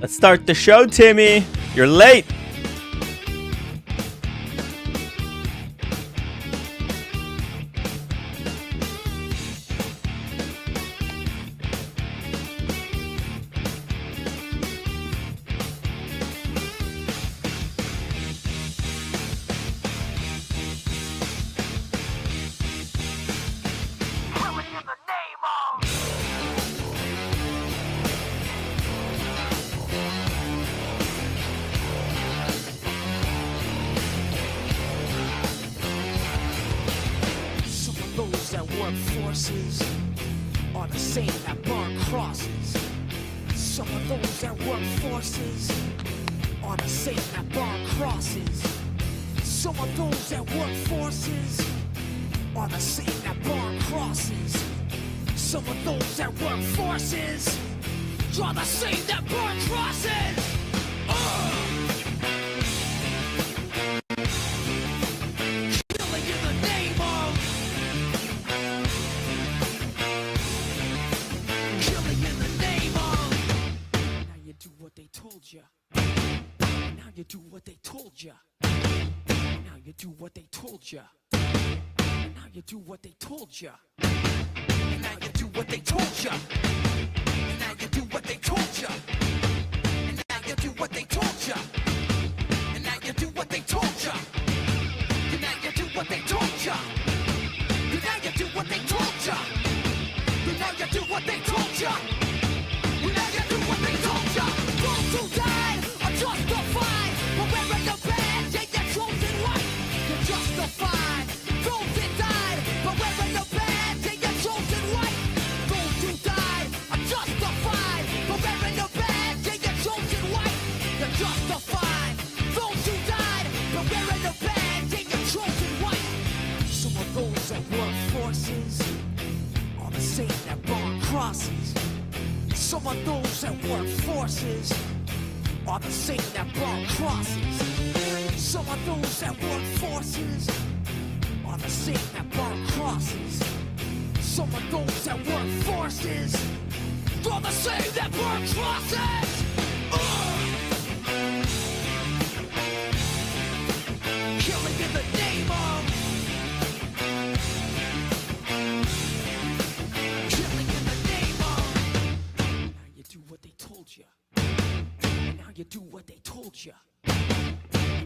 Let's start the show, Timmy. You're late. Are the same that burn crosses. Some of those that work forces are the same that burn crosses. Some of those that work forces are the same that burn crosses. Some of those that work forces are the same that burn crosses. Now you do what they told you. Now you do what they told you. Now you do what they told you. Now you do what they told you. Now you do what they told you. Now you do what they told you. Now you do what they told you. Now you do what they told you. Now you do what they told you. Now you do what they told you. Now you do what they told you. Those who died are justified for wearing the badge and your chosen right. You're justified. Those that died for wearing the badge and your chosen right. Those who died are justified for wearing the badge and your chosen right. You're justified. Those who died for wearing the badge and your chosen right. Some of those that work forces are the same that burn crosses. Some of those that work forces are the same that burn crosses. Some of those that work forces are the same that burn crosses. Some of those that work forces are the same that burn crosses. Killing in the name of. Killing in the name of. Now you do what they told you. Now you do what they told you.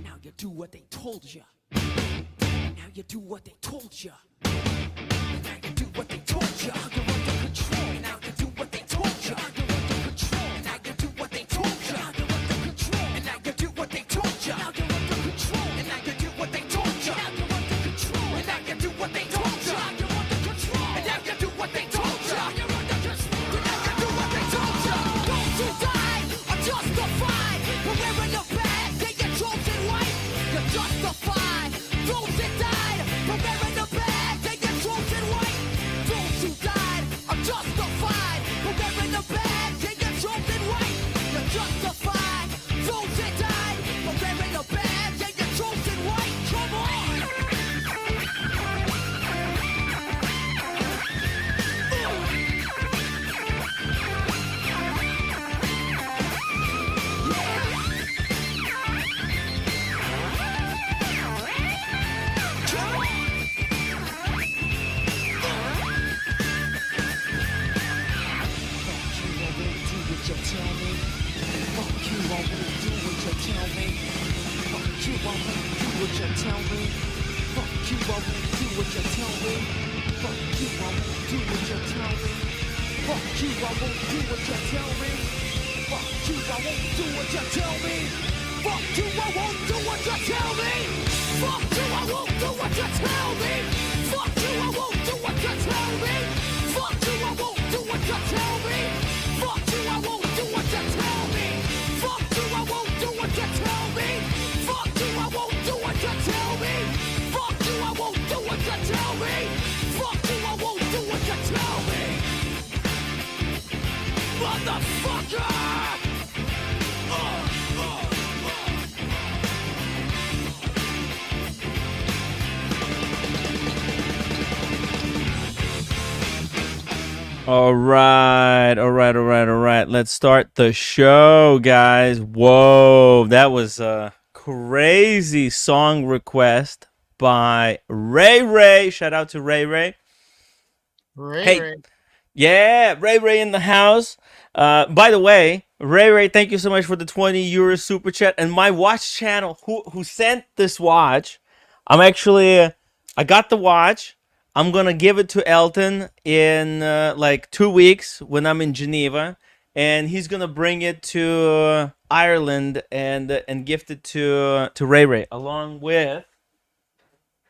Now you do what they told you. Now you do what they told you. Now you do what they told you. You're under control. Now you do what they told you. You're under control. Now you do what they told you. You're under control. And now you do what they told you. Now you're under control. And now you do what they told you. Now you're under control. And now you do what they told you. You're under control. And now you do what they told you. You're under control. And now you do what they told you. Those who died are justified for wearing the badge and your chosen right. You're justified. Those that died for wearing the badge and your chosen right. Those who died are justified for wearing the badge and your chosen right. You're justified. Those that died for wearing the badge and your chosen right. Come on. All right, all right, all right, all right. Let's start the show, guys. Whoa, that was a crazy song request by Ray Ray. Shout out to Ray Ray. Ray Hey, Ray. yeah, Ray Ray in the house. By the way, Ray Ray, thank you so much for the 20 euro super chat. And my watch channel, who sent this watch, I'm actually, I got the watch. I'm gonna give it to Elton in like 2 weeks when I'm in Geneva, and he's gonna bring it to Ireland and gift it to Ray Ray along with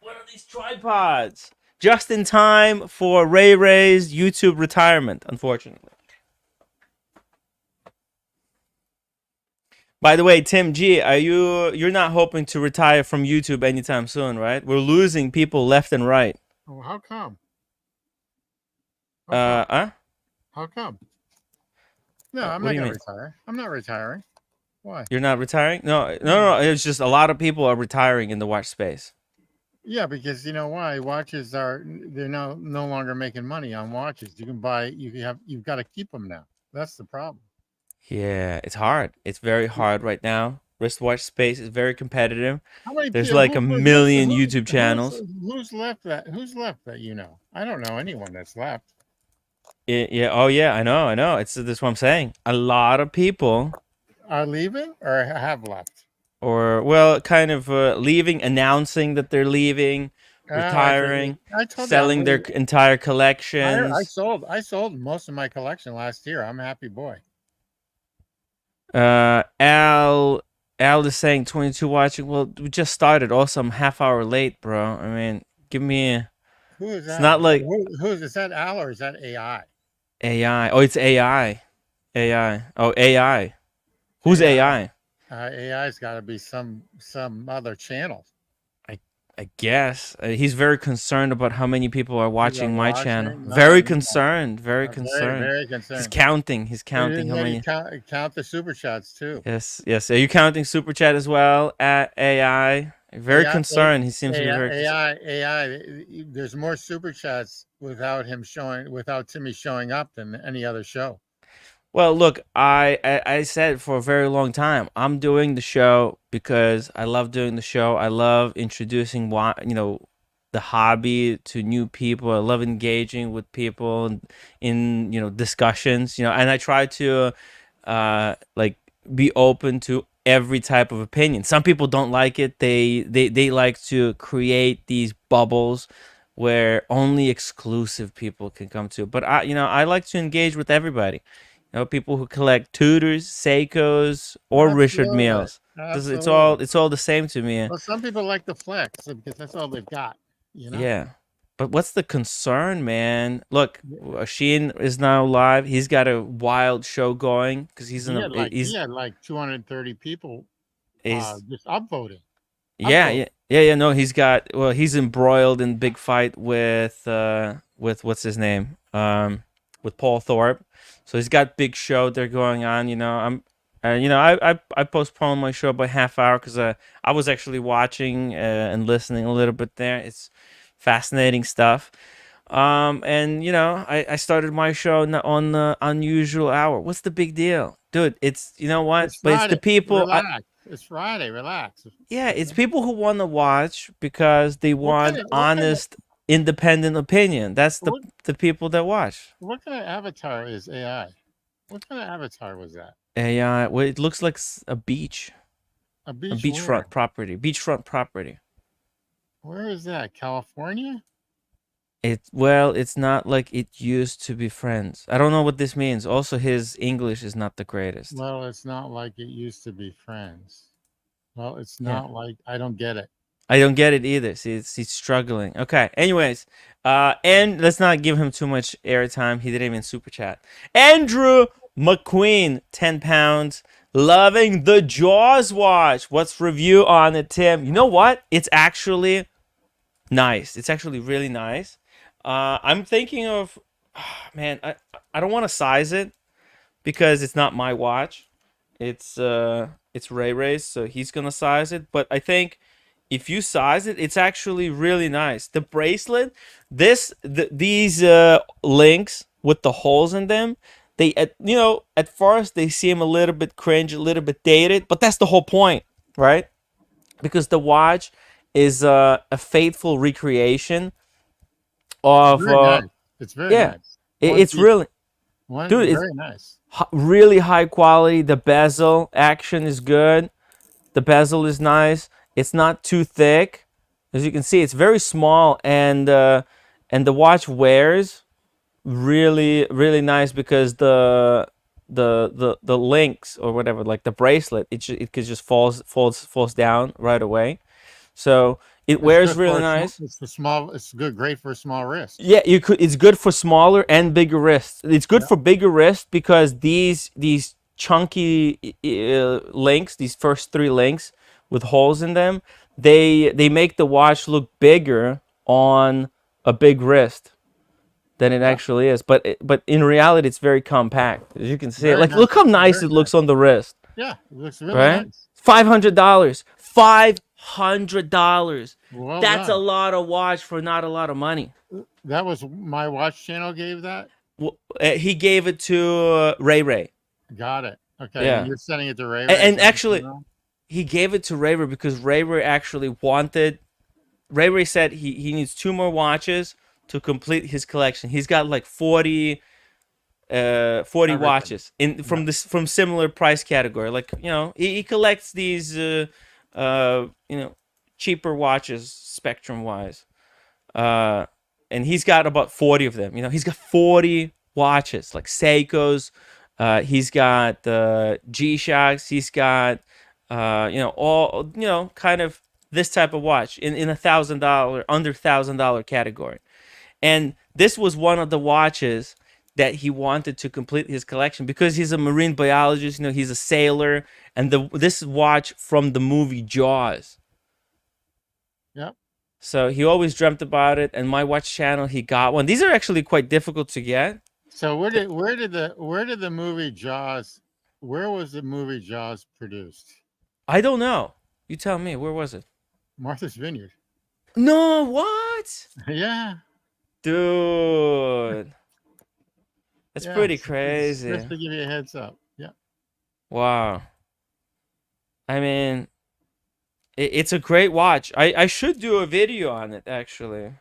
one of these tripods just in time for Ray Ray's YouTube retirement, unfortunately. By the way, Tim G, you're not hoping to retire from YouTube anytime soon, right? We're losing people left and right. Oh, how come? How come? Huh? How come? No, I'm What do not you gonna mean? retire. I'm not retiring. Why? You're not retiring? No, no, No. no. It's just a lot of people are retiring in the watch space. Yeah, because you know why? Watches are they're now no longer making money on watches. You can buy you've got to keep them now. That's the problem. Yeah, it's hard. It's very hard right now. Wristwatch space is very competitive. How many There's people like a million YouTube who's channels. who's left that you know? I don't know anyone that's left. Yeah. Oh, yeah. I know. It's That's what I'm saying. A lot of people, Are leaving or have left? or well, kind of leaving, announcing that they're leaving, Oh, retiring, I told you selling their entire I collections. sold most of my collection last year. I'm a happy boy. Uh, Al, Al is saying 22 watching. Well, we just started. Also, I'm half hour late, bro. I mean, give me. Who is It's that? not like Is that Al or is that AI? AI. Oh, it's AI. AI. Oh, AI. Who's AI. AI? AI's got to be some other channel. I I guess he's very concerned about how many people are You are watching my channel. watching? Very No, concerned. Very very concerned. very He's concerned. counting. He's counting And how then you many. count the super chats too. Yes. Yes. Are you counting super chat as well at AI? Very AI, concerned. He seems to be AI, very concerned. There's more super chats without Timmy showing up than any other show. Well, look, I said for a very long time, I'm doing the show because I love doing the show. I love introducing the hobby to new people. I love engaging with people in discussions. And I try to like be open to every type of opinion. Some people don't like it. They like to create these bubbles where only exclusive people can come to. But I like to engage with everybody. People who collect Tudors, Seikos, or Richard Absolutely, Milles. It's all absolutely. it's all the same to me. Well, some people like the flex because that's all they've got. You know. Yeah. But what's the concern, man? Look, Sheen is now live. He's got a wild show going because He had like 230 people he's just upvoting. yeah, Upvote. yeah, yeah, yeah. No, he's embroiled in big fight with what's his name? With Paul Thorpe. So he's got big show there going on. I postponed my show by half hour because I was actually watching and listening a little bit there. It's fascinating stuff. And I started my show on the unusual hour. What's the big deal, dude? It's you know what, It's but it's the Friday. people. Relax. It's Friday. Relax. Yeah, You it's know? people who want to watch because they want honest, independent opinion. That's the What the people that watch. what kind of avatar is AI? What kind of avatar was that? AI. Well, it looks like A a beach where? beachfront property. Where is that? California? It's not like it used to be friends. I don't know what this means. Also, his English is not the greatest. Well, it's not like it used to be friends. Well, it's Yeah. not like I don't get it. I don't get it either. See, he's struggling. Okay. Anyways, and let's not give him too much airtime. He didn't even super chat. Andrew McQueen, £10. Loving the Jaws watch. What's review on it, Tim? You know what? It's actually nice. It's actually really nice. I'm thinking of, man, I don't want to size it because it's not my watch. It's Ray Ray's, so he's gonna size it. But I think if you size it, it's actually really nice. The bracelet, these links with the holes in them, they at first they seem a little bit cringe, a little bit dated, but that's the whole point, right? Because the watch is a faithful recreation It's of very nice. It's very yeah, nice. One it's piece, really, one dude, it's very nice. really high quality. The bezel action is good. The bezel is nice. It's not too thick. As you can see, it's very small, and the watch wears really really nice because the links or whatever, like the bracelet, it could just falls down right away. So it It's wears good really for a nice. it's a small. It's good, great for a small wrist. Yeah, you could. It's good for smaller and bigger wrists. It's good Yeah, for bigger wrists because these chunky links, these first three links with holes in them, they make the watch look bigger on a big wrist than it yeah, actually is. But in reality, it's very compact. As you can see, very like nice. look how nice Very it nice. looks on the wrist, Yeah, it looks really right? nice. $500. $500. Well That's a done. lot of watch for not a lot of money. That was my watch channel gave that. Well, he gave it to Ray Ray. Got it. Okay, and Yeah, you're sending it to Ray and, Ray. and actually, he gave it to Ray Ray because Ray Ray actually wanted. Ray Ray said he needs two more watches to complete his collection. He's got like 40 Everything. watches in Yeah. from similar price category. Like he collects these cheaper watches spectrum wise. Uh, and he's got about 40 of them. He's got 40 watches, like Seikos. He's got G-Shocks. He's got, all, kind of this type of watch in $1,000, under $1,000 category. And this was one of the watches that he wanted to complete his collection because he's a marine biologist. He's a sailor, and this watch from the movie Jaws. Yep. So he always dreamt about it, and my watch channel, he got one. These are actually quite difficult to get. So where did the movie Jaws? Where was the movie Jaws produced? I don't know. You tell me. Where was it? Martha's Vineyard. No, what? Yeah. Dude. That's Yeah. pretty Just crazy. to give you a heads up. Yeah. Wow. I mean, it's a great watch. I should do a video on it, actually.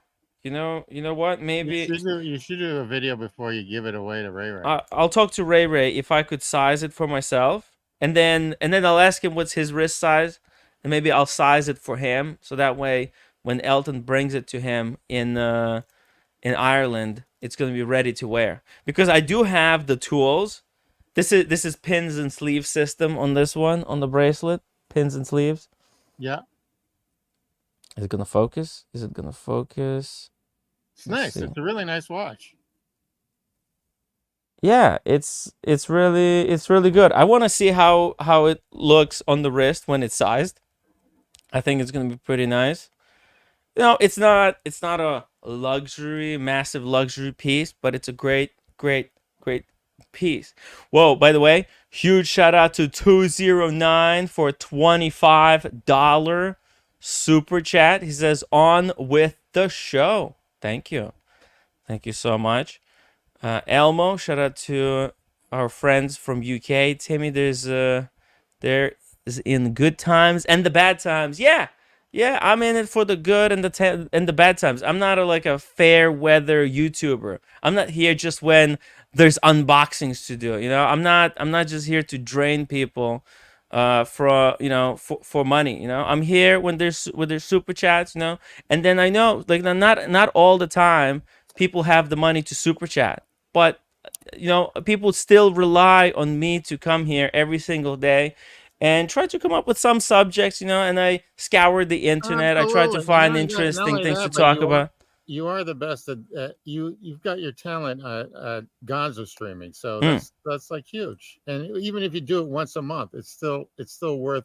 You know what? You Maybe should do you should do a video before you give it away to Ray Ray. I'll talk to Ray Ray if I could size it for myself, and then I'll ask him what's his wrist size, and maybe I'll size it for him, so that way when Elton brings it to him in Ireland, it's gonna be ready to wear. Because I do have the tools. This is pins and sleeve system on this one, on the bracelet, pins and sleeves. Yeah. Is it gonna focus? Is it gonna focus? It's Let's nice. see. It's a really nice watch. Yeah, it's really good. I want to see how it looks on the wrist when it's sized. I think it's gonna be pretty nice. It's not a massive luxury piece, but it's a great, great, great piece. Whoa, by the way, huge shout out to 209 for a $25 super chat. He says, on with the show. Thank you. Thank you so much. Elmo, shout out to our friends from UK. Timmy, there is in good times and the bad times. Yeah, yeah, I'm in it for the good and the bad times. I'm not like a fair weather YouTuber. I'm not here just when there's unboxings to do. I'm not just here to drain people for money. I'm here when there's super chats. And then I know, like, not all the time people have the money to super chat, but people still rely on me to come here every single day and try to come up with some subjects, and I scour the internet. I try to Absolutely. And find not interesting only things to that, but talk about. you are the best at you've got your talent at Gonzo streaming. So Hmm. that's like huge. And even if you do it once a month, it's still worth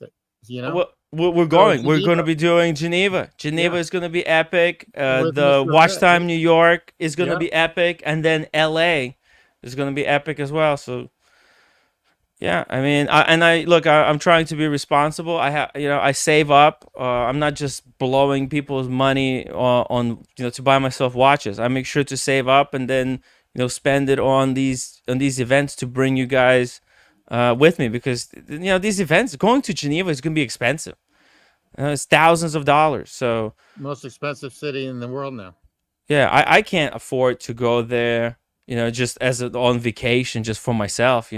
it. You know? We're So going. We're going to Geneva, be doing Geneva. Geneva yeah, is going to be epic. with The Mr. Watch Red. Time New York is going to Yeah. be epic, and then LA is going to be epic as well. So Yeah, I mean, I'm trying to be responsible. I save up. I'm not just blowing people's money on to buy myself watches. I make sure to save up and then spend it on these events to bring you guys with me, because these events, going to Geneva is gonna be expensive. It's thousands of dollars. So Most expensive city in the world now. yeah, I can't afford to go there, just on vacation, just for myself.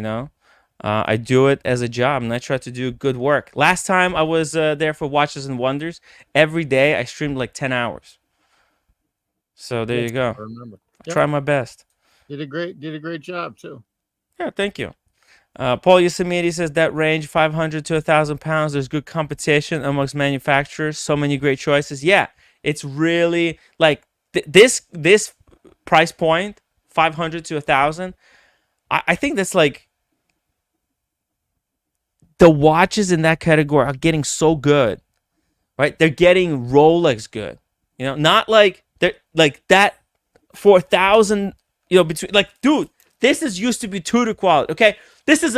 I do it as a job, and I try to do good work. Last time I was there for Watches and Wonders, every day I streamed like 10 hours. So there Yes, you go. I remember. I Yep. try my best. Did a great job too. Yeah, thank you. Paul Yosemite says that range 500 to 1,000 pounds. There's good competition amongst manufacturers. So many great choices. Yeah, it's really like this price point, 500 to 1,000. I think that's like the watches in that category are getting so good, right? They're getting Rolex good. Not like they're like that for 1,000. Between, like, dude, this is used to be Tudor quality. Okay, this is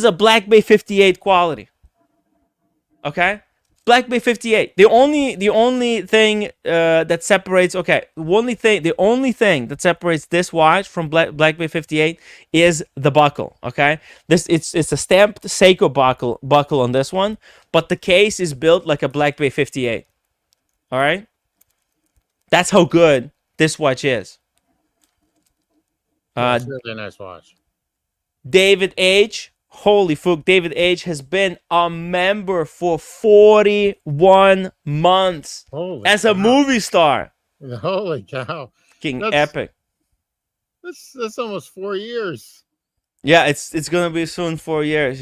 a Black Bay 58 quality. Okay, Black Bay 58. The only thing that separates, okay, the only thing that separates this watch from Black Bay 58 is the buckle. Okay, it's a stamped Seiko buckle on this one, but the case is built like a Black Bay 58. All right, that's how good this watch is. Yeah, Uh, it's really a nice watch. David H. Holy fuck, David H. has been a member for 41 months Holy as a cow! movie star. Holy cow! Fucking That's epic. that's almost 4 years. Yeah, it's gonna be soon 4 years.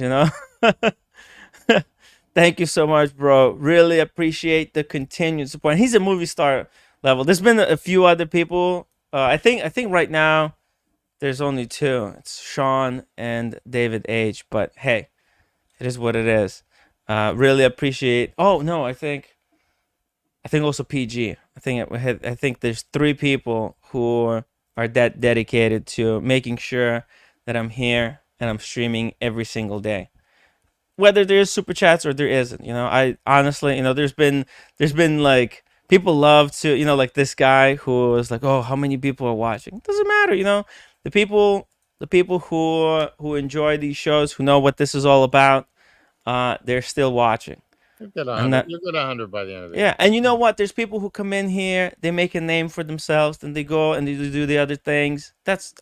Thank you so much, bro. Really appreciate the continued support. And he's a movie star level. There's been a few other people. I think right now there's only two. It's Sean and David H. But hey, it is what it is. Really appreciate. Oh no, I think also PG. I think there's three people who are that dedicated to making sure that I'm here and I'm streaming every single day, whether there's super chats or there isn't. I honestly, there's been like, people love to, like this guy who was like, oh, how many people are watching? It doesn't matter. The people, who enjoy these shows, who know what this is all about, they're still watching. You've got a And hundred. that, You've got 100 by the end of the yeah, year. and you know what? There's people who come in here, they make a name for themselves, then they go and they do the other things. That's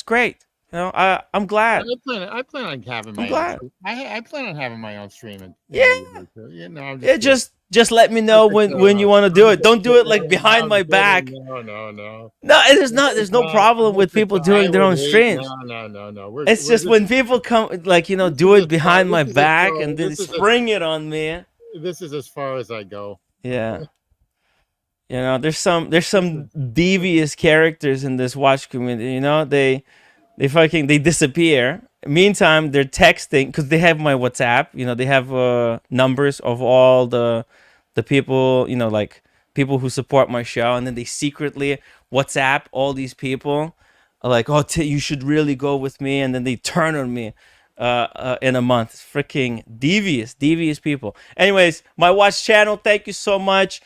great. I'm glad. I plan on having I'm my own. glad. I plan on having my own stream in Yeah. a year or two. I'm Yeah, just kidding. just let me know when you want to do it. Don't do it like behind my back. No, no, no. No, there's no problem with people doing their own streams. No. It's We're just when people come, like, this do is it as far behind my this is as back far and then this is as spring it on me. this is as far as I go. Yeah. There's some This devious characters in this watch community. They disappear. Meantime, they're texting because they have my WhatsApp. They have numbers of all the people. Like people who support my show, and then they secretly WhatsApp all these people, like, oh, you should really go with me, and then they turn on me. In a month. It's freaking devious people. Anyways, my watch channel, thank you so much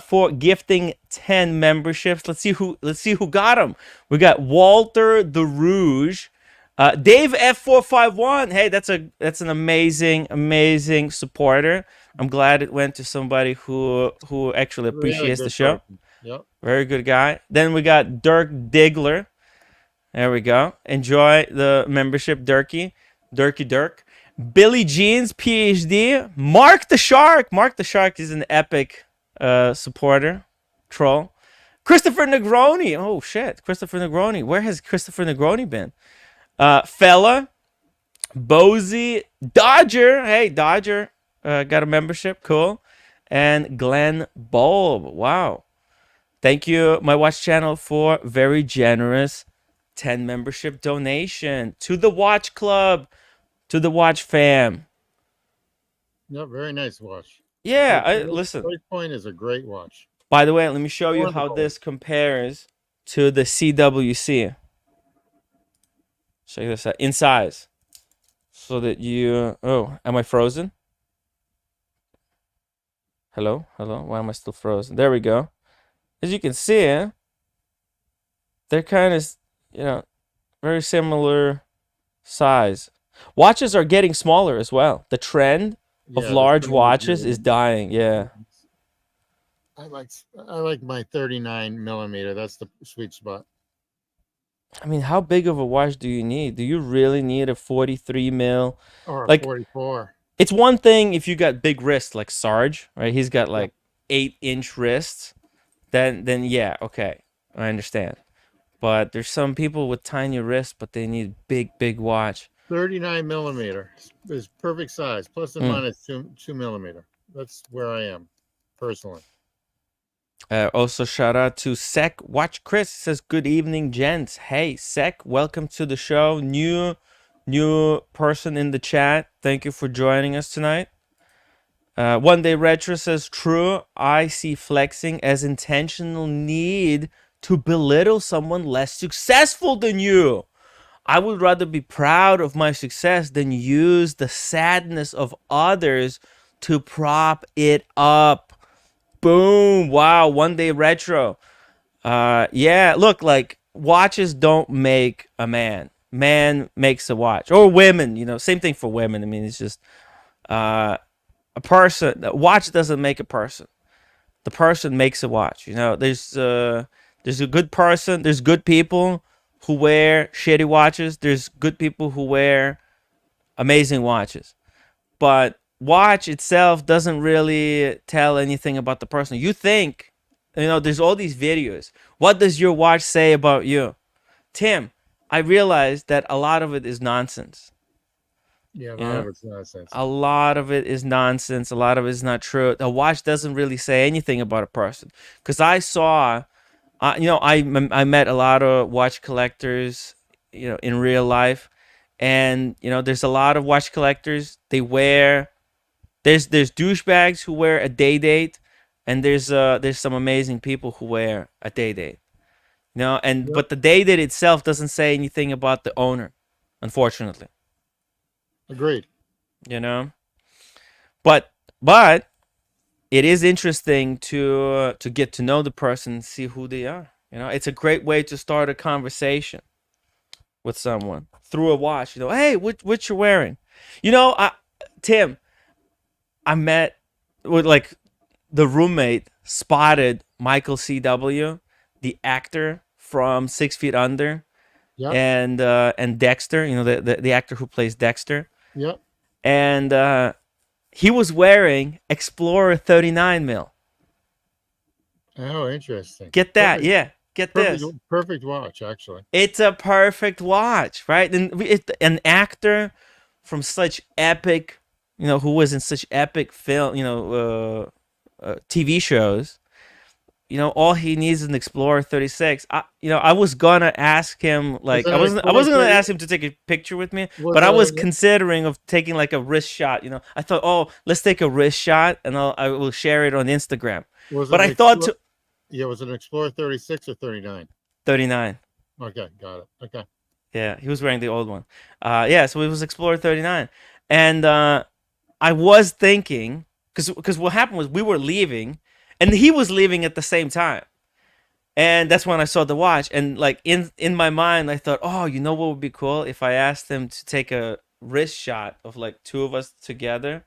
for gifting 10 memberships. Let's see who got them. We got Walter the Rouge, Dave F451. Hey, that's an amazing supporter. I'm glad it went to somebody who actually is really appreciates the good show. person. Yep. Very good guy. Then we got Dirk Diggler. There we go. Enjoy the membership, Dirky. Dirk. Billy Jeans, PhD. Mark the Shark. Mark the Shark is an epic supporter. Troll. Christopher Negroni. Oh, shit. Christopher Negroni. Where has Christopher Negroni been? Fella. Bozy. Dodger. Hey, Dodger. Got a membership. Cool. And Glenn Bulb. Wow. Thank you, my watch channel, for very generous 10 membership donation to the Watch Club, to the Watch Fam. Yep. Very nice watch. Yeah, listen. Price point is a great watch. By the way, let me show you how Wonderful. this compares to the CWC. Check this out. In size. so that you. Oh, am I frozen? Hello, hello. Why am I still frozen? There we go. As you can see, they're kind of, you know, very similar size. Watches are getting smaller as well. The trend of Yeah, the large trend is watches is dying. Yeah. I like my 39 millimeter. That's the sweet spot. I mean, how big of a watch do you need? Do you really need a 43 mil? Or a Like, 44. it's one thing if you got big wrists like Sarge, right? He's got Yep. like 8-inch wrists. Then yeah, okay, I understand. But there's some people with tiny wrists, but they need big watch. 39 millimeter is perfect size, plus and Mm. minus 2 millimeter. That's where I am personally. Also, shout out to Sec Watch Chris says, "Good evening, gents. Hey, Sec, welcome to the show. New person in the chat. Thank you for joining us tonight." One Day Retro says, "True. I see flexing as intentional need to belittle someone less successful than you. I would rather be proud of my success than use the sadness of others to prop it up." Boom. Wow. One Day Retro. Yeah, look, like watches don't make a man. Man makes a watch. Or women, same thing for women. I mean, it's just uh a person. A watch doesn't make a person. The person makes a watch. There's a good person, there's good people who wear shitty watches. There's good people who wear amazing watches. But watch itself doesn't really tell anything about the person. You think, there's all these videos. What does your watch say about you? Tim, I realized that a lot of it is nonsense. Yeah, a You lot of know, it's nonsense. a lot of it is nonsense. A lot of it is not true. The watch doesn't really say anything about a person. Because I saw, I met a lot of watch collectors, in real life, and there's a lot of watch collectors. They wear there's douchebags who wear a day date, and there's some amazing people who wear a day date. And Yep, but the day date itself doesn't say anything about the owner, unfortunately. agreed. You know, but it is interesting to get to know the person and see who they are. It's a great way to start a conversation with someone through a watch. Hey, what you wearing? Tim, I met with like the roommate spotted Michael C.W., the actor from 6 Feet Under, Yep, and Dexter. The actor who plays Dexter, yep. and he was wearing Explorer 39 mil. Oh, interesting. Get that? Perfect, Yeah, get perfect, this. perfect watch, actually. It's a perfect watch, right? And an actor from such epic, who was in such epic film, TV shows. All he needs is an Explorer 36. I was gonna ask him, Was like, it I an wasn't I Explorer wasn't gonna 30? ask him to take a picture with me, Was but I it was a, considering of taking like a wrist shot. I thought, oh, let's take a wrist shot, and I will share it on Instagram. was it But an I thought Explorer? to Yeah, was it an Explorer 36 or 39? 39. Okay, got it. Okay. Yeah, he was wearing the old one. Yeah, so it was Explorer 39, and I was thinking, because what happened was we were leaving, and he was leaving at the same time. And that's when I saw the watch, and like in my mind, I thought, oh, what would be cool if I asked him to take a wrist shot of like two of us together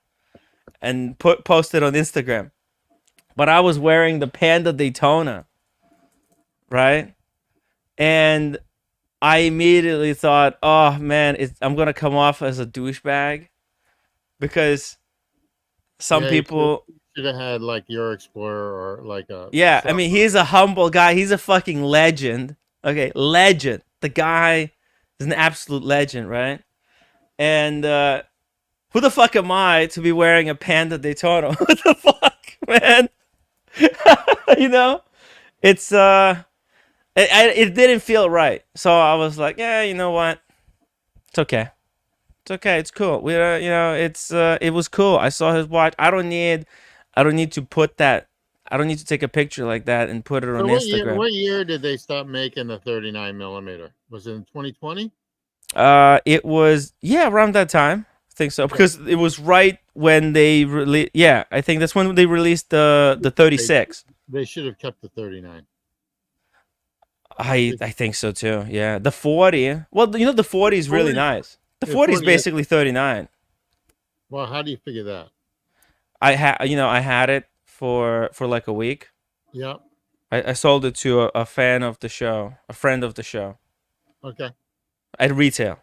and post it on Instagram. But I was wearing the Panda Daytona, right? And I immediately thought, oh man, I'm gonna come off as a douchebag because some Yeah, people. should have had like your Explorer or like a Yeah, I some. mean, he's a humble guy. He's a fucking legend. Okay, legend. The guy is an absolute legend, right? And who the fuck am I to be wearing a Panda Daytona? What the fuck, man? you know, it's it didn't feel right. So I was like, yeah, you know what? It's okay. It's okay. It's cool. It was cool. I saw his watch. I don't need to put that. I don't need to take a picture like that and put it on So what year? Instagram. What year did they stop making the 39 millimeter? Was it in 2020? It was, yeah, around that time. I think so, Okay. because it was right when they released. Yeah, I think that's when they released the They 36. they should have kept the 39. I think so too. Yeah, the 40. Well, you know, the 40 is really 40, nice. The the 40 is 40. basically 39. Well, how do you figure that? I had it for like a week. Yeah. I sold it to a fan of the show, a friend of the show Okay. at retail.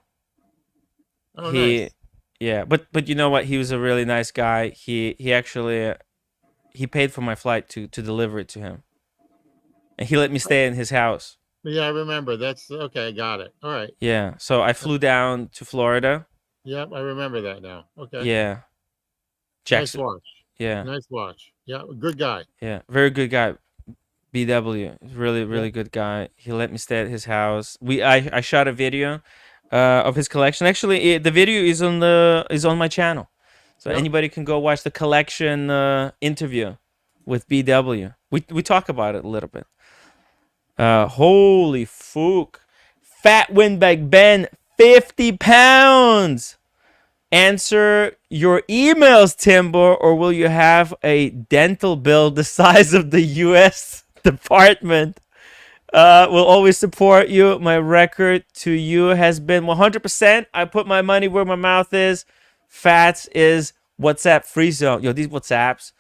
Oh, He, nice. yeah, but you know what? He was a really nice guy. He actually he paid for my flight to deliver it to him, and he let me stay in his house. Yeah, I remember. That's okay. Got it. All right. Yeah, so I flew down to Florida. Yep, I remember that now. Okay. Yeah, Nice Jackson. watch. Yeah, Nice watch. Yeah, good guy. yeah, very good guy. BW, really Yeah. really good guy. He let me stay at his house. I shot a video of his collection. Actually, the video is on my channel, so Yeah. anybody can go watch the collection interview with BW. We talk about it a little bit. Holy fook, Fat Windbag Ben, 50 pounds. Answer your emails, Timber, or will you have a dental bill the size of the U.S. Department? Will always support you. My record to you has been 100%. I put my money where my mouth is. Fats is WhatsApp free zone. Yo, these WhatsApps,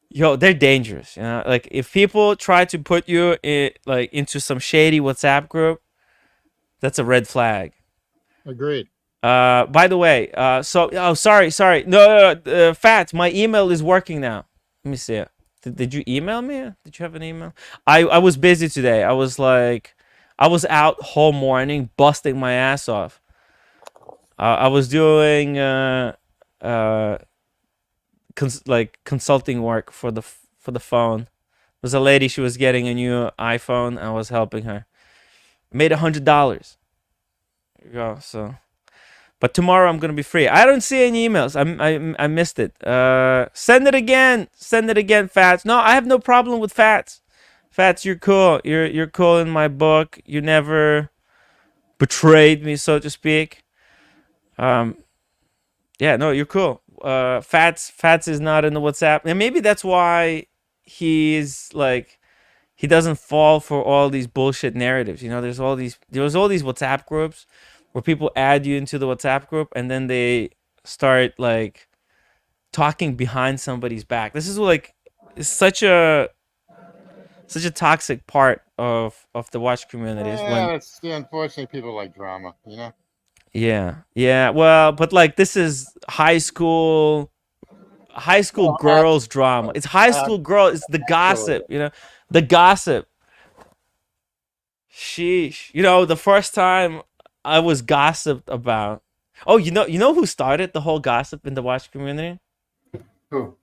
yo, they're dangerous. You know, like if people try to put you in, like into some shady WhatsApp group, that's a red flag. Agreed. By the way, oh, sorry. No, Fats, my email is working now. Let me see it. Did you email me? Did you have an email? I was busy today. I was out whole morning busting my ass off. I was doing uh, consulting work for the phone. There was a lady. She was getting a new iPhone. I was helping her. Made $100. There you go. So. But tomorrow I'm gonna be free. I don't see any emails. I missed it. Send it again. Send it again, Fats. No, I have no problem with Fats. Fats, you're cool. You're cool in my book. You never betrayed me, so to speak. Um, yeah, no, you're cool. Fats is not in the WhatsApp, and maybe that's why he's like he doesn't fall for all these bullshit narratives. You know, there's all these WhatsApp groups where people add you into the WhatsApp group and then they start like talking behind somebody's back. This is like it's such a toxic part of the watch community is when Yeah, unfortunately people like drama, you know. yeah, well, but like this is high school Oh, girls drama. It's high school girl, it's the gossip, absolutely. you know, the gossip. Sheesh. You know, the first time I was gossiped about. Oh, you know who started the whole gossip in the watch community? Who?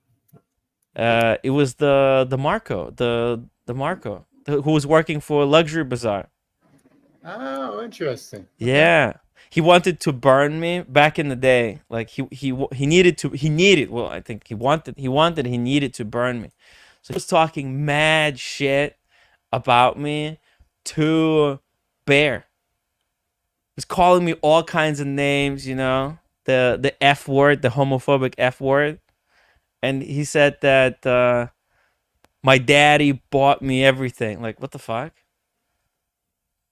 It was the Marco, the Marco, who was working for Luxury Bazaar. Oh, interesting. Okay. Yeah, he wanted to burn me back in the day. Like he needed. Well, I think he needed to burn me. So he was talking mad shit about me to Bear. Was calling me all kinds of names, you know, the F word, the homophobic F word, and he said that my daddy bought me everything. Like, what the fuck?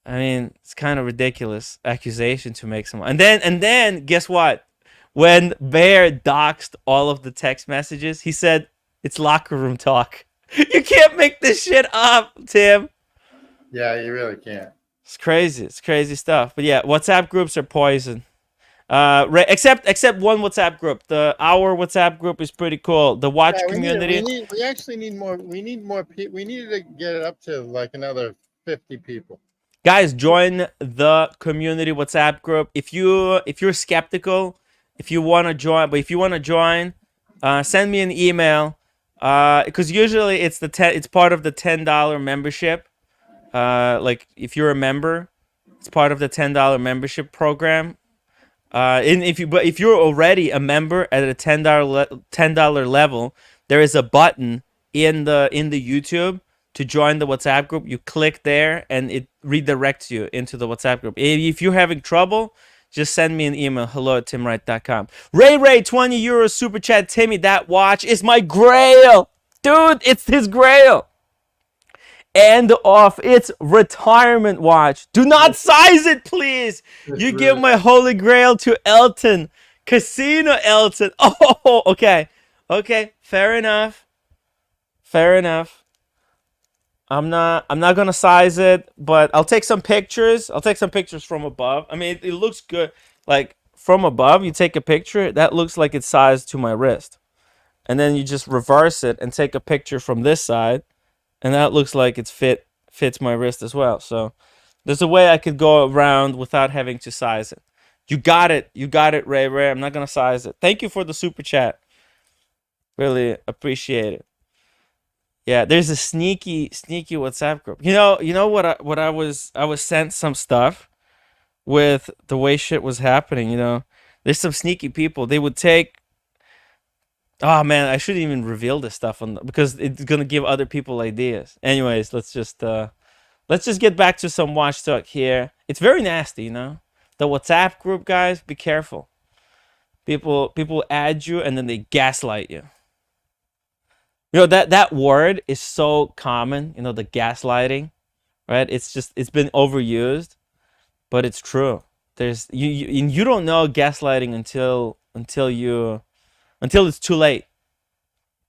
I mean, it's kind of ridiculous accusation to make someone. And then guess what? When Bear doxed all of the text messages, he said it's locker room talk. You can't make this shit up, Tim. Yeah, you really can't. It's crazy. It's crazy stuff. But yeah, WhatsApp groups are poison. Except one WhatsApp group. Our WhatsApp group is pretty cool. The watch Yeah, community. we actually need more. We need more people. We needed to get it up to like another 50 people. Guys, join the community WhatsApp group. If you're skeptical, if you want to join, send me an email. Because usually it's part of the $10 membership. Like if you're a member, it's part of the $10 membership program. And if you're already a member at a $10 level, there is a button in the YouTube to join the WhatsApp group. You click there and it redirects you into the WhatsApp group. If you're having trouble, just send me an email, hello@timwright.com. Ray, 20 euros super chat. Timmy, that watch is my grail. Dude, it's his grail. And off its retirement watch. Do not size it, please. You give my holy grail to Elton. Casino Elton. Oh, okay. Okay, fair enough. Fair enough. I'm not gonna size it, but I'll take some pictures. I'll take some pictures from above. I mean, it looks good. Like from above, you take a picture, that looks like it's sized to my wrist. And then you just reverse it and take a picture from this side, and that looks like it's fits my wrist as well. So there's a way I could go around without having to size it. You got it, Ray. I'm not gonna size it. Thank you for the super chat. Really appreciate it. Yeah, there's a sneaky WhatsApp group. You know what I was sent some stuff with the way shit was happening. There's some sneaky people. They would take. Oh man, I shouldn't even reveal this stuff because it's gonna give other people ideas. Anyways, let's just get back to some watch talk here. It's very nasty, The WhatsApp group, guys, be careful. People add you and then they gaslight you. That word is so common, the gaslighting, right? It's been overused, but it's true. You don't know gaslighting until it's too late.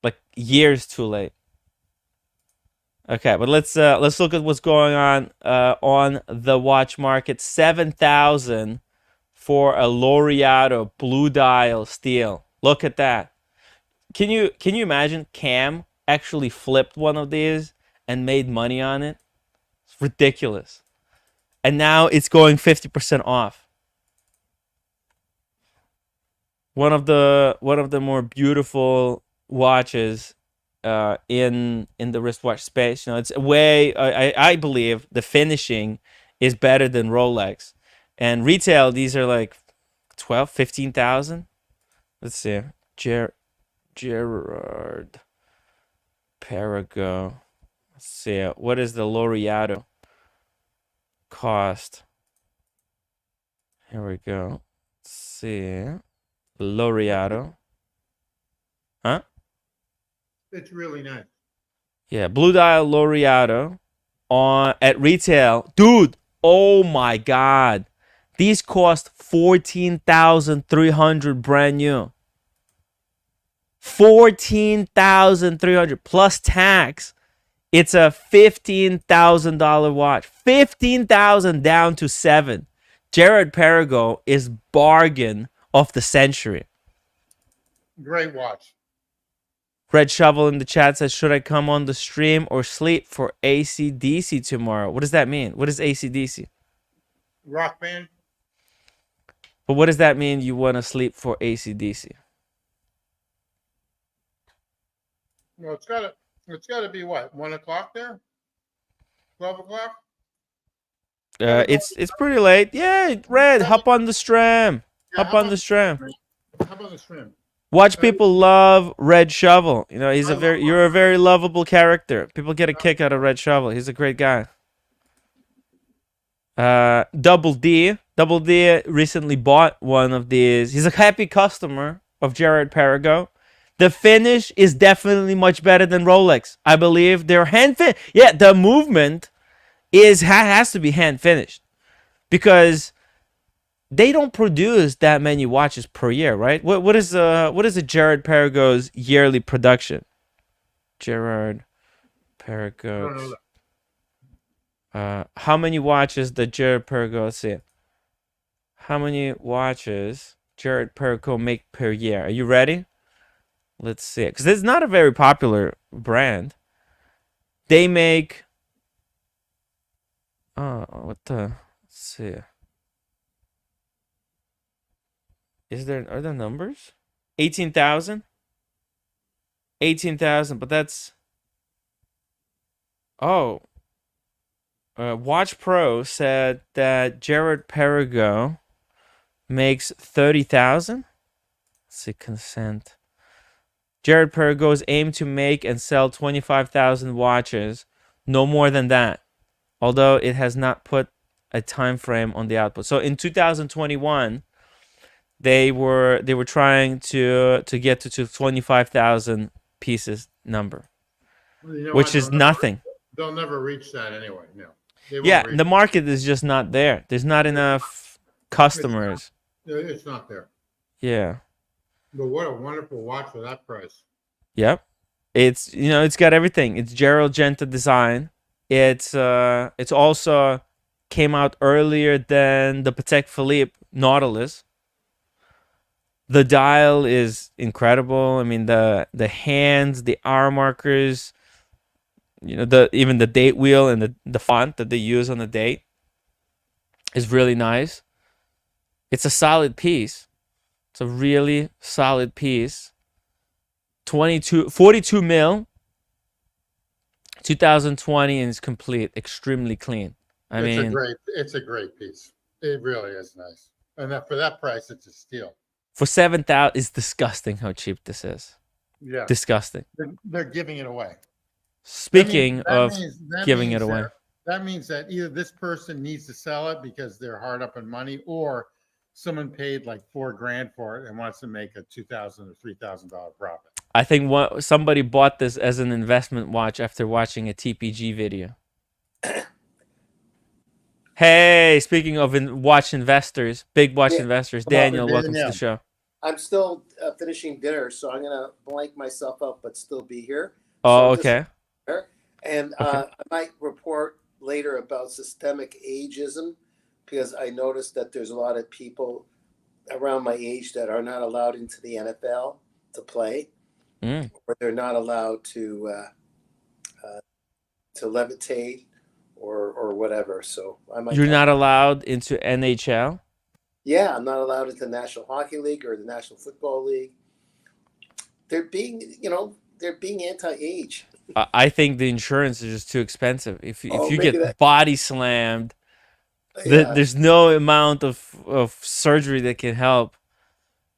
Like years too late. Okay, but let's look at what's going on the watch market. 7,000 for a Laureato blue dial steel. Look at that. Can you imagine Cam actually flipped one of these and made money on it? It's ridiculous. And now it's going 50% off. One of the more beautiful watches in the wristwatch space. It's way I believe the finishing is better than Rolex. And retail, these are like 12, 15,000. Let's see. Gerard Perigo. Let's see. What is the Laureato cost? Here we go. Let's see. Laureato. Huh? It's really nice. Yeah, blue dial Laureato at retail. Dude, oh my god. These cost 14,300 brand new. 14,300 plus tax. It's a $15,000 watch. 15,000 down to 7. Gerard Perigo is bargain of the century. Great watch. Red Shovel in the chat says, should I come on the stream or sleep for AC/DC tomorrow? What does that mean? What is AC/DC? Rock band. But what does that mean, you want to sleep for AC/DC? Well, it's gotta be what, 1 o'clock there? 12 o'clock? It's pretty late. Yeah, Red, hop on the stream. Hop on the stream. How about the stream? Watch people love Red Shovel. You're a very lovable character. People get a kick out of Red Shovel. He's a great guy. Double D recently bought one of these. He's a happy customer of Gerard Perigo. The finish is definitely much better than Rolex. I believe they're hand finished. Yeah, the movement has to be hand finished because they don't produce that many watches per year, right? What is a Gerard Perigo's yearly production? Gerard Perigo. How many watches did Gerard Perigo? Let's see. How many watches Gerard Perigo make per year? Are you ready? Let's see. Because it's not a very popular brand. They make. Let's see. Are there numbers? 18,000? 18,000, but that's. Oh. Watch Pro said that Gerard Perigo makes 30,000. Let's see, consent. Gerard Perigo's aim to make and sell 25,000 watches, no more than that. Although it has not put a time frame on the output. So in 2021, they were trying to get to 25,000 pieces number, Well, you know which what? is nothing. They'll never reach that anyway. No, they Yeah, won't reach. the market is just not there. There's not enough customers. It's not there. Yeah. But what a wonderful watch for that price. Yep. It's it's got everything. It's Gerald Genta design. It's also came out earlier than the Patek Philippe Nautilus. The dial is incredible. I mean the hands, the hour markers, even the date wheel and the font that they use on the date is really nice. It's a solid piece. It's a really solid piece. 42 mil, 2020, and it's complete, extremely clean. It's a great piece. It really is nice. And for that price, it's a steal. For 7,000, it's disgusting how cheap this is. Yeah. Disgusting. They're giving it away. Speaking of giving it away. That means that either this person needs to sell it because they're hard up in money, or someone paid like $4,000 for it and wants to make a $2,000 or $3,000 profit. I think somebody bought this as an investment watch after watching a TPG video. Hey, speaking of watch investors, big watch investors, Daniel, welcome to the show. I'm still finishing dinner, so I'm going to blank myself out, but still be here. Oh, okay. And I might report later about systemic ageism, because I noticed that there's a lot of people around my age that are not allowed into the NFL to play, or they're not allowed to levitate or whatever. So I might. You're not allowed into NHL? Yeah, I'm not allowed into the National Hockey League or the National Football League. They're being anti-age. I think the insurance is just too expensive. If you get body slammed, there's no amount of surgery that can help.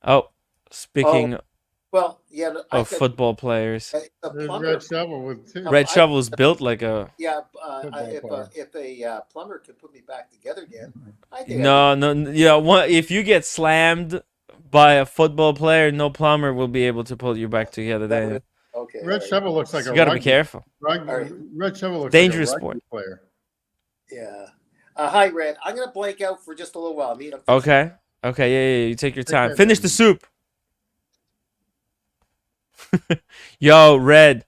Oh, speaking of football players, Red Shovel with two. Red Shovel's built like a if a plumber could put me back together again, I think if you get slammed by a football player, no plumber will be able to pull you back together. Then okay, Red Shovel looks like you got to be careful. Red Shovel looks dangerous like a sport player. Yeah. Hi, Red. I'm gonna blank out for just a little while. Okay. Yeah. You take your time. Finish the soup. Yo, Red.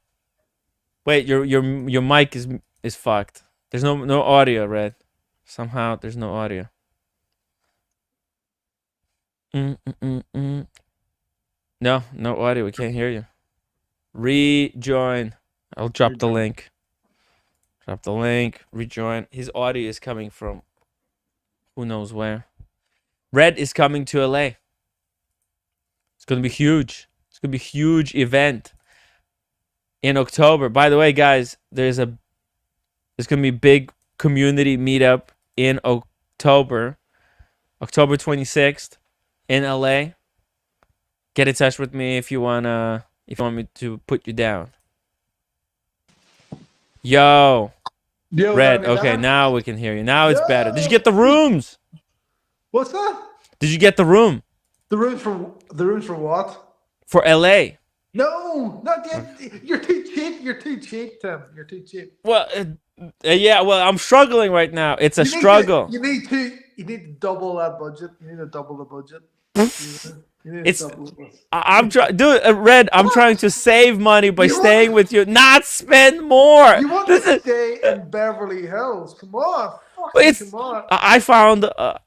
Wait, your mic is fucked. There's no audio, Red. Somehow there's no audio. No audio. We can't hear you. Rejoin. I'll drop the link. Rejoin. His audio is coming from who knows where. Red is coming to LA. It's gonna be huge. It's gonna be a huge event in October. By the way, guys, there's gonna be a big community meetup in October 26th in LA. Get in touch with me if you want me to put you down. Yo, Red. Okay, now we can hear you. Now it's better. Did you get the rooms? What's that? Did you get the room? The rooms for what? For LA. No, not yet. You're too cheap. You're too cheap, Tim. You're too cheap. Well, yeah. Well, I'm struggling right now. It's a struggle. You need to double that budget. You need to double the budget. I'm trying, dude. Red. I'm trying to save money by staying with you, not spend more. You want to stay in Beverly Hills? Come on. Come on. I found a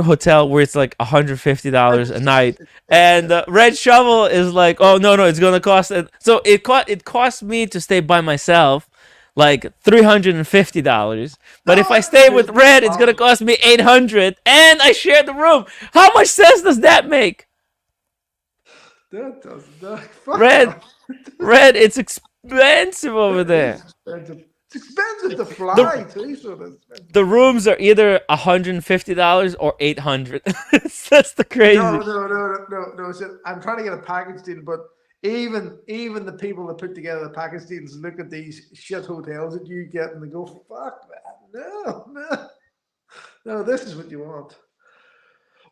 hotel where it's like $150 a night, and Red Shovel is like, oh no, it's gonna cost it. So it cost me to stay by myself like $350. But if I stay with Red, it's gonna cost me $800, and I share the room. How much sense does that make? That doesn't. Red, it's expensive over there. It's expensive to fly too. The rooms are either $150 or $800. That's the crazy. No. So I'm trying to get a package deal, but even the people that put together the package deals look at these shit hotels that you get and they go, "Fuck that! No." No, this is what you want.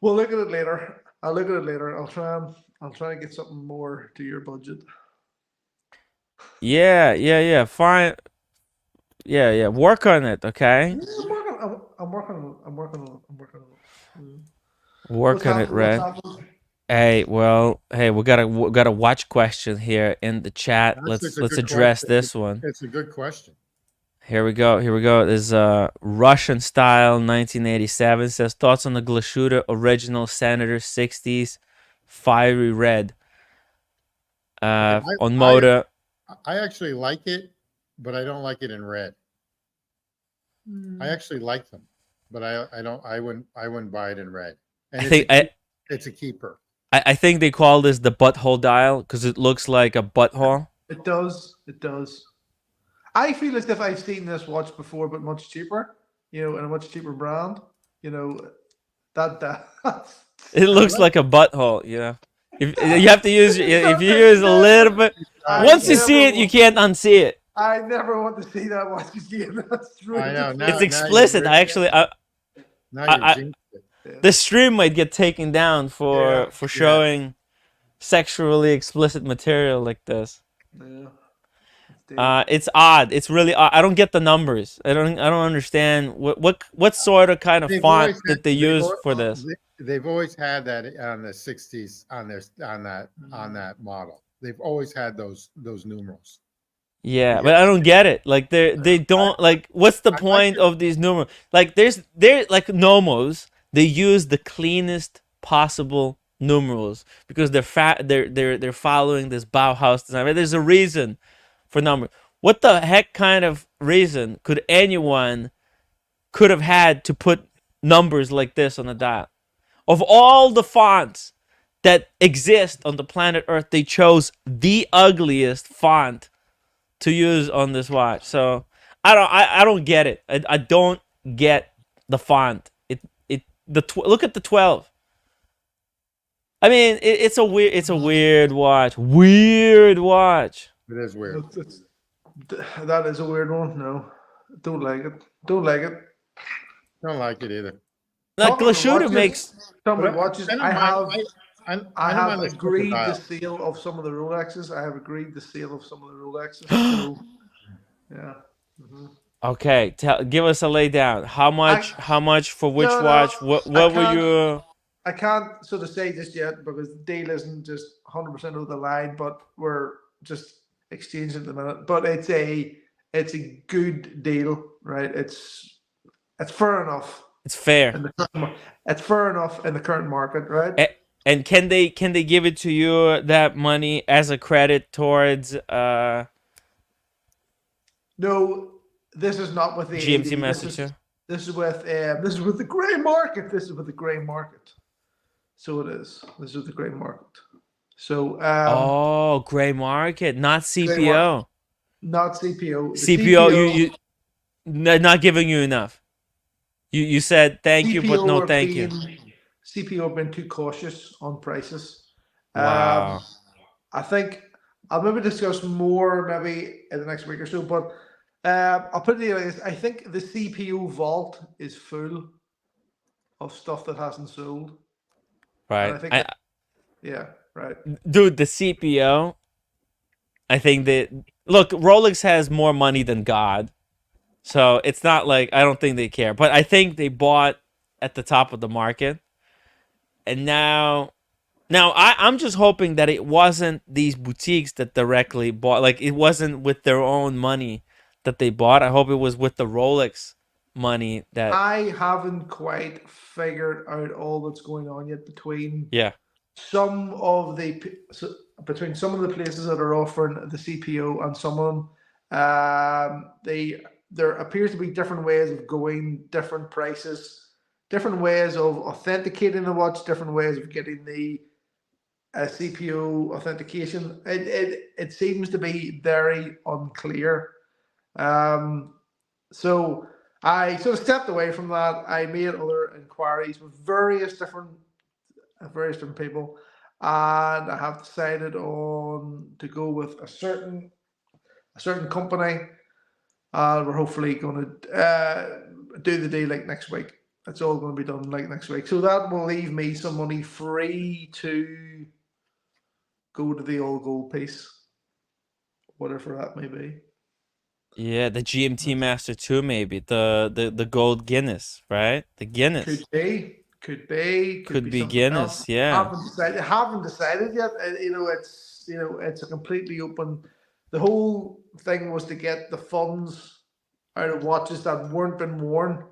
We'll look at it later. I'll look at it later. I'll try and get something more to your budget. Yeah. Fine. Yeah. Work on it, okay? Yeah, I'm working on it. I'm working on it. I'm working on it. What's Work on it, happened? What's Red. happened? Hey, we got a watch question here in the chat. Actually, it's a Let's good address question. this one. It's a good question. Here we go. There's Russian style 1987 says thoughts on the Glashütte original Senator 60s fiery red Okay, on Moda. I actually like it, but I don't like it in red. I actually like them, but I don't. I wouldn't buy it in red. And it's a keeper. I think they call this the butthole dial because it looks like a butthole. It does. It does. I feel as if I've seen this watch before, but much cheaper. In a much cheaper brand. That. It looks like a butthole. If you have to use if you use a little bit. Once you see it, you can't unsee it. I never want to see that watch again. That's true. I know. It's explicit. Now I you're jinxed it. the stream might get taken down for showing sexually explicit material like this. Yeah. It's odd. It's really odd. I don't get the numbers. I don't understand what sort of kind of They've font always that had- they they've use al- for this. They've always had that on the 60s on that model. They've always had those numerals. Yeah, but I don't get it. Like they don't like. What's the point of these numerals? Like they're like Nomos. They use the cleanest possible numerals because they're following this Bauhaus design. Right? There's a reason for number. What the heck kind of reason could anyone could have had to put numbers like this on a dial? Of all the fonts that exist on the planet Earth, they chose the ugliest font to use on this watch. So I don't get it. I don't get the font. Look at the 12. I mean, it's a weird watch. Weird watch. It is weird. That is a weird one. No, don't like it. Don't like it. Don't like it either. Like Talking about Glashütte watches- makes. Talking about watches, I have on this agreed the dial. sale of some of the Rolexes. I have agreed the sale of some of the Rolexes. So, yeah. Okay, give us a laydown. How much for which No, watch? What were can't- you? I can't sort of say just yet because the deal isn't just 100% over the line, but we're just exchanging at the minute. But it's a good deal, right? It's fair enough. It's fair. It's fair enough in the current market, right? And can they give it to you that money as a credit towards No, this is not with the GMT AD. Messenger? This is with the grey market. This is with the grey market. So it is. This is the grey market. So Oh, gray market, not CPO. not CPO. The CPO, you not giving you enough. You said thank you, but no thank you. CPO have been too cautious on prices. Wow. I think I'll maybe discuss more maybe in the next week or so, but I'll put it like this. I think the CPU vault is full of stuff that hasn't sold. And I Right. think yeah, right. Dude, the CPO, I think that look, Rolex has more money than God. So it's not like I don't think they care. But I think they bought at the top of the market. And now I'm just hoping that it wasn't these boutiques that directly bought, like it wasn't with their own money that they bought. I hope it was with the Rolex money that I haven't quite figured out all that's going on yet between yeah. some of the places that are offering the CPO and some of them. There appears to be different ways of going, different prices, different ways of authenticating the watch, different ways of getting the CPO authentication. It seems to be very unclear. So I sort of stepped away from that. I made other inquiries with various different people, and I have decided on to go with a certain company. We're hopefully going to do the deal like next week. It's all going to be done like next week. So that will leave me some money free to go to the all gold piece, whatever that may be. Yeah, the GMT Master 2 maybe. The gold Guinness, right? The Guinness. Could be. Could be Guinness, else. yeah. Haven't decided yet. It's a completely open. The whole thing was to get the funds out of watches that weren't been worn,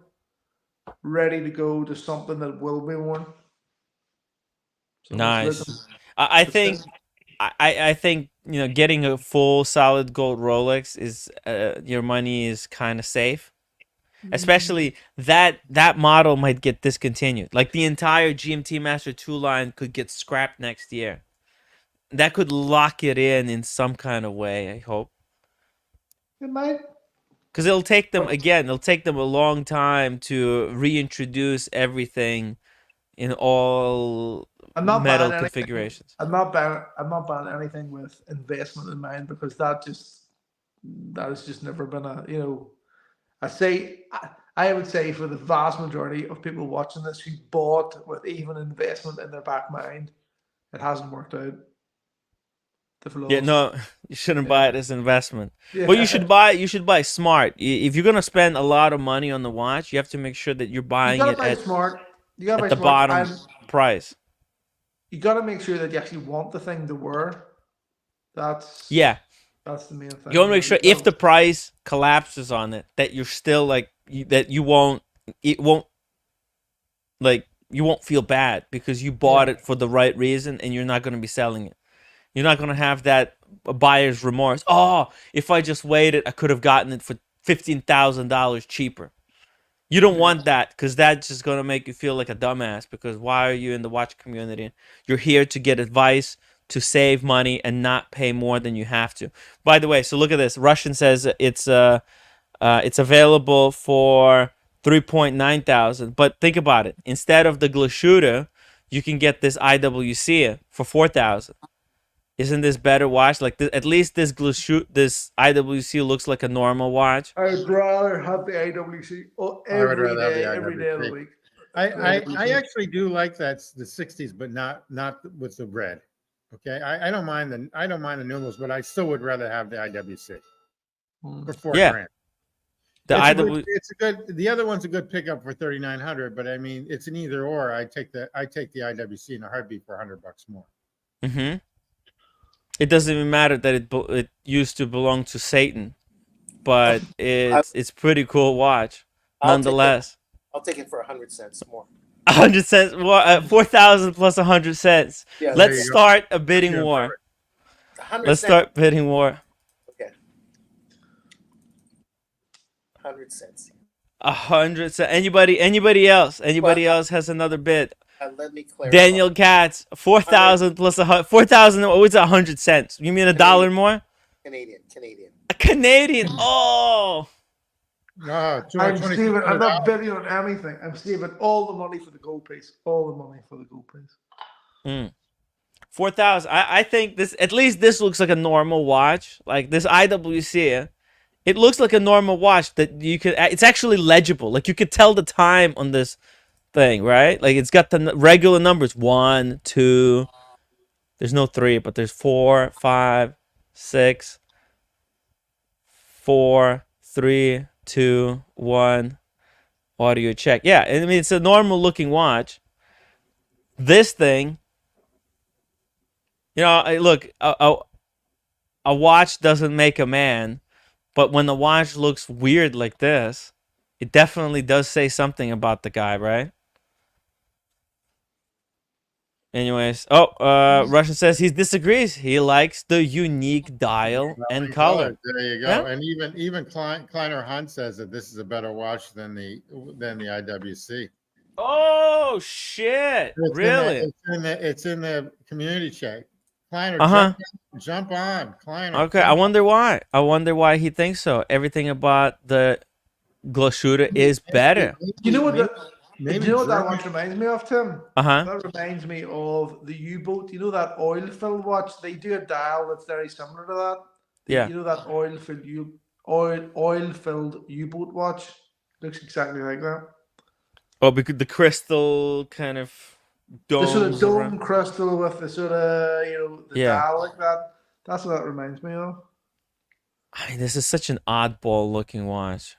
ready to go to something that will be worn. So Nice. I think I think getting a full solid gold Rolex is your money is kind of safe. Especially that model might get discontinued. Like the entire GMT Master 2 line could get scrapped next year. That could lock it in some kind of way, I hope. It might. Because it'll take them a long time to reintroduce everything in all metal configurations. I'm not banning anything with investment in mind, because that has just never been I would say for the vast majority of people watching this who bought with even investment in their back mind, it hasn't worked out. Yeah, no, you shouldn't buy it as investment. Yeah. Well, you should buy smart. If you're gonna spend a lot of money on the watch, you have to make sure that you're buying it at the bottom price. You gotta make sure that you actually want the thing to wear. That's the main thing. You want to make sure if the price collapses on it, that you're still you won't feel bad because you bought it for the right reason and you're not going to be selling it. You're not going to have that buyer's remorse. Oh, if I just waited, I could have gotten it for $15,000 cheaper. You don't want that, because that's just going to make you feel like a dumbass, because why are you in the watch community? You're here to get advice, to save money, and not pay more than you have to. By the way, so look at this. Russian says it's available for 3.9 thousand. But think about it. Instead of the Glashooter, you can get this IWC for 4,000. Isn't this better watch? Like at least this IWC looks like a normal watch. I'd rather have the IWC every day of the week. I actually do like the 60s, but not with the red. Okay, I don't mind the numerals, but I still would rather have the IWC for $4,000. The other one's a good pickup for 3,900, but I mean it's an either or. I take the IWC in a heartbeat for $100 more. Mm-hmm. It doesn't even matter that it used to belong to Satan, but it's pretty cool watch nonetheless. I'll take it for 100 cents more. 100 cents, 4,000 plus 100 cents. Yeah, let's start a bidding war. Let's start bidding war. Okay. 100 cents. 100 cents. Anybody else? Anybody else has another bid? Let me clarify. Daniel Katz, 4,000 plus 4,000. Oh, it's 100 cents. You mean $1 more? Canadian. A Canadian. Oh. No, I'm saving. I'm not bidding on anything. I'm saving all the money for the gold piece. 4,000. I think this. At least this looks like a normal watch. Like this IWC. It looks like a normal watch that you could. It's actually legible. Like you could tell the time on this thing, right? Like it's got the regular numbers 1, 2. There's no 3, but there's 4, 5, 6, 4, 3, 2, 1. Audio check. Yeah, I mean it's a normal looking watch. This thing, look, a watch doesn't make a man, but when the watch looks weird like this, it definitely does say something about the guy, right? Anyways, Russian says he disagrees. He likes the unique dial and color. There you go. Yeah? And even Kleiner Hunt says that this is a better watch than the IWC. Oh shit! Really? It's in the community chat. Kleiner, jump on, Kleiner. Okay, I wonder why. I wonder why he thinks so. Everything about the Glashooter is better. You know what? Do you know what that watch reminds me of, Tim? That reminds me of the U-boat. You know that oil-filled watch? They do a dial that's very similar to that. Yeah. You know that oil-filled U-boat watch? Looks exactly like that. Oh, because the crystal kind of The sort of domes dome around. crystal with the sort of, the Yeah. dial like that. That's what that reminds me of. I mean, this is such an oddball looking watch.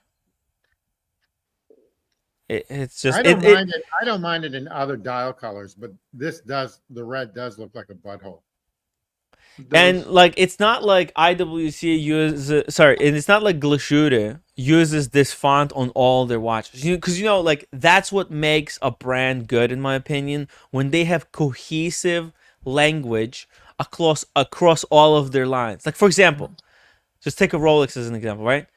It's just I don't mind it. I don't mind it in other dial colors, but the red does look like a butthole. and like it's not like IWC uses sorry, and it's not like Glashütte uses this font on all their watches. Because like that's what makes a brand good, in my opinion, when they have cohesive language across all of their lines. Like for example, just take a Rolex as an example, right?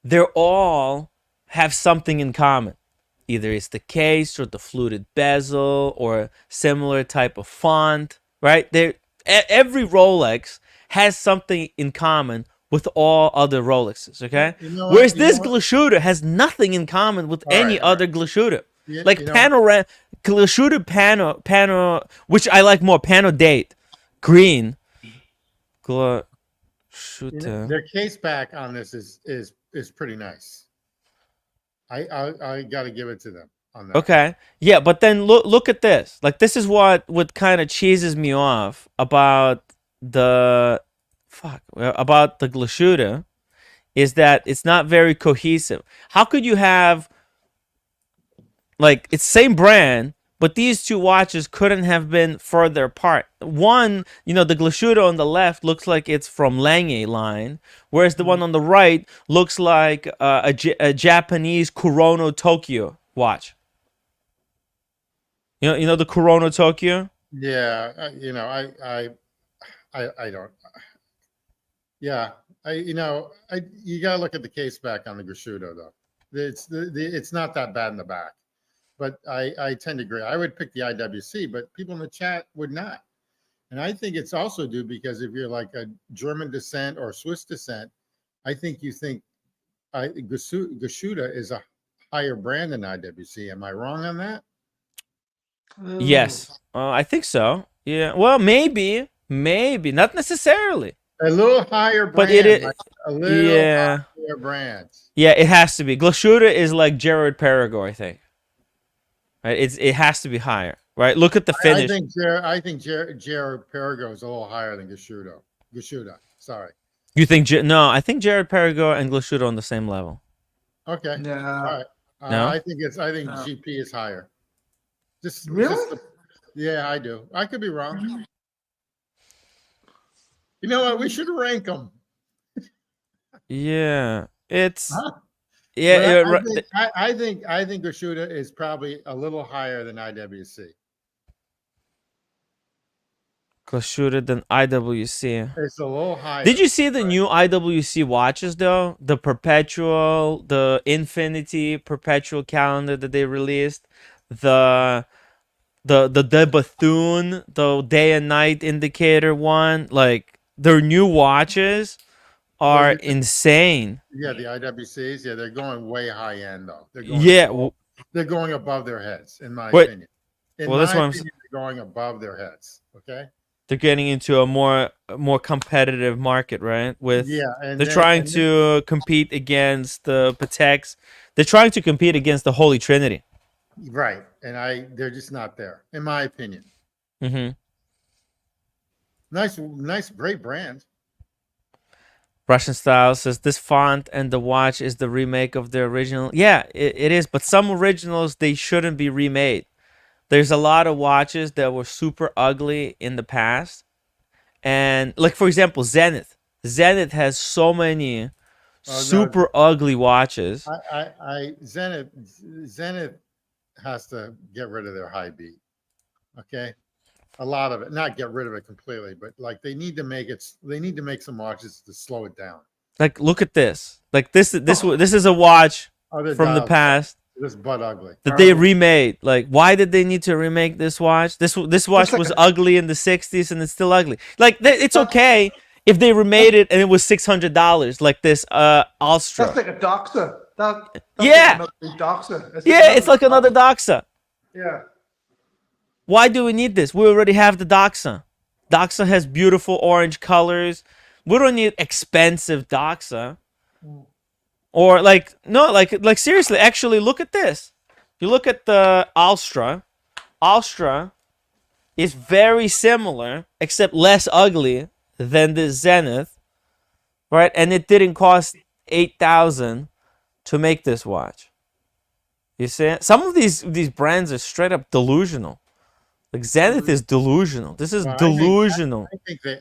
They're all have something in common. Either it's the case or the fluted bezel or similar type of font, right? Every Rolex has something in common with all other Rolexes, okay? You know what? Whereas You know this what? Glashütte has nothing in common with All any right, all other Glashütte. You, Like you know, Glashütte pano, which I like more, pano date, green, Glashütte. their case back on this is pretty nice. I got to give it to them on that. Okay. Yeah, but then look at this. Like this is what kind of cheeses me off about the Glashütte is that it's not very cohesive. How could you have like it's same brand, but these two watches couldn't have been further apart? One, the Glashütte on the left looks like it's from Lange line, whereas the one on the right looks like a Japanese Kurono Tokyo watch. The Kurono Tokyo? Yeah, I don't. Yeah, you got to look at the case back on the Grosciuto though. It's not that bad in the back, but I tend to agree. I would pick the IWC, but people in the chat would not. And I think it's also due because if you're like a German descent or Swiss descent, I think you think Grosciuto is a higher brand than IWC. Am I wrong on that? Yes. I think so. Yeah. Well, maybe, not necessarily, A little higher but it brand, is. like a little Yeah. higher brand. Yeah, it has to be. Glashütte is like Jared Perigord, I think. Right? It has to be higher, right? Look at the I finish. think Jared Perigo is a little higher than Gashudo. Gashuda, sorry. You think no? I think Jared Perigord and Glashütte are on the same level. Okay. Yeah. All right. No? I think No. GP is higher. Really? Yeah, I do. I could be wrong. You know what? We should rank them. Yeah, it's Huh? yeah. But I think Gashuda is probably a little higher than IWC. Glashütte than IWC. It's a little higher. Did you see the new IWC watches though? The perpetual, the infinity perpetual calendar that they released, the Bethune, the day and night indicator one. Like their new watches are insane. Yeah, the IWCs. Yeah, they're going way high end though. They're going above their heads, in my opinion. That's what I'm they're going above their heads. Okay. They're getting into a more competitive market, right? They're trying to compete against the Pateks. They're trying to compete against the Holy Trinity. Right, and they're just not there, in my opinion. Mm-hmm. Nice, great brand. Russian Style says this font and the watch is the remake of the original. Yeah, it is, but some originals they shouldn't be remade. There's a lot of watches that were super ugly in the past. And like for example, Zenith. Zenith has so many super ugly watches. Zenith has to get rid of their high beat. Okay. A lot of it, not get rid of it completely, but like they need to make some watches to slow it down. Like look at this. Like this is a watch from the past. This butt ugly that they remade. Like, why did they need to remake this watch? This watch was ugly in the '60s, and it's still ugly. Like, it's okay if they remade it and it was $600, like this Alstra. That's like a Doxa. That's yeah, like Doxa. It's like another Doxa. Yeah. Why do we need this? We already have the Doxa. Doxa has beautiful orange colors. We don't need expensive Doxa. Or like no, like seriously, actually look at this. you look at the Alstra. Alstra is very similar, except less ugly than the Zenith, right? And it didn't cost 8,000 to make this watch. You see, some of these brands are straight up delusional. Like Zenith is delusional. This is Well, delusional.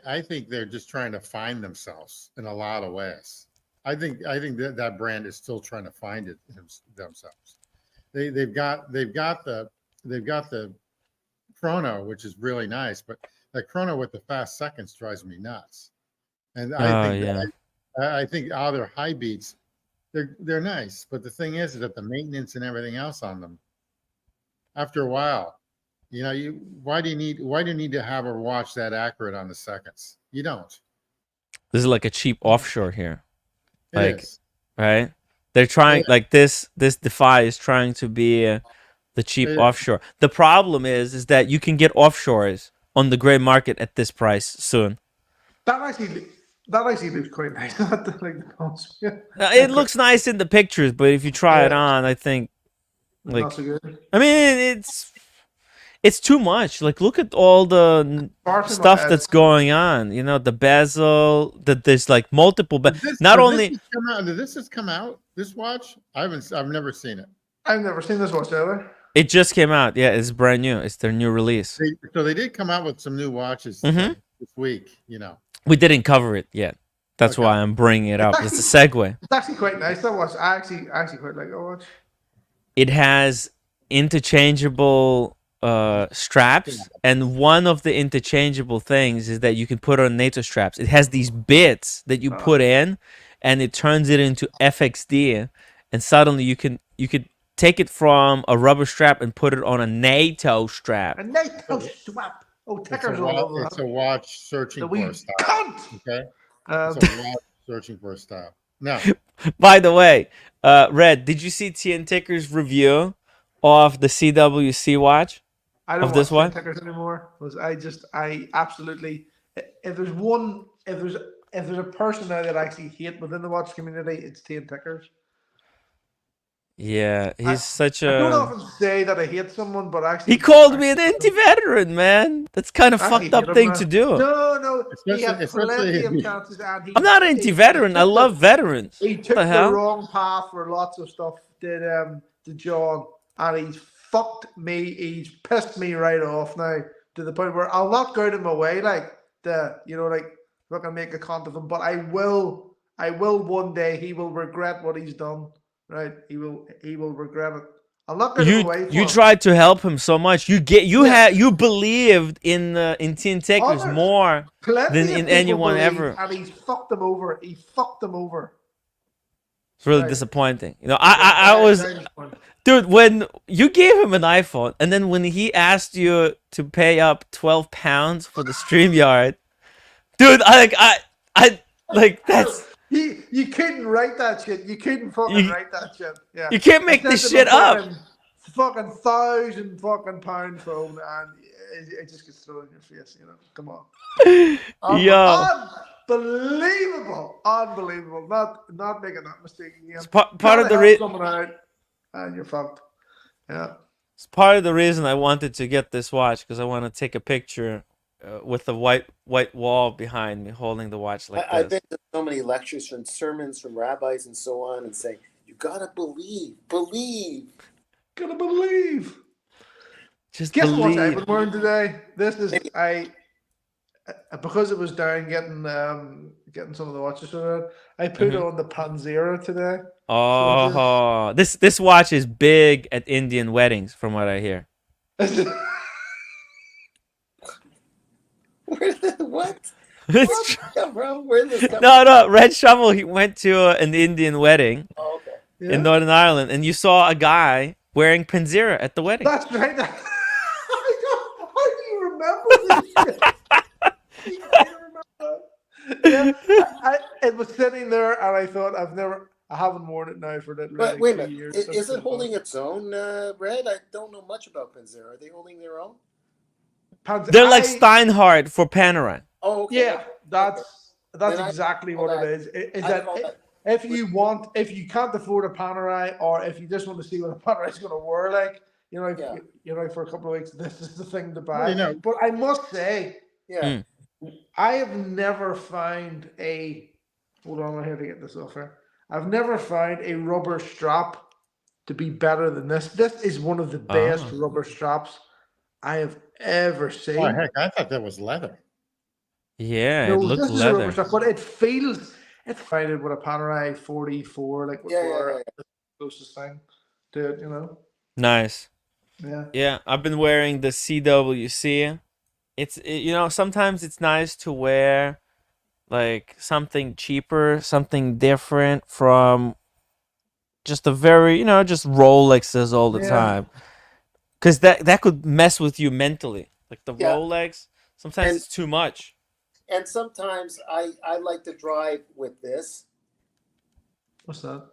I think they're just trying to find themselves in a lot of ways. I think that brand is still trying to find it themselves. They've got the chrono, which is really nice, but that chrono with the fast seconds drives me nuts. And Oh yeah. I think all their high beats, they're nice, but the thing is that the maintenance and everything else on them, after a while, why do you need to have a watch that accurate on the seconds? You don't. This is like a cheap offshore here. It Like, is. right? They're trying like this Defy is trying to be the cheap It is. offshore. The problem is that you can get offshores on the gray market at this price soon. That actually looks quite nice. Like the phones. Yeah. It looks nice in the pictures, but if you try it on, I think like Not so good. I mean it's too much. Like look at all the stuff that's going on. You know, the bezel, that there's like multiple not only Did this just come out? This watch? I've never seen it. I've never seen this watch either. it just came out. Yeah, it's brand new. It's their new release. So they did come out with some new watches Mhm. this week. We didn't cover it yet. That's Okay. why I'm bringing it up. It's a segue. It's actually quite nice. That watch. I actually quite like that watch. It has interchangeable straps, and one of the interchangeable things is that you can put on NATO straps. It has these bits that you put in, and it turns it into FXD, and suddenly you could take it from a rubber strap and put it on a NATO strap. A NATO swap. Oh, tickers all over It's a watch searching the for wee a style. cunt. Okay, Um, it's a watch searching for a style. Now, By the way, Red, did you see TN Ticker's review of the CWC watch? I don't Of this watch one? tickers anymore. Because I absolutely. If there's a person now that I actually hate within the watch community, it's Tian Tickers. Yeah, he's such I don't a. often say that I hate someone, but actually He called me an anti-veteran, man. That's kind of I fucked hate up him, thing man. to do. No, he had Especially plenty if of he- chances, and he. I'm not an he anti-veteran. I took love veterans. He What took the the hell? wrong path for lots of stuff. Did John, and he's fucked me. He's pissed me right off now to the point where I'll not go out of my way, like not gonna make a con of him, but I will one day. He will regret what he's done. Right? He will regret it. I'll not go out of my way. You for him. tried to help him so much. You Yeah. believed in TN Ticker's Others- more Plenty than of in people anyone believe, ever. and he's fucked them over. He fucked them over. It's really Right. disappointing. You know, I was, dude, when you gave him an iPhone, and then when he asked you to pay up £12 for the StreamYard, dude, I like that's. You couldn't write that shit. You couldn't fucking write that shit. Yeah. You can't make I this sent him shit a up. Fucking £1,000 phone, and it just gets thrown in your face. Come on. Yo, Unbelievable. Not making that mistake again. it's part of Gotta the help reason. someone out, and you're fucked. Yeah. It's part of the reason I wanted to get this watch, because I want to take a picture with the white wall behind me, holding the watch like I've this. been to so many lectures from sermons from rabbis and so on, and saying you gotta believe. Gotta believe. Just Guess what I've believe. been wearing today? This is because it was down getting some of the watches around. I put on the Panzera today. Oh, this watch is big at Indian weddings, from what I hear. What? It's Where did this come no, Red Shovel. He went to an Indian wedding Oh, okay. Yeah. in Northern Ireland, and you saw a guy wearing Panzera at the wedding. That's right. How do you remember this shit? Yeah, it was sitting there, and I thought I haven't worn it now for that. But wait a 2 minute, years. is it holding its own, Red? I don't know much about Panzera. Are they holding their own? They're like Steinhardt for Panerai. Oh, okay. Yeah, that's Then exactly what it is. Is I that call that if you can't afford a Panerai, or if you just want to see what a Panerai is going to wear like, for a couple of weeks, this is the thing to buy. Well, But I must say, Yeah. I have never found a. Hold on, I have to get this off here. I've never found a rubber strap to be better than this. This is one of the best Oh. rubber straps I have ever seen. Oh heck, I thought that was leather. Yeah, it No, looked this is a rubber leather. strap, but it feels. It's fitted with a Panerai 44, like with the closest thing to it, Nice. Yeah. Yeah, I've been wearing the CWC. Sometimes it's nice to wear like something cheaper, something different from just the very, just Rolexes all the Yeah. time. Because that could mess with you mentally. Like the Yeah. Rolex, sometimes And- it's too much. And sometimes I like to drive with this What's that?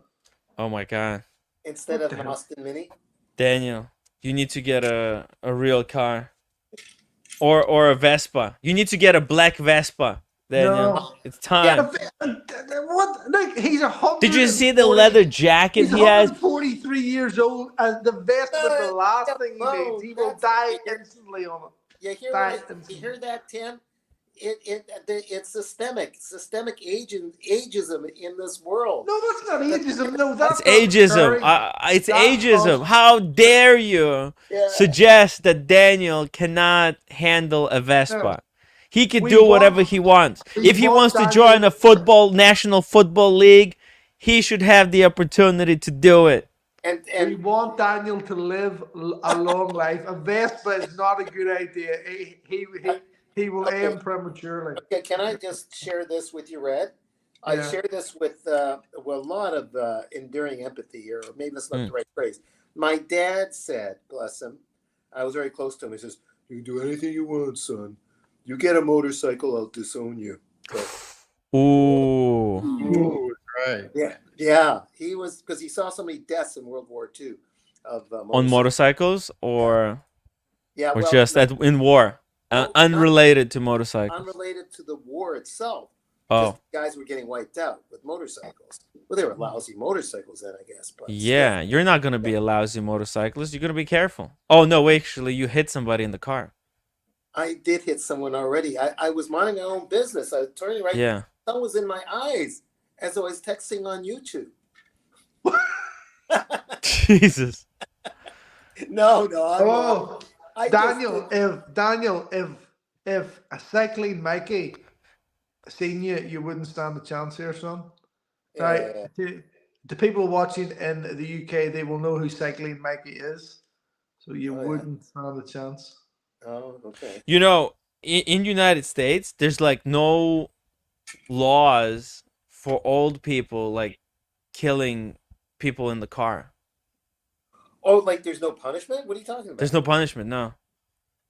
Oh my God. instead What of the an hell? Austin Mini. Daniel, you need to get a real car. Or a Vespa. You need to get a black Vespa, Daniel. No. It's time. What? Like, he's 140. Did you see the leather jacket He's he has? 143 years old, and the Vespa is the last thing he No, needs. He will that's- die instantly on it. You hear that, Tim? It's systemic ageism in this world. No, that's not ageism. No, that's It's ageism. It's That's ageism. us. How dare you Yeah. suggest that Daniel cannot handle a Vespa? No. He can We do whatever want- he wants. we If he want wants to Daniel- join a national football league, he should have the opportunity to do it. And We want Daniel to live a long life. A Vespa is not a good idea. He will Okay. end prematurely. okay, can I just share this with you, Red? I Yeah. share this with a lot of enduring empathy, or maybe that's not Mm. the right phrase. My dad said, bless him, I was very close to him. He says, "You can do anything you want, son. You get a motorcycle, I'll disown you." So, Ooh. Ooh, right. yeah. He was, because he saw so many deaths in World War II of On motorcycles or Yeah, or well, just in war, No, unrelated to motorcycles. unrelated to the war itself. Oh, Guys were getting wiped out with motorcycles. Well, they were lousy motorcycles then, I guess. But yeah. You're not gonna be a lousy motorcyclist. You're gonna be careful. Oh no, wait, actually, you hit somebody in the car. I did hit someone already. I was minding my own business. I was turning right. Yeah. The sun was in my eyes as I was texting on YouTube. Jesus. No. Oh, I Daniel, just- if a cycling Mikey seen you, you wouldn't stand a chance here, son. Right? The people watching in the UK, they will know who cycling Mikey is, so you Oh, yeah. wouldn't stand a chance. Oh, okay. In United States, there's like no laws for old people like killing people in the car. Oh, like there's no punishment? What are you talking about? There's no punishment. No,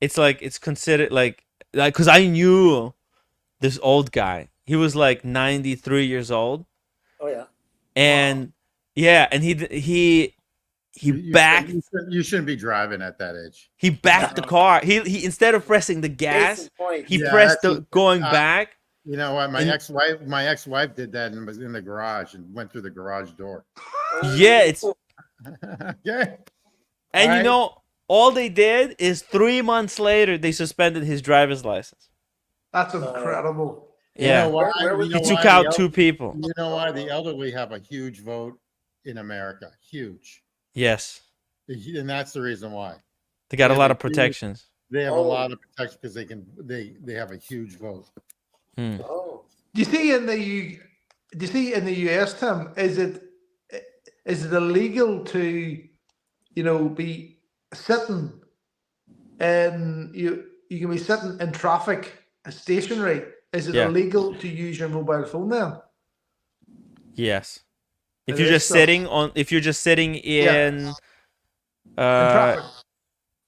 it's like it's considered like because I knew this old guy. He was like 93 years old, Oh yeah. and yeah, and he You backed you shouldn't be driving at that age. he backed the car. He instead of pressing the Case gas, in point. he Yeah, pressed that's- the going back. You know what? My And- ex-wife did that and was in the garage and went through the garage door. Yeah, it's Yeah. and Alright. all they did is 3 months later they suspended his driver's license. That's incredible. Yeah, You know why? Where was You he know took why out the 2 people. You know why the elderly have a huge vote in America? Huge. Yes, And that's the reason why. they got a Yeah, lot they of do. protections. They have Oh. a lot of protection because they have a huge vote. Hmm. Oh. Do you see in the US, Tim? Is it illegal to, be sitting and you can be sitting in traffic, stationary? Is it Yeah. illegal to use your mobile phone then? Yes. If It you're is just so. sitting in In traffic.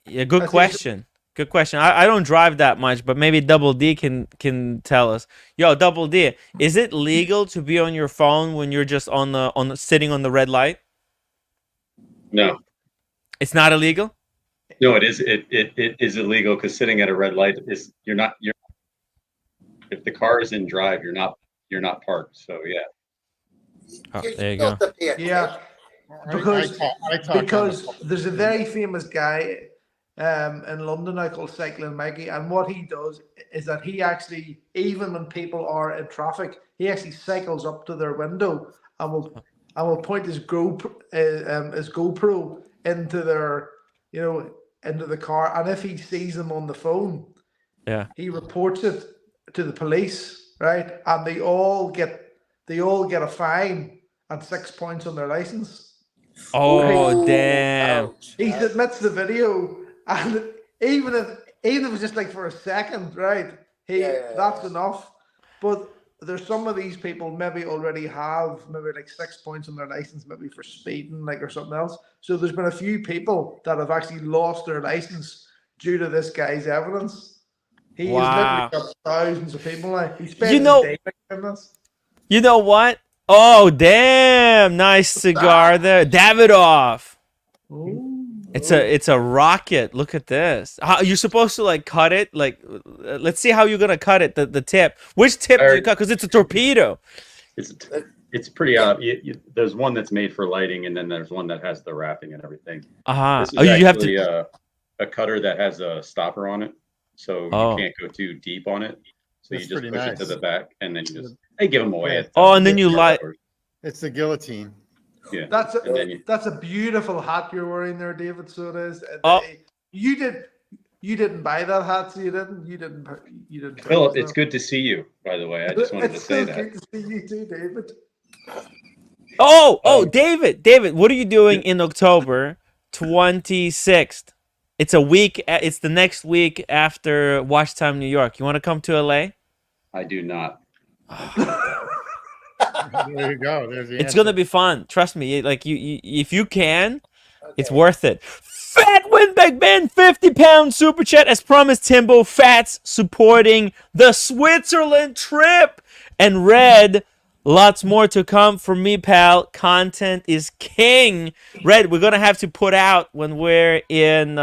yeah, good That's question. Good question. I don't drive that much, but maybe Double D can tell us. Yo, Double D, is it legal to be on your phone when you're just on the sitting on the red light? No, It's not illegal? no, it is. It is illegal because sitting at a red light is you're if the car is in drive, you're not parked. So yeah, Oh, You're there you supposed go. to pay attention. Yeah, because I talk on because the there's a very famous guy in London now called Cycling Mikey, and what he does is that he actually, even when people are in traffic, he actually cycles up to their window and will point his GoPro into their, into the car, and if he sees them on the phone, Yeah. he reports it to the police, right? And they all get a fine and 6 points on their license. Oh, Ooh, damn. ouch. He submits the video, and even if it's just like for a second, right? Yeah. That's enough. But there's some of these people maybe already have maybe like 6 points on their license, maybe for speeding, like, or something else. So there's been a few people that have actually lost their license due to this guy's evidence. He has literally Wow. got thousands of people now. He You spends his know, day doing this. you know what? Oh, damn. Nice cigar there. Davidoff. It's a rocket. Look at this. How you're supposed to like cut it? Like, let's see how you're gonna cut it. The tip. Which tip do you cut? Because it's a torpedo. It's pretty there's one that's made for lighting, and then there's one that has the wrapping and everything. This is Oh, you have actually to. a cutter that has a stopper on it, so Oh. you can't go too deep on it. So That's you just pretty push it to nice. the back, and then they give them away. Yeah. At Oh, and then you light. It's the guillotine. Yeah. That's And then a beautiful hat you're wearing there, David. So it is. Oh. You didn't buy that hat, so you didn't. Philip, it's good to see you, by the way. I just wanted to It's say so that. good to see you too, David. Oh, David, what are you doing in October 26th? It's a week. It's the next week after Watch Time New York. You want to come to LA? I do not. There you go. There's the It's answer. gonna be fun. Trust me. Like you if you can, it's Okay. worth it. Fat Windbag Man, 50-pound super chat as promised. Timbo Fats supporting the Switzerland trip, and Red. Lots more to come from me, pal. Content is king. Red, we're gonna have to put out when we're in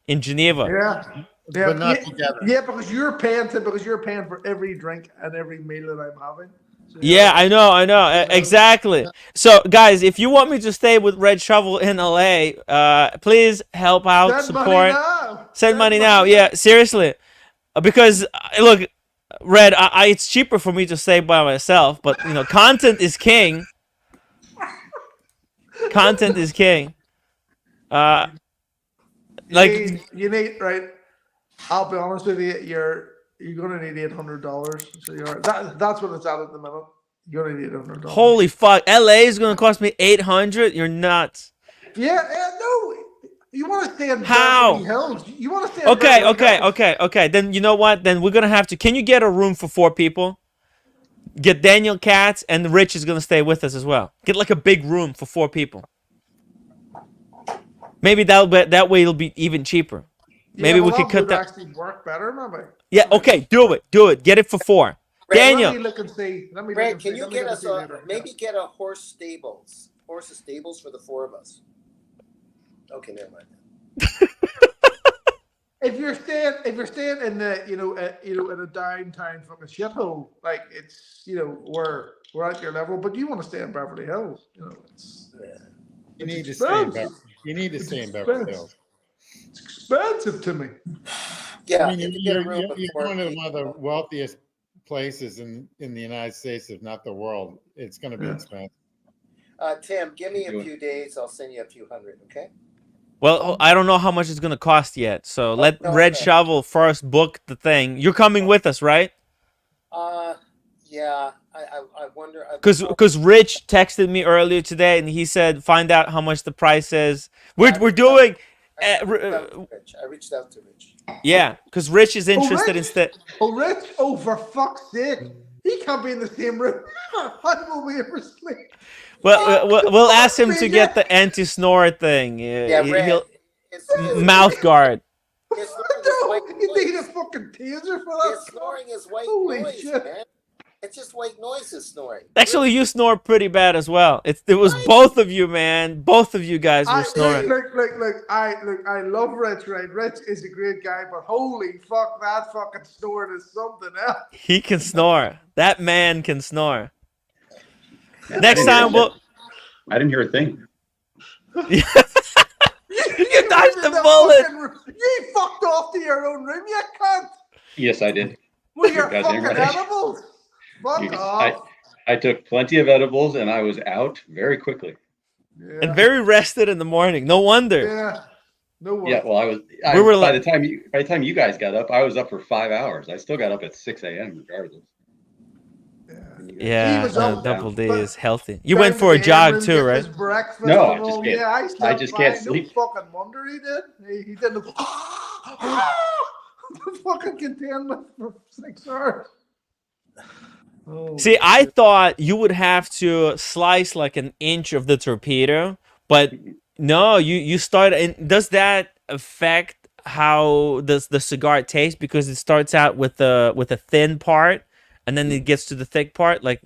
Geneva. Yeah. But not together. Yeah, because you're paying for every drink and every meal that I'm having. So, Yeah, I know, exactly. So, guys, if you want me to stay with Red Shovel in LA, please help out, Send money support. now. Send money now. Yeah, seriously, because look, Red, it's cheaper for me to stay by myself, but content is king. Content is king. You Like, need right. I'll be honest with you. You're gonna need $800. So that's what it's at the minute. You're gonna need $800. holy fuck, LA is gonna cost me 800. You're nuts. Yeah, no. You want to stay in How? Beverly Hills? You want to stay in Beverly Hills? Okay. Then you know what? Then we're gonna have to. Can you get a room for 4 people? Get Daniel Katz, and Rich is gonna stay with us as well. Get like a big room for 4 people. Maybe that way it'll be even cheaper. Maybe we could cut that. Actually work better, maybe. Yeah. Okay. Do it. Get it for 4. Red, Daniel. Let me look and see. Red, can you get us later. maybe get a horses stables for the 4 of us? Okay, never mind. If you're staying in the in a downtown fucking shithole, like it's we're at your level, but you want to stay in Beverly Hills, You need to stay in Beverly. You need to stay in Beverly Hills. It's expensive to me. Yeah, I mean, if you get a room you're before going to people- one of the wealthiest places in the United States, if not the world. It's going to be expensive. Tim, give me a few days. I'll send you a few hundred. Okay. Well, I don't know how much it's gonna cost yet. So let no, Red okay. Shovel first book the thing. You're coming with us, right? Yeah. I wonder. Because Rich texted me earlier today and he said find out how much the price is. We're doing. I reached out to Rich. Yeah, because Rich is interested instead. Oh, Rich! Oh, for fuck's sake! He can't be in the same room. How will we ever sleep? Well, we'll ask him to get the anti-snore thing. Yeah, Red. He'll His mouth guard. snoring is white You need a noise. fucking taser for that. His snoring is white Holy noise, shit. man. It's just white noises snoring. Actually, you snore pretty bad as well. It was both of you, man. Both of you guys were snoring. Look, I love Rich, right? Rich is a great guy, but holy fuck, that fucking snoring is something else. He can snore. That man can snore. Next time we'll. I didn't hear a thing. You You dodged went the in bullet. You fucked off to your own room, you cunt. Yes, I did. With your Goddamn fucking right. edibles. Fuck You- off. I took plenty of edibles and I was out very quickly. And Yeah. very rested in the morning. No wonder. Yeah. No Yeah, worries. well, We were by like, the time you guys got up, I was up for 5 hours. I still got up at 6 a.m. regardless. Yeah. He yeah, was up, Double D but is healthy. You went down to for a the jog room, too, getting right? his breakfast No, and all. can't. Yeah, I I slept just fine. can't sleep. No fucking wonder he did. He didn't fucking containment for 6 hours. Oh, See, I thought you would have to slice like an inch of the torpedo, but no, you start. And does that affect how does the cigar taste? Because it starts out with a thin part, and then it gets to the thick part. Like,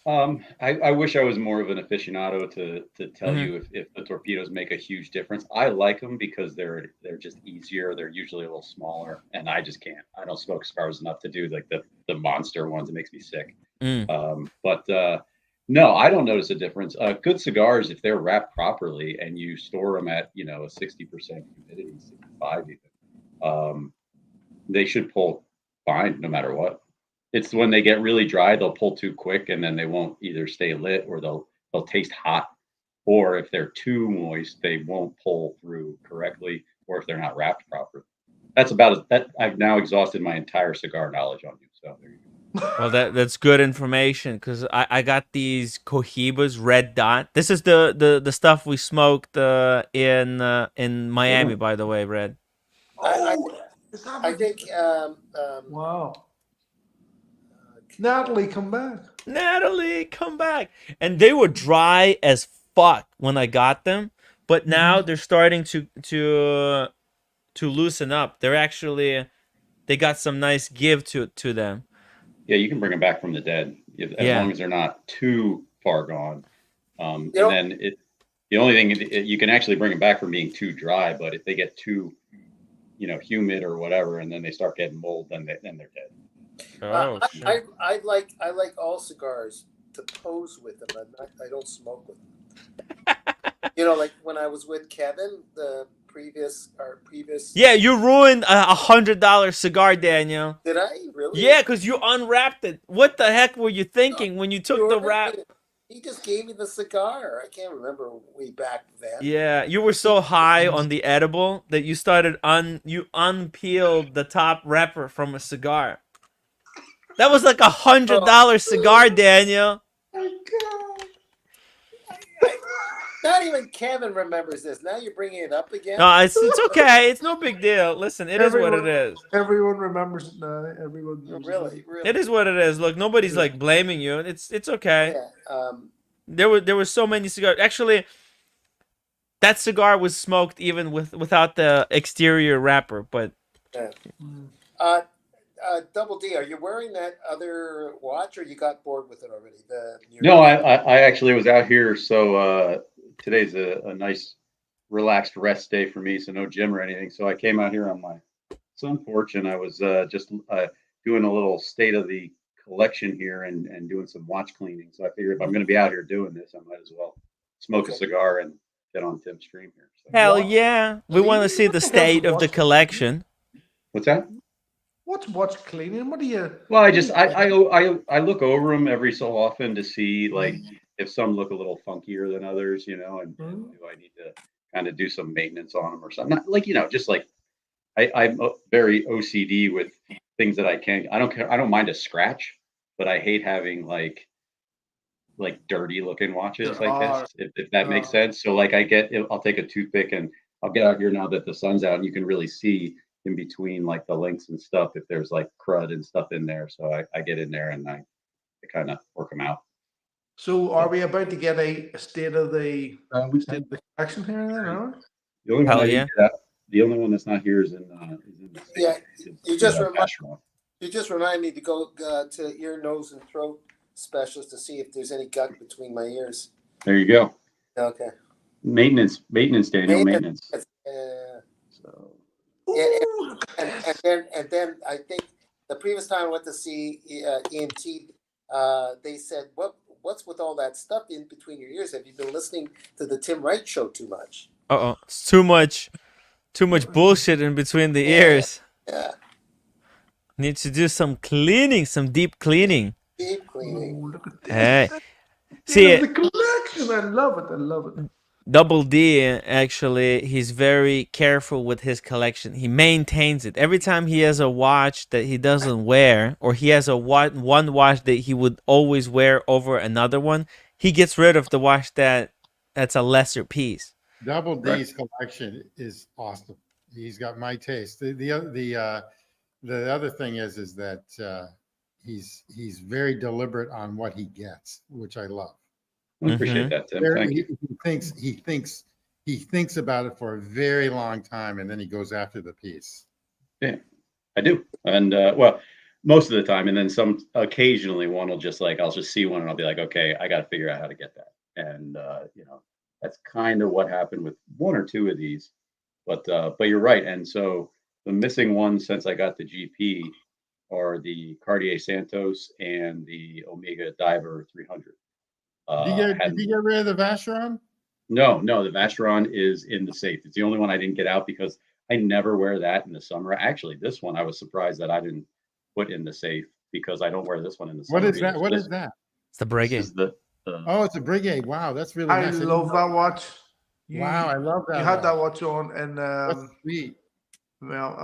I wish I was more of an aficionado to tell mhm. you if the torpedoes make a huge difference. I like them because they're just easier. They're usually a little smaller, and I just can't. I don't smoke cigars enough to do like the monster ones. It makes me sick. Mm. But no, I don't notice a difference. Good cigars, if they're wrapped properly and you store them at a 60% humidity, 65 even, they should pull fine no matter what. It's when they get really dry, they'll pull too quick, and then they won't either stay lit or they'll taste hot. Or if they're too moist, they won't pull through correctly, or if they're not wrapped properly. That's about it. That I've now exhausted my entire cigar knowledge on you. So there you go. Well, that's good information because I got these Cohibas Red Dot. This is the stuff we smoked in Miami, by the way, Red. I think wow. Natalie, come back. Natalie, come back. And they were dry as fuck when I got them, but now they're starting to loosen up. They got some nice give to them. Yeah, you can bring them back from the dead as Yeah. long as they're not too far gone. And You know- then the only thing you can actually bring them back from being too dry, but if they get too humid or whatever, and then they start getting mold, then they're dead. Oh, I like all cigars to pose with them. I don't smoke with them. Like when I was with Kevin, our previous. yeah, you ruined a $100 cigar, Daniel. Did I really? Yeah, because you unwrapped it. What the heck were you thinking when you took the Sure. wrap? He just gave me the cigar. I can't remember way back then. Yeah, you were so high on the edible that you started you unpeeled the top wrapper from a cigar. That was like $100 cigar, Daniel. Not even Kevin remembers this. Now you're bringing it up again. No, it's okay. It's no big deal. Listen, it is what it is. Everyone remembers it now. Everyone knows Really. It is what it is. Look, nobody's like blaming you. It's okay. Yeah. There were so many cigars. Actually, that cigar was smoked even without the exterior wrapper. But Double D, are you wearing that other watch, or you got bored with it already? No, I actually was out here, so today's a nice relaxed rest day for me, so no gym or anything. So I came out here on my son's porch, and I was just doing a little state of the collection here and doing some watch cleaning. So I figured if I'm going to be out here doing this, I might as well smoke a cigar and get on Tim's stream here. So. hell yeah, we want to see the state of the collection. What's that? What's watch cleaning? What do you? Well, I look over them every so often to see like if some look a little funkier than others, and do I need to kind of do some maintenance on them or something? Not, like just like I'm very OCD with things that I can't. I don't care. I don't mind a scratch, but I hate having like dirty looking watches like this. If that makes sense. So like I'll take a toothpick and I'll get out here now that the sun's out and you can really see in between like the links and stuff if there's like crud and stuff in there. So I get in there and I kind of work them out. So are we about to get a state of the collection here then? Are we? The only one Hell yeah. The only one that's not here is in Yeah, you just remind me to go to ear, nose, and throat specialist to see if there's any gut between my ears. There you go. Okay. Maintenance, Daniel, maintenance. So. And then I think the previous time I went to see ENT, they said, what's with all that stuff in between your ears? Have you been listening to the Tim Wright show too much? Uh-oh. It's too much bullshit in between the Yeah, ears. yeah. Need to do some cleaning, some deep cleaning. Deep cleaning. Oh, look at Hey, this. see It is it. the collection. I love it. I love it. Double D, actually, he's very careful with his collection. He maintains it. Every time he has a watch that he doesn't wear, or he has a one watch that he would always wear over another one, he gets rid of the watch that's a lesser piece. Double D's collection is awesome. He's got my taste. The other thing is that he's very deliberate on what he gets, which I love. I appreciate that, Tim. Thank you. He thinks about it for a very long time, and then he goes after the piece. Yeah, I do. And well, most of the time, and then some occasionally one will just like, I'll just see one and I'll be like, okay, I got to figure out how to get that. And you know, that's kind of what happened with one or two of these. But you're right. And so the missing ones since I got the GP are the Cartier Santos and the Omega Diver 300. Did you get rid of the Vacheron? No, the Vacheron is in the safe. It's the only one I didn't get out because I never wear that in the summer. Actually, this one I was surprised that I didn't put in the safe because I don't wear this one in the summer. What is that? What is that? It's the This Brigade. is the Oh, it's a Brigade. Wow, that's really I nice. love that watch. Wow, I love that. You had that watch on, and That's sweet. well,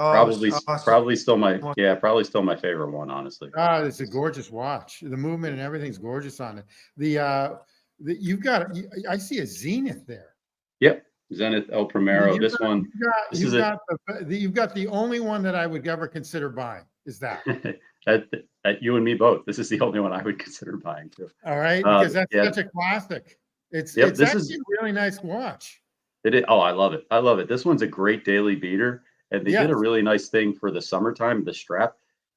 probably still my favorite one, honestly. Ah, it's a gorgeous watch. The movement and everything's gorgeous on it. You've got. I see a Zenith there. Yep, Zenith El Primero. This one. You've got the only one that I would ever consider buying. Is that? that you and me both. This is the only one I would consider buying too. All right, because that's yeah. such a classic. It's This actually is a really nice watch. it. Is, oh, I love it. I love it. This one's a great daily beater, and they did a Yes. really nice thing for the summertime. The strap,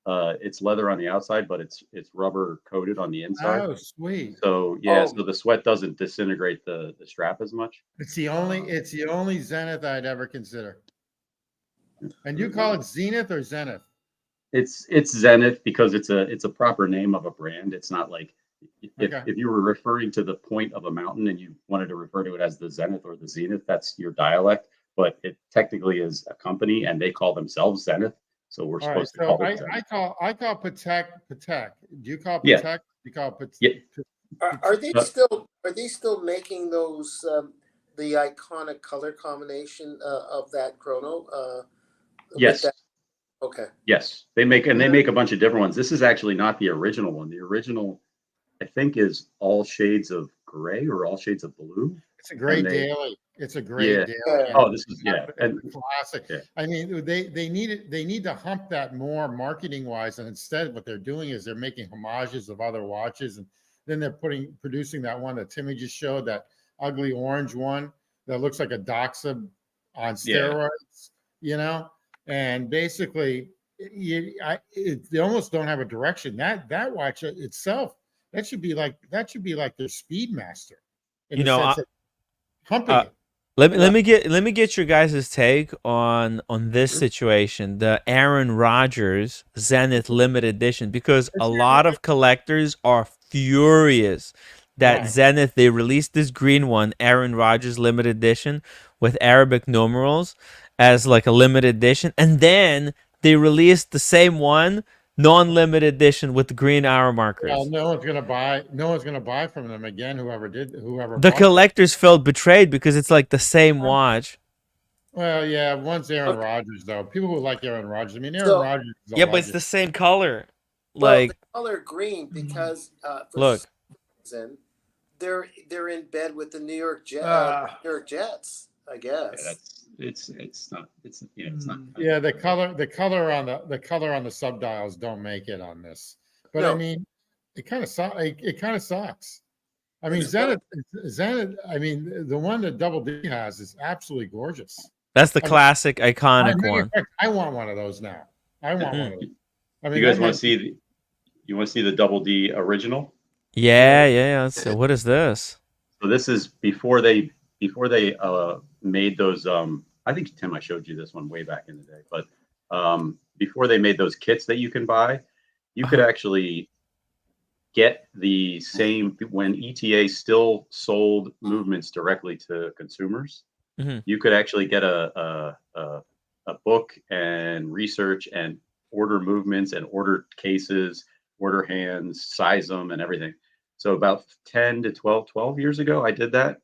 it's leather on the outside, but it's rubber coated on the inside. Oh, sweet. So yeah, Oh. so the sweat doesn't disintegrate the strap as much. It's the only Zenith I'd ever consider. And you call it Zenith or Zenith? It's Zenith because it's a proper name of a brand. It's not like if you were referring to the point of a mountain and you wanted to refer to it as the Zenith or the Zenith, that's your dialect. But it technically is a company, and they call themselves Zenith. So we're All right, supposed to call it so Zenith. I call Patek. Do you call Yeah. Patek? You call Patek? Yeah. Are they still making those the iconic color combination of that chrono? With Yes. that? Okay. Yes, they make a bunch of different ones. This is actually not the original one. The original, I think, is all shades of gray or all shades of blue. It's a great And they- daily. It's a great Yeah. daily. Oh, this is and It's a classic. Yeah. I mean, they need to hump that more marketing wise, and instead what they're doing is they're making homages of other watches, and then they're producing that one that Timmy just showed, that ugly orange one that looks like a Doxa on steroids, you know. And basically, they almost don't have a direction. That watch itself, that should be like their Speedmaster. In You the know, sense of humping it. Let me get your guys' take on this situation, the Aaron Rodgers Zenith limited edition, because a lot of collectors are furious that Right. Zenith, they released this green one, Aaron Rodgers limited edition with Arabic numerals as like a limited edition, and then they released the same one non-limited edition with the green arrow markers. Well, no one's gonna buy from them again. Whoever The bought collectors felt betrayed because it's like the same watch. Well, yeah, one's Aaron Rodgers though. People who like Aaron Rodgers. I mean, Aaron So- Rodgers. Is a Yeah, but it's legend. the same color. Well, Like, the color green because for look. some reason they're in bed with the New York Jets. I guess. yeah, it's not. Yeah, the color on the subdials don't make it on this. But I No. mean, it kind of sucks. I mean, It's Zenith. I mean, the one that Double D has is absolutely gorgeous. That's the I mean, classic, iconic Matter of one. fact, I want one of those now. I want one of those. I mean, You guys that want might- to see? You want to see the Double D original? Yeah. So what is this? So this is before they made those. I think Tim, I showed you this one way back in the day, but before they made those kits that you can buy, you could actually get the same when ETA still sold movements directly to consumers. Mhm. You could actually get a book and research and order movements and order cases, order hands, size them, and everything. So about 10 to 12 years ago, I did that.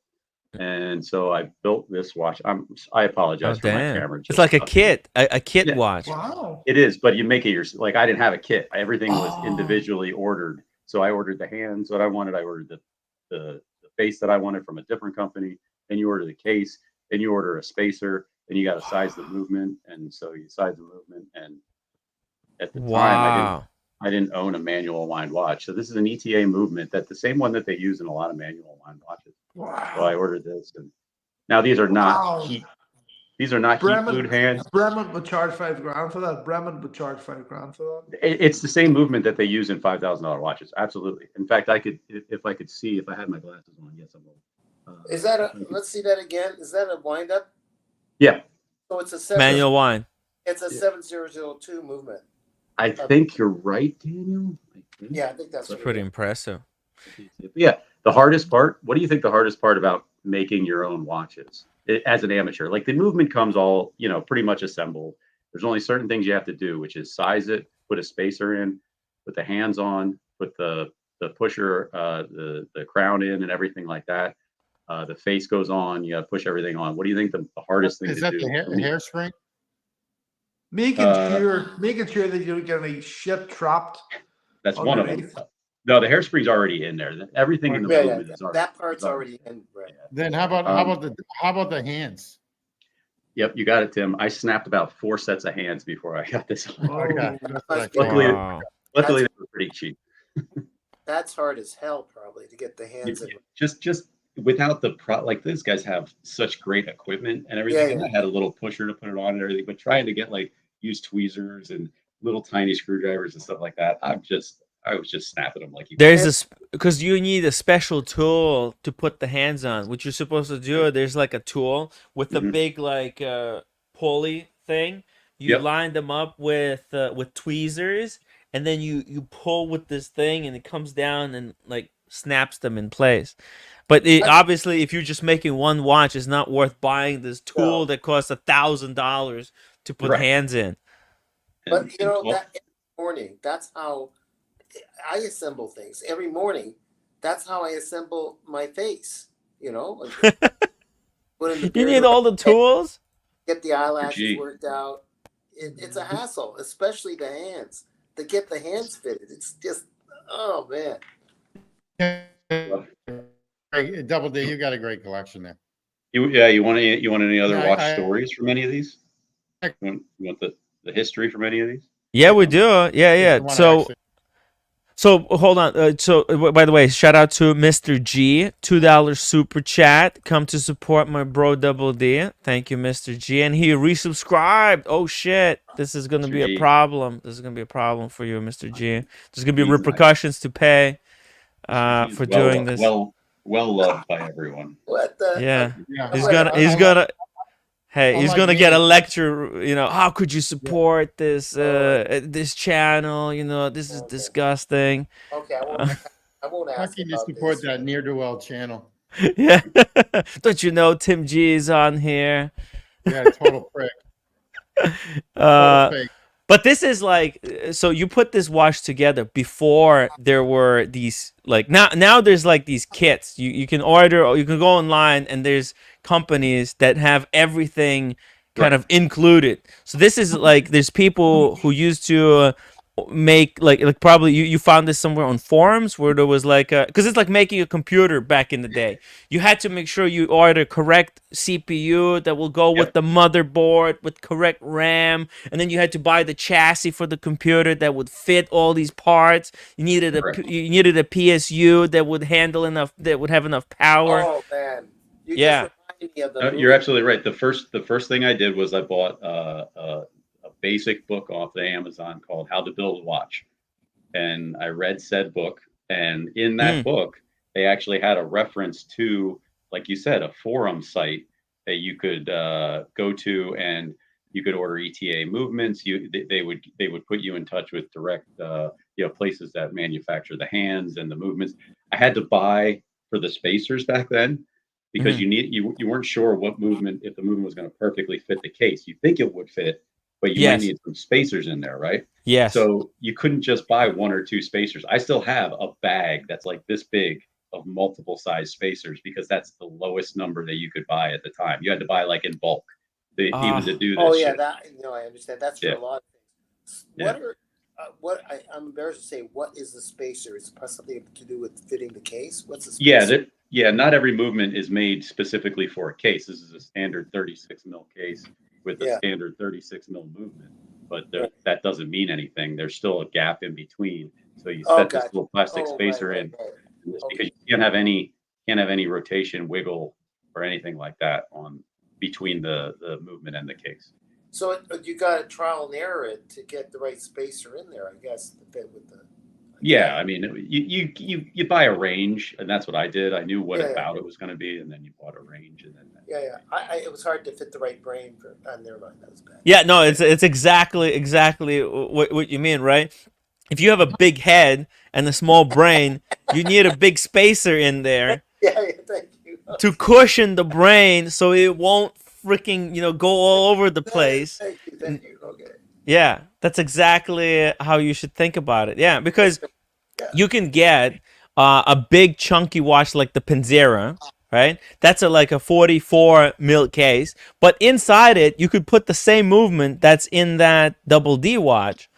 And so I built this watch. I Oh apologize for my damn! camera It's just like a upping. kit, a kit Yeah, watch. Wow. it is, but you make it yourself. Like I didn't have a kit. Everything was Oh. individually ordered. So I ordered the hands that I wanted. I ordered the face that I wanted from a different company. Then you order the case. Then you order a spacer. Then you got to size the movement. And so you size the movement. And at the time, Wow. I didn't own a manual wind watch. So this is an ETA movement, that the same one that they use in a lot of manual wind watches. So I Wow. ordered this, and now these are not Wow. heat. These are not heat Bremen glued hands. Bremen would charge $5,000 for that. Bremen would charge $5,000 for that. It's the same movement that they use in $5,000 watches. Absolutely. In fact, I could, if I could see, if I had my glasses on. Yes, I will. Is that a? Let's see that again. Is that a wind up? Yeah, So it's a seven. Manual wine. It's a 7002 movement. I think you're right, Daniel. Yeah, I think that's It's what pretty it is. impressive. Yeah. The hardest part. What do you think the hardest part about making your own watches as an amateur? Like the movement comes all, pretty much assembled. There's only certain things you have to do, which is size it, put a spacer in, put the hands on, put the pusher, the crown in, and everything like that. The face goes on. You got to push everything on. What do you think the hardest thing Is to that do? the hairspring? Making sure that you don't get any shit trapped. That's one of them. underneath. No, the hairspring's already in there. Everything in the Yeah, movement is already. that part's already in. Right. Then how about the hands? Yep, you got it, Tim. I snapped about 4 sets of hands before I got this on. Okay, that's what I Must be- thought. Luckily, Wow. luckily they were pretty cheap. That's hard as hell, probably, to get the hands in. Just without the like these guys have such great equipment and everything. Yeah, And I had a little pusher to put it on and everything, but trying to get use tweezers and little tiny screwdrivers and stuff like that, I was just snapping them like you. There's because you need a special tool to put the hands on. What you're supposed to do, there's like a tool with a Mhm. big pulley thing. You Yep. line them up with tweezers, and then you pull with this thing, and it comes down and snaps them in place. But obviously, if you're just making one watch, it's not worth buying this tool No. that costs $1,000 to put Right. hands in. But And- that well, every morning, that's how I assemble things. Every morning, that's how I assemble my face. Put in the You beard, need all the tools. get the eyelashes Gee. worked out. It's a hassle, especially the hands. To get the hands fitted, it's just oh man. Great, Double D, you got a great collection there. you want any other Yeah, watch I- stories from any of these? You want the history from any of these? Yeah, we do. If Yeah. you wanna So actually- So hold on. By the way, shout out to Mr. G, $2 super chat. Come to support my bro Double D. Thank you, Mr. G, and he resubscribed. Oh shit, this is gonna Mr. be a G. problem. This is gonna be a problem for you, Mr. G. There's gonna be He's nice. repercussions to pay He's for doing this. well loved by everyone. What the? Yeah, Yeah. he's Wait, gonna. Hey, he's Unlike gonna me. get a lecture. How could you support this this channel? This is disgusting. Okay, I won't How ask. can you about support this. that near to well channel? Yeah. Don't you know Tim G is on here? Yeah, total prick. Uh, Total fake. but this is so you put this watch together before there were these now there's these kits you can order, or you can go online and there's companies that have everything kind of included. So this is there's people who used to make probably you found this somewhere on forums where there was because it's like making a computer back in the day. You had to make sure you order correct CPU that will go with the motherboard with correct RAM, and then you had to buy the chassis for the computer that would fit all these parts. You needed a PSU that would have enough power. Oh man, you Yeah. just reminded me of the You're movie. absolutely right. The first thing I did was I bought a basic book off the Amazon called How to Build a Watch, and I read said book. And in that book, they actually had a reference to, like you said, a forum site that you could go to, and you could order ETA movements. They would put you in touch with direct places that manufacture the hands and the movements. I had to buy for the spacers back then because you weren't sure what movement, if the movement was going to perfectly fit the case. You think it would fit, but you might Yes. need some spacers in there, right? Yes. So you couldn't just buy 1 or 2 spacers. I still have a bag that's like this big of multiple size spacers because that's the lowest number that you could buy at the time. You had to buy like in bulk even to do this. Oh yeah, shit. I understand. That's for Yeah. a lot of things. I'm embarrassed to say, what is the spacer? Is it something to do with fitting the case? What's the spacer? Not every movement is made specifically for a case. This is a standard 36 mil case with a standard 36 mil movement, but that doesn't mean anything. There's still a gap in between. So you set this little plastic spacer in because you can't have any rotation, wiggle, or anything like that on between the movement and the case. So you got to trial and error it to get the right spacer in there, I guess, to fit with the. Yeah, I mean, you buy a range, and that's what I did. I knew what it was going to be, and then you bought a range, and then. It was hard to fit the right brain for. Never mind, that was bad. Yeah, no, it's exactly what you mean, right? If you have a big head and a small brain, you need a big spacer in there. Thank you. To cushion the brain so it won't freaking go all over the place. Thank you. Okay. Yeah, that's exactly how you should think about it. Yeah, because you can get a big chunky watch like the Panzera, right? That's like a 44 mil case, but inside it you could put the same movement that's in that double D watch,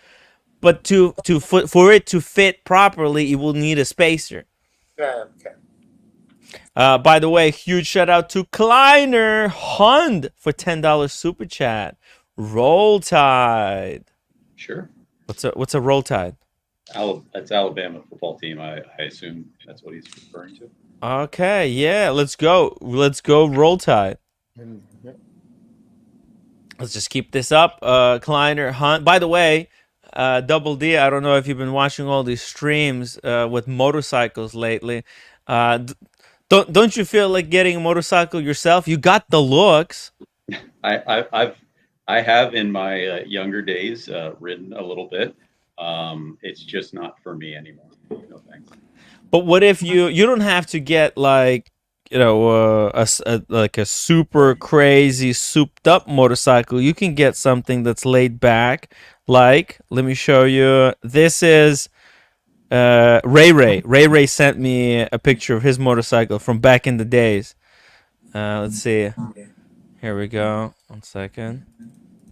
but for it to fit properly, you will need a spacer. Yeah. Okay. By the way, huge shout out to Kleiner Hund for $10 super chat. Roll Tide. Sure. What's a Roll Tide? That's Alabama football team. I assume that's what he's referring to. Okay, yeah, let's go. Roll Tide. Let's just keep this up. Kleiner Hunt. By the way, Double D, I don't know if you've been watching all these streams with motorcycles lately. Don't you feel like getting a motorcycle yourself? You got the looks. I have in my younger days ridden a little bit. It's just not for me anymore. No thanks. But what if you don't have to get like a super crazy souped up motorcycle. You can get something that's laid back. Like, let me show you. This is Ray Ray. Ray Ray sent me a picture of his motorcycle from back in the days. Let's see. Here we go. 1 second.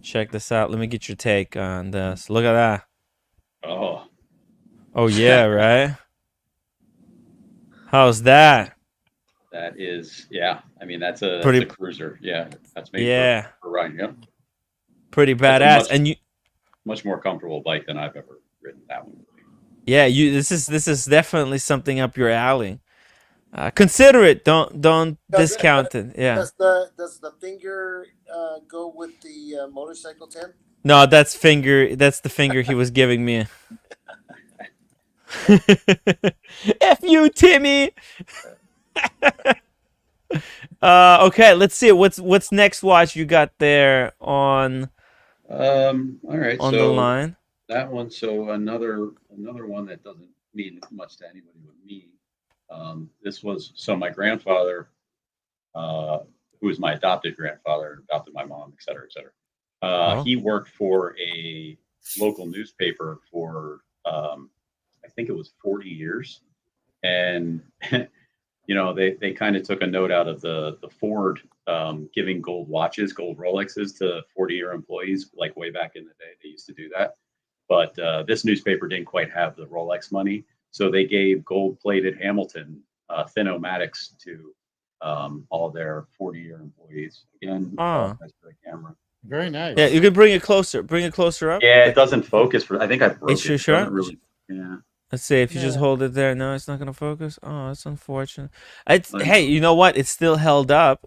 Check this out. Let me get your take on this. Look at that. Oh yeah, right? How's that? That is, yeah. I mean, that's a cruiser. Yeah, that's made for riding. Yep. Pretty badass, and much more comfortable bike than I've ever ridden. That one. Yeah, this is definitely something up your alley. Consider it. Don't discount it. Yeah. Does the finger go with the motorcycle, Tim? No, that's the finger he was giving me. F you, Timmy. Okay, let's see what's next watch you got there on. All right. On the line. That one. So another one that doesn't mean much to anybody but me. This was my grandfather, who was my adopted grandfather, adopted my mom, et cetera, et cetera. He worked for a local newspaper for I think it was 40 years, and they kind of took a note out of the Ford giving gold watches, gold Rolexes to 40-year employees, like way back in the day. They used to do that, but this newspaper didn't quite have the Rolex money, so they gave gold-plated Hamilton Thin-O-Matics to all their 40-year employees. Again, that's for the camera. Very nice. Yeah, you can bring it closer. Bring it closer up. Yeah, it doesn't focus. I think I broke it. It's sure. Really, yeah. Let's see if you just hold it there. No, it's not gonna focus. Oh, that's unfortunate. Hey, you know what? It's still held up.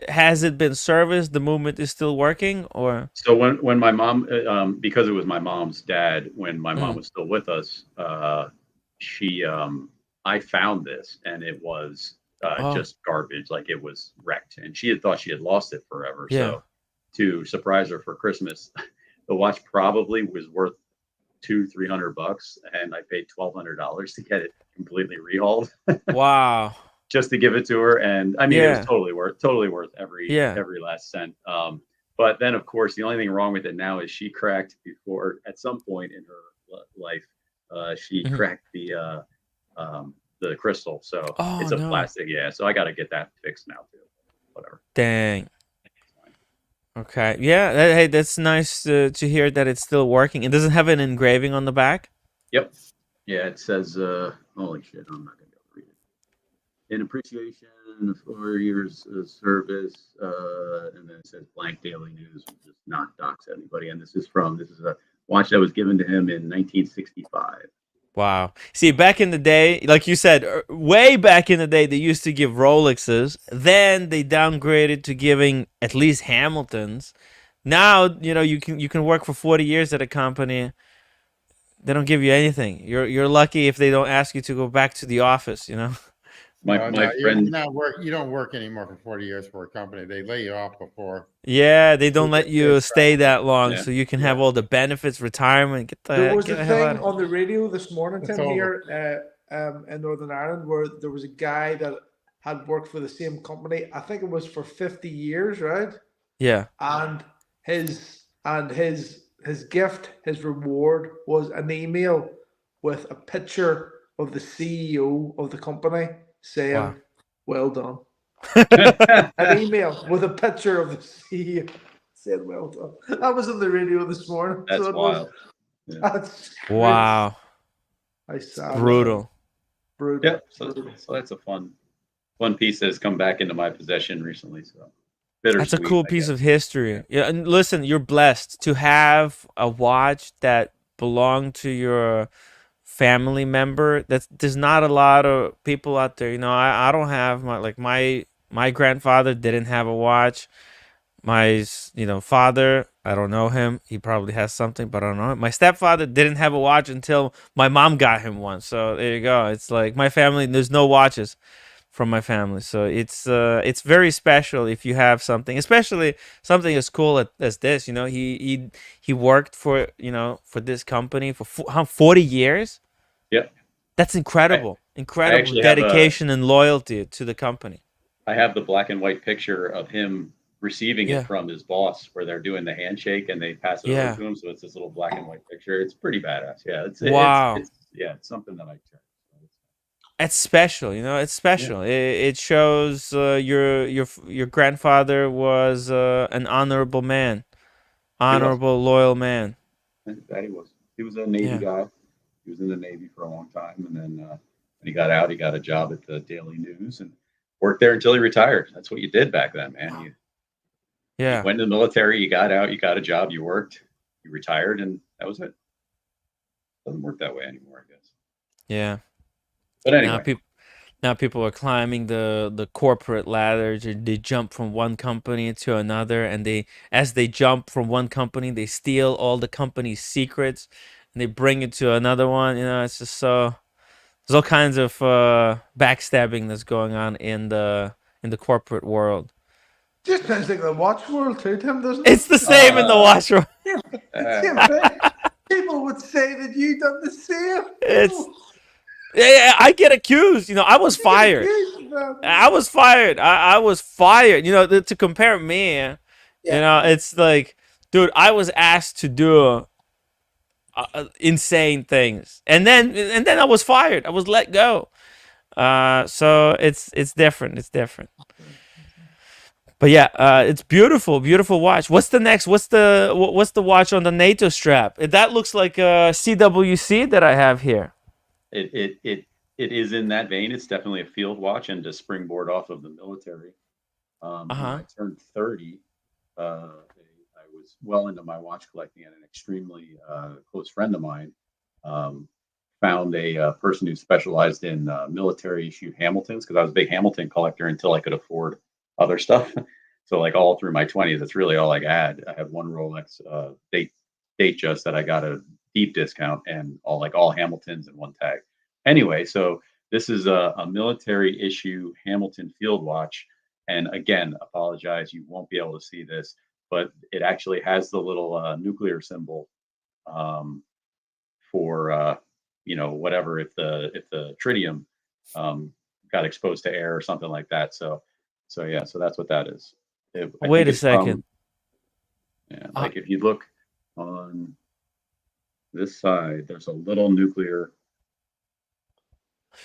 Has it been serviced? The movement is still working, or? So when my mom, because it was my mom's dad, when my mom was still with us, I found this, and it was just garbage. Like, it was wrecked, and she had thought she had lost it forever. Yeah. So to surprise her for Christmas, the watch probably was worth $200-300, and I paid $1,200 to get it completely rehauled Wow. just to give it to her. And I mean, it was Yeah. totally worth every Yeah. last cent. But then, of course, the only thing wrong with it now is she cracked before at some point in her life. She Mhm. cracked the crystal, so Oh it's a no. plastic. Yeah, so I got to get that fixed now too. Whatever. Dang. Okay. Yeah. Hey, that's nice to hear that it's still working. It doesn't have an engraving on the back. Yep. Yeah, it says, holy shit, I'm not going to be able to read it. In appreciation of 4 years of service, and then it says blank daily news, which is not docs anybody. And this is a watch that was given to him in 1965. Wow. See, back in the day, like you said, way back in the day, they used to give Rolexes. Then they downgraded to giving at least Hamiltons. Now, you can work for 40 years at a company. They don't give you anything. You're lucky if they don't ask you to go back to the office, you know? My No, you're friend, not work. You don't work anymore for 40 years for a company. They lay you off before. Yeah, they don't let you It's, stay that long yeah. so you can Yeah. have all the benefits, retirement. There was Get a the hell out thing of on the radio this morning, It's Tim, over. here in Northern Ireland, where there was a guy that had worked for the same company. I think it was for 50 years, right? Yeah. And his gift, his reward was an email with a picture of the CEO of the company saying, Wow. "Well done." An email with a picture of the CEO saying, "Well done." That was on the radio this morning. That's so it wild. Was, Yeah. that's Wow. I sad. Brutal. Brutal. Yeah, so that's a fun piece that has come back into my possession recently. So That's a bittersweet, cool I piece guess. of history. Yeah, and listen, you're blessed to have a watch that belonged to your family member. There's not a lot of people out there. I don't have my grandfather didn't have a watch. My father, I don't know him. He probably has something, but I don't know him. My stepfather didn't have a watch until my mom got him one. So there you go. It's like my family. There's no watches from my family, so it's very special if you have something, especially something as cool as this. He worked for this company for 40 years. Yep. That's I incredible actually dedication and loyalty to the company. I have the black and white picture of him receiving it Yeah. from his boss, where they're doing the handshake and they pass it over Yeah. to him. So it's this little black and white picture. It's pretty badass. Yeah, Wow. it's something that I cherish. It's special. It's special. It shows your grandfather was an honorable man, He was. loyal man. That he was. He was a Navy Yeah. guy. He was in the Navy for a long time, and then when he got out, he got a job at the Daily News and worked there until he retired. That's what you did back then, man. You Yeah. went in the military, you got out, you got a job, you worked, you retired, and that was it. Doesn't work that way anymore, I guess. Yeah. But anyway, Now people are climbing the corporate ladder. They jump from one company to another, and as they jump from one company, they steal all the company's secrets, and they bring it to another one. It's just so there's all kinds of backstabbing that's going on in the corporate world. Just sounds like the watch world too, Tim, doesn't it? It's the same in the watch world. Same thing. People would say that you done the same. It's yeah, I get accused. I was fired. I was fired. I was fired. To compare me, it's like, dude, I was asked to do insane things, and then I was fired. I was let go. So it's different. It's different. But yeah, it's beautiful, beautiful watch. What's the next? What's the watch on the NATO strap? That looks like a CWC that I have here. it is in that vein. It's definitely a field watch, and to springboard off of the military. When I turned 30, I was well into my watch collecting, and an extremely close friend of mine found a person who specialized in military issue Hamiltons, because I was a big Hamilton collector until I could afford other stuff. So like all through my 20s, that's really all I had. I have one Rolex date just that I got a deep discount, and all Hamiltons and one tag. Anyway, so this is a military issue Hamilton field watch. And again, apologize, you won't be able to see this, but it actually has the little nuclear symbol for whatever, if the tritium got exposed to air or something like that. So yeah, so that's what that is. I Wait think a it's from, second. yeah, like if you look on this side, there's a little nuclear.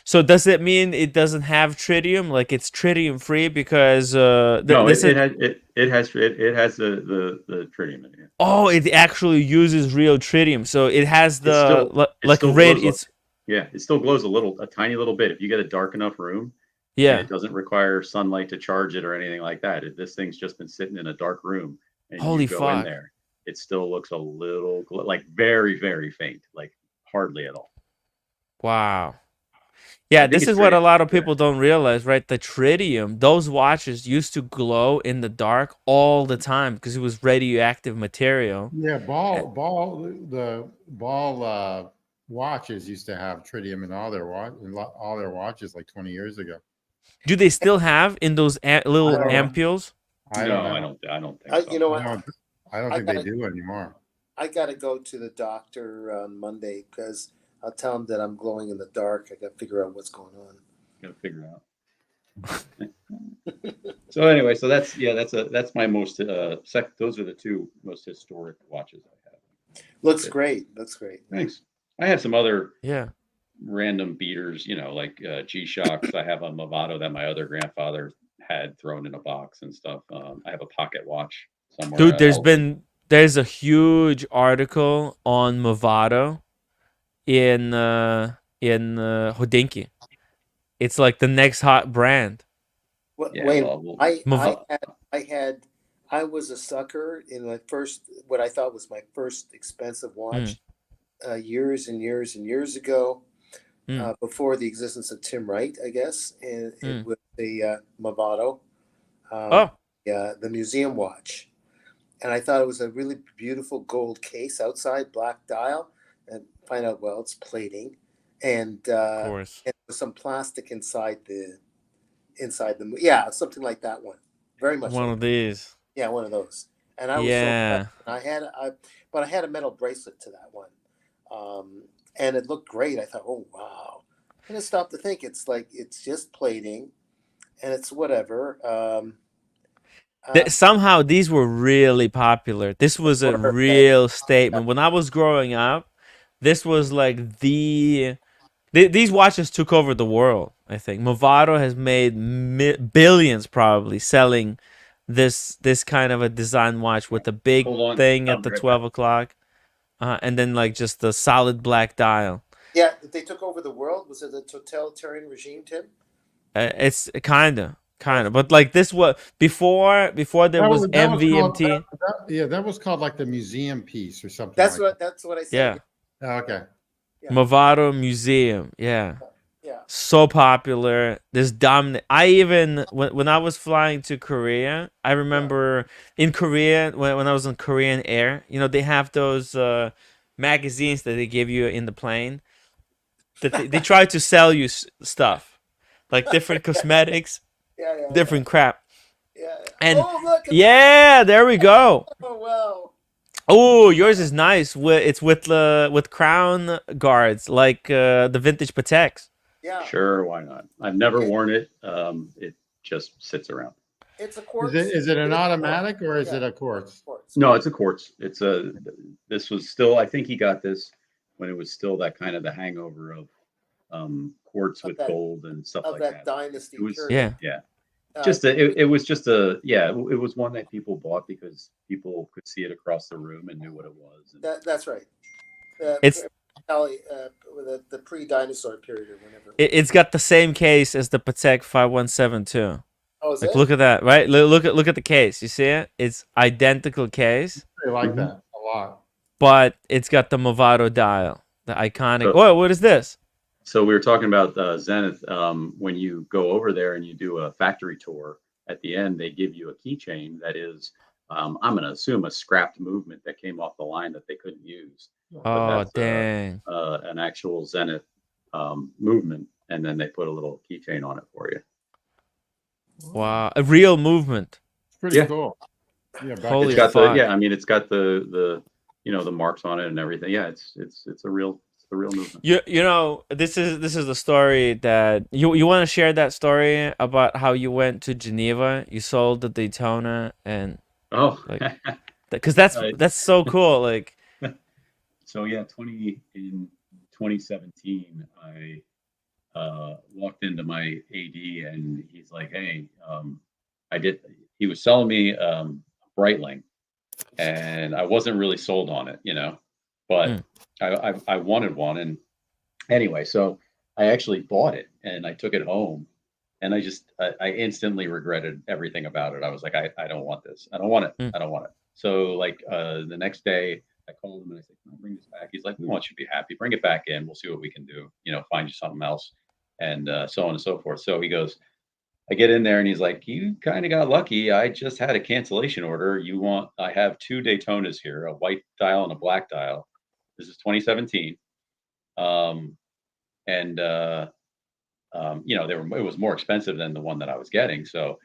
So does it mean it doesn't have tritium? Like it's tritium free because No, this is it has the tritium in it. oh, it actually uses real tritium. So it has It the still it like still red. glows. It's Yeah, it still glows a tiny little bit. If you get a dark enough room and yeah. it doesn't require sunlight to charge it or anything like that, this thing's just been sitting in a dark room and you Holy go in fuck! there, it still looks a little like very, very faint, like hardly at all. Wow. I Yeah, think this it's is what a tritium. lot of Yeah. people don't realize, right? The tritium, those watches used to glow in the dark all the time because it was radioactive material. Yeah, Uh, the ball watches used to have tritium in all their watches like 20 years ago. Do they still have in those little don't know. ampules? I don't No, know. I don't think so. You know I what? don't I think they gotta- do anymore. I got to go to the doctor on Monday because I'll tell him that I'm glowing in the dark. I got to figure out what's going on. Gotta figure out. So anyway, so that's my most those are the two most historic watches I have. Looks great. Looks great. Thanks. I have some other Yeah. random beaters, like G-Shocks. I have a Movado that my other grandfather had thrown in a box and stuff. I have a pocket watch somewhere. Dude, there's a huge article on Movado in Hodinki. It's like the next hot brand. Yeah, Wayne, well, I was a sucker in what I thought was my first expensive watch years and years and years ago, before the existence of Tim Wright, I guess, and it was the Movado, the museum watch, and I thought it was a really beautiful gold case outside, black dial, and find out it's plating, and Of course. and with some plastic inside the something like that one, very much One like of these. yeah, one of those. And I was Yeah. so but I had a metal bracelet to that one, and it looked great. I thought, oh wow, and I stopped to think it's just plating, and it's whatever. Somehow these were really popular. This was a real statement. When I was growing up, this was like these watches took over the world. I think Movado has made billions probably selling this kind of a design watch with a big thing at the 12 o'clock, and then like just the solid black dial. Yeah, they took over the world. Was it a totalitarian regime, Tim? It's kind of, but like this was before there was MVMT. That was called like the museum piece or something. That's what I said. Yeah. Okay. Yeah. Movado Museum. Yeah. Yeah. So popular. This dominant. I even when I was flying to Korea, I remember in Korea when I was on Korean Air, they have those magazines that they give you in the plane. That they try to sell you stuff, like different cosmetics, different crap. Yeah. And look there we go. Oh wow. Oh, yours is nice. It's with crown guards, like the vintage Pateks. Yeah. Sure, why not? I've never worn it. It just sits around. It's a quartz. Is it an automatic or is it a quartz? No, it's a quartz. This was still, I think he got this when it was still that kind of the hangover of quartz with gold and stuff like that. Of that dynasty period. Yeah. It was one that people bought because people could see it across the room and knew what it was. That's right. It's the pre-dinosaur period or whenever. It's got the same case as the Patek 5172. Oh, is like it? Look at that, right? Look at the case. You see it? It's identical case. I like that a lot. But it's got the Movado dial, the iconic. What is this? So we were talking about Zenith. When you go over there and you do a factory tour, at the end they give you a keychain that is, I'm going to assume, a scrapped movement that came off the line that they couldn't use. Oh, dang! An actual Zenith movement, and then they put a little keychain on it for you. Wow, a real movement. It's pretty cool. Yeah, Holy it's got fuck. I mean, it's got the the marks on it and everything. Yeah, it's a real the real movement. You know, this is the story that you want to share, that story about how you went to Geneva, you sold the Daytona, and Oh, like, because that's so cool. Like, so yeah, 2017, I walked into my AD and he's like, "Hey, I did." He was selling me Breitling, and I wasn't really sold on it, but mm, I wanted one, and anyway, so I actually bought it and I took it home, and I instantly regretted everything about it. I was like, I don't want this. I don't want it. mm. I don't want it. So like the next day I called him and I said, "Can I bring this back?" He's like, "We want you to be happy. Bring it back in. We'll see what we can do. Find you something else." And so on and so forth. So he goes, I get in there and he's like, "You kind of got lucky. I just had a cancellation order. I have two Daytonas here, a white dial and a black dial. This is 2017. Um, and it was more expensive than the one that I was getting. So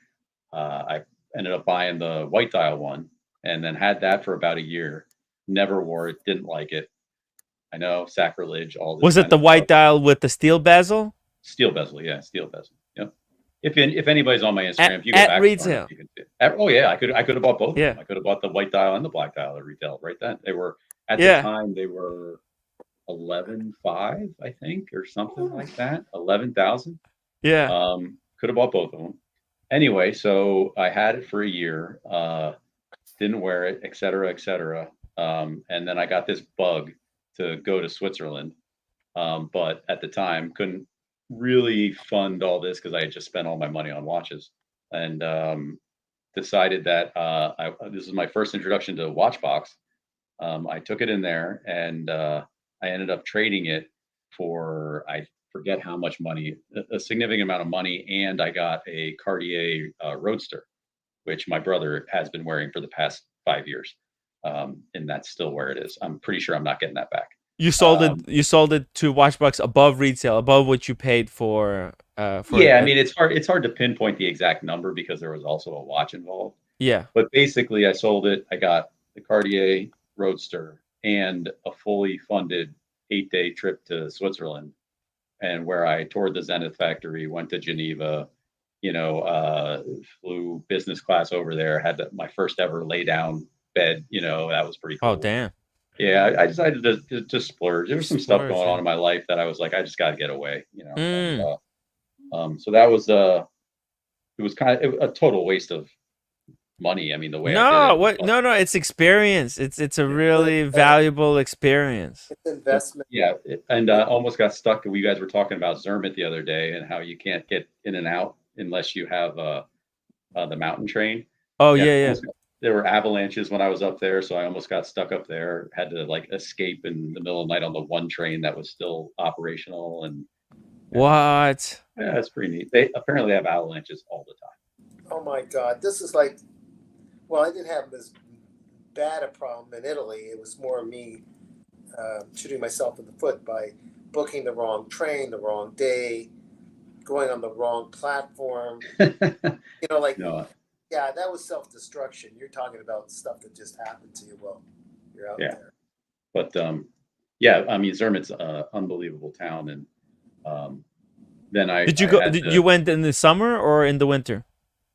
I ended up buying the white dial one and then had that for about a year. Never wore it, didn't like it. I know, sacrilege, all this Was it kind the of white stuff. dial with the steel bezel Steel bezel, yeah, steel bezel. Yep. If anybody's on my at Instagram, if you go back far enough, retail? you can see it. Oh yeah, I could have bought both of Yeah, them. I could have bought the white dial and the black dial at retail right then. They were at the yeah, time they were 11,500, I think, or something like that. 11,000. yeah. Could have bought both of them. Anyway, so I had it for a year, didn't wear it, et cetera, et cetera. And then I got this bug to go to Switzerland. But at the time, couldn't really fund all this because I had just spent all my money on watches, and decided that this is my first introduction to Watchbox. I took it in there, and I ended up trading it for, I forget how much money, a significant amount of money, and I got a Cartier Roadster, which my brother has been wearing for the past 5 years, and that's still where it is. I'm pretty sure I'm not getting that back. You sold it. Um, You sold it to Watchbox above retail, above what you paid for. Yeah, I mean, it's hard to pinpoint the exact number because there was also a watch involved. Yeah. But basically, I sold it. I got the Cartier Roadster and a fully funded 8-day trip to Switzerland, and where I toured the Zenith factory, went to Geneva, flew business class over there, had my first ever lay down bed. That was pretty Oh cool. damn. Yeah, I decided to splurge. There was some stuff Splurge, going on yeah. in my life that I was like, I just got to get away. And Mm. so that was it was kind of a total waste of money. I mean, the way I did No, it. what? But, No, no. It's experience. It's a yeah, really valuable experience. It's investment. yeah, and almost got stuck. You guys were talking about Zermatt the other day and how you can't get in and out unless you have the mountain train. Oh Yeah, yeah, yeah. there were avalanches when I was up there, so I almost got stuck up there. Had to like escape in the middle of the night on the one train that was still operational, and What? yeah, it's pretty neat. They apparently have avalanches all the time. Oh my God, this is like, well, I didn't have as bad a problem in Italy. It was more me shooting myself in the foot by booking the wrong train, the wrong day, going on the wrong platform. Like, No, yeah, that was self-destruction. You're talking about stuff that just happened to you while you're out yeah, there. but yeah, I mean Zermatt's an unbelievable town, and then I Did you go? had You went in the summer or in the winter?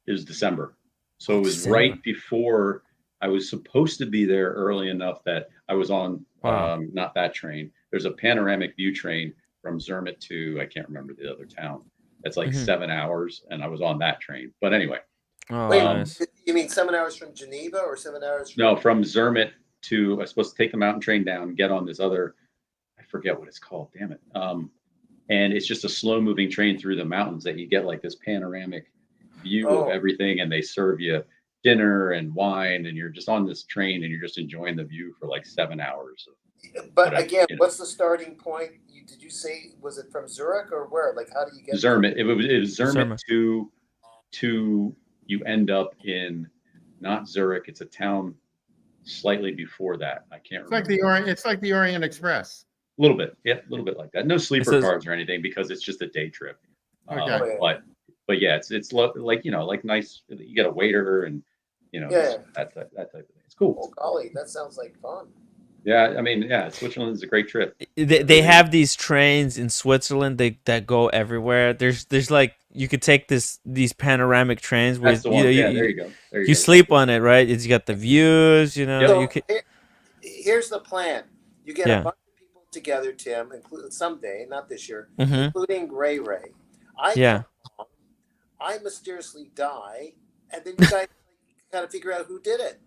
it was December, so Oh, it was December. right before I was supposed to be there early enough that I was on Wow. not that train. There's a panoramic view train from Zermatt to, I can't remember the other town. It's like Mhm. 7 hours, and I was on that train. But anyway, Oh, Wait, nice. you mean 7 hours from Geneva or 7 hours from? no, from Zermatt to, I was supposed to take the mountain train down, get on this other, I forget what it's called, damn it. And it's just a slow moving train through the mountains that you get like this panoramic view of Oh. everything, and they serve you dinner and wine, and you're just on this train and you're just enjoying the view for like 7 hours. But whatever, again, what's the starting point? Did you say, was it from Zurich or where? Like, how do you get Zermatt. It was Zermatt Zermatt. to you end up in not Zurich. It's a town slightly before that. I can't It's like remember. it's like the Orient Express. A little bit, yeah, a little bit like that. No sleeper says- cars or anything because it's just a day trip. Okay. But yeah, it's like like nice. You get a waiter and Yeah. that type of thing. It's cool. Oh, golly, that sounds like fun. Yeah, I mean, yeah, Switzerland is a great trip. They have these trains in Switzerland that go everywhere. There's like you could take these panoramic trains where That's the one. Yeah, there you go. There you you go. That's sleep the one. on it, right? It's got the views, Yep. you So could here's the plan. You get a yeah. bunch of people together, Tim, include someday, not this year, Mhm. including Ray Ray. I come Yeah. along, I mysteriously die, and then you guys kind of figure out who did it.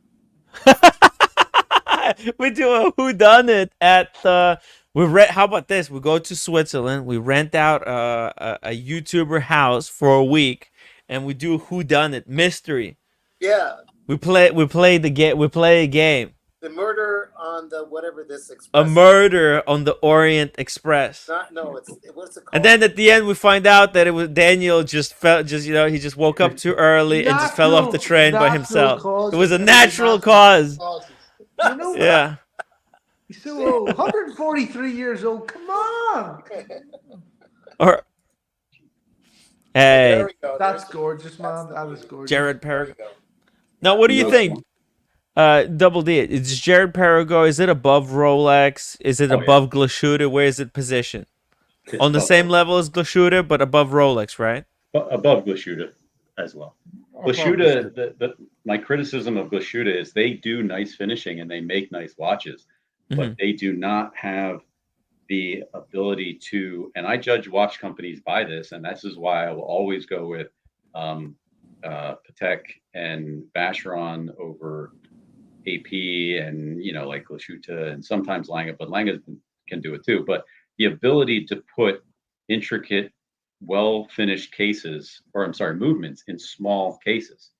We do a who done it at the we rent. How about this? We go to Switzerland. We rent out a YouTuber house for a week, and we do who done it mystery. Yeah, We play the game. We play a game. the murder on the whatever this A express. murder on the Orient Express. Not no, it's what's it And called? then at the end, we find out that it was Daniel. Just fell. Just he just woke up too early and just fell off the train by Natural himself. It was causes. a Everything natural natural cause. causes. You know, Yeah. he's so old, 143 years old. Come on, Or There hey, we go. that's There's the- gorgeous, that's man. the That one. is gorgeous. Jared There you Parago. go. Now, what do you No, think? Double D. Is Jared Parago? Is it above Rolex? Is it Oh, yeah. above Glashooter? Where is it positioned? It's On the above same Rolex. level as Glashooter, but above Rolex, right? Above Glashütte as well. Glashütte, my criticism of Glashütte is they do nice finishing and they make nice watches, but Mhm. they do not have the ability to, and I judge watch companies by this, and this is why I will always go with Patek and Vacheron over AP and, like Glashütte and sometimes Lange, but Lange can do it too. But the ability to put intricate, well finished cases, or I'm sorry, movements in small cases.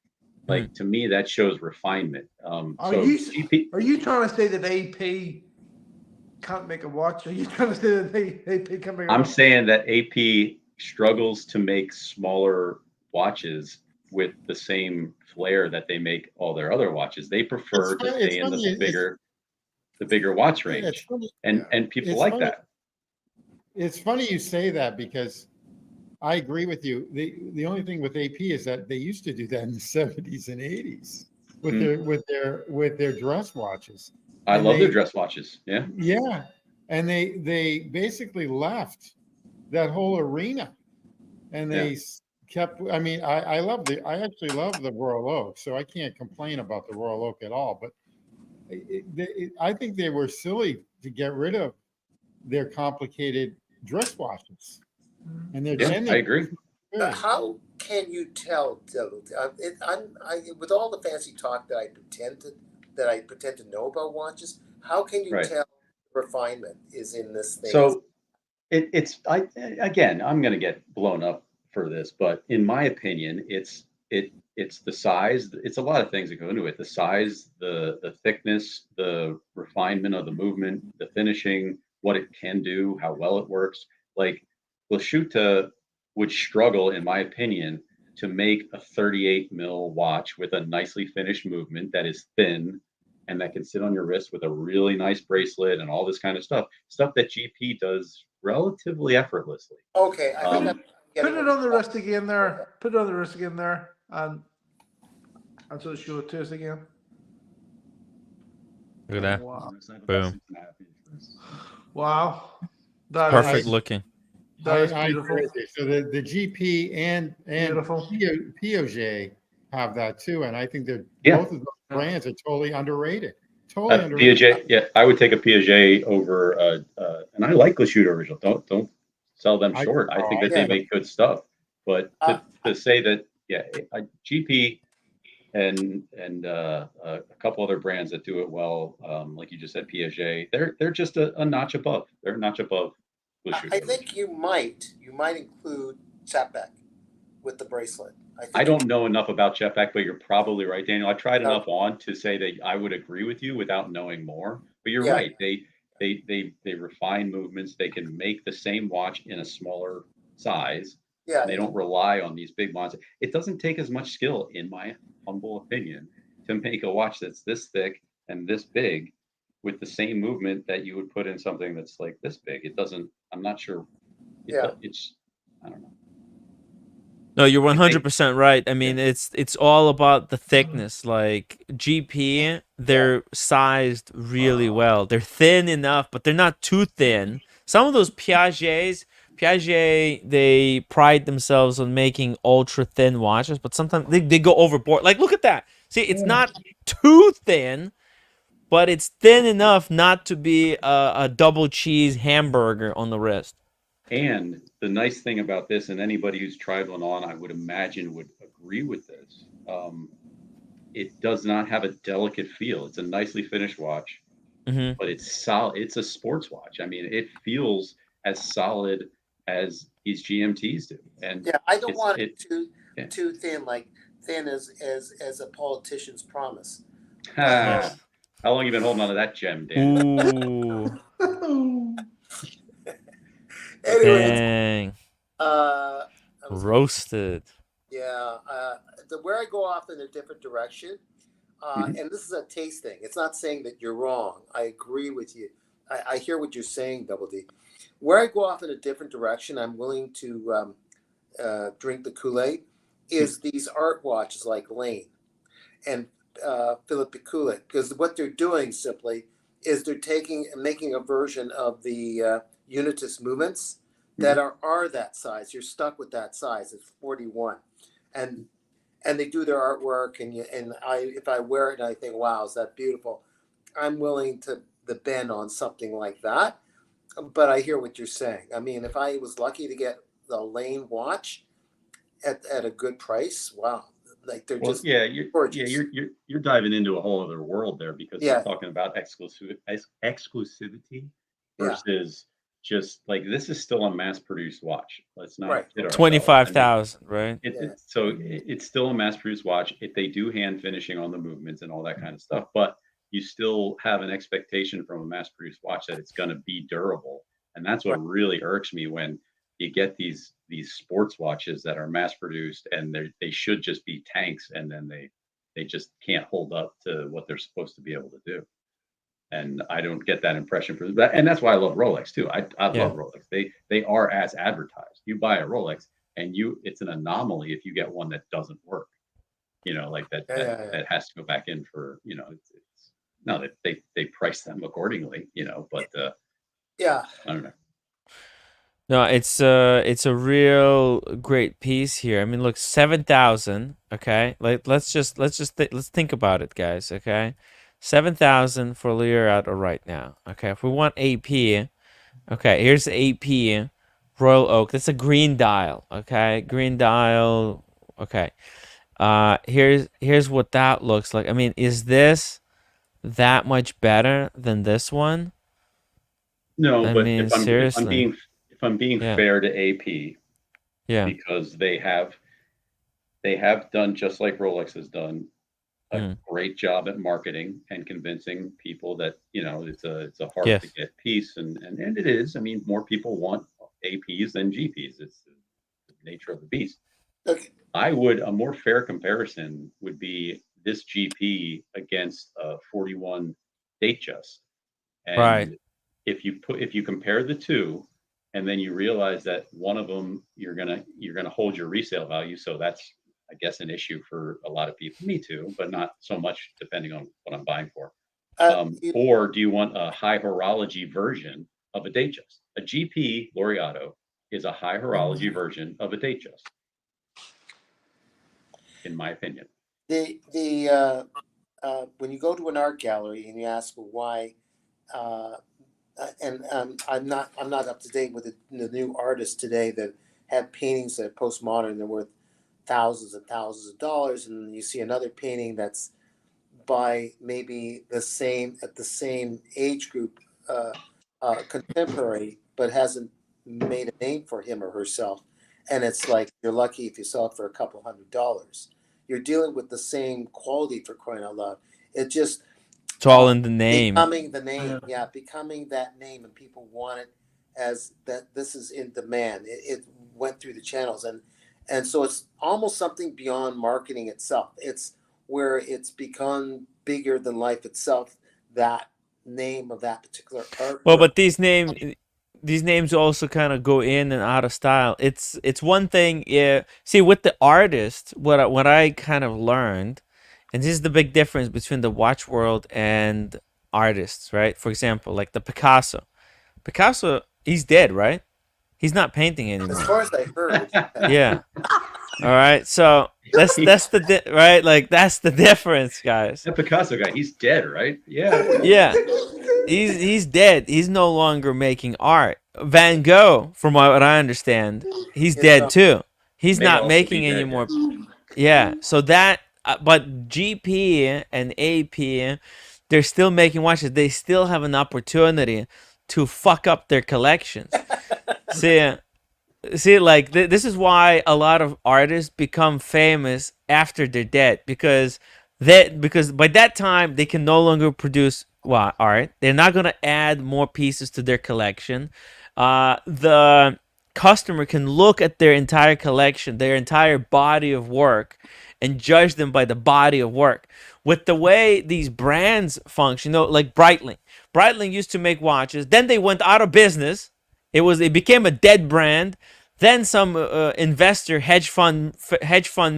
Like to me, that shows refinement. Are So you GP, are you trying to say that AP can't make a watch? Are you trying to say that AP can make a I'm watch? saying that AP struggles to make smaller watches with the same flair that they make all their other watches. They prefer to stay in the bigger watch it's range, funny. and people It's like funny. that. It's funny you say that because I agree with you. The only thing with AP is that they used to do that in the 70s and 80s with their dress watches. I And love their they dress watches. Yeah. yeah, and they basically left that whole arena, and they kept. I mean, I actually love the Royal Oak, so I can't complain about the Royal Oak at all. But I think they were silly to get rid of their complicated dress watches, and they're Yeah, I tending. agree. How can you tell? With all the fancy talk that I pretend to know about watches. How can you Right. tell refinement is in this thing? So again, I'm going to get blown up for this, but in my opinion, it's the size. It's a lot of things that go into it. The size, the thickness, the refinement of the movement, the finishing, what it can do, how well it works. Like Lasciuta would struggle, in my opinion, to make a 38 mil watch with a nicely finished movement that is thin and that can sit on your wrist with a really nice bracelet and all this kind of stuff that GP does relatively effortlessly. Okay, I think I'm Put getting it on the wrist again there. Put it on the wrist again there, and so show it to us again. Look at that. Wow! Boom. Wow! That Perfect is- looking. That is I beautiful. agree with you. So the GP and Beautiful. Piaget have that too, and I think they're Yeah. both of those brands are totally underrated. Totally underrated. Piaget, yeah, I would take a Piaget over, and I like Lasciuta original. Don't sell them short. I think that they make good stuff, but to say that, yeah, GP and a couple other brands that do it well, like you just said, Piaget, they're just a notch above. They're a notch above Lasciuta. I think you might include Chapek with the bracelet. I don't know enough about Jetpack, but you're probably right, Daniel. I tried No. enough on to say that I would agree with you without knowing more. But you're Yeah. right. They refine movements. They can make the same watch in a smaller size. Yeah, And they don't rely on these big monsters. It doesn't take as much skill, in my humble opinion, to make a watch that's this thick and this big with the same movement that you would put in something that's like this big. It doesn't. I'm not sure. Yeah. It's. I don't know. No, you're I think 100% right. I yeah. mean, it's all about the thickness. Like GP, they're sized really well. They're thin enough, but they're not too thin. Some of those Piaget, they pride themselves on making ultra thin watches, but sometimes they go overboard. Like, look at that. See, it's not too thin, but it's thin enough not to be a double cheese hamburger on the wrist. And the nice thing about this, and anybody who's tried one on, I would imagine would agree with this. It does not have a delicate feel. It's a nicely finished watch, Hmm. but it's solid. It's a sports watch. I mean, it feels as solid as these GMTs do, and Yeah, I don't it's want it. it too Yeah. too thin, like thin as a politician's promise. But Ha. Yes. How long you been holding on to that gem, Dan? Ooh, anyways, dang, I was gonna roasted. yeah, where I go off in a different direction, Mhm. and this is a taste thing. It's not saying that you're wrong. I agree with you. I hear what you're saying, Double D. Where I go off in a different direction, I'm willing to drink the Kool-Aid, is these art watches like Lane and Philip Pikulik, because what they're doing simply is they're taking and making a version of the Unitus movements that Mhm. are that size. You're stuck with that size. It's 41, and and they do their artwork, and I if I wear it and I think, wow, is that beautiful? I'm willing to the bend on something like that. But I hear what you're saying. I mean, if I was lucky to get the Lane watch at a good price, wow, like they're Well, just yeah, gorgeous. you're diving into a whole other world there because you're Yeah, talking about exclusivity yeah, versus just like this is still a mass-produced watch. Let's not right. kid ourselves. I mean, 25,000, right? Yeah, it's still a mass-produced watch. If they do hand finishing on the movements and all that kind of stuff, but you still have an expectation from a mass-produced watch that it's going to be durable, and that's what right. really irks me when you get these sports watches that are mass produced and they should just be tanks and then they just can't hold up to what they're supposed to be able to do. And I don't get that impression from that. And that's why I love Rolex too. I Yeah. love Rolex. They are as advertised. You buy a Rolex and it's an anomaly if you get one that doesn't work. You know, like Yeah, yeah, yeah. that has to go back in for, it's no, they price them accordingly, but Yeah. I don't know. No, it's a real great piece here. I mean, look, 7,000, okay? Like let's think about it, guys, okay? 7,000 for Lear out right now. Okay, if we want AP, okay, here's the AP Royal Oak. That's a green dial, okay? Green dial. Okay. Here's what that looks like. I mean, is this that much better than this one? No, I but mean, seriously. if I'm being Yeah. fair to AP, Yeah. because they have done just like Rolex has done a Mm. great job at marketing and convincing people that it's a hard to Yes. get piece and it is. I mean, more people want APs than GPs. It's the nature of the beast. Okay. A more fair comparison would be this GP against a 41 Datejust. Right. And if you compare the two, and then you realize that one of them you're gonna hold your resale value, so that's I guess an issue for a lot of people. Me too, but not so much depending on what I'm buying for. You, Or do you want a high horology version of a Datejust? A GP Laureato is a high horology version of a Datejust, in my opinion. the when you go to an art gallery and you ask why, uh, and I'm not up to date with the new artists today that have paintings that are postmodern. They're worth thousands and thousands of dollars, and you see another painting that's by maybe the same age group, contemporary, but hasn't made a name for him or herself. And it's like you're lucky if you sell it for a couple $100. You're dealing with the same quality, for crying out loud. It just It's all in the name. becoming the name, yeah, becoming that name, and people want it as that. This is in demand. It went through the channels, and so it's almost something beyond marketing itself. It's where it's become bigger than life itself. That name of that particular art Well, work. but these names, these names also kind of go in and out of style. It's one thing. Yeah. See, with the artist, what I kind of learned, and this is the big difference between the watch world and artists, right? For example, like the Picasso. Picasso, he's dead, right? He's not painting As anymore. far as I heard. Yeah. All right. So that's right. Like that's the difference, guys. That Picasso guy, he's dead, right? Yeah. Yeah. He's dead. He's no longer making art. Van Gogh, from what I understand, he's dead too. He's May not also making be dead, anymore. yes. Yeah. So that, but GP and AP, they're still making watches. They still have an opportunity to fuck up their collections. See, like this is why a lot of artists become famous after they're dead, because by that time they can no longer produce art. They're not gonna add more pieces to their collection. The customer can look at their entire collection, their entire body of work, and judge them by the body of work. With the way these brands function, like Breitling. Breitling used to make watches, then they went out of business. It became a dead brand. Then some investor, hedge fund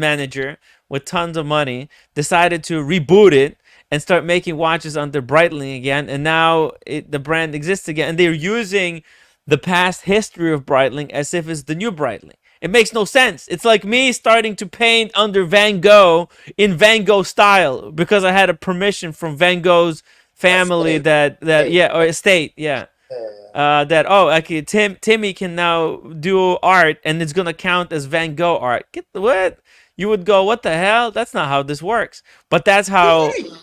manager with tons of money decided to reboot it and start making watches under Breitling again. And now the brand exists again. And they're using the past history of Breitling as if it's the new Breitling. It makes no sense. It's like me starting to paint under Van Gogh in Van Gogh style because I had a permission from Van Gogh's family or estate, yeah. Okay, Timmy can now do art and it's gonna count as Van Gogh art. What? You would go, what the hell? That's not how this works. But that's how. You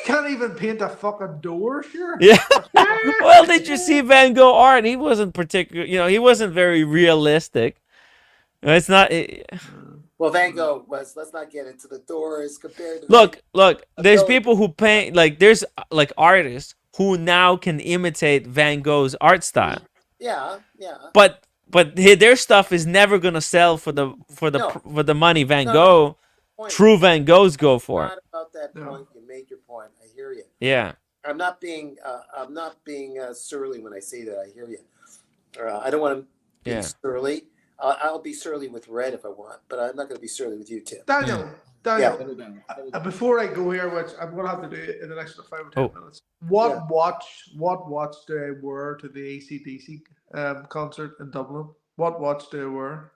can't even paint a fucking door, sure. Yeah. Well, did you see Van Gogh art? He wasn't particular. He wasn't very realistic. It's not. Well, Van Gogh was. Let's not get into the doors compared to. Look. There's people who paint there's artists who now can imitate Van Gogh's art style. Yeah. But their stuff is never gonna sell for the money true Van Goghs go for. Not about that point. You made your point. I hear you. Yeah. I'm not being surly when I say that. I hear you. I don't want to be surly. I'll be surly with Red if I want, but I'm not going to be surly with you, Tim. Daniel, before I go here, which I'm going to have to do in the next 5 or 10 minutes, what watch do I wear to the AC/DC concert in Dublin? What watch do I wear?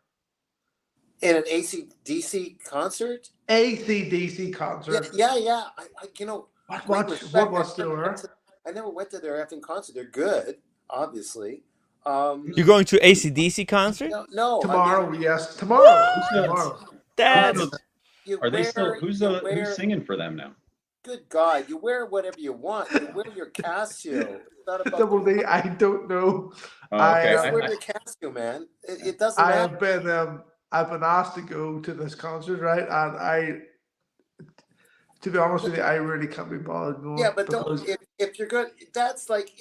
In an AC/DC concert? AC/DC concert. Yeah. What watch do I wear? I never went to their effing concert. They're good, obviously. You're going to AC/DC concert? No. Tomorrow, yes. Tomorrow. That's. Are they still? Who's singing for them now? Good God! You wear whatever you want. You wear your Casio. It's not about I don't know. Oh, okay. Just wear your Casio, man. It doesn't matter. I've been asked to go to this concert, right? And to be honest with you, I really can't be bothered going. Yeah, but if you're good, it's like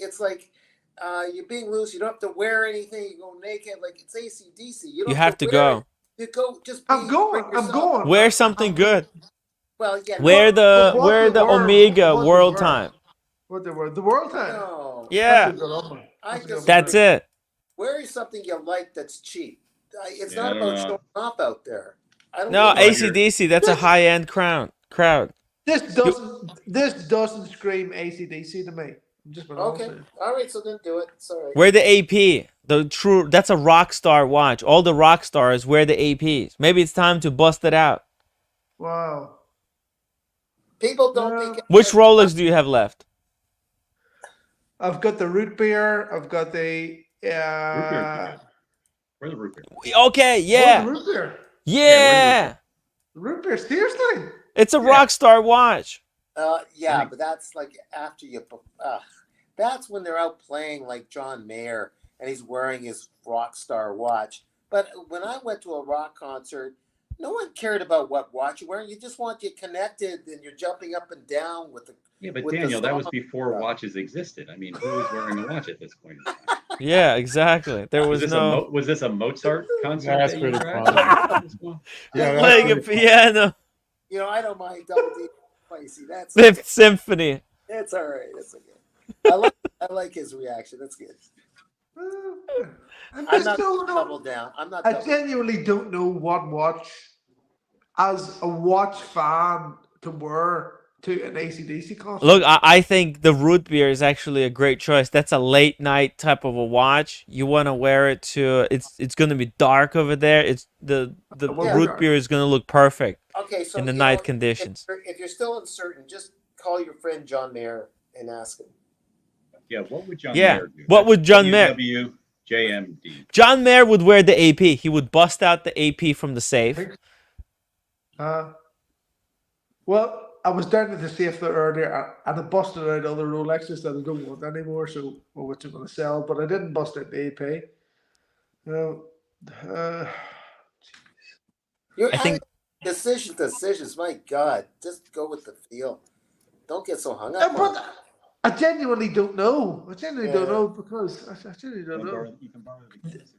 you're being loose. You don't have to wear anything. You go naked, like it's AC/DC. You have to go. You go. I'm going. Wear something good. Well, yeah. Wear the Omega World Time. What the World Time? No. Yeah. That's it. Wear something you like that's cheap. It's not about showing off out there. No, AC/DC. That's a high-end crowd. This doesn't scream AC/DC to me. Okay. All right. So then do it. It's all right. Wear the AP. That's a rock star watch. All the rock stars wear the APs. Maybe it's time to bust it out. Wow. People don't think. Which Rolex do you have left? I've got the root beer. I've got the. Where's the root beer? Okay. Yeah. The root beer. Yeah. Root beer. Seriously. It's a rock star watch. But that's like after you. That's when they're out playing like John Mayer and he's wearing his rock star watch. But when I went to a rock concert, no one cared about what watch you're wearing. You just want you connected and you're jumping up and down with the. Yeah, but Daniel, that was before watches existed. I mean, who was wearing a watch at this point? Yeah, exactly. There was Was this a Mozart concert? That's pretty fun. Playing a piano. I don't mind double D spicy. That's Fifth Symphony. It's all right. That's okay. I like his reaction. That's good. I'm I'm just not don't know. double down. I'm not I double. genuinely don't know what watch, as a watch fan, to wear to an AC/DC concert. Look, I think the root beer is actually a great choice. That's a late night type of a watch. You want to wear it to. It's going to be dark over there. It's the Well, Yeah. root beer is going to look perfect Okay, so in the you night know, conditions. if you're still uncertain, just call your friend John Mayer and ask him. Yeah, what would John Yeah. Mayer do? What would John Mayer? WWJMD. John Mayer would wear the AP. He would bust out the AP from the safe. Well, I was down at the safe there earlier, and I busted out other Rolexes that I don't want anymore, so which I'm going to sell. But I didn't bust out the AP. You're I think- decisions. My God, just go with the feel. Don't get so hung up. on But it. I genuinely don't know. I genuinely don't Yeah. know because I genuinely don't know. You can borrow the keys.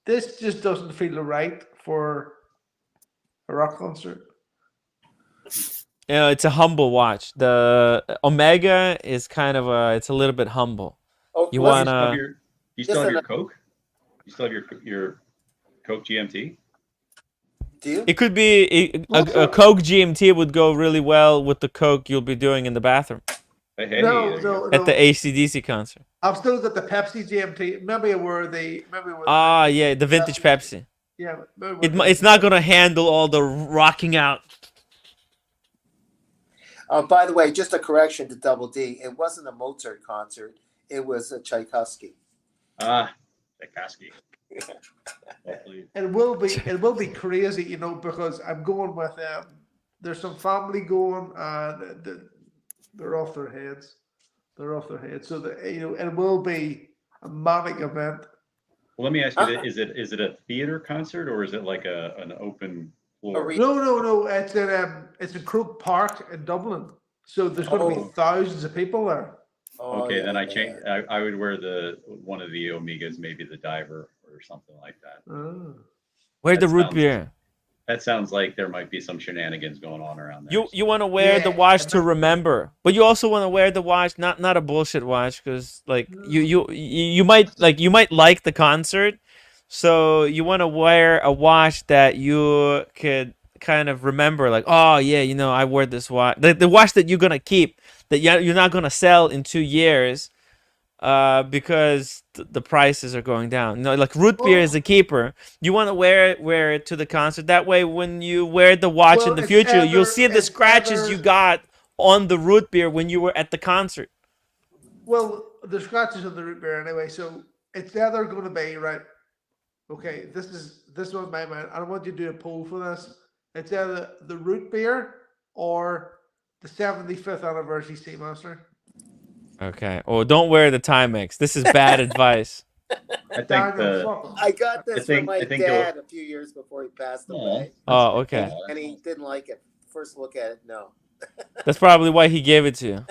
This just doesn't feel right for a rock concert. You know, it's a humble watch. The Omega is kind of it's a little bit humble. Oh, You listen, wanna- You still have your Listen, Coke? You still have your Coke GMT? do you? It could be a Coke GMT would go really well with the Coke you'll be doing in the bathroom Hey, there No, you go. at the ACDC concert. I've still got the Pepsi GMT. Maybe I were the Ah, yeah, the vintage Pepsi. yeah. maybe we're It's not gonna handle all the rocking out. By the way, just a correction to Double D. It wasn't a Mozart concert. It was a Tchaikovsky. Tchaikovsky. Hopefully. It will be crazy, you know, because I'm going with there's some family going and they're off their heads. They're off their heads. So it will be a manic event. Well, let me ask you: is it a theater concert or is it like an open floor? No. It's in Croke Park in Dublin. So there's going to be thousands of people there. Oh, Okay, yeah, then I yeah. change. I would wear one of the Omegas, maybe the Diver or something like that. Where's the That root sounds- beer? That sounds like there might be some shenanigans going on around there. You want to wear the watch to remember, but you also want to wear the watch not a bullshit watch because like you might like the concert, so you want to wear a watch that you could kind of remember, like, oh yeah, you know, I wore this watch, the watch that you're gonna keep, that you're not gonna sell in 2 years, because the prices are going down. You know, like root beer is a keeper. You want to wear it to the concert. That way, when you wear the watch in the future, you'll see the scratches you got on the root beer when you were at the concert. Well, the scratches on the root beer anyway. So it's either going to be right. Okay, this was my mind. I want you to do a poll for this. It's either the root beer or the 75th anniversary Seamaster. Okay. Oh, don't wear the Timex. This is bad advice. I think I got this from my I think dad a few years before he passed away, Oh, okay. and he didn't like it. First look at it, no. That's probably why he gave it to you.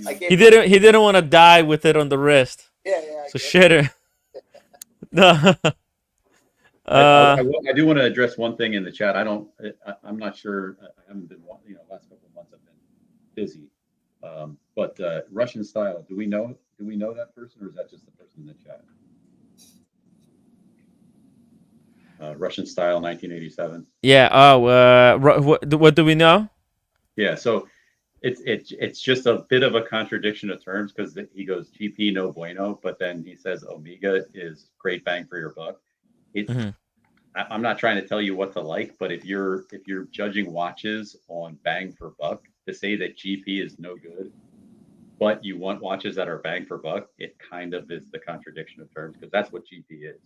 I gave He didn't want to die with it on the wrist. Yeah. So shitter. No. I do want to address one thing in the chat. I'm not sure. I haven't been, last couple of months I've been busy. But Russian style. Do we know that person, or is that just the person in the chat? Russian style, 1987. Yeah. Oh. What do we know? Yeah. So it's just a bit of a contradiction of terms because he goes GP no bueno, but then he says Omega is great bang for your buck. I'm not trying to tell you what to like, but if you're judging watches on bang for buck, to say that GP is no good, but you want watches that are bang for buck, it kind of is the contradiction of terms because that's what GP is.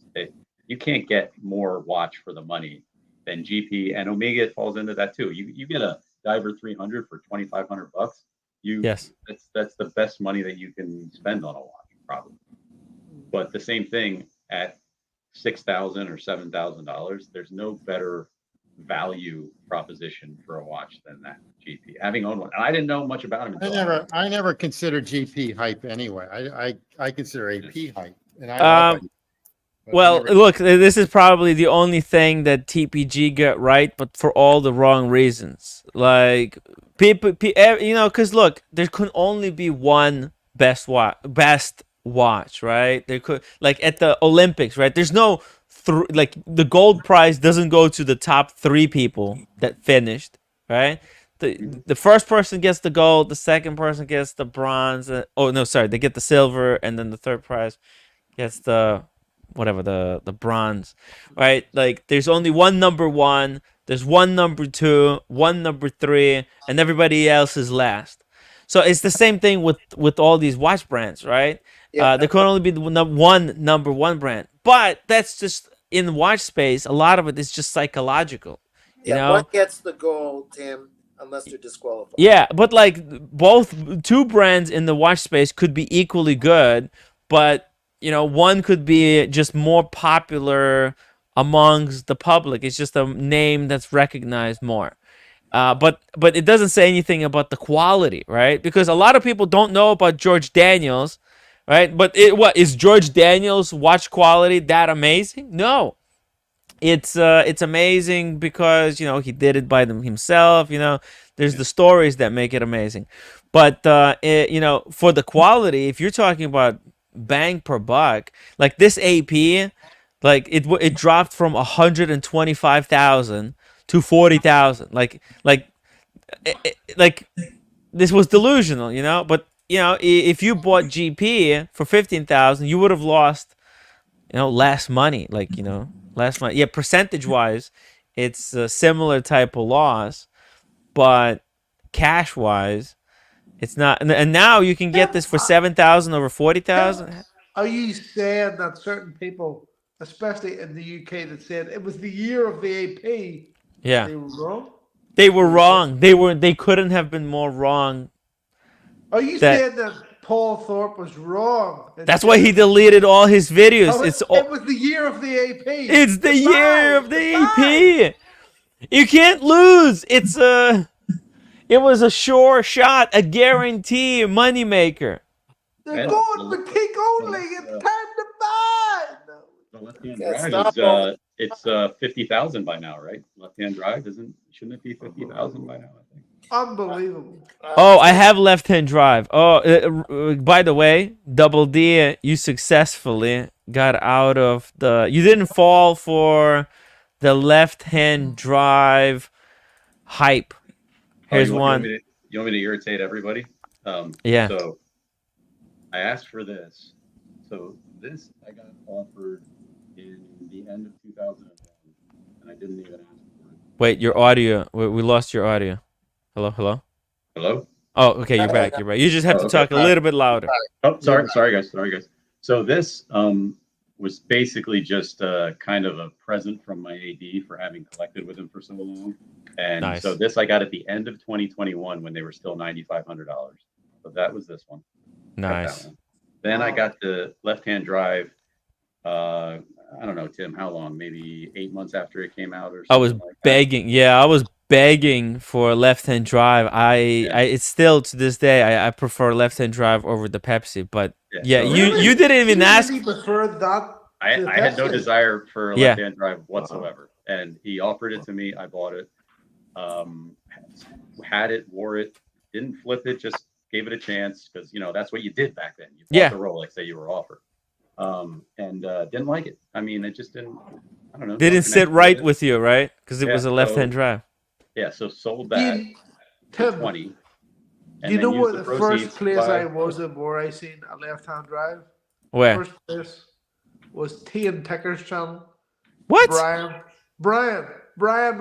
You can't get more watch for the money than GP, and Omega falls into that too. You get a Diver 300 for $2,500. Yes. That's the best money that you can spend on a watch, probably. But the same thing at $6,000 or $7,000, there's no better value proposition for a watch than that GP. Having owned one, and I didn't know much about him. I never considered GP hype anyway. I consider AP hype, and I love it. But Well, I never- look, this is probably the only thing that TPG got right, but for all the wrong reasons. Like people, because look, there can only be one best watch, right? There could, like at the Olympics, right? There's no like the gold prize doesn't go to the top 3 people that finished, right? The first person gets the gold, the second person gets the bronze. Oh no, sorry, they get the silver, and then the third prize gets the whatever the bronze, right? Like there's only one number one, there's one number two, one number three, and everybody else is last. So it's the same thing with all these watch brands, right? Yeah. There can only be one number one brand, but that's just in the watch space. A lot of it is just psychological, you Yeah. One know. gets the gold, Tim, unless they're disqualified. Yeah, but like both two brands in the watch space could be equally good, but you know, one could be just more popular amongst the public. It's just a name that's recognized more. But it doesn't say anything about the quality, right? Because a lot of people don't know about George Daniels, right? But what is George Daniels watch quality that amazing? No, it's amazing because you know he did it by himself. You know, there's the stories that make it amazing. But you know, for the quality, if you're talking about bang per buck, like this AP, like it dropped from 125,000 to 40,000. Like this was delusional, you know. But you know, if you bought GP for 15,000, you would have lost, you know, less money. Like, you know, less money. Yeah, percentage wise, it's a similar type of loss, but cash wise, it's not. And now you can get this for 7,000 over 40,000. Are you saying that certain people, especially in the UK, that said it was the year of the AP, Yeah, they were wrong? they were wrong. They couldn't have been more wrong. Are you That saying that Paul Thorpe was wrong? that's why he deleted all his videos. Oh, It's it was the year of the AP. it's the year of the Goodbye. AP. You can't lose. It was a sure shot, a guarantee, moneymaker. They're And going for kick only. It's time to buy. No. the left-hand Yeah, drive stop is all- it's 50,000 by now, right? Left-hand drive shouldn't it be 50,000 by now? I think. Unbelievable. Oh, I have left-hand drive. Oh, by the way, Double D, you successfully got out of the. You didn't fall for the left-hand drive hype. Here's you one. You want me to irritate everybody? Yeah. So I asked for this. So this I got offered in the end of 2001, and I didn't even ask for it. Wait, your audio. We lost your audio. Hello, hello. Hello? Oh, okay, you're back. You're back. You just have to talk a little bit louder. Oh, sorry guys. So this was basically just kind of a present from my AD for having collected with him for so long. And Nice. so this I got at the end of 2021 when they were still $9,500. So that was this one. Got that Nice. one. Then I got the left-hand drive. I don't know, Tim, how long? Maybe 8 months after it came out, or something I was like that. begging. Yeah, I was begging for a left-hand drive. It's still to this day I prefer left-hand drive over the Pepsi. But yeah, so you didn't even ask. He preferred that. I had no Pepsi. desire for a Yeah. left-hand drive whatsoever, and he offered it to me. I bought it, had it, wore it, didn't flip it, just gave it a chance because you know that's what you did back then. You bought Yeah. the Rolex that you were offered, and didn't like it. I mean, it just didn't. I don't know. They no didn't sit connection right it. with you, right? Because it Yeah, was a left-hand so- drive. Yeah, so sold that for Tim, 20. and you then know used what the the proceeds first to place buy- I was in where I seen a left-hand drive? Where? First place was T and Ticker's channel. What? Brian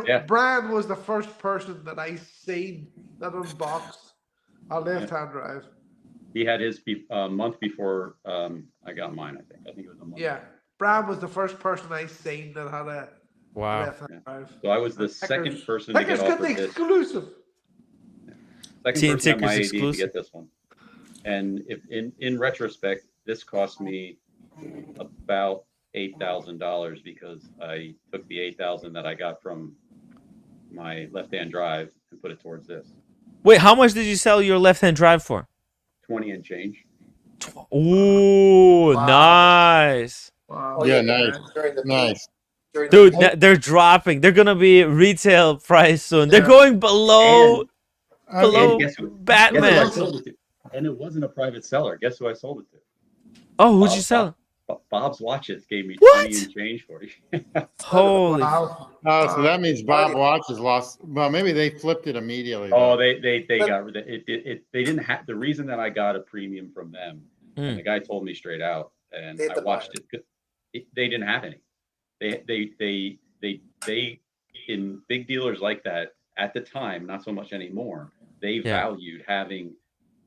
Yeah. was the first person that I seen that unboxed a left-hand drive. He had his month before I got mine. I think it was a month. Yeah, Brian was the first person I seen that had a Wow. left-hand drive. So I was the second person to Ticker's get got the offered this. exclusive. Second Teen person at my Ticker's AD to exclusive. get this one. And if in retrospect, this cost me about $8,000 because I took the $8,000 that I got from my left-hand drive and put it towards this. Wait, how much did you sell your left-hand drive for? 20 and change. Ooh, Wow. nice. Wow. Oh, Yeah, yeah, nice. during the Nice. during Dude, the, they're dropping. They're gonna be retail price soon. They're Yeah. going below And- below and guess who I Batman. sold it to? And it wasn't a private seller. Guess who I sold it to? Oh, who'd you sell? Bob's Watches gave me 20 What? and change for you. Son of a- Holy. Wow. Oh, so that means Bob Funny. Watches lost. Well, maybe they flipped it immediately. Oh, Though. they got rid of it. They didn't have the reason that I got a premium from them, and Mm. the guy told me straight out, and They had I to buy watched it. They didn't have any. They in big dealers like that at the time, not so much anymore. They Yeah. valued having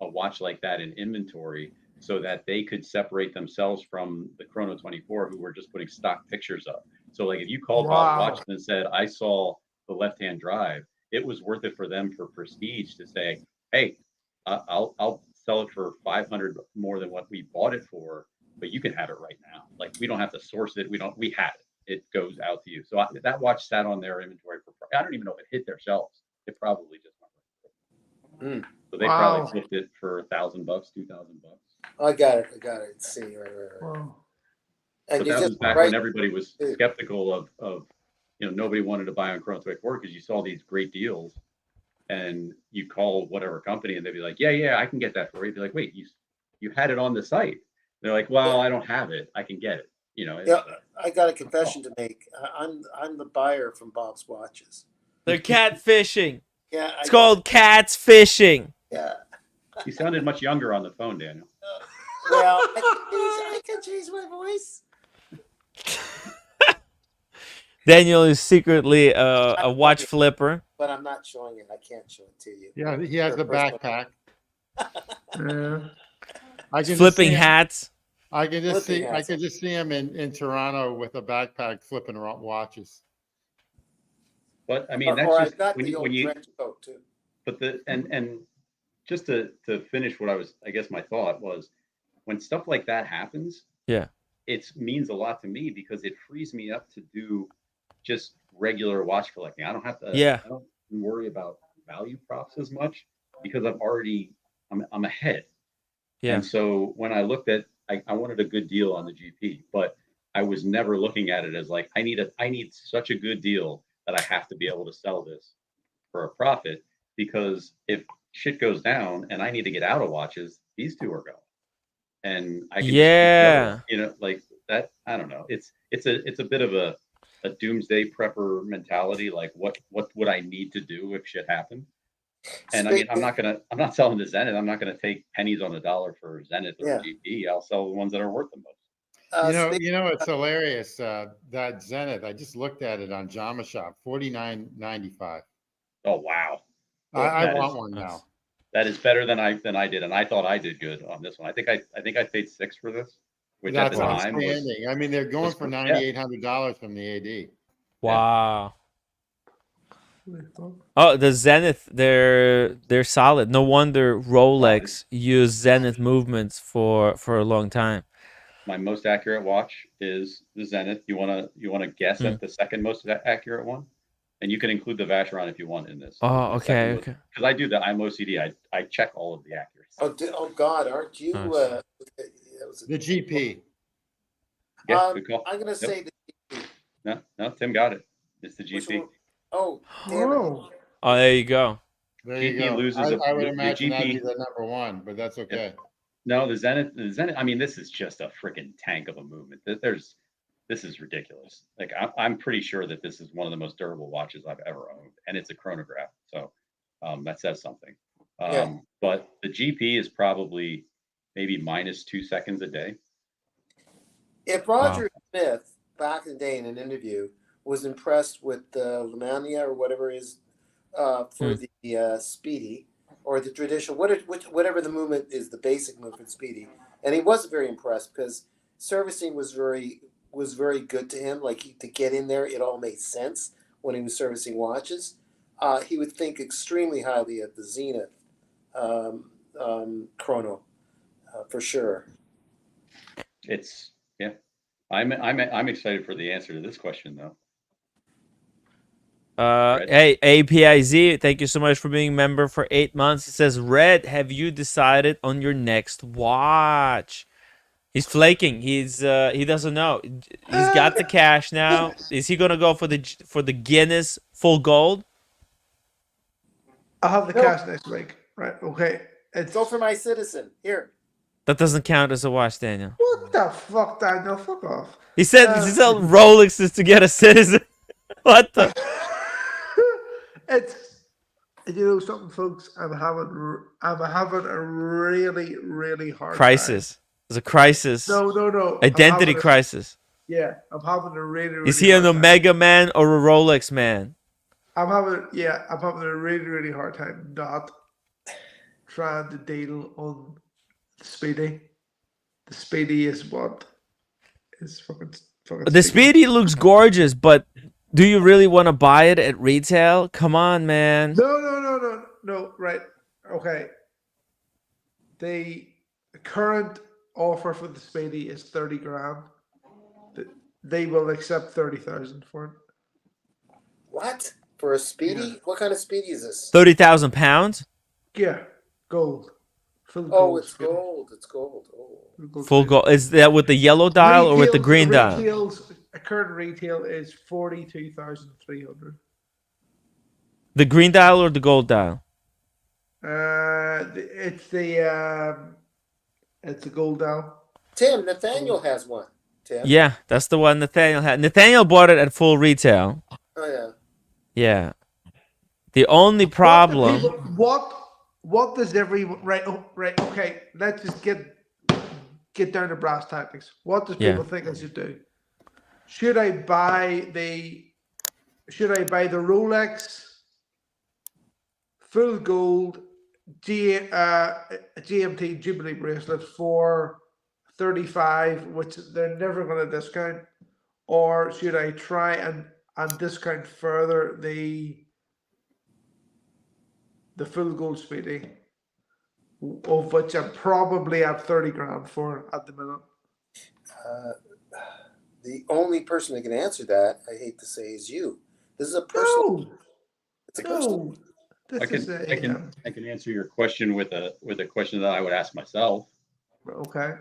a watch like that in inventory so that they could separate themselves from the Chrono 24 who were just putting stock pictures up. So like if you called Bob's Wow. Watches and said, I saw the left-hand drive, it was worth it for them for prestige to say, hey, I'll sell it for 500 more than what we bought it for, but you can have it right now. Like we don't have to source it. We have it. It goes out to you. So that watch sat on their inventory for, I don't even know if it hit their shelves. It probably just went. So they probably Wow. flipped it for $1,000, $2,000. I got it. Let's see. Right. Wow. And But you that just was back right. when everybody was skeptical of nobody wanted to buy on Chrono 24 because you saw these great deals, and you call whatever company and they'd be like, yeah, I can get that for you. You'd be like, wait, you had it on the site. They're like, well, I don't have it. I can get it. Yeah, I got a confession to make. I'm the buyer from Bob's Watches. They're catfishing. Yeah, It's called cats fishing. Yeah. You sounded much younger on the phone, Daniel. Well, I can change my voice. Daniel is secretly a watch flipper. But I'm not showing it. I can't show it to you. Yeah, he has the backpack. Yeah. I can Flipping hats. I can just Flipping see. I hats. can just see him in Toronto with a backpack flipping watches. But I mean, that's Or just I've got when the you, old when you trench coat too. but and just to finish what I guess my thought was when stuff like that happens, Yeah. it means a lot to me because it frees me up to do just regular watch collecting. I don't have to Yeah. I don't worry about value props as much because I'm ahead. Yeah. And so when I looked at I wanted a good deal on the GP, but I was never looking at it as like I need such a good deal that I have to be able to sell this for a profit because if shit goes down and I need to get out of watches, these two are going. And I can just keep the other Yeah. one, like that. I don't know. It's a bit of a doomsday prepper mentality. Like what would I need to do if shit happened? And I mean, I'm not selling the Zenith. I'm not gonna take pennies on the dollar for Zenith or Yeah. GP. I'll sell the ones that are worth the most. It's hilarious. That Zenith, I just looked at it on Jama Shop, $49.95. Oh wow. I That want is- one now. That is better than I did, and I thought I did good on this one. I think I paid $6 for this, which at That's the time was outstanding. I mean, they're going for yeah. $9,800 from the AD. Wow. Oh, the Zenith, they're solid. No wonder Rolex used Zenith movements for a long time. my most accurate watch is the Zenith. You wanna guess at the second most accurate one? And you can include the Vacheron if you want in this. Oh, okay. Because I do that. I'm OCD. I check all of the accuracy. Oh God, aren't you? Nice. The GP. Yeah, good call. I'm gonna say the No, Tim got it. It's the which GP. one? Oh, damn it. Oh. Oh, there you go. There you GP go. loses I would the imagine that'd be GP. the number one, but that's okay. No, the Zenith. I mean, this is just a freaking tank of a movement. This is ridiculous. Like I'm pretty sure that this is one of the most durable watches I've ever owned, and it's a chronograph. So that says something. But the GP is probably maybe minus 2 seconds a day. If Roger Smith back in the day in an interview was impressed with the Lemania or whatever it is for the Speedy or the traditional, whatever the movement is, the basic movement Speedy, and he wasn't very impressed because servicing was very good to him. Like to get in there, it all made sense when he was servicing watches. He would think extremely highly of the Zenith chrono for sure. It's I'm excited for the answer to this question though. Hey, APIZ, thank you so much for being a member for 8 months. It says, Red, have you decided on your next watch? He's flaking. He doesn't know. He's got the cash now. Is he gonna go for the Guinness full gold? I'll have the cash next week. Right. Okay. Go for my Citizen here. That doesn't count as a watch, Daniel. What the fuck, Daniel? Fuck off. He said he sell Rolexes to get a citizen. What the It's you know something, folks. I'm having a really hard crisis? It's a crisis. time. No. Identity crisis. I'm having a really Is he an hard time. Omega man or a Rolex man? I'm having a really hard time not trying to deal on the Speedy. The Speedy is what is fucking The Speedy looks gorgeous, but do you really want to buy it at retail? Come on, man. No, right. Okay. The current offer for the Speedy is 30 grand. They will accept 30,000 for it. What? For a Speedy? What kind of Speedy is this? 30,000 pounds? Yeah, gold. Full Oh, gold it's Speedy. gold. It's gold. Oh. Full gold. Is that with the yellow dial or with the green dial? Current retail is 42,300. The green dial or the gold dial? It's the gold dial. Tim, Nathaniel has one. Tim. Yeah, that's the one Nathaniel had. Nathaniel bought it at full retail. Oh yeah. Yeah. The only problem. What does every right? Okay, let's just get down to brass tactics. What does people think I should do? Should I buy the Rolex full gold GMT Jubilee bracelet for 35, which they're never going to discount, or should I try and discount further the full gold Speedy, of which I'm probably at 30 grand for at the minute? The only person that can answer that, I hate to say, is you. This is a personal. No, It's a personal. no. I can answer your question with a question that I would ask myself. Okay.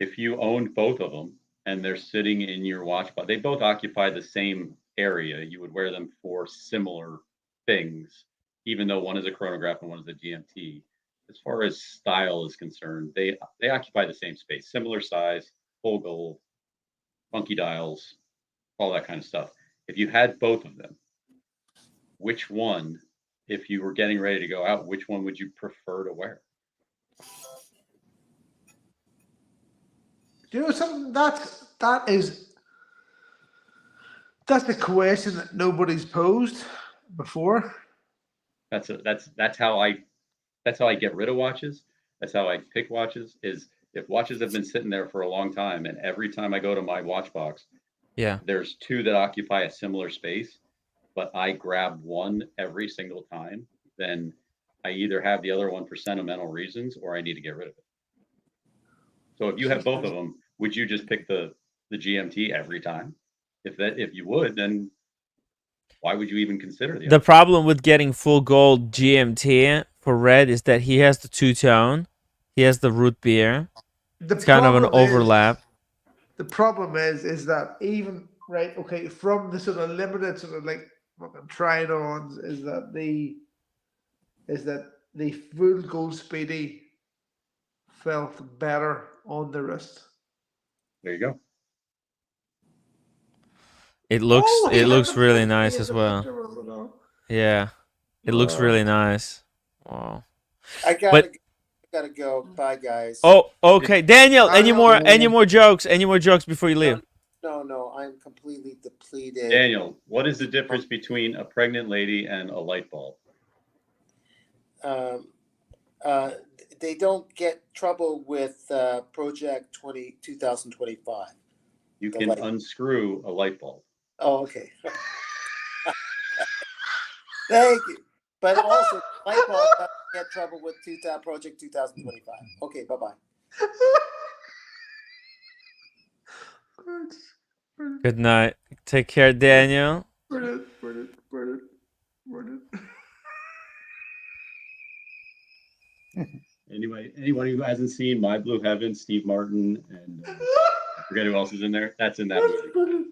If you owned both of them and they're sitting in your watch box, they both occupy the same area. You would wear them for similar things, even though one is a chronograph and one is a GMT. As far as style is concerned, they occupy the same space, similar size, full gold, funky dials, all that kind of stuff. If you had both of them, which one, if you were getting ready to go out, which one would you prefer to wear? Do you know something? That's a question that nobody's posed before. That's how I get rid of watches. That's how I pick watches. Is if watches have been sitting there for a long time, and every time I go to my watch box, there's two that occupy a similar space, but I grab one every single time, then I either have the other one for sentimental reasons or I need to get rid of it. So if you have both of them, would you just pick the GMT every time? If you would, then why would you even consider the The problem with getting full gold GMT for red is that he has the two-tone. He has the root beer. It's kind of an overlap. The problem is that even from the sort of limited sort of like fucking try-it-ons is that the full gold Speedy felt better on the wrist. There you go. It looks really nice as well. Yeah, it looks really nice. Wow. I gotta go. Bye, guys. Oh, okay, Daniel. Any more jokes? Any more jokes before you leave? No, I'm completely depleted. Daniel, what is the difference between a pregnant lady and a light bulb? They don't get trouble with Project 2025. You can unscrew a light bulb. Oh, okay. Thank you. But also, light bulb doesn't get trouble with Project 2025. Okay, bye-bye. Good night. Take care, Daniel. Brilliant. Anyone who hasn't seen My Blue Heaven, Steve Martin, and I forget who else is in there. That's in that movie. Brilliant.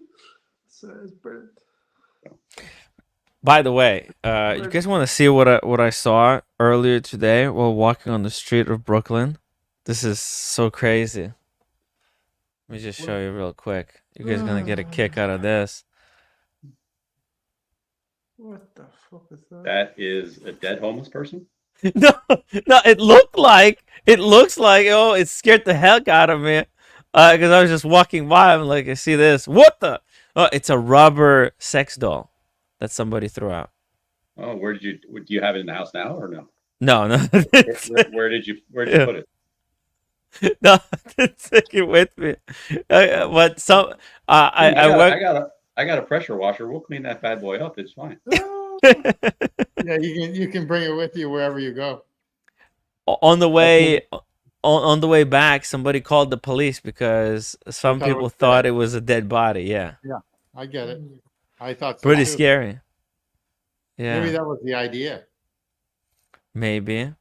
So it's brilliant. By the way, you guys want to see what I saw earlier today while walking on the street of Brooklyn? This is so crazy. Let me just show you real quick. You guys gonna get a kick out of this. What the fuck is that? That is a dead homeless person. No, no, it looks like, oh, it scared the heck out of me. Because I was just walking by, I'm like, I see this. What the? Oh, it's a rubber sex doll that somebody threw out. Oh, do you have it in the house now or no? No, no, Where did you Yeah. put it? no, I didn't take it with me. But some, I got a pressure washer. We'll clean that bad boy up. It's fine. Yeah, you can bring it with you wherever you go. on the way on the way back, somebody called the police because some thought it people was thought dead. it was a dead body. Yeah, I get it. I thought so pretty too. scary. Maybe Yeah, that was the idea. maybe,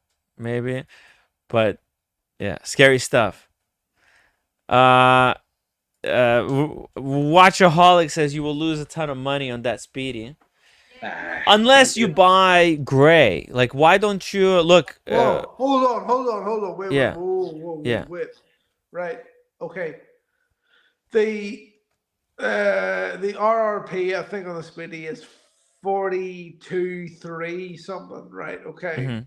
but yeah, scary stuff. Uh, Watchaholic says you will lose a ton of money on that Speedy unless you buy gray. Like, why don't you look? Whoa, hold on. Wait, Yeah. whoa, Yeah. wait. Right. Okay. The RRP, I think, on the Speedy is 42.3 something, right? Okay. Mhm.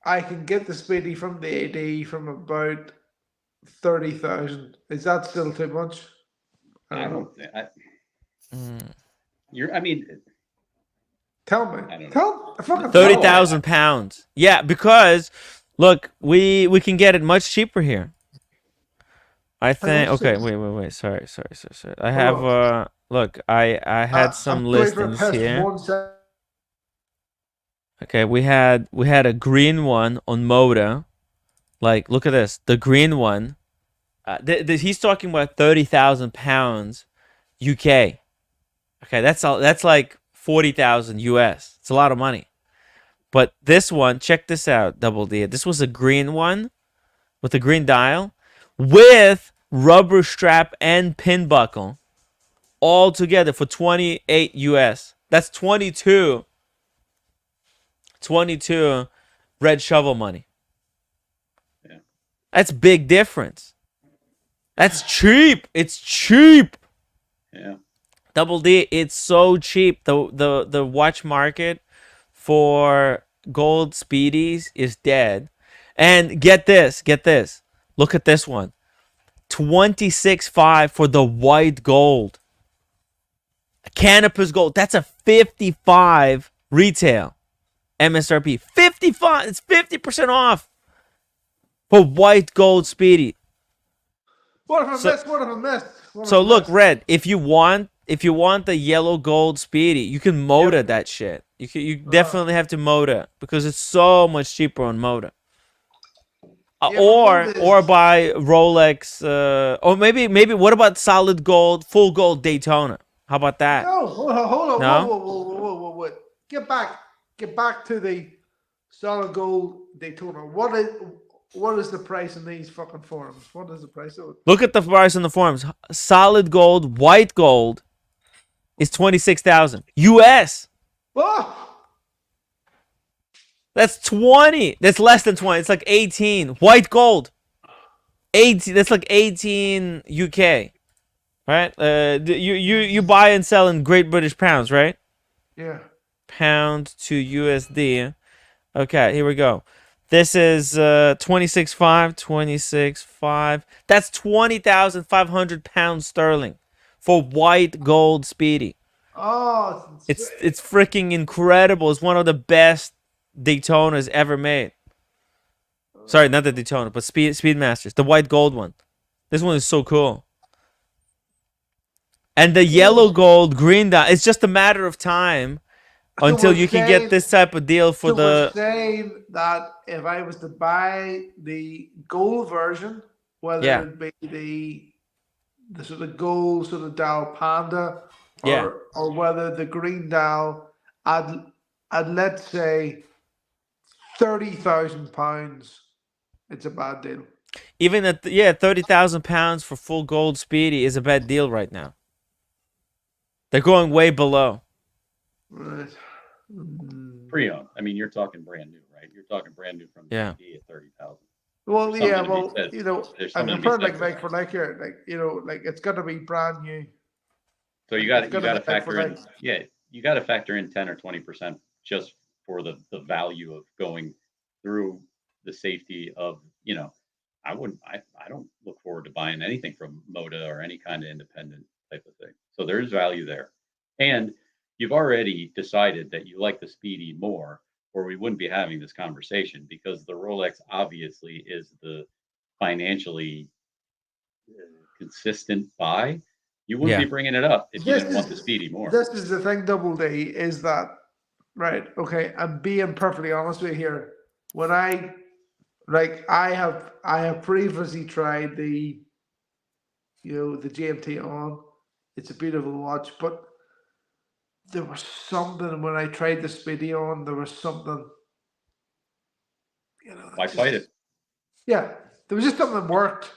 I can get the Speedy from the AD from about 30,000. Is that still too much? I don't know. don't think I, Mm. you're. I mean, Tell me. I don't know. Tell fucking 30,000 pounds. Yeah, because look, we can get it much cheaper here. I think. much Okay, is- wait. Sorry. I have look, I had some I'm going for a listings piss here. 1 second. Okay, we had a green one on Moda. Like, look at this, the green one. He's talking about 30,000 pounds, UK. Okay, that's like 40,000 US. It's a lot of money. But this one, check this out, Double D. This was a green one with a green dial with rubber strap and pin buckle all together for 28 US. That's 22 red shovel money. Yeah. That's big difference. That's cheap. It's cheap. Yeah. Double D, it's so cheap. The watch market for gold speedies is dead. And get this. Look at this one. 26.5 for the white gold. Canopus gold. That's a 55 retail. MSRP 55. It's 50% off for white gold speedy. What if I missed? So look, Red, if you want the yellow gold speedy, you can Moda that shit. You definitely have to Moda because it's so much cheaper on Moda. Or buy Rolex, or maybe what about solid gold, full gold Daytona? How about that? No, hold on. No? Whoa. Get back to the solid gold Daytona. What is the price in these fucking forums? What is the price of it? Look at the price in the forums. Solid gold, white gold is 26,000 US. Oh! That's 20. That's less than 20. It's like 18. White gold. 18. That's like 18 UK. Right? You buy and sell in Great British pounds, right? Yeah. Pound to USD. Okay, here we go. This is 26.5. That's 20,500 pounds sterling for white gold speedy. Oh, It's freaking incredible. It's one of the best Daytonas ever made. Sorry, not the Daytona, but Speedmasters, the white gold one. This one is so cool. And the yellow gold green dot. It's just a matter of time until you can get this type of deal for we're saying that if I was to buy the gold version, whether it be the sort of gold sort of dial panda, or whether the green dial, I'd let's say £30,000, it's a bad deal. Even at 30,000 pounds for full gold speedy is a bad deal right now. They're going way below. Right. Pre-owned. I mean, you're talking brand new, right? You're talking brand new from the AD at 30,000. Well, There's yeah, something to be well, said. you know, There's I'm something to be comparing said like for like that. for like here, like you know, like it's got to be brand new. So Like it's you got to got be to like for factor like. in, yeah, you got to factor in 10 or 20% just for the value of going through the safety of, you know, I don't look forward to buying anything from Moda or any kind of independent type of thing. So there's value there. And you've already decided that you like the Speedy more, or we wouldn't be having this conversation, because the Rolex obviously is the financially consistent buy. You wouldn't be Yeah. bringing it up if you This didn't want the is Speedy more. this is the thing, Double D, is that right? Okay, I'm being perfectly honest with you here. When I have previously tried the the GMT on. It's a beautiful watch, but there was something when I tried the Speedy on. There was something, Why just fight it? yeah, there was just something that worked.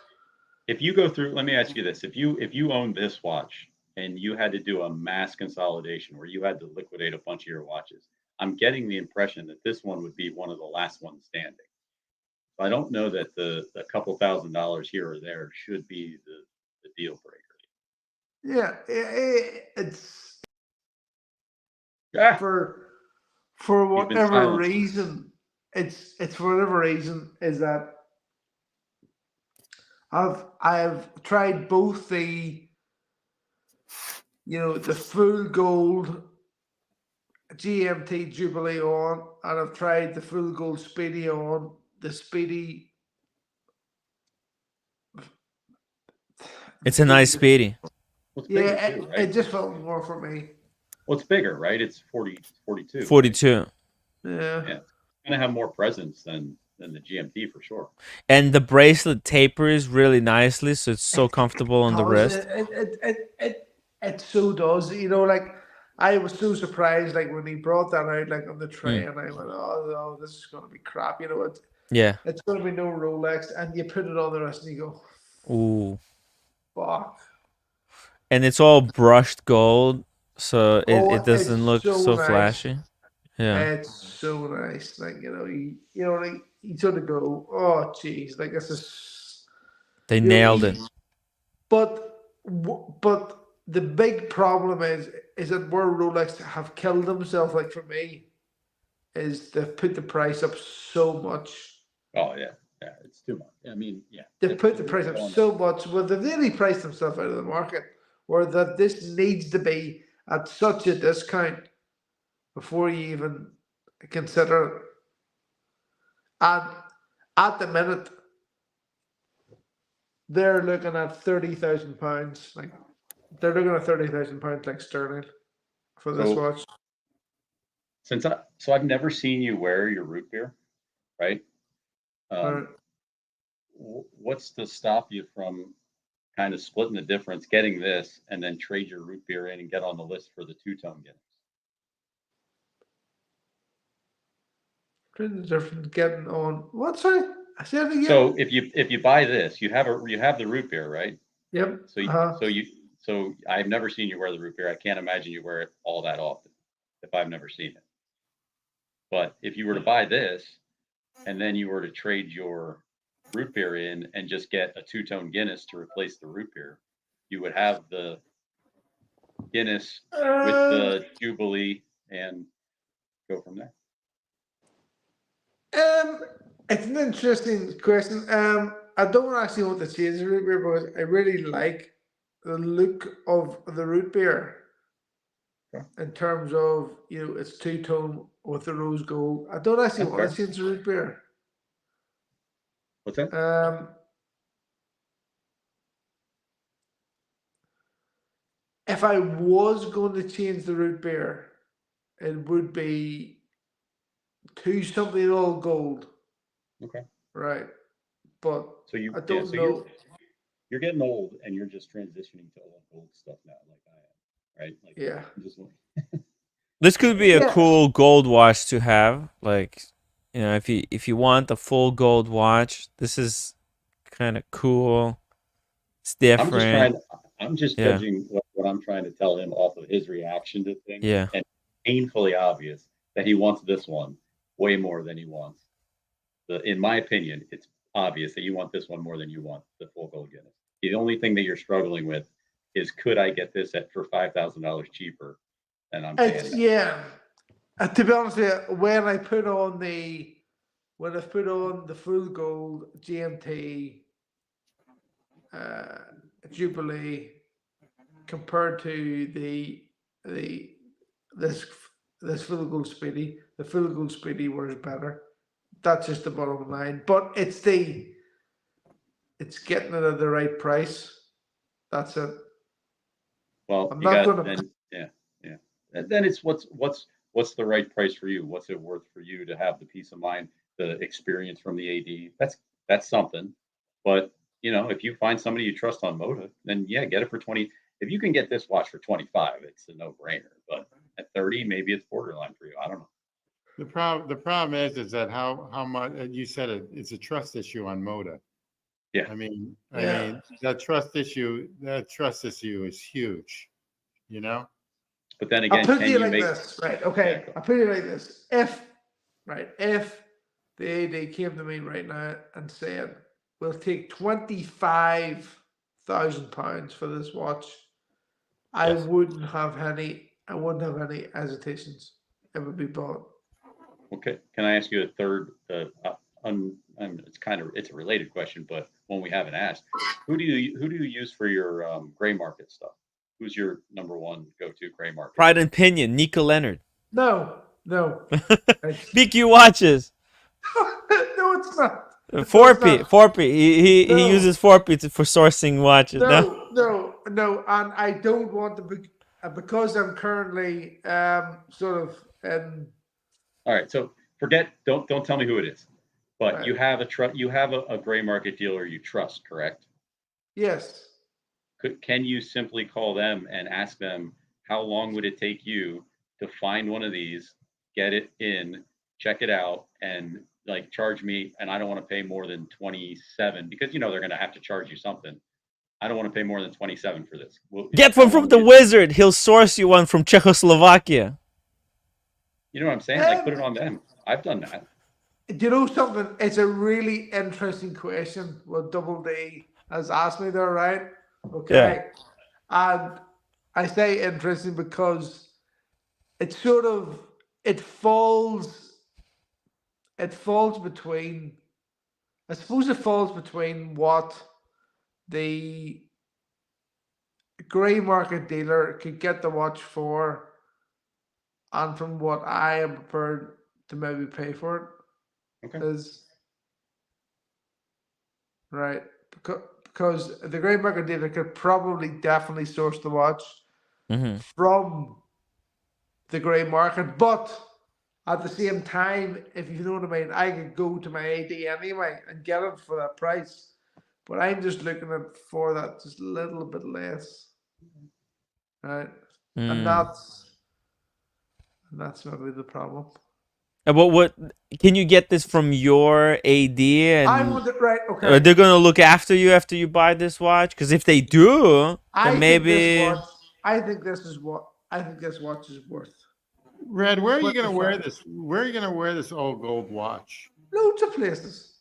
If you go through, let me ask you this: if you owned this watch and you had to do a mass consolidation where you had to liquidate a bunch of your watches, I'm getting the impression that this one would be one of the last ones standing. So I don't know that the couple $1,000s here or there should be the deal breaker. Yeah, it's Ah, for you've been whatever silenced. reason. It's for whatever reason is that I've tried both the full gold GMT Jubilee on, and I've tried the full gold Speedy on. The Speedy, It's a nice Speedy. Well, it's yeah, bigger it, too, right? it just felt more for me. Well, it's bigger, right? It's 42, right? 42. Yeah. Yeah, it's gonna have more presence than the GMT for sure. And the bracelet tapers really nicely, so it's so comfortable on the Does wrist. it so does, like I was so surprised, like when he brought that out, like on the tray, Mm. and I went, oh no, this is gonna be crap, Yeah. it's gonna be no Rolex, and you put it on the wrist and you go, Ooh. fuck. And it's all brushed gold, so it Oh, doesn't it's look so so nice. flashy. Yeah. It's so nice. Like, like you sort of go, oh jeez, like this is They you know, nailed he, it. but the big problem is that where Rolex have killed themselves, like for me, is they've put the price up so much. Oh yeah, yeah, it's too much. I mean, yeah, They've put the the price up retail on so much where they've nearly priced themselves out of the market, where that this needs to be at such a discount before you even consider it. And at the minute, they're looking at £30,000. Like they're looking at £30,000 like sterling for this so watch. I've never seen you wear your root beer, right? Right. Um, what's to stop you from kind of splitting the difference, getting this, and then trade your root beer in and get on the list for the two-tone Guinness? Pretty different getting on. What? Sorry, I said it again. So if you buy this, you have the root beer, right? Yep. So so I've never seen you wear the root beer. I can't imagine you wear it all that often if I've never seen it. But if you were to buy this and then you were to trade your root beer in and just get a two-tone Guinness to replace the root beer, you would have the Guinness with Um, the Jubilee and go from there. it's an interesting question. I don't actually want to change the root beer because I really like the look of the root beer Okay. in terms of it's two tone with the rose gold. I don't actually That's want fair. to change the root beer. What's that? If I was going to change the root beer, it would be to something all gold, Okay. right? But So I don't so know. you're getting old and you're just transitioning to all gold stuff now, like I am, right? Like Yeah. just This could be a Yeah. cool gold watch to have. Like, if you want a full gold watch, this is kind of cool. It's different. I'm just Yeah. judging what I'm trying to tell him off of his reaction to things, Yeah. and painfully obvious that he wants this one way more than he wants in my opinion, it's obvious that you want this one more than you want the full gold Guinness. The only thing that you're struggling with is, could I get this for $5,000 cheaper than I'm paying? It's yeah. To be honest with you, when I put on the full gold GMT Jubilee compared to this full gold Speedy, the full gold Speedy was better. That's just the bottom line. But it's getting it at the right price. That's it. Well, I'm you not got gonna. then, yeah. And then it's what's the right price for you? What's it worth for you to have the peace of mind, the experience from the AD? That's something. But if you find somebody you trust on Moda, then yeah, get it for 20. If you can get this watch for 25, it's a no-brainer. But at 30, maybe it's borderline for you. I don't know. The problem is that how much you said it's a trust issue on Moda. Yeah. I mean Yeah. that trust issue is huge, you know. But then I'll again, put can it you like make? this, right? Okay, Yeah, I'll put it like this. If the AD came to me right now and said, "We'll take £25,000 for this watch," I Yes. wouldn't have any. I wouldn't have any hesitations. It would be bought. Okay. Can I ask you a third? It's a related question, but one we haven't asked. Who do you use for your gray market stuff? Who's your number one go-to gray market Pride dealer? and Pinion, Nico Leonard. No. BQ watches. No, it's not. 4P. 4P. He No. uses 4P for sourcing watches. No. No. And I don't want to be because I'm currently sort of All right. So don't tell me who it is, but Right. you have a gray market dealer you trust, correct? Yes. Can you simply call them and ask them, how long would it take you to find one of these, get it in, check it out, and like charge me? And I don't want to pay more than 27 because they're going to have to charge you something. I don't want to pay more than 27 for this. Get How one from long the would it- wizard. He'll source you one from Czechoslovakia. You know what I'm saying? Like, put it on them. I've done that. Do you know something? It's a really interesting question. What Double D has asked me there, right? Okay. And I say interesting because it falls between, I suppose it falls between what the grey market dealer could get the watch for and from what I am prepared to maybe pay for it. Okay. Is right because the grey market dealer could probably definitely source the watch Mm-hmm. from the grey market, but at the same time, if you know what I mean, I could go to my AD anyway and get it for that price. But I'm just looking at for that just a little bit less, right? And that's maybe the problem. But what can you get this from your AD I and would right. are Okay. they gonna look after you buy this watch? Because if they do, then maybe. I think this watch is worth. Red, where are you going to wear 25. this? Where are you going to wear this old gold watch? Loads of places.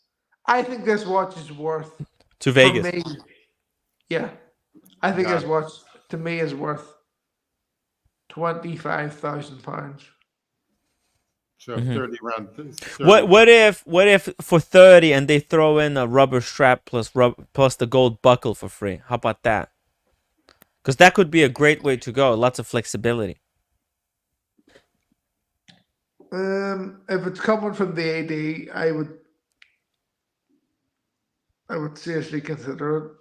I think this watch is worth To for Vegas. me. Yeah, I think Got this it. watch to me is worth £25,000. So 30 around. 30. What if for 30 and they throw in a rubber strap plus the gold buckle for free? How about that? Because that could be a great way to go. Lots of flexibility. If it's coming from the AD, I would seriously consider it.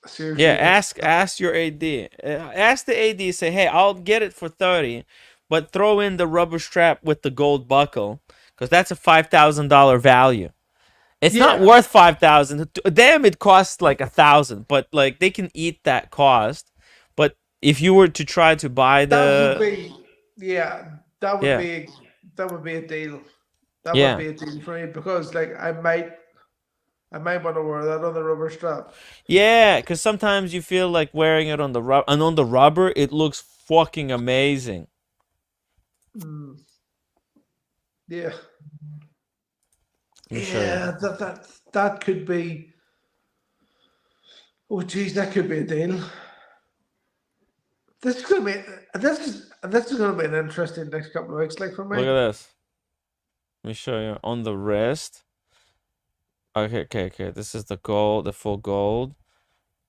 Seriously. Yeah, ask your AD. Ask the AD. Say, hey, I'll get it for 30, but throw in the rubber strap with the gold buckle, because that's a $5,000 value. It's not Yeah. worth 5,000. To them, it costs like 1,000, but like they can eat that cost. But if you were to try to buy That would the be, yeah, that would be a deal. That Yeah. would be a deal for me because, like, I might want to wear that on the rubber strap. Yeah, because sometimes you feel like wearing it on the rubber, and on the rubber, it looks fucking amazing. Yeah. Let me show you. Yeah, that could be. Oh, geez, that could be a deal. This is gonna be this is gonna be an interesting next couple of weeks, like for Look me. at this. Let me show you on the wrist. Okay. This is the gold, the full gold.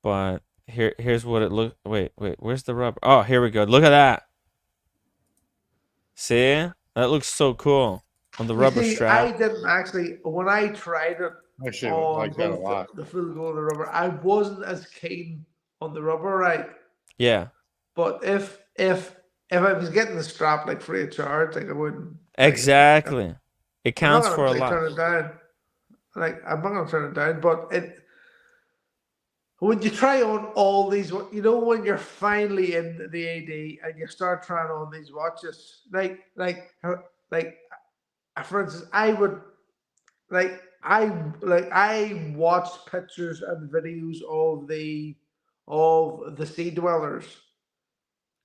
But here's what it looks. Wait. Where's the rubber? Oh, here we go. Look at that. See? That looks so cool on the You rubber see, I strap. didn't actually when I tried it I actually would on like that a both lot. the full gold and the rubber, I wasn't as keen on the rubber, right? Yeah, But if I was getting the strap like free of charge, like I wouldn't. Like, exactly. It I'm not counts for gonna a say lot. turn it down. Like I'm not gonna turn it down, but it when you try on all these, when you're finally in the AD and you start trying on these watches, like for instance, I would I watched pictures and videos of the sea dwellers,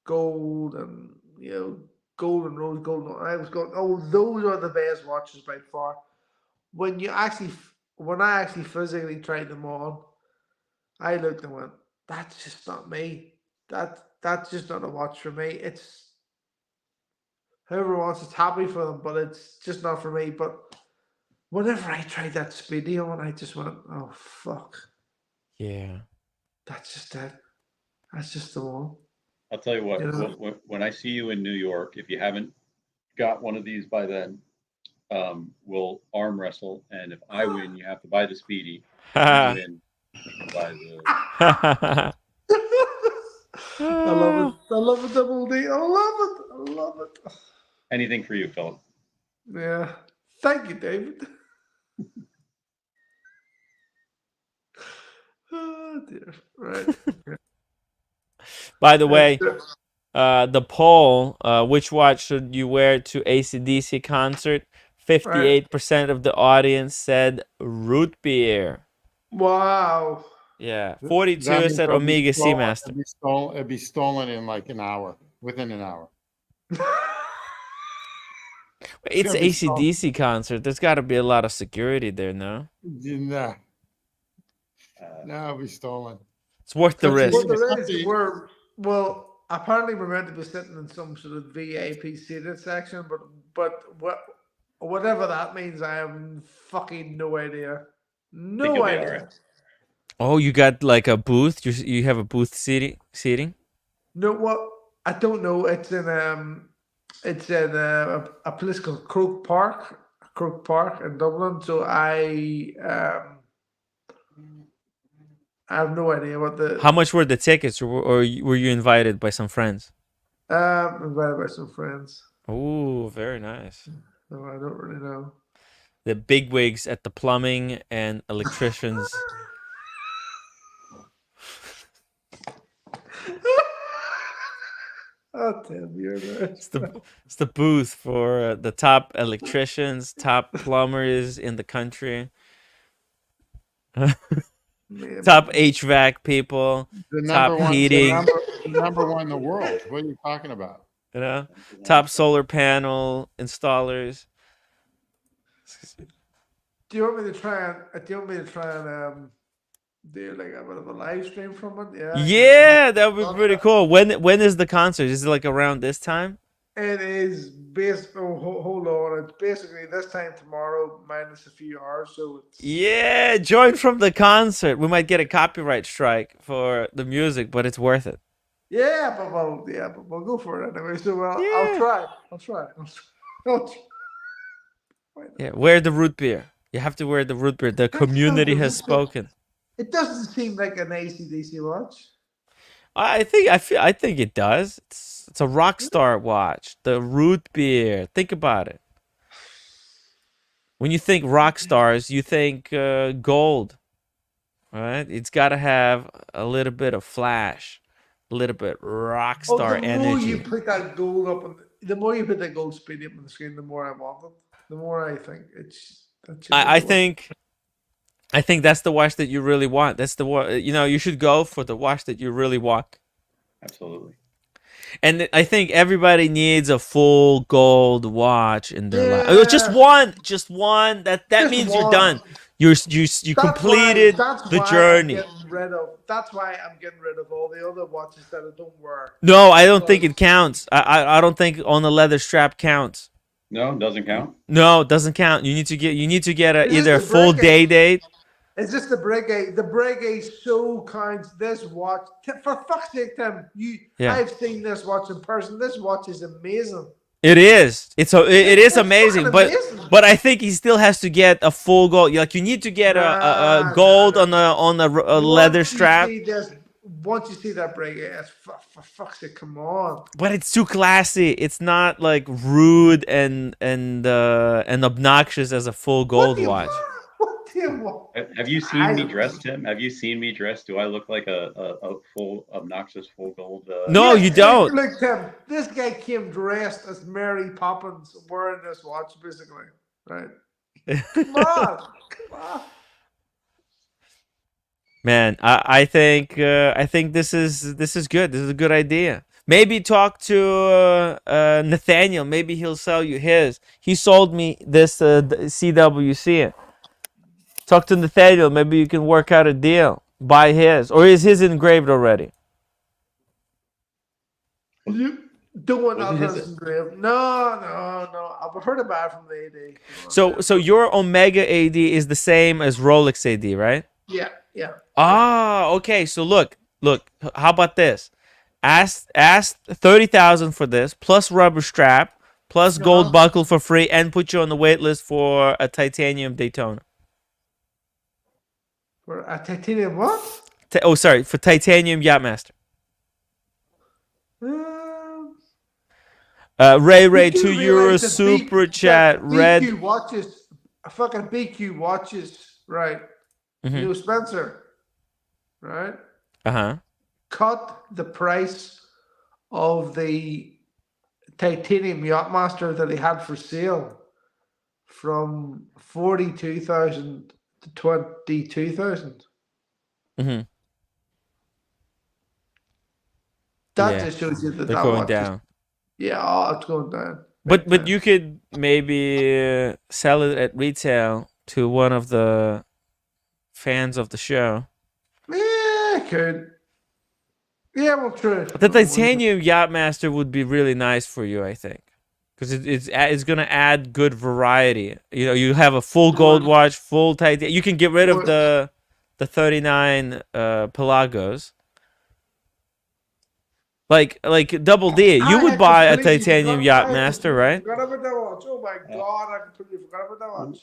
gold and gold and rose gold. And I was going, oh, those are the best watches by far. When you actually, when I actually physically tried them on, I looked and went, that's just not me. That's just not a watch for me. It's whoever wants it's happy for them, but it's just not for me. But whenever I tried that speedy on, I just went, oh fuck, Yeah. that's just it. That's just the one. I'll tell you You what, know? when I see you in New York, if you haven't got one of these by then, we'll arm wrestle. And if I win, you have to buy the Speedy. If you win, you can buy the. I love it. I love a double D. I love it. I love it. Anything for you, Philip. Yeah. Thank you, David. Oh dear. Right. Okay. By the way, the poll, which watch should you wear to AC/DC concert? Right. 58% of the audience said root beer. Wow. Yeah. That 42 means said Omega Seamaster. it'd be stolen in like an hour, within an hour. It's gonna be stolen. AC/DC concert. There's got to be a lot of security there, no? Nah, no, it'll be stolen. It's worth the But you- risk. Well, there is. Somebody- Apparently we're meant to be sitting in some sort of VIP seated section, but whatever that means, I have fucking no idea. Think No you'll be idea. all right. Oh, you got like a booth? You have a booth seating? No, what I don't know. It's in a place called Croke Park in Dublin. So I have no idea what the How much were the tickets, or were you invited by some friends? invited by some friends. Oh, very nice. So I don't really know. The bigwigs at the plumbing and electricians. Oh, damn, you're It's the booth for the top electricians, top plumbers in the country, top HVAC people, The top number one, heating, the number one in the world. What are you talking about? top solar panel installers. Do you want me to try and do like a bit of a live stream from it? Yeah. Yeah, that would be pretty cool. When is the concert? Is it like around this time? It is based. Oh, hold on. It's basically this time tomorrow minus a few hours. So it's Yeah, join from the concert. We might get a copyright strike for the music, but it's worth it. but we'll go for it anyway. So I'll Yeah. try. I'll try. I'll try. Yeah, wear the root beer. You have to wear the root beer. The community has spoken. It doesn't seem like an AC/DC watch. I think it does. It's a rock star watch. The root beer. Think about it. When you think rock stars, you think gold, right? It's got to have a little bit of flash, a little bit rock star The more you energy. put that gold up, the more you put that gold speed up on the screen, the more I want it. The more I think it's. I think that's the watch that you really want. That's the one. You should go for the watch that you really want. Absolutely. And I think everybody needs a full gold watch in their life. Oh, just Yeah, one, just one. That just means you're one. done. You completed That's the why I'm journey. getting rid of. That's why I'm getting rid of all the other watches that I don't wear. No, I don't think Because it counts. I don't think on the leather strap counts. No, it doesn't count. No, it doesn't count. You need to get it's just either a the full day break. date. It's just the break. The break so counts. This watch, for fuck's sake, Tim. Yeah. I've seen this watch in person. This watch is amazing. It is. It is It's amazing, fucking amazing. but I think he still has to get a full gold. Like you need to get a gold on a leather strap. Once you see that break, it's for fuck's sake, come on. But it's too classy. It's not like rude and obnoxious as a full gold watch. What do you want? Have you seen me dressed, Tim? Have you seen me dressed? Do I look like a full obnoxious full gold? No, you don't. Look, Tim, this guy came dressed as Mary Poppins wearing this watch, basically. Right? Come on. Come on. Man, I think this is good. This is a good idea. Maybe talk to Nathaniel. Maybe he'll sell you his. He sold me this CWC. Talk to Nathaniel. Maybe you can work out a deal. Buy his, or is his engraved already? You don't want Wasn't others his- engraved. No. I've heard about it from the AD. So your Omega AD is the same as Rolex AD, right? Yeah. Ah, okay. So look. How about this? Ask 30,000 for this, plus rubber strap, plus gold buckle for free, and put you on the wait list for a titanium Daytona. For a titanium what? For titanium Yachtmaster. Ray You do €2 realize that super that chat red. BQ watches, fucking BQ watches, right? Mhm. You know Spencer, right? Uh-huh. Cut the price of the titanium Yachtmaster that he had for sale from 42,000 to 22,000. Mhm. That Yeah, just shows you that they're that going watch is- down. it's going down. But you could maybe sell it at retail to one of the fans of the show. Yeah, I could. Yeah, well, true. But the titanium Yachtmaster would be really nice for you, I think, because it's gonna add good variety. You know, you have a full gold watch, full titanium. You can get rid of the 39 Pelagos. Like Double D, you would buy a titanium Yachtmaster, right? Forgot about that watch. Oh my god, I completely forgot about that watch.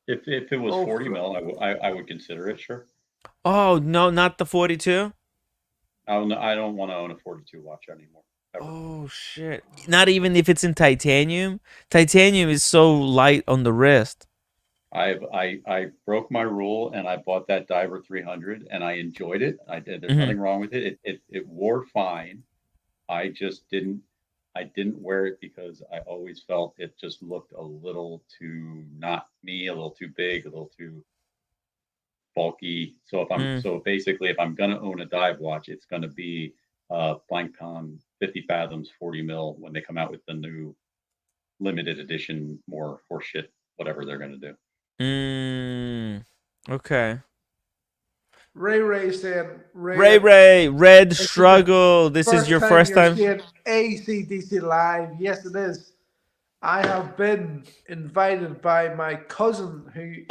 If it was Oh, 40 mil, I would consider it. Sure. Oh no, not the 42. I don't want to own a 42 watch anymore. Ever. Oh shit! Not even if it's in titanium. Titanium is so light on the wrist. I broke my rule and I bought that Diver 300 and I enjoyed it. There's Mhm. nothing wrong with it. It wore fine. I just didn't wear it because I always felt it just looked a little too not me, a little too big, a little too bulky. So basically if I'm gonna own a dive watch, it's gonna be Blancpain 50 fathoms 40 mil when they come out with the new limited edition, more horseshit, whatever they're gonna do. Okay. Ray said, Ray, Red Struggle. This is your first time. ACDC Live. Yes, it is. I have been invited by my cousin who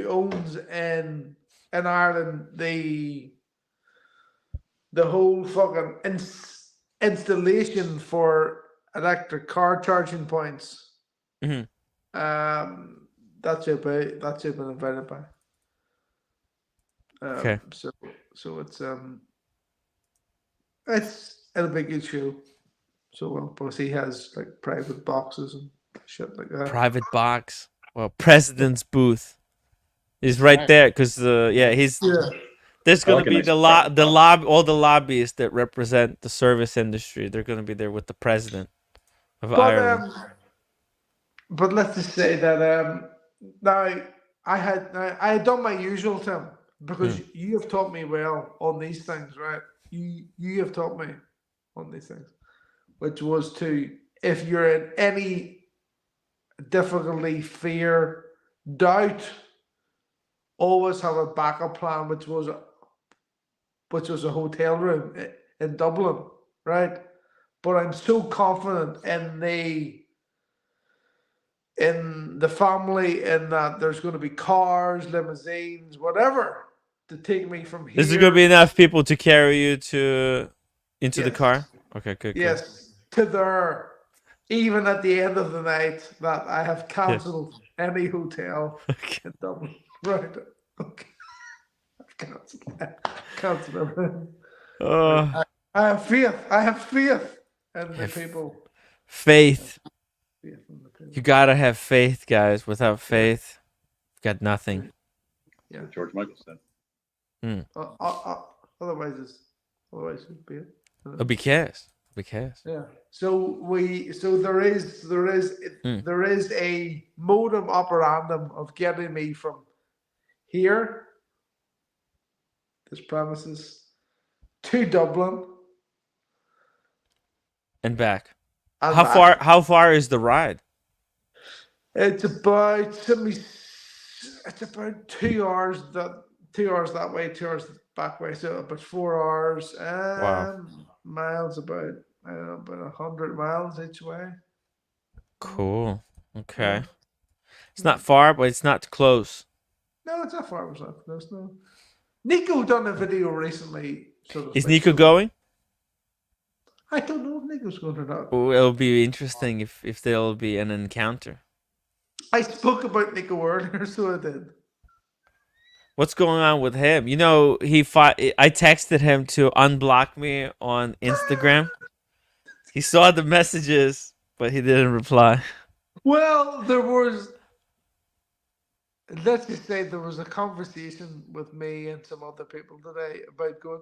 owns in Ireland the whole fucking installation for electric car charging points. Mhm. That's it. That's it. Been invited by. Okay. So it'll be a good show. So well, plus he has like private boxes and shit like that. Private box. Well, president's booth is right Nice. there because he's. Yeah. There's I gonna like a be nice the private box. all the lobbyists that represent the service industry. They're gonna be there with the president of Ireland. But let's just say that now I had done my usual, Tim, because you have taught me well on these things, right? you have taught me on these things, which was to, if you're in any difficulty, fear, doubt, always have a backup plan, which was a hotel room in Dublin, right? But I'm so confident in the family, in that there's going to be cars, limousines, whatever, to take me from here. Is there gonna be enough people to carry you into the Yes. car? Okay, good. Yes, to there. Even at the end of the night, that I have cancelled any hotel Okay. in Dublin. Right. Okay. I've cancelled everything. Oh, I have faith. I have faith in the Have- people. faith. Faith in the people. You gotta have faith, guys. Without faith, you've got nothing. Yeah. What George Michael said. Otherwise, it'd be it. Because. Yeah. So there is a modum operandum of getting me from here, this premises, to Dublin And back. and How back. How far is the ride? It's about 2 hours. 2 hours that way, 2 hours back way. So about 4 hours. Wow. Miles about, I don't know, about 100 miles each way. Cool. Okay. Yeah. It's not far, but it's not close. No, it's not far. It's not close. No. Nico done a video recently. Sort of Is like, Nico sort of- going? I don't know if Nico's going or not. Oh, it'll be interesting if there'll be an encounter. I spoke about Nico earlier, so I did. What's going on with him? You know, I texted him to unblock me on Instagram. He saw the messages, but he didn't reply. Well, let's just say there was a conversation with me and some other people today about going,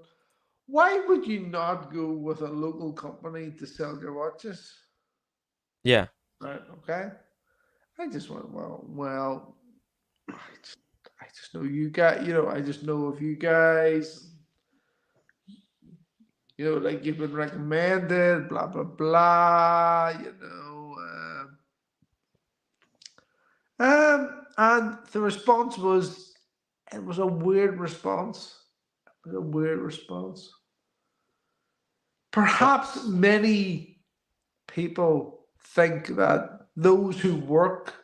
why would you not go with a local company to sell your watches? Yeah. Right, okay. I just went, well, I just know you guys, I just know of you guys, like you've been recommended, blah, blah, blah, and the response was, it was a weird response. It was a weird response. Perhaps many people think that those who work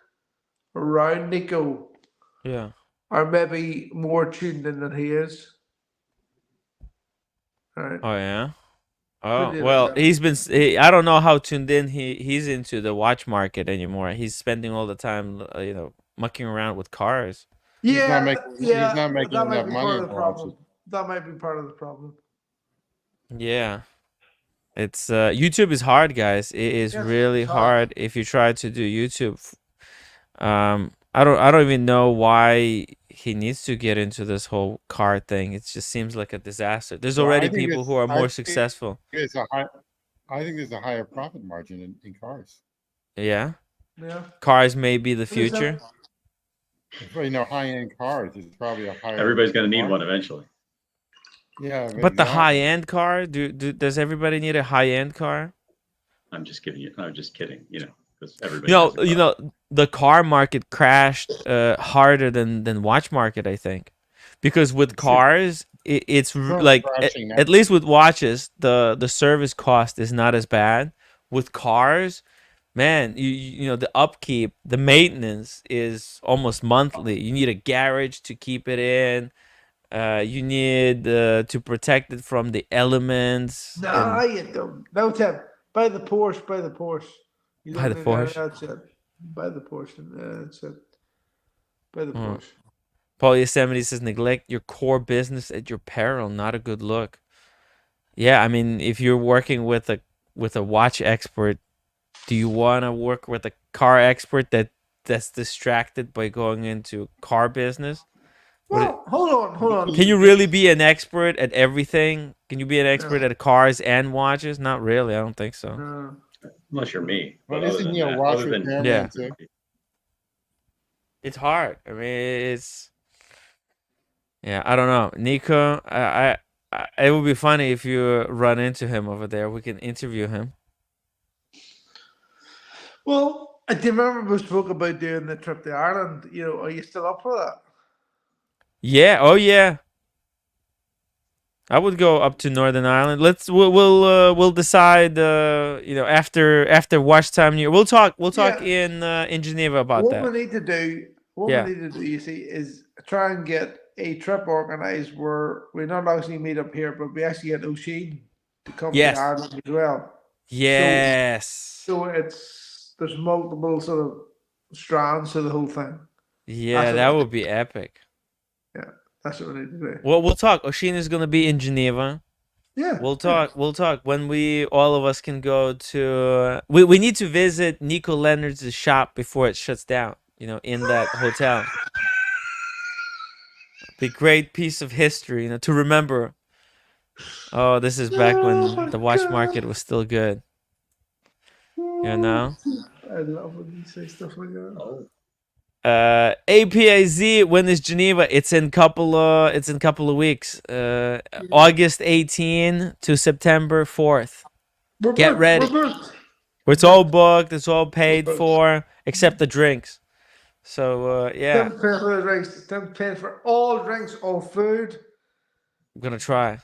around Nico Yeah. are maybe more tuned in than he is. Right. Oh yeah. What Oh do you well, think? I don't know how tuned in he's into the watch market anymore. He's spending all the time, mucking around with cars. He's Yeah, not making, yeah, he's not making that might enough be money part in of the the problem. watches. That might be part of the problem. Yeah. It's YouTube is hard, guys. It is Yes, really it's hard. hard if you try to do YouTube. I don't even know why he needs to get into this whole car thing. It just seems like a disaster. There's Well, I already think people it's- who are I more think successful. It's I think there's a higher profit margin in cars. Yeah. Yeah. Cars may be the What is that? future. High-end cars is probably a higher. Everybody's going to need margin. one eventually. Yeah, But the exactly. high-end car, does everybody need a high-end car? I'm just kidding. I'm just kidding. Because everybody. has a car. The car market crashed harder than watch market, I think, because with cars, it's not like crashing now. at least with watches, the service cost is not as bad. With cars, man, the upkeep, the maintenance is almost monthly. You need a garage to keep it in. You need to protect it from the elements. No, you don't. No, Tim. Buy the Porsche. Buy the Porsche. You Buy don't the need Porsche. That's it. Buy the Porsche. That's it. Buy the Porsche. Paul Yosemite says, neglect your core business at your peril. Not a good look. Yeah, I mean, if you're working with a watch expert, do you want to work with a car expert that's distracted by going into car business? Well, hold on. Can you really be an expert at everything? Can you be an expert Yeah. at cars and watches? Not really. I don't think so. No. Unless you're me. But But other isn't than he a that, watch other than repairman Yeah. too? It's hard. I mean, yeah, I don't know. Nico, It would be funny if you run into him over there. We can interview him. Well, do you remember we spoke about doing the trip to Ireland? You know, are you still up for that? Yeah. Oh yeah. I would go up to Northern Ireland. We'll decide. After watch time. We'll talk. We'll talk Yeah. in Geneva about What that. we need to do, Yeah. you see, is try and get a trip organized where we not actually meet up here, but we actually get O'Sheen to come to Yes. Ireland as well. Yes. So there's multiple sort of strands to the whole thing. Yeah, that would be epic. Yeah, that's what we need to do. Well, we'll talk. Oshin is gonna be in Geneva. Yeah, We'll talk. We'll talk when all of us can go to. We need to visit Nico Leonard's shop before it shuts down. In that hotel. Be great piece of history, to remember. Oh, this is back when the watch market was still good. I love when you say stuff like that. Oh, APAZ, when is Geneva? It's in couple of weeks. August 18 to September 4th. Get ready. It's all booked. It's all paid for, except the drinks. So yeah, Don't pay for the drinks. Don't pay for all drinks, all food. I'm gonna try.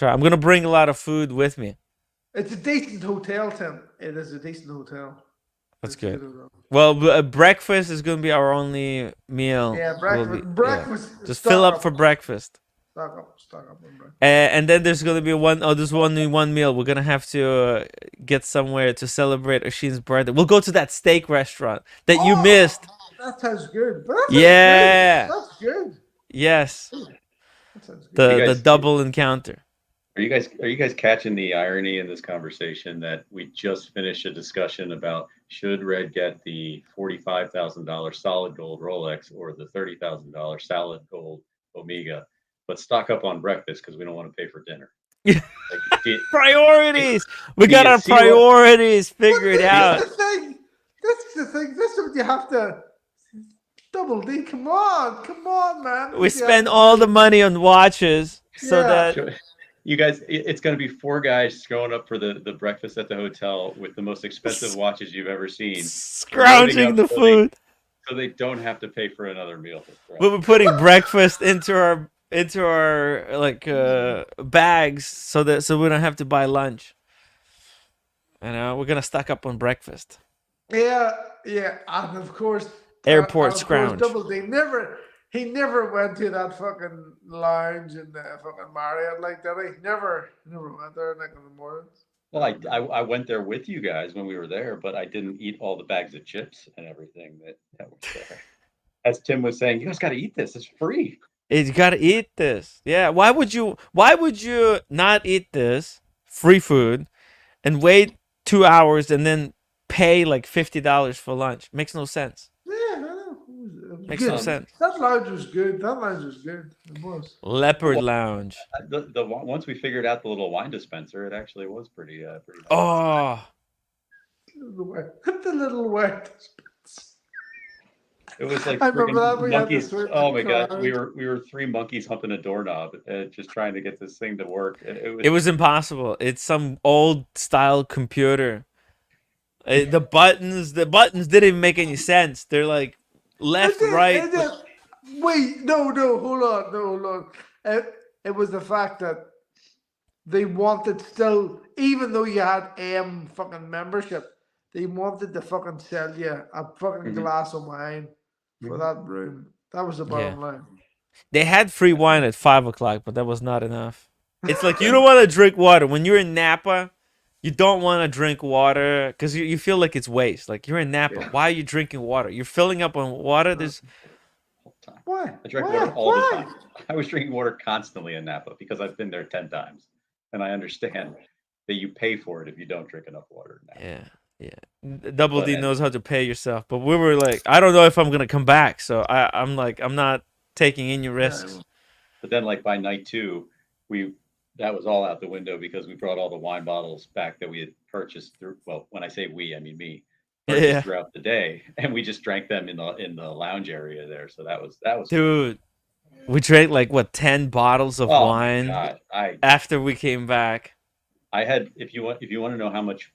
I'm gonna bring a lot of food with me. It's a decent hotel, Tim. It is a decent hotel. That's good. Well, breakfast is gonna be our only meal. Yeah, breakfast. Just fill up for breakfast. Stock up on breakfast. And then there's gonna be there's only one meal. We're gonna have to get somewhere to celebrate Oshin's birthday. We'll go to that steak restaurant that you missed. That sounds good. That's good. Yes. That sounds good. The double encounter. Are you guys catching the irony in this conversation that we just finished a discussion about should Red get the $45,000 solid gold Rolex or the $30,000 solid gold Omega, but stock up on breakfast because we don't want to pay for dinner. Priorities. We got our priorities figured out. That's the thing. That's what you have to. Double D, come on, man. We spend all the money on watches so that you guys, it's going to be 4 guys going up for the breakfast at the hotel with the most expensive watches you've ever seen, scrounging the food, so they don't have to pay for another meal. We're putting breakfast into our bags so we don't have to buy lunch. We're gonna stock up on breakfast. Yeah, and of course, airport scrounge. Double D he never went to that fucking lounge in the fucking Marriott like that. He never went there like in the mornings. Well, I went there with you guys when we were there, but I didn't eat all the bags of chips and everything that was there. As Tim was saying, you guys got to eat this. It's free. You got to eat this. Yeah. Why would you not eat this free food and wait 2 hours and then pay like $50 for lunch? Makes no sense. Yeah, I know. Makes no sense. That lounge was good. It was. Leopard Lounge. The once we figured out the little wine dispenser, it actually was pretty nice. Oh. The little wine dispenser. It was like I remember that monkeys. Oh my god, we were 3 monkeys humping a doorknob, just trying to get this thing to work. It was impossible. It's some old style computer. The buttons didn't even make any sense. They're like left, right. Wait, no, hold on. It was the fact that they wanted still, even though you had fucking membership, they wanted to fucking sell you a fucking glass of wine for that room. That was the bottom line. They had free wine at 5:00, but that was not enough. It's like you don't want to drink water when you're in Napa. You don't want to drink water because you feel like it's waste. Like you're in Napa. Why are you drinking water? You're filling up on water. There's why? I drank water all the time. I was drinking water constantly in Napa because I've been there 10 times, and I understand that you pay for it if you don't drink enough water. Yeah. Double D knows how to pay yourself, but we were like, I don't know if I'm gonna come back, so I'm like, I'm not taking any risks. But then, like by night 2, that was all out the window because we brought all the wine bottles back that we had purchased through. Well, when I say we, I mean me. Throughout the day, and we just drank them in the lounge area there. So that was dude. We drank like what 10 bottles of Oh my wine god, after we came back. I had if you want to know how much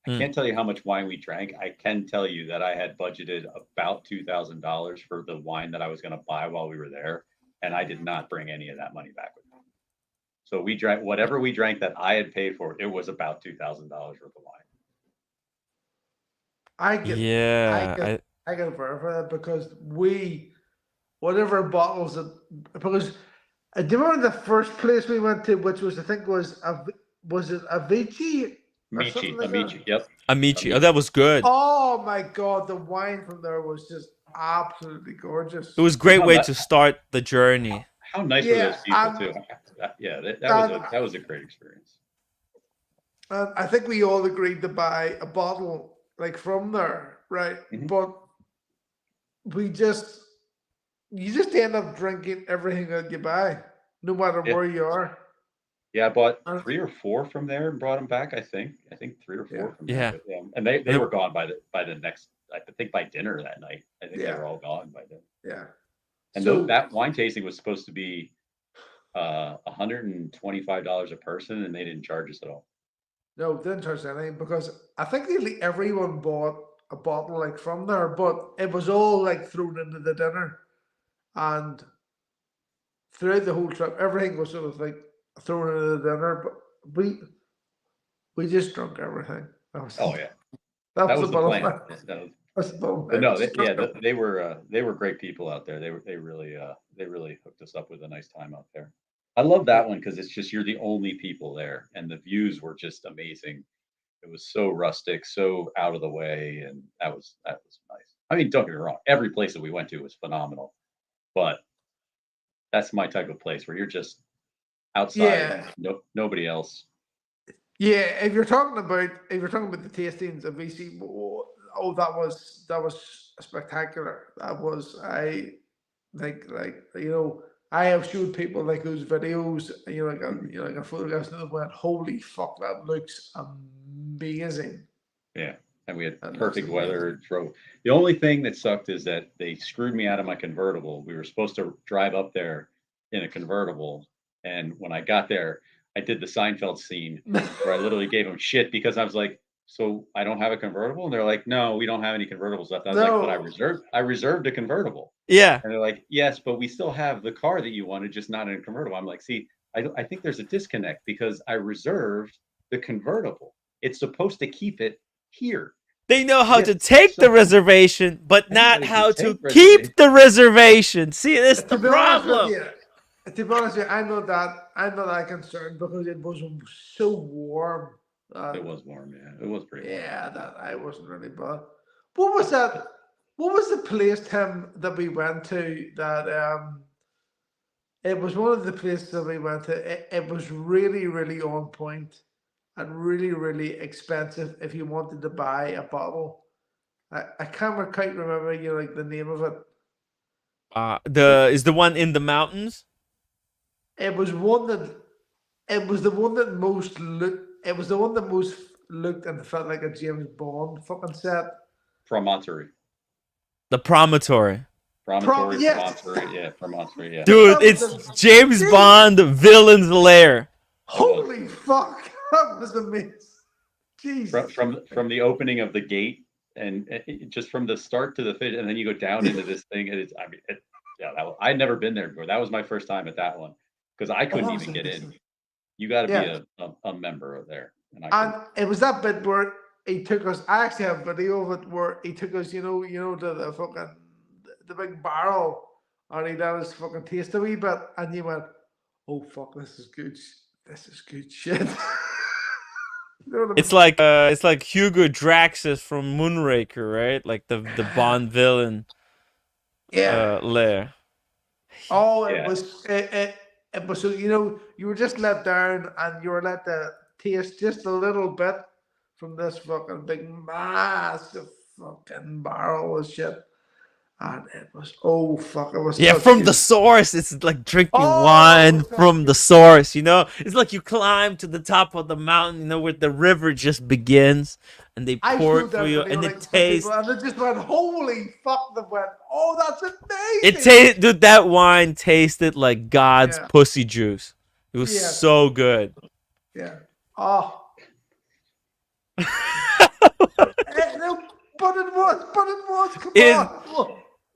I Mm. can't tell you how much wine we drank. I can tell you that I had budgeted about $2,000 for the wine that I was going to buy while we were there, and I did not bring any of that money back with me. So we drank whatever we drank that I had paid for. It was about $2,000 worth of wine. I get, Yeah, I get verify that because whatever bottles that, because do you remember the first place we went to, which was, I think was it Avicii or something like that? Amici, yep. Amici. Oh, that was good. Oh my God, the wine from there was just absolutely gorgeous. It was a great way to start the journey. How nice were those people too? Yeah, that was a great experience. And I think we all agreed to buy a bottle like from there, right? Mhm. But you just end up drinking everything that you buy, no matter Yeah. where you are. Yeah, I bought 3 or 4 from there and brought them back. I think 3 or 4 from there. Yeah. But, and they were gone by the next. I think by dinner that night. I think they were all gone by then. Yeah. And So that wine tasting was supposed to be $125 a person, and they didn't charge us at all. no, didn't charge anything because I think nearly everyone bought a bottle like from there, but it was all like thrown into the dinner, and throughout the whole trip, everything was sort of like thrown into the dinner. But we just drunk everything. That was, Oh yeah, that that was was the the bottom plan. line. That's the bottom But line. no, Just drunk everything. they were great people out there. They really hooked us up with a nice time out there. I love that one because it's just you're the only people there, and the views were just amazing. It was so rustic, so out of the way, and that was nice. I mean, don't get me wrong, every place that we went to was phenomenal, but that's my type of place where you're just outside and Yeah. nobody else. Yeah, if you're talking about the tastings of VC, that was spectacular. That was I like I have showed people like those videos, like a photographs and they went, holy fuck, that looks amazing. Yeah, and we had That looks perfect amazing. weather. Drove. The only thing that sucked is that they screwed me out of my convertible. We were supposed to drive up there in a convertible, and when I got there, I did the Seinfeld scene where I literally gave them shit because I was like, "So I don't have a convertible," and they're like, "No, we don't have any convertibles left." I was like, "But No, I reserved a convertible," Yeah. and they're like, "Yes, but we still have the car that you wanted, just not in a convertible." I'm like, "See, I think there's a disconnect because I reserved the convertible. It's supposed to keep it here." They know how Yeah, to take the so reservation, but not anybody can how to take reservation. keep the reservation. See, that's the to be honest with problem. you, I'm not that concerned because it was so warm. It was warm, yeah. It was pretty warm. Yeah, that I wasn't really bad. What was that? What was the place, Tim, that we went to? That it was one of the places that we went to. It was really, really on point, and really, really expensive if you wanted to buy a bottle. I can't quite remember like the name of it. Is the one in the mountains? It was one that it was the one that most looked. It was the one that most looked and felt like a James Bond fucking set. Promontory. The promontory. Yes. Promontory, yeah, Promontory, yeah. Dude, That was it's the- James Dude. Bond villain's lair. Holy fuck! That was amazing. Jesus. From the opening of the gate and just from the start to the finish, and then you go down into this thing, and it's I'd never been there before. That was my first time at that one because I couldn't that was even get in. amazing. You got to Yeah. be a member of there, and I And couldn't. it was that bit where he took us. I actually have a video of it where he took us, to the fucking the big barrel, and he let us fucking taste a wee bit, and you went, "Oh fuck, this is good. This is good shit." You know what I mean? It's like Hugo Draxus from Moonraker, right? Like the Bond villain Yeah. lair. Oh, it Yeah. was it was so you were just let down and you were let to taste just a little bit from this fucking big massive fucking barrel of shit. And it was, oh fuck, it was Yeah, such from good. the source. It's like drinking Oh, wine it was from such the good. source, you know? It's like you climb to the top of the mountain, you know, where the river just begins, and they I pour it showed for that you, video and like it to some people, tastes. and they just went, "Holy fuck!" They went, "Oh, that's It amazing!" tasted, dude. That wine tasted like God's Yeah, pussy juice. It was yeah, so good. yeah. Oh, no, but it was. Come It on,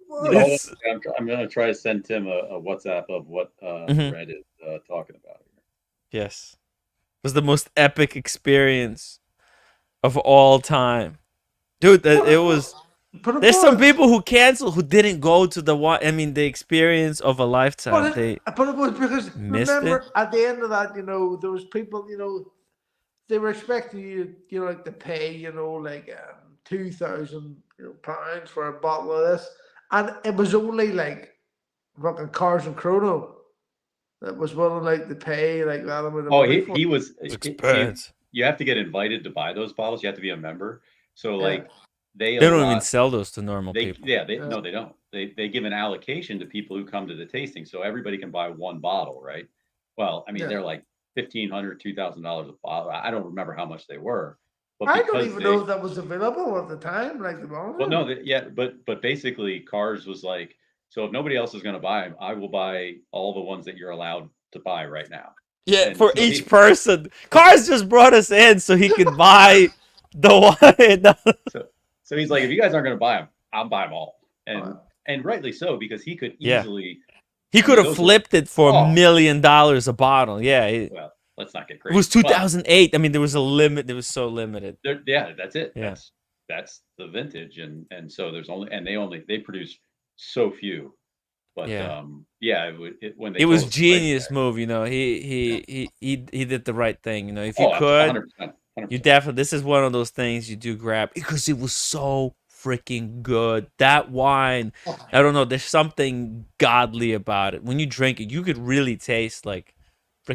it You know, was. it's I'm gonna try to send Tim a WhatsApp of what mhm. Red is talking about here. Yes, it was the most epic experience of all time, dude. But It it was. was. But it There's some was. people who cancel who didn't go to the one. I mean, the experience of a lifetime. But They but it was because missed it. remember at the end of that, there was people, they were expecting you, like to pay, like £2,000 for a bottle of this, and it was only like fucking Cars and Chrono that was willing like to pay like that amount of Oh, money for he was. It's See, expensive. you have to get invited to buy those bottles. You have to be a member. So it. Yeah, like they They don't even allot sell those to normal they people. yeah they yeah, no they don't they give an allocation to people who come to the tasting, so everybody can buy one bottle, right? Well, I mean yeah. they're like $1,500 $2,000 a bottle. I don't remember how much they were, but I don't because even know they if that was available at the time, like the well no moment. yeah but basically Cars was like, so if nobody else is going to buy them, I will buy all the ones that you're allowed to buy right now. Yeah, And for so each he person. Cars just brought us in so he could buy the one. so so he's like, if you guys aren't going to buy them, I'll buy them all. Uh, And rightly so, because he could Yeah, easily, he I could mean have those were, flipped it for oh $1 million a bottle. Yeah, well, let's not get it was crazy, but 2008. I mean, there was a limit. It was so limited. yeah, that's it. Yeah, That's the vintage, and so there's only, and they produce so few, but yeah. yeah, when they It was told us the price genius tag, move. You know, yeah, he did the right thing. You know, if you oh, could, 100%, you 100%. definitely. This is one of those things you do grab because it was so freaking good. That wine, I don't know. There's something godly about it. When you drink it, you could really taste like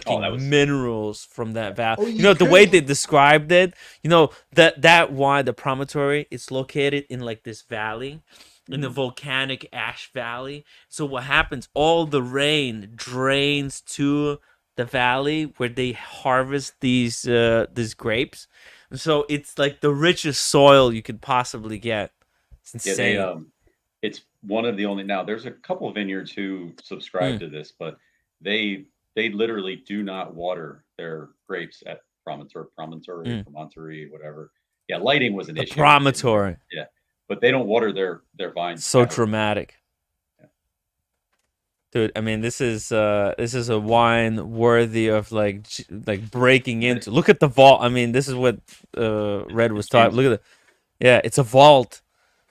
Oh, that freaking was minerals from that valve. oh, You you know the way could. they described it. You know that wine, the promontory, it's located in like this valley, in the mhm. volcanic ash valley. So what happens? All the rain drains to the valley where they harvest these grapes. And so it's like the richest soil you could possibly get. It's Yeah, they insane. it's one of the only, now there's a couple of vineyards who subscribe Mm, to this, but they they literally do not water their grapes at mm. promontory, whatever. Yeah, lighting was an The issue in there. promontory. Yeah, but they don't water their vines So ever. dramatic. Yeah. Dude, I mean, this is a wine worthy of like breaking And into. Look at the vault. I mean, this is what Red was it's talking. James. Look at it. Yeah, it's a vault.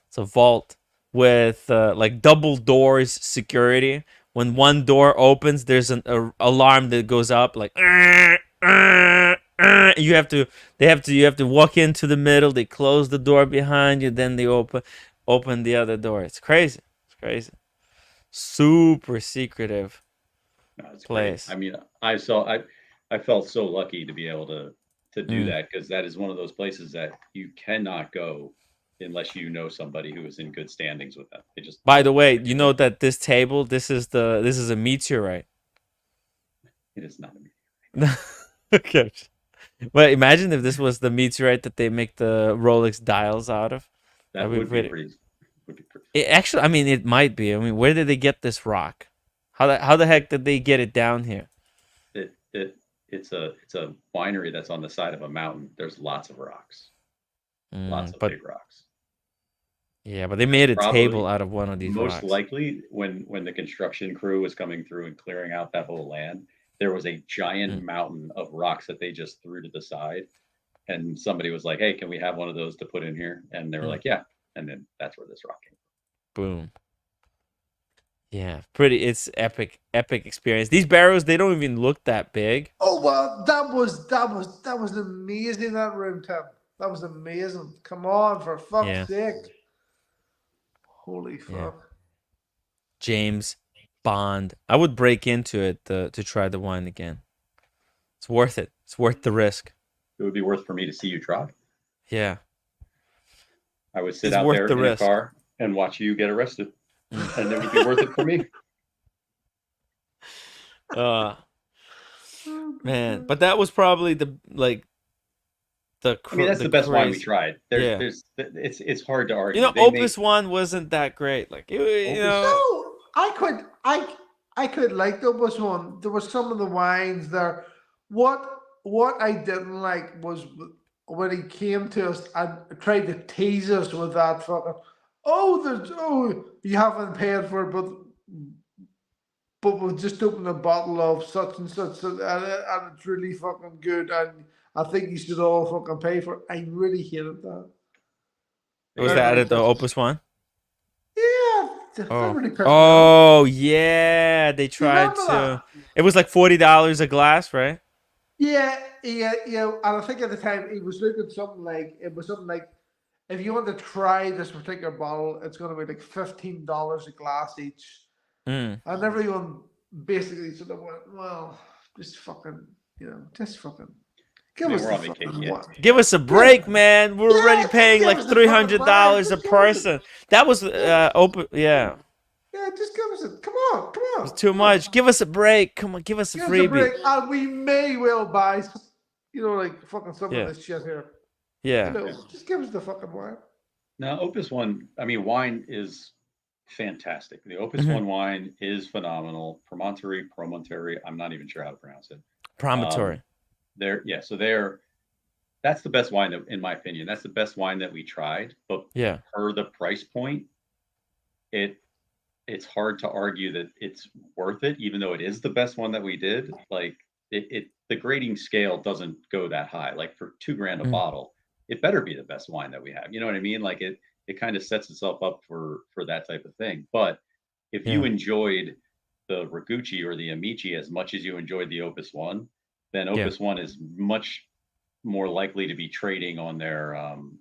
It's a vault with like double doors security. When one door opens, there's an alarm that goes up like you have to you have to walk into the middle. They close the door behind you, then they open the other door. It's crazy. It's crazy. Super secretive No, it's great. place. I mean, I felt so lucky to be able to do Mm. that, because that is one of those places that you cannot go unless you know somebody who is in good standings with them. They just By the won't way, let you you know in. that this table, this is a meteorite. It is not. Okay. But imagine if this was the meteorite that they make the Rolex dials out of. That That'd be would be pretty. pretty. Would be pretty. It actually, I mean, it might be. I mean, where did they get this rock? How the heck did they get it down here? It's a winery that's on the side of a mountain. There's lots of rocks, lots of But big rocks. yeah, but they made a table Probably, out of one of these most rocks. likely, when the construction crew was coming through and clearing out that whole land, there was a giant Mm, mountain of rocks that they just threw to the side, and somebody was like, "Hey, can we have one of those to put in here?" And they were mm, like, "Yeah." And then that's where this rock came boom. Yeah, pretty. It's epic experience. These barrels, they don't even look that big. Oh well, that was amazing. That room, Tim. That was amazing. Come on, for fuck's Yeah, sake! Holy yeah. fuck! James Bond. I would break into it to try the wine again. It's worth it. It's worth the risk. from. It would be worth for me to see you try. Yeah, I would sit it's out worth there the in a risk. car and watch you get arrested. and it would be worth it for me. Uh, man, but that was probably the I mean, that's the the best wine we crazy. tried. Yeah. It's hard to You argue. know, They make Opus One wasn't that great. Like you Opus. know, No, I could like there was one. There was some of the wines there. What I didn't like was when he came to us and tried to tease us with that fucking. Oh, you haven't paid for it, but we've just opened a bottle of such and such, and it's really fucking good, and I think you should all fucking pay for it. I really hated that. was That Yeah, that really at the pissed. Opus One? Yeah, that Oh, really pissed me off. oh yeah, they Do you tried remember to. that? It was like $40 a glass, right? Yeah. And I think at the time he was looking something like it was something like if you want to try this particular bottle, it's going to be like $15 a glass each, Mm. and everyone basically sort of went, well, just fucking, just fucking I give mean, us we're the on vacation. fucking Yeah, one. Give us a Yeah, break, man. We're already yeah, just paying give like us the three fucking hundred wine. dollars a Just give us it. person. That was Yeah, open. Yeah, yeah, just give us it. Come it was on, too come on. much. Give us a break. Come on, give us a Give us a freebie. break, and we may well buy, like fucking some of Yeah, this shit here. yeah. yeah. Just give us the fucking wine. Now, Opus One. I mean, wine is fantastic. The Opus Hmm. One wine is phenomenal. Promontory. I'm not even sure how to pronounce it. Um, Promontory. so they're that's the best wine that, in my opinion, that's the best wine that we tried. But Yeah. per the price point, it it's hard to argue that it's worth it, even though it is the best one that we did. Like the grading scale doesn't go that high. Like for 2 grand a Mm. bottle, it better be the best wine that we have. You know what I mean? Like it kind of sets itself up for that type of thing. But if you Yeah. enjoyed the Ragucci or the Amici as much as you enjoyed the Opus One, then Yeah. Opus One is much more likely to be trading on their And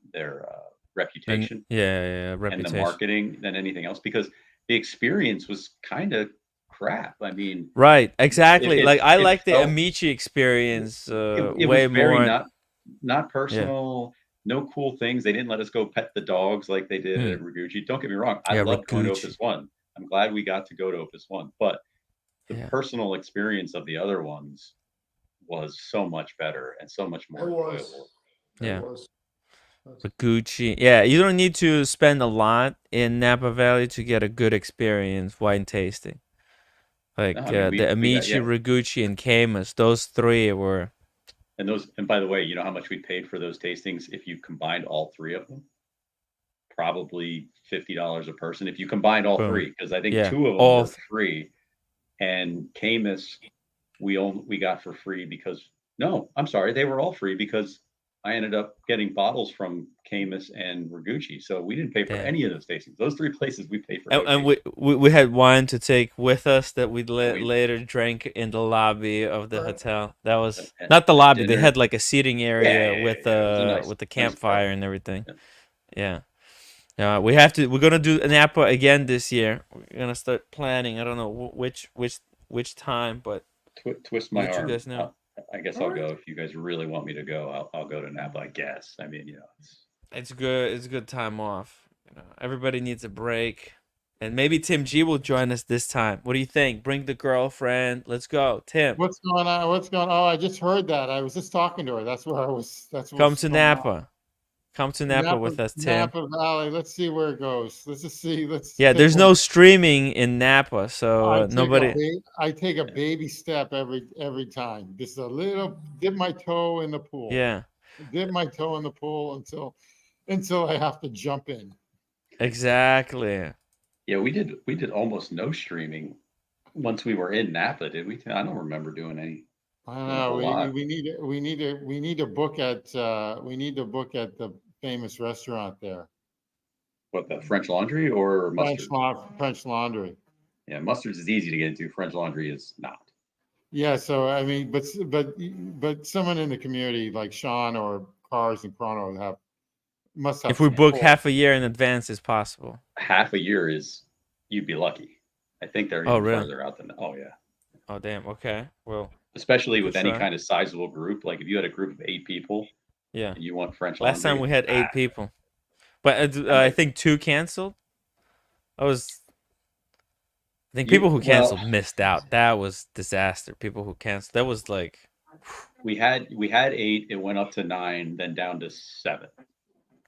reputation yeah, and the reputation. marketing than anything else because the experience was kind of crap. I mean, Right. it Exactly. it, Like I it like the felt Amici experience it was way very more. not Yeah. personal. No cool things. They didn't let us go pet the dogs like they did Mm. at Ragucci. Don't get me wrong. I Yeah, loved going to Ragucci. Opus One. I'm glad we got to go to Opus One, but the Yeah. personal experience of the other ones was so much better and so much It more was. enjoyable. It Yeah. was. Ragucci. Yeah, you don't need to spend a lot in Napa Valley to get a good experience wine tasting. No, Like I mean the we got Amici, Ragucci, and Camus. Those three were. and by the way, you know how much we paid for those tastings if you combined all three of them? Probably $50 a person if you combined all Boom. three, because I think Yeah. two of them All. were free, and Camus we got for free because no, I'm sorry, they were all free because I ended up getting bottles from Camus and Ragucci, so we didn't pay for Yeah. any of those tastings. Those three places we paid for And, no and tasting. we had wine to take with us that we And we later drank in the lobby of the hotel. That was at, not the at lobby. They dinner. had like a seating Yeah, area yeah, yeah, yeah. It was a nice with the nice campfire apartment. and everything. Yeah. Yeah. Yeah, we have to. We're gonna do Napa again this year. We're gonna start planning. I don't know which time, but Twist we'll my let you arm. guys know. I guess All I'll right. go if you guys really want me to go. I'll go to Napa. I guess. I mean, It's good. It's a good time off. Everybody needs a break, and maybe Tim G will join us this time. What do you think? Bring the girlfriend. Let's go, Tim. What's going on? What's going on? Oh, I just heard that. I was just talking to her. That's where I was. That's Come what's to going on. Napa. Come to Napa with us, Tim. Napa Valley. Let's see where it goes. Let's just see. Let's Yeah, take there's no streaming in Napa, so nobody. I take a baby step every time. Just a little dip my toe in the pool. Yeah, Dip my toe in the pool until I have to jump in. exactly. yeah. We did almost no streaming once we were in Napa. Did we? I don't remember doing I don't a know. whole lot. We need to book at the famous restaurant there. What, the French Laundry or Mustard? French Laundry. Yeah, Mustard's is easy to get into. French Laundry is not. Yeah, so I mean, but someone in the community like Sean or Cars and Chrono must have If we some book pull. half a year in advance, it's possible. Half a year is you'd be lucky. I think they're Oh, even really? further out than that. Oh yeah. Oh, damn. Okay. Well, Especially with Good any try. kind of sizable group. Like if you had a group of 8 people yeah. and you want French Last time Laundry, we had 8 people, but I think 2 canceled. I was I think people who Well, canceled missed out. That was disaster. People who canceled. That was like, we had 8. It went up to 9, then down to 7.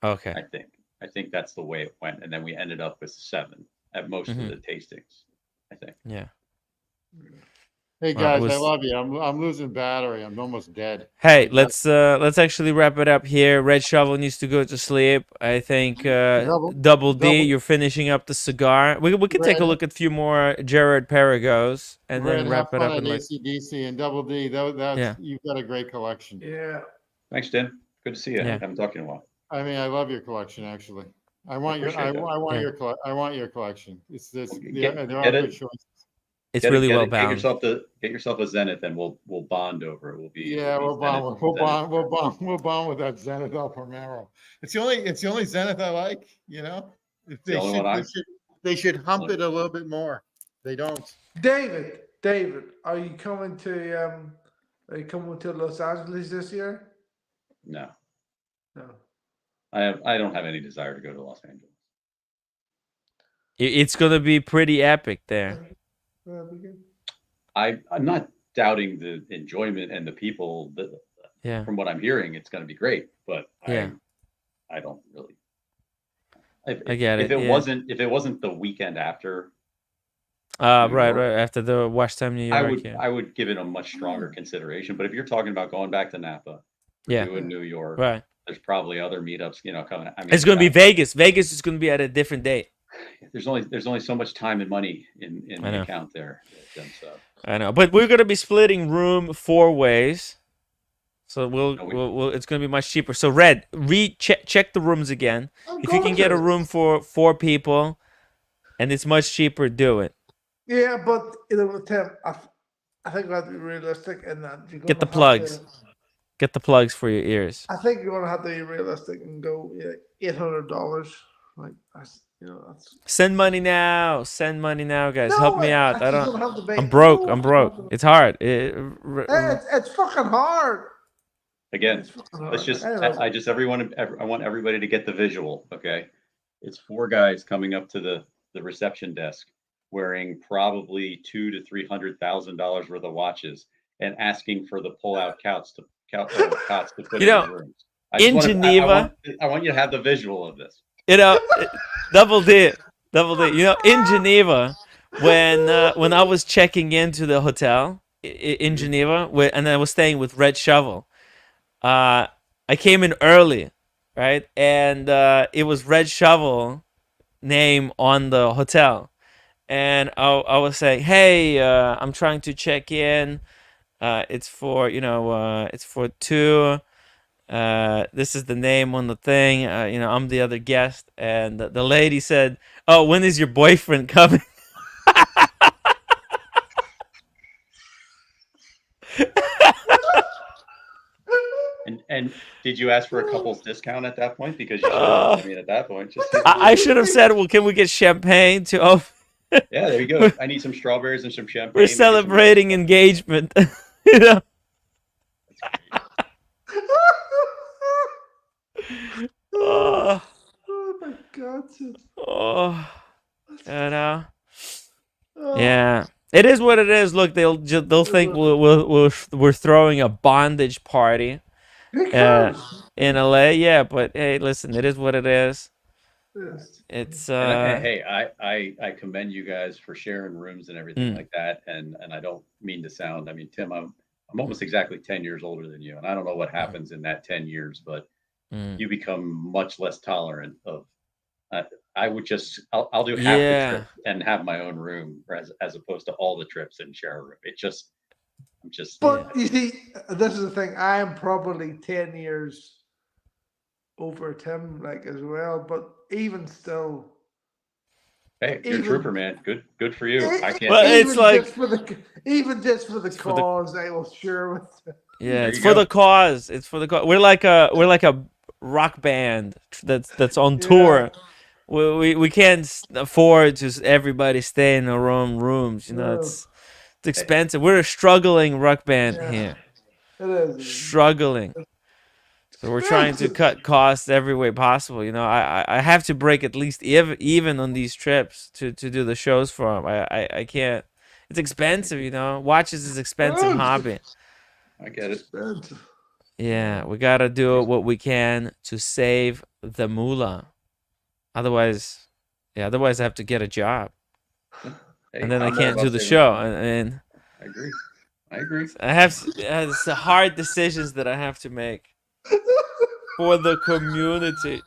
okay. I think that's the way it went, and then we ended up with 7 at most of Mhm. the tastings. I think. Yeah. Hey Well, it guys, I was. love you. I'm losing battery. I'm almost dead. Hey, I got let's actually wrap it up here. Red Shovel needs to go to sleep. I think Double D, double you're finishing up the cigar. We could take a red look at a few more Jared Perigos and red. then Have wrap it fun up at in like ACDC and Double D. That's yeah you've got a great collection. Yeah. Thanks, Tim. Good to see you. yeah Haven't talked in a while. I mean, I love your collection actually. I I want your appreciate that. I want yeah. I want your collection. It's this Well, they're all get good it. choices. It's really well Get balanced. yourself a Zenith, and we'll bond over it. Yeah, We'll we'll be bond, Zenith, we'll Zenith. bond, we'll bond with that Zenith El Primero. It's the only Zenith I like. You know, if the only one they should hump it a little bit more. They don't. David, are you coming to Los Angeles this year? No, No. I don't have any desire to go to Los Angeles. It's gonna be pretty epic there. I'm not doubting the enjoyment and the people. Yeah. From what I'm hearing, it's going to be great. But Yeah. I don't really. I get If it. it Yeah. wasn't the weekend after, New Right, York, right after the Watch Time New York. Yeah. I would give it a much stronger consideration. But if you're talking about going back to Napa, or Yeah. doing New York, Right. there's probably other meetups, coming. I mean, It's gonna be Vegas. Vegas is gonna be at a different date. there's only so much time and money in I the know. account there, Tim, so I know, but we're gonna be splitting room 4 ways, so No, we- we'll it's gonna be much cheaper. So Red, check the rooms again. If you can get a room for 4 people, and it's much cheaper, do it. Yeah, but Tim, I think we have to be realistic in that you're Get the gonna have plugs. to- Get the plugs for your ears. I think you're gonna have to be realistic and go $800. Like that's Send money now. Send money now, guys. no, Help me out. it's I just don't. gonna have to be- I'm broke. no, I'm broke. It's hard. it's fucking hard. again, It's fucking hard. let's just Anyway. I want everybody to get the visual. Okay, it's 4 guys coming up to the reception desk wearing probably $200,000 to $300,000 worth of watches and asking for the pull-out cots to put in the rooms. in Geneva- I want you to have the visual of this. Double D. In Geneva, when I was checking into the hotel in Geneva, and I was staying with Red Shovel, I came in early, right? And it was Red Shovel name on the hotel, and I was saying, hey, I'm trying to check in. It's for it's for 2. This is the name on the thing. I'm the other guest, and the lady said, "Oh, when is your boyfriend coming?" And did you ask for a couple's discount at that point? Because you should have. I mean, at that point, just I should have said, "Well, can we get champagne to?" Oh, yeah, there you go. I need some strawberries and some champagne. we're celebrating engagement. you know. Oh, Oh my God! oh, you know. Oh. Yeah, it is what it is. Look, they'll think we're throwing a bondage party in LA. Yeah, but hey, listen, it is what it is. It's Hey, I commend you guys for sharing rooms and everything like that. And I don't mean to sound. I mean, Tim, I'm almost exactly 10 years older than you, and I don't know what happens in that 10 years, but you become much less tolerant of. I would I'll do half the trip and have my own room as opposed to all the trips and share a room. But you see, this is the thing. I am probably 10 years over Tim, like as well. But even still, hey, you're a trooper, man. Good for you. I can't. Well, it's like even just for the cause, I will share with. Yeah, it's for the cause. It's for the cause. We're like a rock band that's on tour. We can't afford to everybody stay in their own rooms. It's expensive. We're a struggling rock band here. It is struggling. So we're trying to cut costs every way possible. You know, I have to break at least even on these trips to do the shows for them. I can't. It's expensive, you know. Watches is expensive hobby. I get it. Expensive. Yeah, we gotta do what we can to save the moolah. Otherwise, otherwise I have to get a job, Hey, and then I I'm all can't about do the saving show. money. And I agree. I agree. I have it's the hard decisions that I have to make for the community.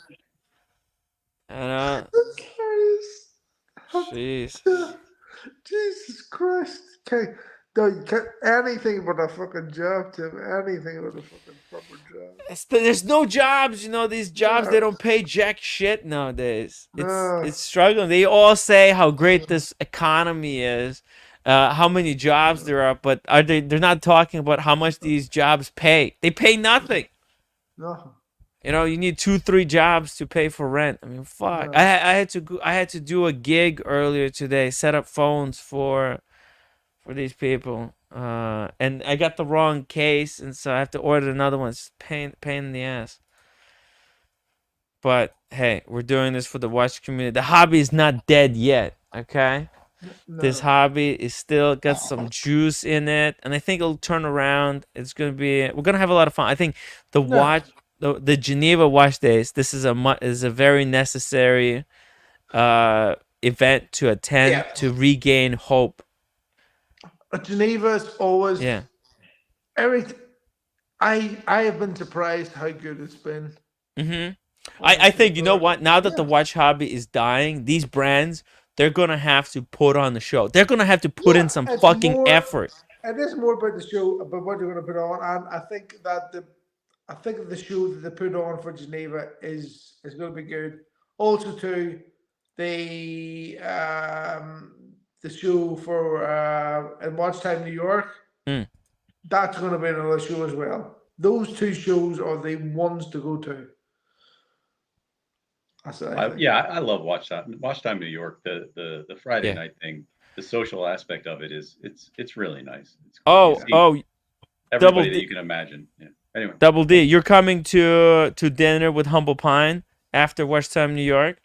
You know, jeez. Jesus Christ. Okay. No, you can't anything but a fucking job, Tim. Anything but a fucking proper job. There's no jobs, you know. These jobs they No. don't pay jack shit nowadays. No. It's struggling. They all say how great this economy is, how many jobs there are, but are they? They're not talking about how much these jobs pay. They pay nothing. No. You know, you need 2-3 jobs to pay for rent. I mean, fuck. No. I had to do a gig earlier today, set up phones for these people. And I got the wrong case, and so I have to order another one. It's pain in the ass. But hey, we're doing this for the watch community. The hobby is not dead yet, okay? This hobby is still got some juice in it, and I think it'll turn around. We're gonna have a lot of fun. I think the Geneva Watch Days. This is a very necessary event to attend to regain hope. Geneva's always Yeah. everything. I have been surprised how good it's been. I think, you know what? Now that the watch hobby is dying, these brands, they're gonna have to put on the show. They're gonna have to put in some fucking effort. It is more about the show, about what you're going to put on, and I think that the show that they put on for Geneva is going to be good. Also, too, the show for in Watch Time New York, Mm. that's going to be another show as well. Those two shows are the ones to go to. That's what I think. I love Watch Time. Watch Time New York. The Friday Yeah. night thing. The social aspect of it is it's really nice. It's Oh, cool. You see everybody D. that you can imagine. Yeah. Anyway, Double D, you're coming to dinner with Humble Pine after Watch Time New York.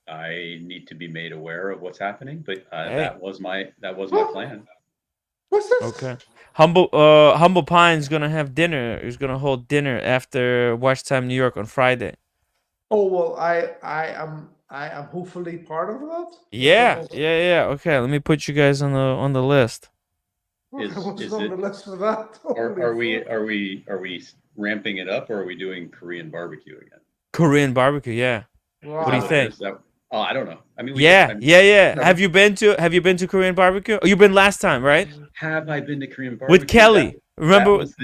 I need to be made aware of what's happening, but Hey. that was my plan. What's this? Okay. Humble Pine's gonna have dinner. He's gonna hold dinner after Watch Time New York on Friday. Oh well, I am hopefully part of that. Yeah. Okay, let me put you guys on the list. Is What's on it- the list for that? Are we ramping it up, or are we doing Korean barbecue again? Korean barbecue, yeah. Wow. What do you think? I don't know. I mean, Yeah. No. Have you been to Korean barbecue? Oh, you've been last time, right? Have I been to Korean barbecue? With Kelly. Remember? That was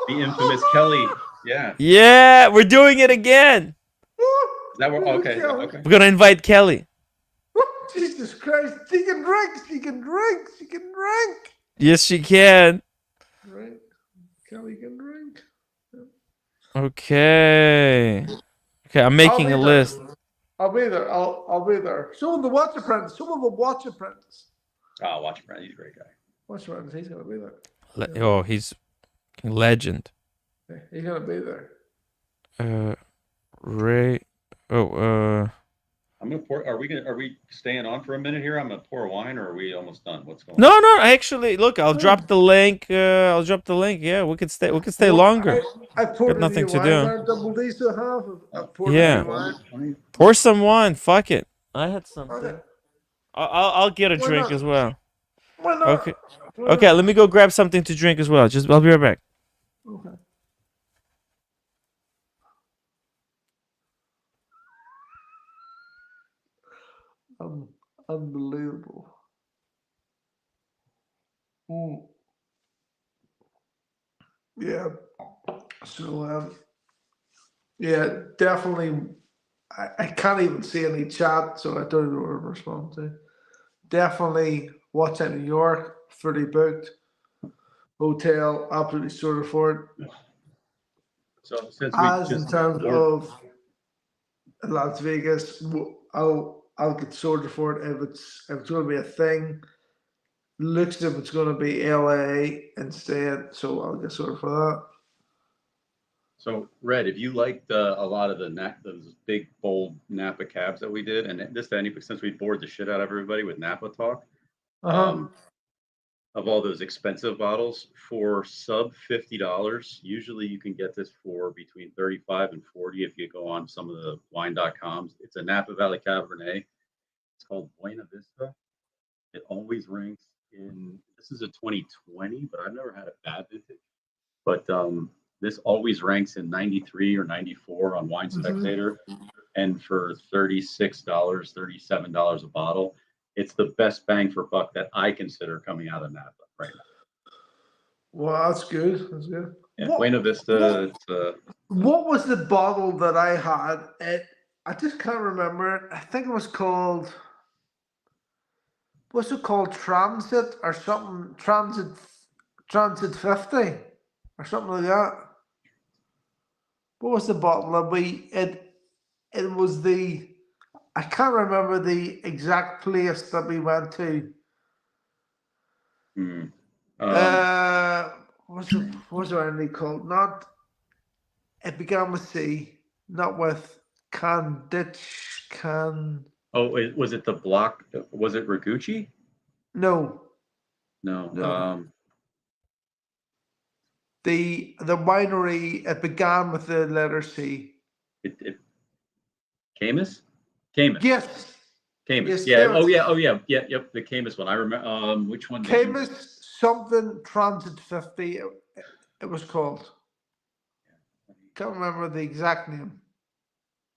the infamous Kelly. Yeah. Yeah, we're doing it again. Is that what? Okay. Okay. We're gonna invite Kelly. Jesus Christ! She can drink. She can drink. She can drink. Yes, she can. Right? Kelly can drink. Okay. Okay, I'm making a I'll be list. there. I'll be there. I'll be there. Some of the Watch Apprentice. Watch Brad. He's a great guy. Watch Apprentice. He's gonna be there. Oh, he's a legend. Yeah, he's gonna be there. Ray. Oh, I'm gonna pour. Are we staying on for a minute here? I'm gonna pour wine, or are we almost done? What's going on? no. Actually, look, I'll drop the link. Yeah, we could stay. We could stay longer. I poured Got nothing to do. do. Double D to have. I poured Yeah. wine. Pour some wine. Fuck it. I had something. Okay. I'll get a Why drink not? as well. Why not? Okay. Why Okay, not? let me go grab something to drink as well. I'll be right back. Okay. Unbelievable. Yeah. So yeah, definitely. I can't even see any chat, so I don't know what to respond to. Definitely Watch Out New York, fully booked. Hotel, absolutely sorted for it. So since As in terms of Las Vegas, I'll get sorted for it if it's going to be a thing. Looks as if it's going to be LA instead, so I'll get sorted for that. So, Red, if you liked a lot of those big, bold Napa cabs that we did, and this to any since we bored the shit out of everybody with Napa talk, Uh-huh. of all those expensive bottles for sub $50, usually you can get this for between 35 and 40 if you go on some of the wine.coms. It's a Napa Valley Cabernet. It's called Buena Vista. It always ranks in. This is a 2020, but I've never had a bad vintage. But this always ranks in 93 or 94 on Wine Spectator, and for $36, $37 a bottle, it's the best bang for buck that I consider coming out of Napa right now. Well, that's good. That's good. Yeah, Buena Vista. What was the bottle that I had? I just can't remember it. I think it was called. What's it called? Transit or something? Transit 50 or something like that. What was the bottle that it was I can't remember the exact place that we went to. What's it only called? Not, it began with C, not with can. Oh, was it the block? Was it Ragucci? No. No. The winery, it began with the letter C. Camus? Camus. Yes. Camus. Yes, Yeah. Camus. Yep. The Camus one. I remember. Which one? Camus something Transit 50. It was called. Can't remember the exact name,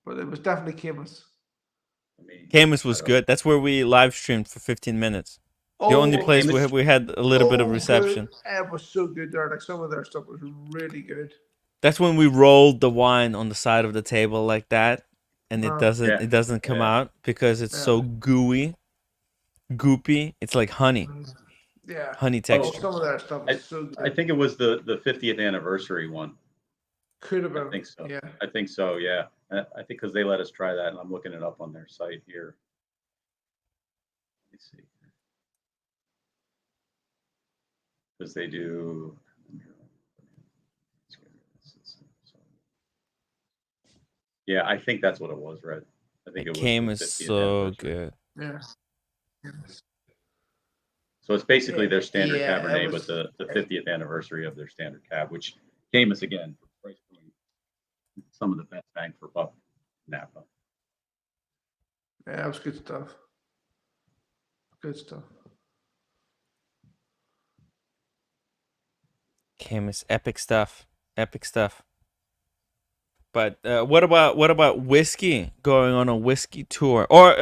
but it was definitely Camus. Camus was good. That's where we live streamed for 15 minutes. The only place we had a little bit of reception. Good. It was so good there. Like some of their stuff was really good. That's when we rolled the wine on the side of the table like that, and it doesn't come out because it's so goopy. It's like honey. Yeah. Honey texture. Some of their stuff was so good. I think it was the 50th anniversary one. Could have been. I think so. Yeah. I think so. Yeah. I think because they let us try that, and I'm looking it up on their site here. Let me see. Because they do. Yeah, I think that's what it was, Red. I think it was. Camus so good. Yeah. So it's basically their standard Cabernet, but the 50th anniversary of their standard cab, which Camus again, price point, some of the best bang for buck Napa. Yeah, that was good stuff. Good stuff. Camus, epic stuff. But what about whiskey? Going on a whiskey tour, or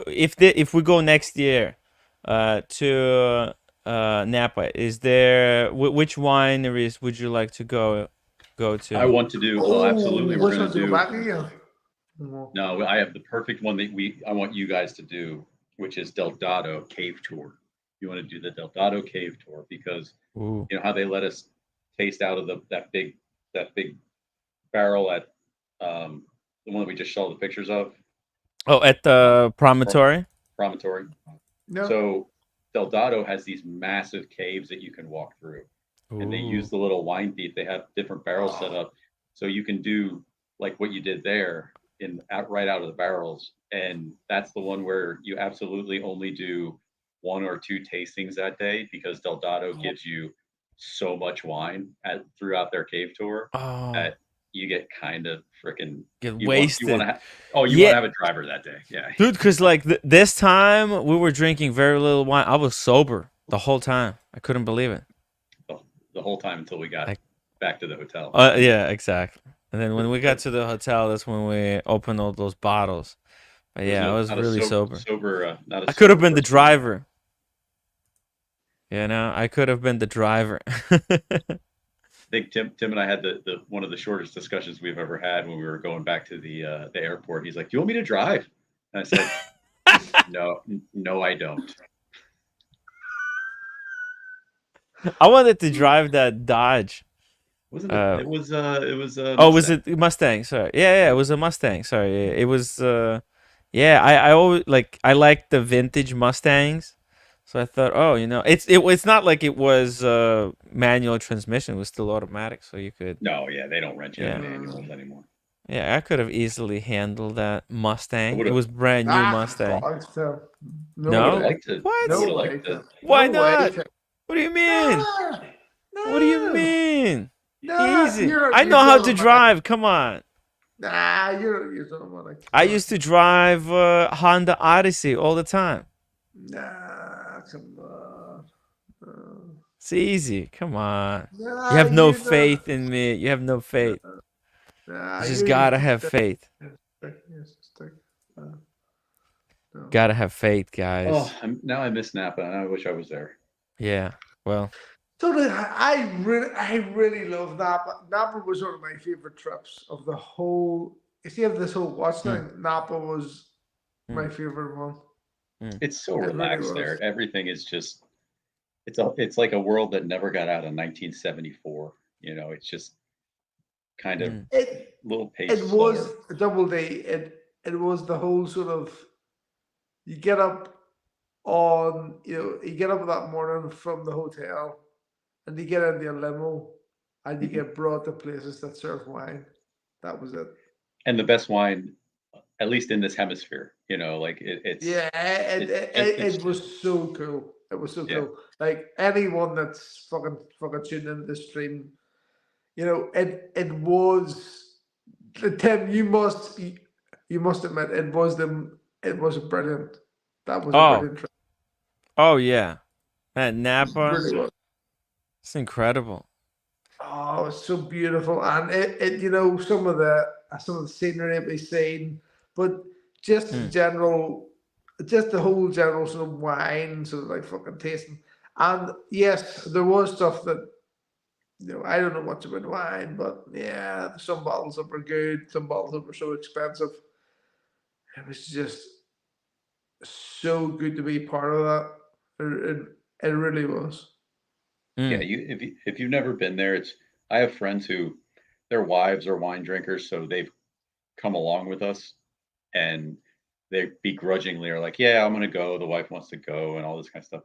if we go next year to Napa, is there which wineries would you like to go to? I want to do. Absolutely, we're going to do. Back again? No, I have the perfect one that I want you guys to do, which is Del Dado Cave Tour. You want to do the Del Dado Cave Tour because you know how they let us taste out of that big barrel at the one that we just showed the pictures of. Oh, at the Promontory. No. So Del Dado has these massive caves that you can walk through, and they use the little wine thief. They have different barrels set up, so you can do like what you did there right out of the barrels. And that's the one where you absolutely only do 1 or 2 tastings that day because Del Dado gives you so much wine throughout their cave tour that you get kind of freaking wasted. You want to have a driver that day, yeah, dude. Because like this time we were drinking very little wine. I was sober the whole time. I couldn't believe it. The whole time until we got back to the hotel. Yeah, exactly. And then when we got to the hotel, that's when we opened all those bottles. But yeah, I was really sober. I could have been the driver. You know, I could have been the driver. I think Tim and I had the one of the shortest discussions we've ever had when we were going back to the airport. He's like, "Do you want me to drive?" And I said, "No, I don't." I wanted to drive that Dodge. Wasn't it? It was oh, was it Mustang? Sorry. Yeah, it was a Mustang. Sorry. It was I always I like the vintage Mustangs. So I thought, oh, it's not like it was manual transmission; it was still automatic, so you could. No, yeah, they don't rent you Yeah, manuals anymore. yeah, I could have easily handled that I Mustang. would It have. was brand new Mustang. Fuck, Tim. I No would have No, way. liked to. I No would what? have way, liked Tim. to. Why No way, not? Tim. What do you mean? Nah, What do you no. mean? Nah, Easy. you're I know how to talking about. drive. Come on. Nah, you're talking about like. I used to drive Honda Odyssey all the time. Nah, come on. It's easy. Come on. You Nah, have no you know. faith in me. You have no faith. Nah, You just you gotta used to have stick. faith. Stick. Uh, no. Gotta have faith, Oh, guys. now I miss Napa, and I wish I was there. Yeah. Well. So I really love Napa. Napa was one of my favorite trips of the whole. You see, of this whole watch Mm, thing, Napa was my mm, favorite one. mm. It's so It really relaxed there. was. Everything is just. It's like a world that never got out of 1974. It's just kind of Mm. It little it pace was slower. a double day. It was the whole sort of you get up you get up that morning from the hotel and you get into a limo and you Mhm. get brought to places that serve wine. That was it. And the best wine, at least in this hemisphere. Like Yeah, it it's was so cool. It was so yeah. cool. Like anyone that's fucking tuned into the stream, it was Tim. You must admit it was brilliant. That was a Oh. brilliant trip. Oh yeah. At It Napa, really was. it's incredible. Oh, it's so beautiful, and some of the scenery that we seen, but just Mm, just the whole general sort of wine, sort of like fucking tasting. And yes, there was stuff that I don't know much about wine, but yeah, some bottles that were good, some bottles that were so expensive. It was just so good to be part of that. It really was. Yeah, mm. if you've never been there, I have friends who their wives are wine drinkers, so they've come along with us, and they begrudgingly are like, "Yeah, I'm gonna go. The wife wants to go, and all this kind of stuff."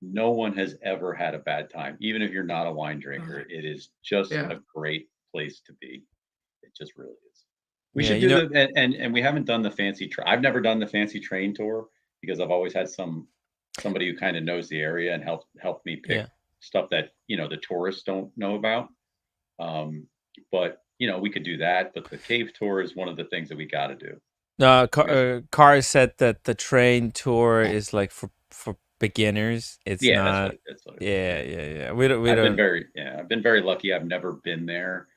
No one has ever had a bad time, even if you're not a wine drinker. It is just Yeah. a great place to be. It just really is. We Yeah, should do the and we haven't done the fancy. I've never done the fancy train tour because I've always had somebody who kind of knows the area and help me pick yeah. stuff that the tourists don't know about. But we could do that. But the cave tour is one of the things that we got to do because Car said that the train tour is like for beginners. It's yeah, not. that's what it is. Yeah, Yeah. yeah, yeah. We don't. I've been very lucky. I've never been there,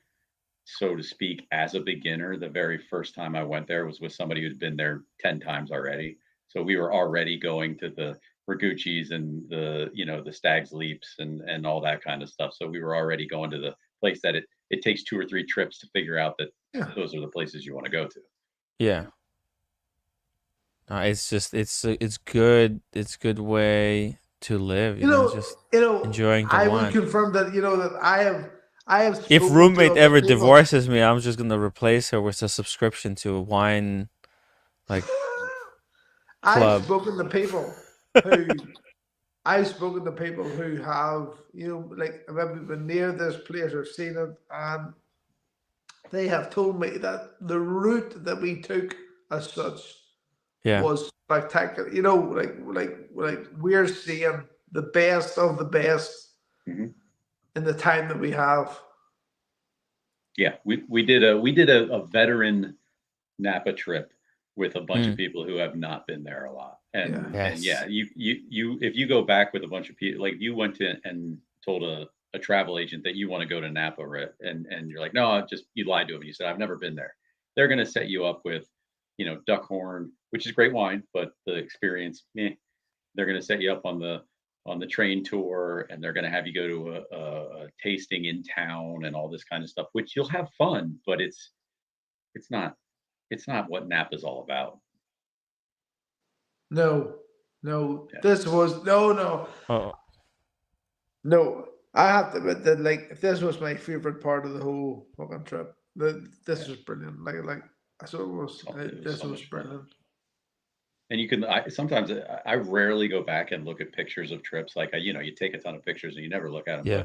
so to speak, as a beginner. The very first time I went there was with somebody who's been there 10 times already. So we were already going to the Ragucci's and the Stag's Leaps and all that kind of stuff. So we were already going to the place that it takes 2 or 3 trips to figure out that Yeah. those are the places you want to go to. Yeah. It's just it's good. It's good way to live. Just enjoying the I would wine. confirm that that I have If spoken to roommate other ever people. divorces me, I'm just gonna replace her with a subscription to a wine like I've club. spoken to people who I've spoken to people who have like maybe been near this place or seen it, and they have told me that the route that we took as such Yeah. was spectacular. Like we're seeing the best of the best Mhm. in the time that we have. Yeah, we did a veteran Napa trip with a bunch of Mm. people who have not been there a lot. Yeah. And yeah, Yes. you if you go back with a bunch of people, like you went to and told a travel agent that you want to go to Napa, right? And you're like, no, you lied to them. You said I've never been there. They're going to set you up with, Duckhorn, which is great wine, but the experience, meh. They're going to set you up on the train tour, and they're going to have you go to a tasting in town and all this kind of stuff, which you'll have fun, but it's not it's not what Napa's all about. No, no, Yeah. this was no. Oh, No, I have to admit that like this was my favorite part of the whole fucking trip. This Yeah. was brilliant. Like I thought it was. It was This so was much fun. brilliant. And you can, sometimes I rarely go back and look at pictures of trips. Like, you know, you take a ton of pictures and you never look at them. Yeah.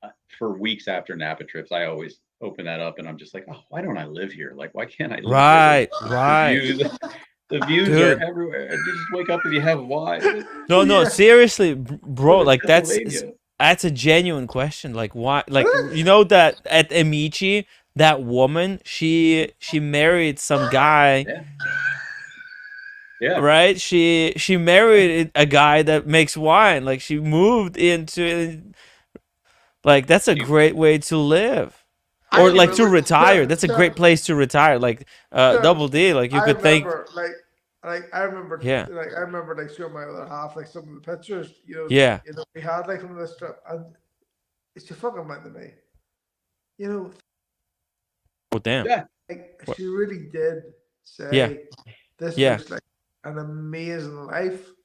But for weeks after Napa trips, I always open that up and I'm just like, oh, why don't I live here? Like, why can't I live here? Right. The Right. views, the views are Dude. everywhere. And you just wake up and you have wine. No, no, Yeah. seriously, bro. Live in Like Pennsylvania. that's a genuine question. Like why? Like you know that at Amici, that woman, she married some guy, Yeah. Yeah. right? She married a guy that makes wine. Like she moved into, like that's a She- great way to live, I or like to remember- retire. That's a great place to retire. Like Yeah. Double D. Like you I could think, remember, I remember, Yeah. I remember, like, showing my other half, like, some of the pictures, Yeah. we had, like, from this trip, and it's just fucking meant to me, oh damn, Yeah. like, What? she really did say, Yeah. this Yeah. was, like, an amazing life. And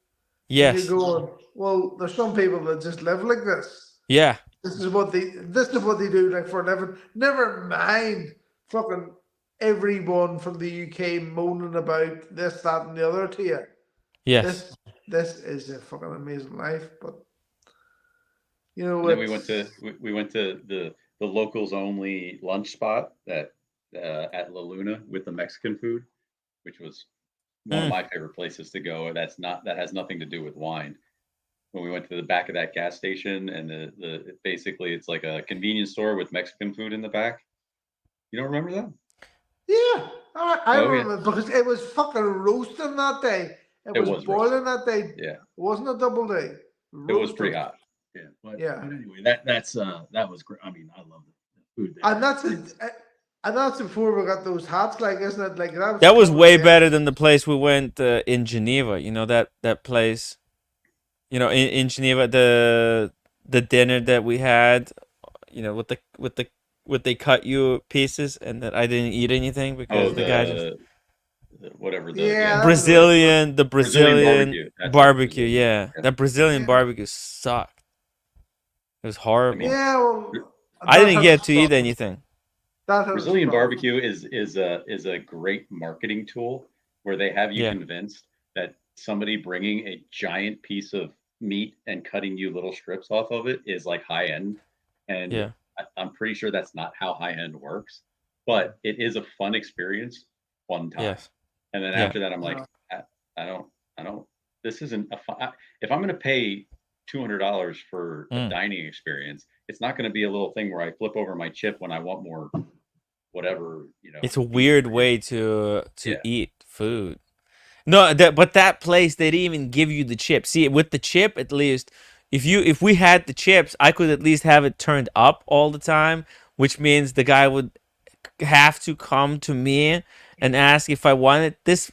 yes, you're going, well, there's some people that just live like this. yeah, This is what they do, like, for a living. Never mind fucking everyone from the UK moaning about this, that, and the other to you. yes, This is a fucking amazing life, but And then we went it's- to the locals only lunch spot at La Luna with the Mexican food, which was one of my favorite places to go. That has nothing to do with wine. When we went to the back of that gas station, and basically it's like a convenience store with Mexican food in the back. You don't remember that? yeah, I Oh, yeah. remember because it was fucking roasting that day. It was was boiling that day. Yeah, It wasn't a double day. it was pretty hot. Yeah, Yeah. But anyway, that was great. I mean, I love the food there. And that's before we got those hats, like, isn't it? Like that was way yeah. better than the place we went in Geneva. You know that place. You know, in Geneva, the dinner that we had, you know, with they cut you pieces, and that I didn't eat anything because Oh, the guy just whatever Yeah. Brazilian barbecue. That's barbecue. Brazilian. Yeah, Yeah. that Brazilian Yeah. barbecue sucked. It was horrible. Yeah, well, I that didn't has get its to eat problems. anything. That has its Brazilian problems. barbecue is a great marketing tool where they have you Yeah. convinced that somebody bringing a giant piece of meat and cutting you little strips off of it is like high end. And Yeah. I'm pretty sure that's not how high end works, but it is a fun experience one time. Yes. And then Yeah. after that, I'm like, I don't, this isn't a fun, if I'm going to pay $200 for a dining experience, it's not going to be a little thing where I flip over my chip when I want more, whatever, you know. It's a weird way to Yeah. eat food. No, but that place they didn't even give you the chip. See, with the chip, at least, if we had the chips, I could at least have it turned up all the time, which means the guy would have to come to me and ask if I wanted this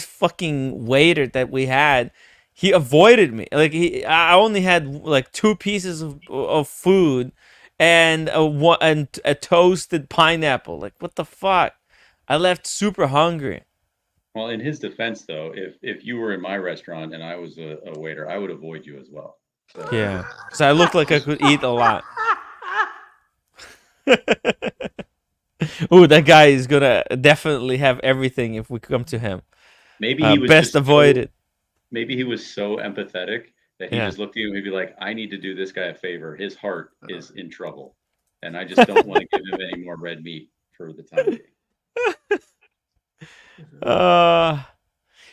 fucking waiter that we had. He avoided me. Like I only had like 2 pieces of food and a toasted pineapple. Like what the fuck? I left super hungry. Well, in his defense, though, if you were in my restaurant and I was a waiter, I would avoid you as well. So, Yeah, so I looked like I could eat a lot. Ooh, that guy is gonna definitely have everything if we come to him. maybe he was Best just avoided. maybe he was so empathetic that he Yeah. just looked at you and be like, "I need to do this guy a favor. His heart is in trouble, and I just don't want to give him any more red meat for the time being."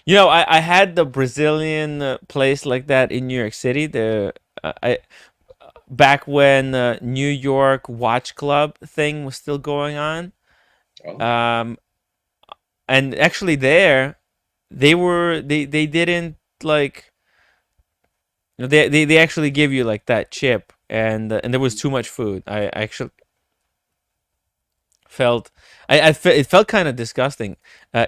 You know, I had the Brazilian place like that in New York City. I back when New York Watch Club thing was still going on. Oh, And actually there, they didn't like, you know, they actually give you like that chip, and there was too much food. I actually felt it felt kind of disgusting.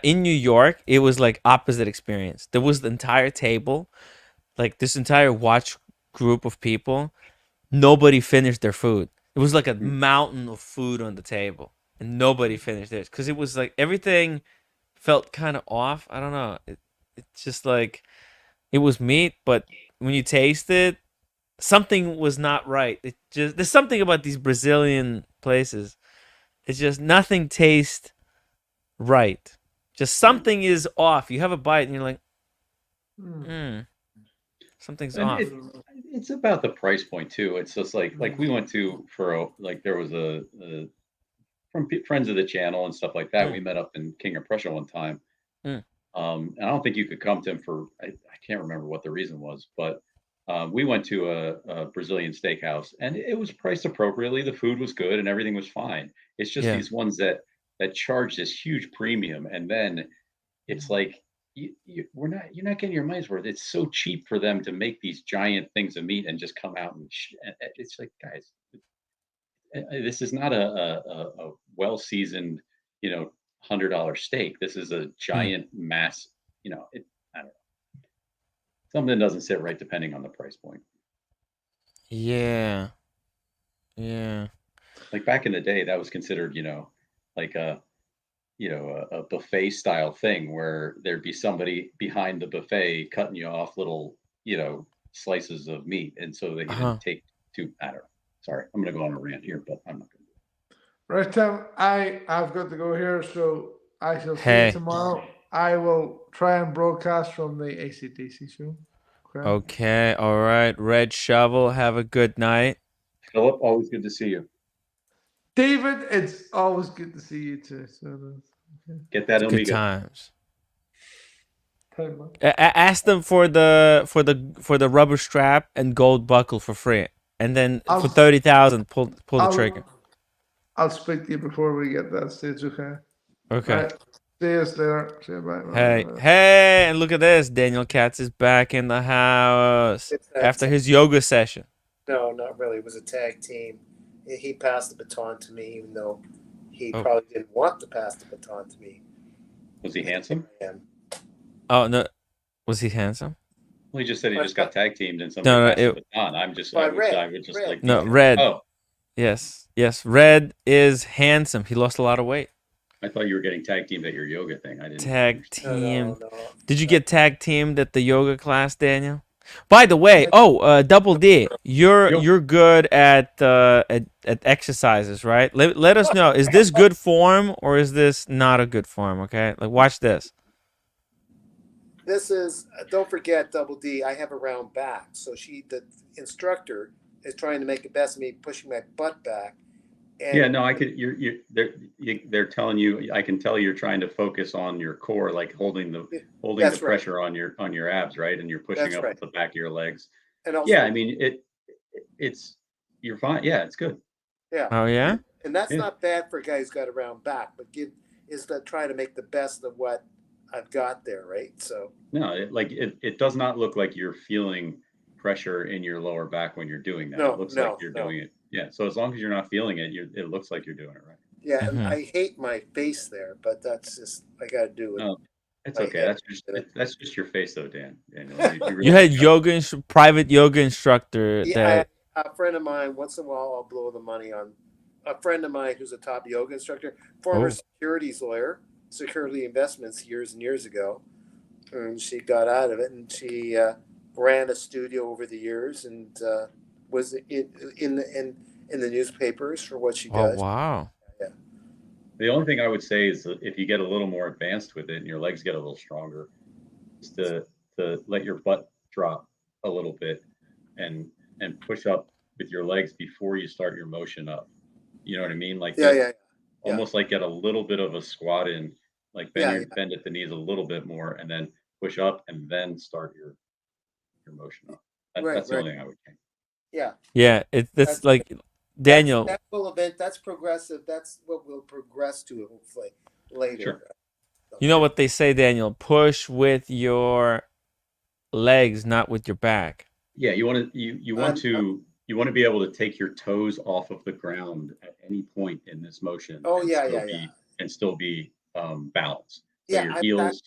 In New York, it was like opposite experience. There was the entire table, like this entire watch group of people. Nobody finished their food. It was like a mountain of food on the table, and nobody finished theirs because it was like everything felt kind of off. I don't know. It's just like it was meat, but when you taste it, something was not right. It just there's something about these Brazilian places. It's just nothing tastes right. Just something is off. You have a bite and you're like, Mm, something's And off. it's about the price point too. It's just like we went to like there was from friends of the channel and stuff like that. Mm, We met up in King of Prussia one time. mm, And I don't think you could come to him for I can't remember what the reason was, but we went to a Brazilian steakhouse and it was priced appropriately. The food was good and everything was fine. It's just yeah. these ones that charge this huge premium, and then it's like you're not getting your money's worth. It's so cheap for them to make these giant things of meat and just come out and it's like, guys, this is not a well seasoned, $100 steak. This is a Mm, giant mass. I don't know. Something doesn't sit right depending on the price point. yeah. Yeah. Like back in the day, that was considered, like a buffet style thing where there'd be somebody behind the buffet cutting you off little, slices of meat, and so that you Uh-huh. didn't take too. I don't know. Sorry, I'm going to go on a rant here, but I'm not going to. Right, Tim. I've got to go here, so I shall see you Hey. tomorrow. I will try and broadcast from the ACDC show. Okay. Okay. All right. Red Shovel. Have a good night. Philip, always good to see you. David, it's always good to see you too. So okay. Get that It's good Amiga. times. Time, man. Ask them for the rubber strap and gold buckle for free, and then I'll- for 30,000, pull the trigger. I'll speak to you before we get that stage. Okay. Okay. Right. See you later. See you. Bye. Hey, and look at this. Daniel Katz is back in the house It's that after his yoga session. No, not really. It was a tag team. He passed the baton to me, even though he Oh. probably didn't want to pass the baton to me. Was he handsome? And Oh no, was he handsome? Well, he just said he just got tag teamed and No, somebody passed it- the baton. I Red, would just Red. like No, detail. Red. Oh, Yes, Red is handsome. He lost a lot of weight. I thought you were getting tag teamed at your yoga thing. I didn't. Tag understand. team. No. Did you get tag teamed at the yoga class, Daniel? By the way, Double D, you're good at exercises, right? Let us know. Is this good form or is this not a good form? Okay, like watch this. This is, don't forget, Double D, I have a round back. So the instructor, is trying to make the best of me pushing my butt back. And Yeah, no, I could. They're telling you. I can tell you're trying to focus on your core, like holding the That's right. pressure on your abs, right? And you're pushing That's up right. with the back of your legs. And also, Yeah, I mean it's you're fine. Yeah, it's good. yeah. Oh yeah. And that's Yeah. not bad for a guy who's got a round back, but is to try to make the best of what I've got there, right? So No, it does not look like you're feeling pressure in your lower back when you're doing that. No, It looks no, like you're no. doing it. Yeah. So as long as you're not feeling it, it looks like you're doing it right. yeah, and Mhm. I hate my face there, but that's just I got to do it. No, it's My okay. head. That's just your face, though, Dan. Daniel, You really had got- private yoga instructor Yeah, that. a friend of mine. Once in a while, I'll blow the money on a friend of mine who's a top yoga instructor, former Oh. securities lawyer, security investments years and years ago, and she got out of it, and she ran a studio over the years, and was in the newspapers for what she Oh does. wow. The only thing I would say is that if you get a little more advanced with it and your legs get a little stronger, is to let your butt drop a little bit and push up with your legs before you start your motion up. You know what I mean? Like Yeah. almost like get a little bit of a squat in, like bend Yeah, bend at the knees a little bit more, and then push up and then start your motion up. That's the only thing I would change. Yeah. Yeah, that's That's- like Daniel. That will event. That's progressive. That's what we'll progress to hopefully later. Sure. You know what they say, Daniel? Push with your legs, not with your back. Yeah, you want to be able to take your toes off of the ground at any point in this motion. Oh, and yeah, still yeah. be, and still be balanced. So Yeah, your I- heels.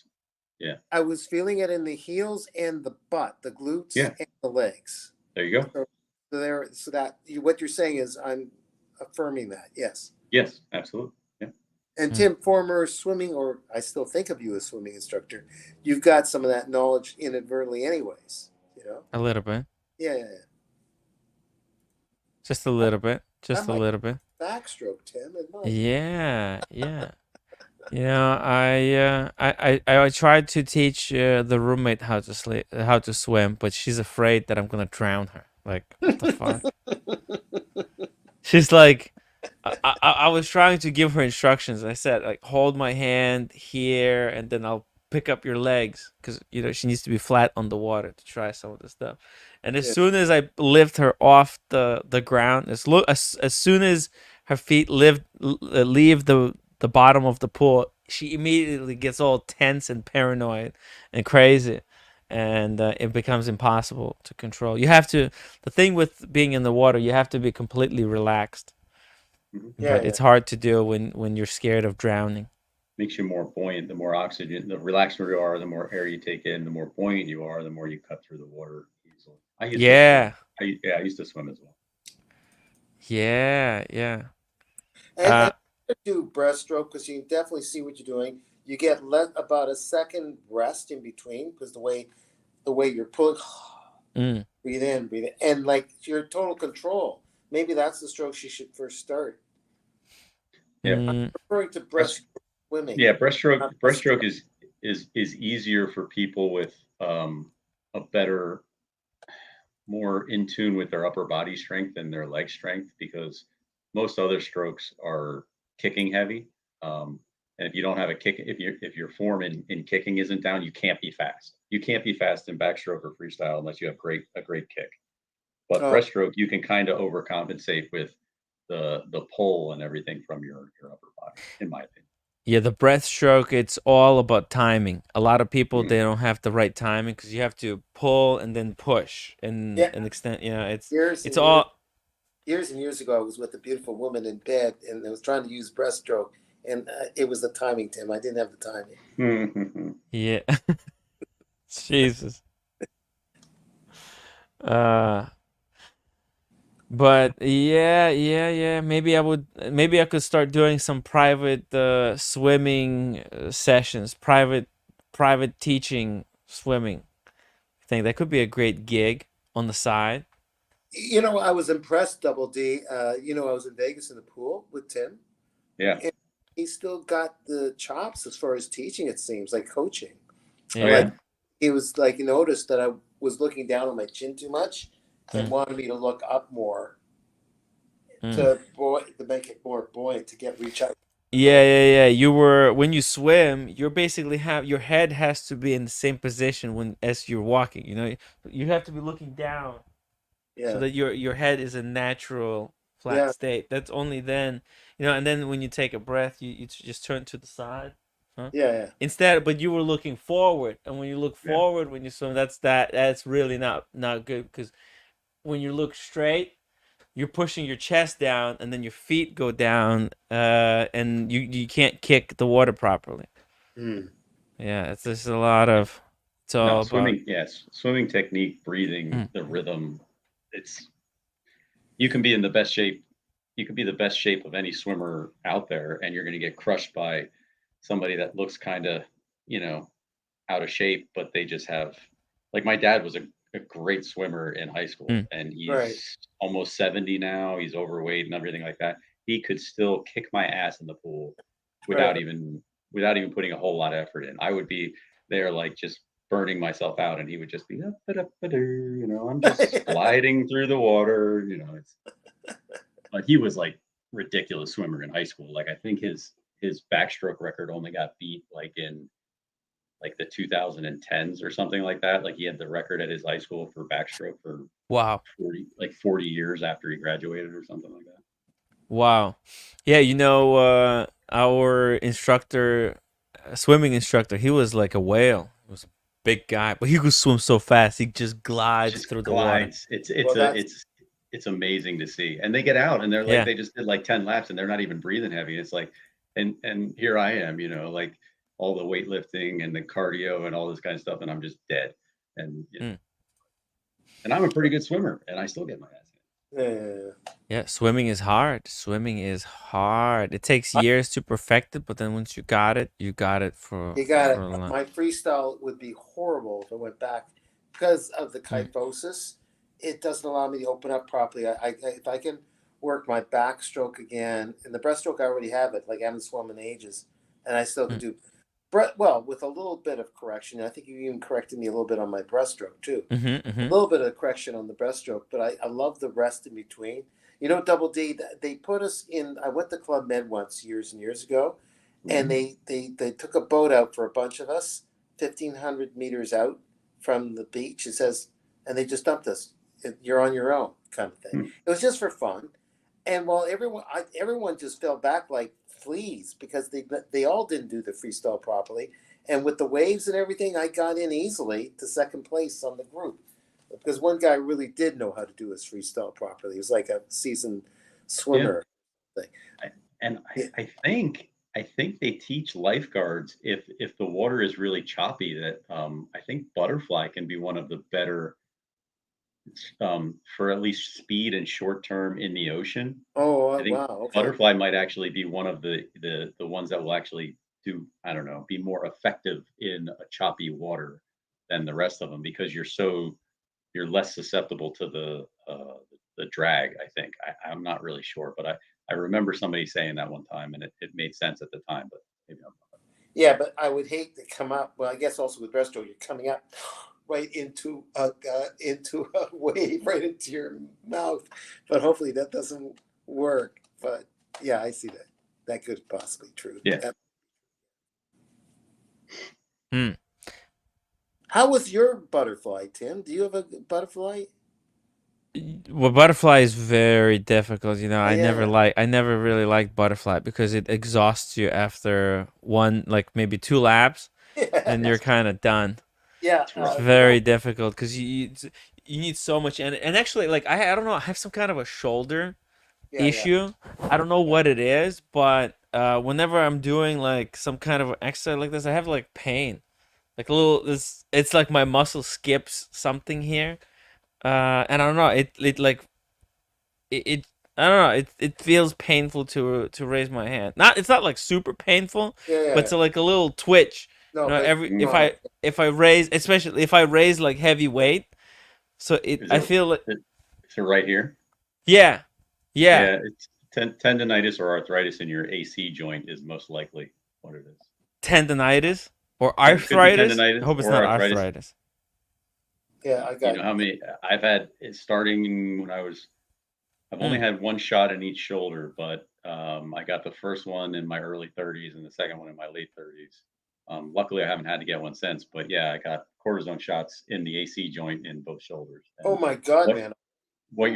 I was feeling it in the heels and the butt, the glutes Yeah. and the legs. There you go. So that what you're saying is I'm affirming that. Yes. Yes, absolutely. Yeah. And Hmm. Tim, former swimming, or I still think of you as swimming instructor, you've got some of that knowledge inadvertently, anyways. You know? A little bit. Yeah. Just a little bit. Just a might- little bit. Backstroke, Tim. It might. Yeah. I tried to teach the roommate how to swim, but she's afraid that I'm gonna drown her. Like, what the fuck? She's like, I was trying to give her instructions. I said, like, hold my hand here, and then I'll pick up your legs, because she needs to be flat on the water to try some of the stuff. And as Yeah. soon as I lift her off the ground, as soon as her feet leave the bottom of the pool, she immediately gets all tense and paranoid and crazy, and it becomes impossible to control. The thing with being in the water, you have to be completely relaxed, Mhm. Yeah, but yeah. it's hard to do when you're scared of drowning. Makes you more buoyant. The more oxygen, the relaxed you are, the more air you take in, the more buoyant you are, the more you cut through the water easily. I used to swim. Yeah, I used to swim as well. yeah, yeah. And Uh, do breaststroke because you can definitely see what you're doing. You get about a second rest in between because the way you're pulling, mm, breathe in, and like your total control. Maybe that's the strokes you should first start. Yeah, mm, Referring to breast, breaststroke swimming, yeah, breaststroke. not Breaststroke breaststroke. is easier for people with a better, more in tune with their upper body strength and their leg strength, because most other strokes are kicking heavy. Um, and if you don't have a kick, if your form in kicking isn't down, you can't be fast. You can't be fast in backstroke or freestyle unless you have a great kick. But Oh, breaststroke, you can kind of overcompensate with the pull and everything from your upper body, in my opinion. yeah, the breaststroke, it's all about timing. A lot of people, Mhm. they don't have the right timing because you have to pull and then push yeah. and extend. Years It's and years, all. years and years ago, I was with a beautiful woman in bed, and I was trying to use breaststroke, and it was the timing, Tim. I didn't have the timing. Yeah. Jesus. Uh, but yeah, yeah, yeah. Maybe I could start doing some private swimming sessions, private teaching swimming. I think that could be a great gig on the side. I was impressed, Double D. I was in Vegas in the pool with Tim, Yeah. and he still got the chops as far as teaching. It seems like coaching. Oh Like Yeah. yeah. he was like he noticed that I was looking down on my chin too much, and Mm, wanted me to look up more mm. to make it more buoyant to get reach out. Yeah, yeah, yeah. When you swim, you're basically have your head has to be in the same position when as you're walking. You have to be looking down so Yeah, that your head is a natural flat yeah, state. That's only then, and then when you take a breath, you just turn to the side, huh? yeah, yeah. Instead, but you were looking forward, and when you look Yeah. forward when you swim, that's really not good, because when you look straight, you're pushing your chest down, and then your feet go down, and you can't kick the water properly. Mm. Yeah, it's just a lot of. It's No, all about. swimming. Yes, swimming technique, breathing, Mm, the rhythm. It's you can be in the best shape. You could be the best shape of any swimmer out there, and you're going to get crushed by somebody that looks kind of, you know, out of shape, but they just have, like, my dad was a great swimmer in high school, mm, and Right. he's almost 70 now. He's overweight and everything like that. He could still kick my ass in the pool Right. without even without even putting a whole lot of effort in. I would be there like just burning myself out, and he would just be up, I'm just sliding through the water. It's but he was like ridiculous swimmer in high school. Like I think his backstroke record only got beat like in like the 2010s or something like that. Like he had the record at his high school for backstroke for wow. 40 years after he graduated or something like that. Wow. Yeah, our swimming instructor, he was like a whale. He was a big guy, but he could swim so fast. He just glides Just through the water. glides. It's Well, it's a that's it's amazing to see. And they get out and they're like Yeah. they just did like 10 laps and they're not even breathing heavy. It's like and here I am, like all the weightlifting and the cardio and all this kind of stuff, and I'm just dead. And Mm. and I'm a pretty good swimmer and I still get my ass hit. yeah. Yeah, swimming is hard. Swimming is hard. It takes years to perfect it, but then once you got it You got for it. a long. My freestyle would be horrible if I went back because of the Mm, kyphosis. It doesn't allow me to open up properly. If I can work my backstroke again, and the breaststroke I already have it. Like I haven't swum in ages, and I still could do. Well, with a little bit of correction. I think you even corrected me a little bit on my breaststroke too. A little bit of correction on the breaststroke, but I love the rest in between. You know, Double D, they put us in. I went to Club Med once years and years ago, and they took a boat out for a bunch of us, 1,500 meters out from the beach. It says, and they just dumped us. You're on your own, kind of thing. It was just for fun, and while everyone just fell back like fleas because they all didn't do the freestyle properly, and with the waves and everything, I got in easily to second place on the group because one guy really did know how to do his freestyle properly. He was like a seasoned swimmer. Thing. I think they teach lifeguards if the water is really choppy that I think butterfly can be one of the better for at least speed and short term in the ocean. Oh I think wow! Okay. butterfly might actually be one of the ones that will actually do I don't know be more effective in a choppy water than the rest of them because you're less susceptible to the drag. I think I'm not really sure, but I remember somebody saying that one time, and it made sense at the time, but maybe I'm wrong. Yeah, but I would hate to come up. Well, I guess also with breaststroke, you're coming up right into a wave, right into your mouth. But hopefully that doesn't work. But yeah, I see that. That could possibly be true. Yeah. How was your butterfly, Tim? Do you have a butterfly? Well, butterfly is very difficult. You know, Oh, I never really liked butterfly because it exhausts you after one, like maybe 2 laps, and you're kind of done. Yeah, It's very difficult because you need so much and actually like I don't know, I have some kind of a shoulder issue. I don't know what it is, but whenever I'm doing like some kind of exercise like this, I have like pain, like a little. It's like my muscle skips something here, and I don't know. It like it I don't know. It feels painful to raise my hand. It's not like super painful, but it's like a little twitch. No, You know, but if I raise, especially if I raise like heavy weight, so I feel like is it right here? yeah. Yeah, it's tendonitis or arthritis in your AC joint is most likely what it is. Tendonitis or It could be arthritis. I tendonitis hope it's or not arthritis. arthritis. Yeah, I You got know how many I've had starting when I've only had one shot in each shoulder, but I got the first one in my early 30s and the second one in my late 30s. Luckily, I haven't had to get one since, but yeah, I got cortisone shots in the AC joint in both shoulders. Oh And my God, what, man. what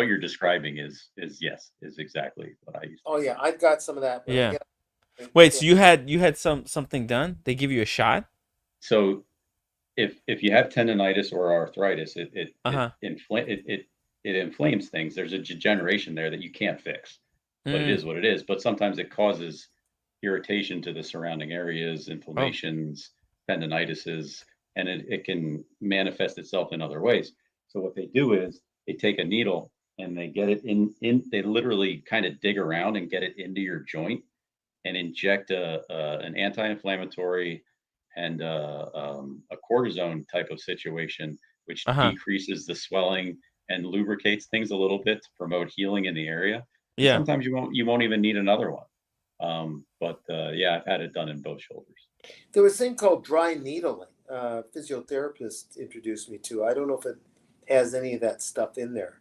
you're describing is exactly what I used to. Oh yeah, I've got some of that. But Yeah. yeah. Wait, so you had something done? They give you a shot? So if you have tendonitis or arthritis, it inflames things. There's a degeneration there that you can't fix, but it is what it is. But sometimes it causes irritation to the surrounding areas, inflammations, tendinitises, and it can manifest itself in other ways. So what they do is they take a needle and they get it in they literally kind of dig around and get it into your joint and inject an anti-inflammatory and a cortisone type of situation, which decreases the swelling and lubricates things a little bit to promote healing in the area. And Yeah. sometimes you won't even need another one. But yeah, I've had it done in both shoulders. There was a thing called dry needling. Physiotherapist introduced me to. I don't know if it has any of that stuff in there.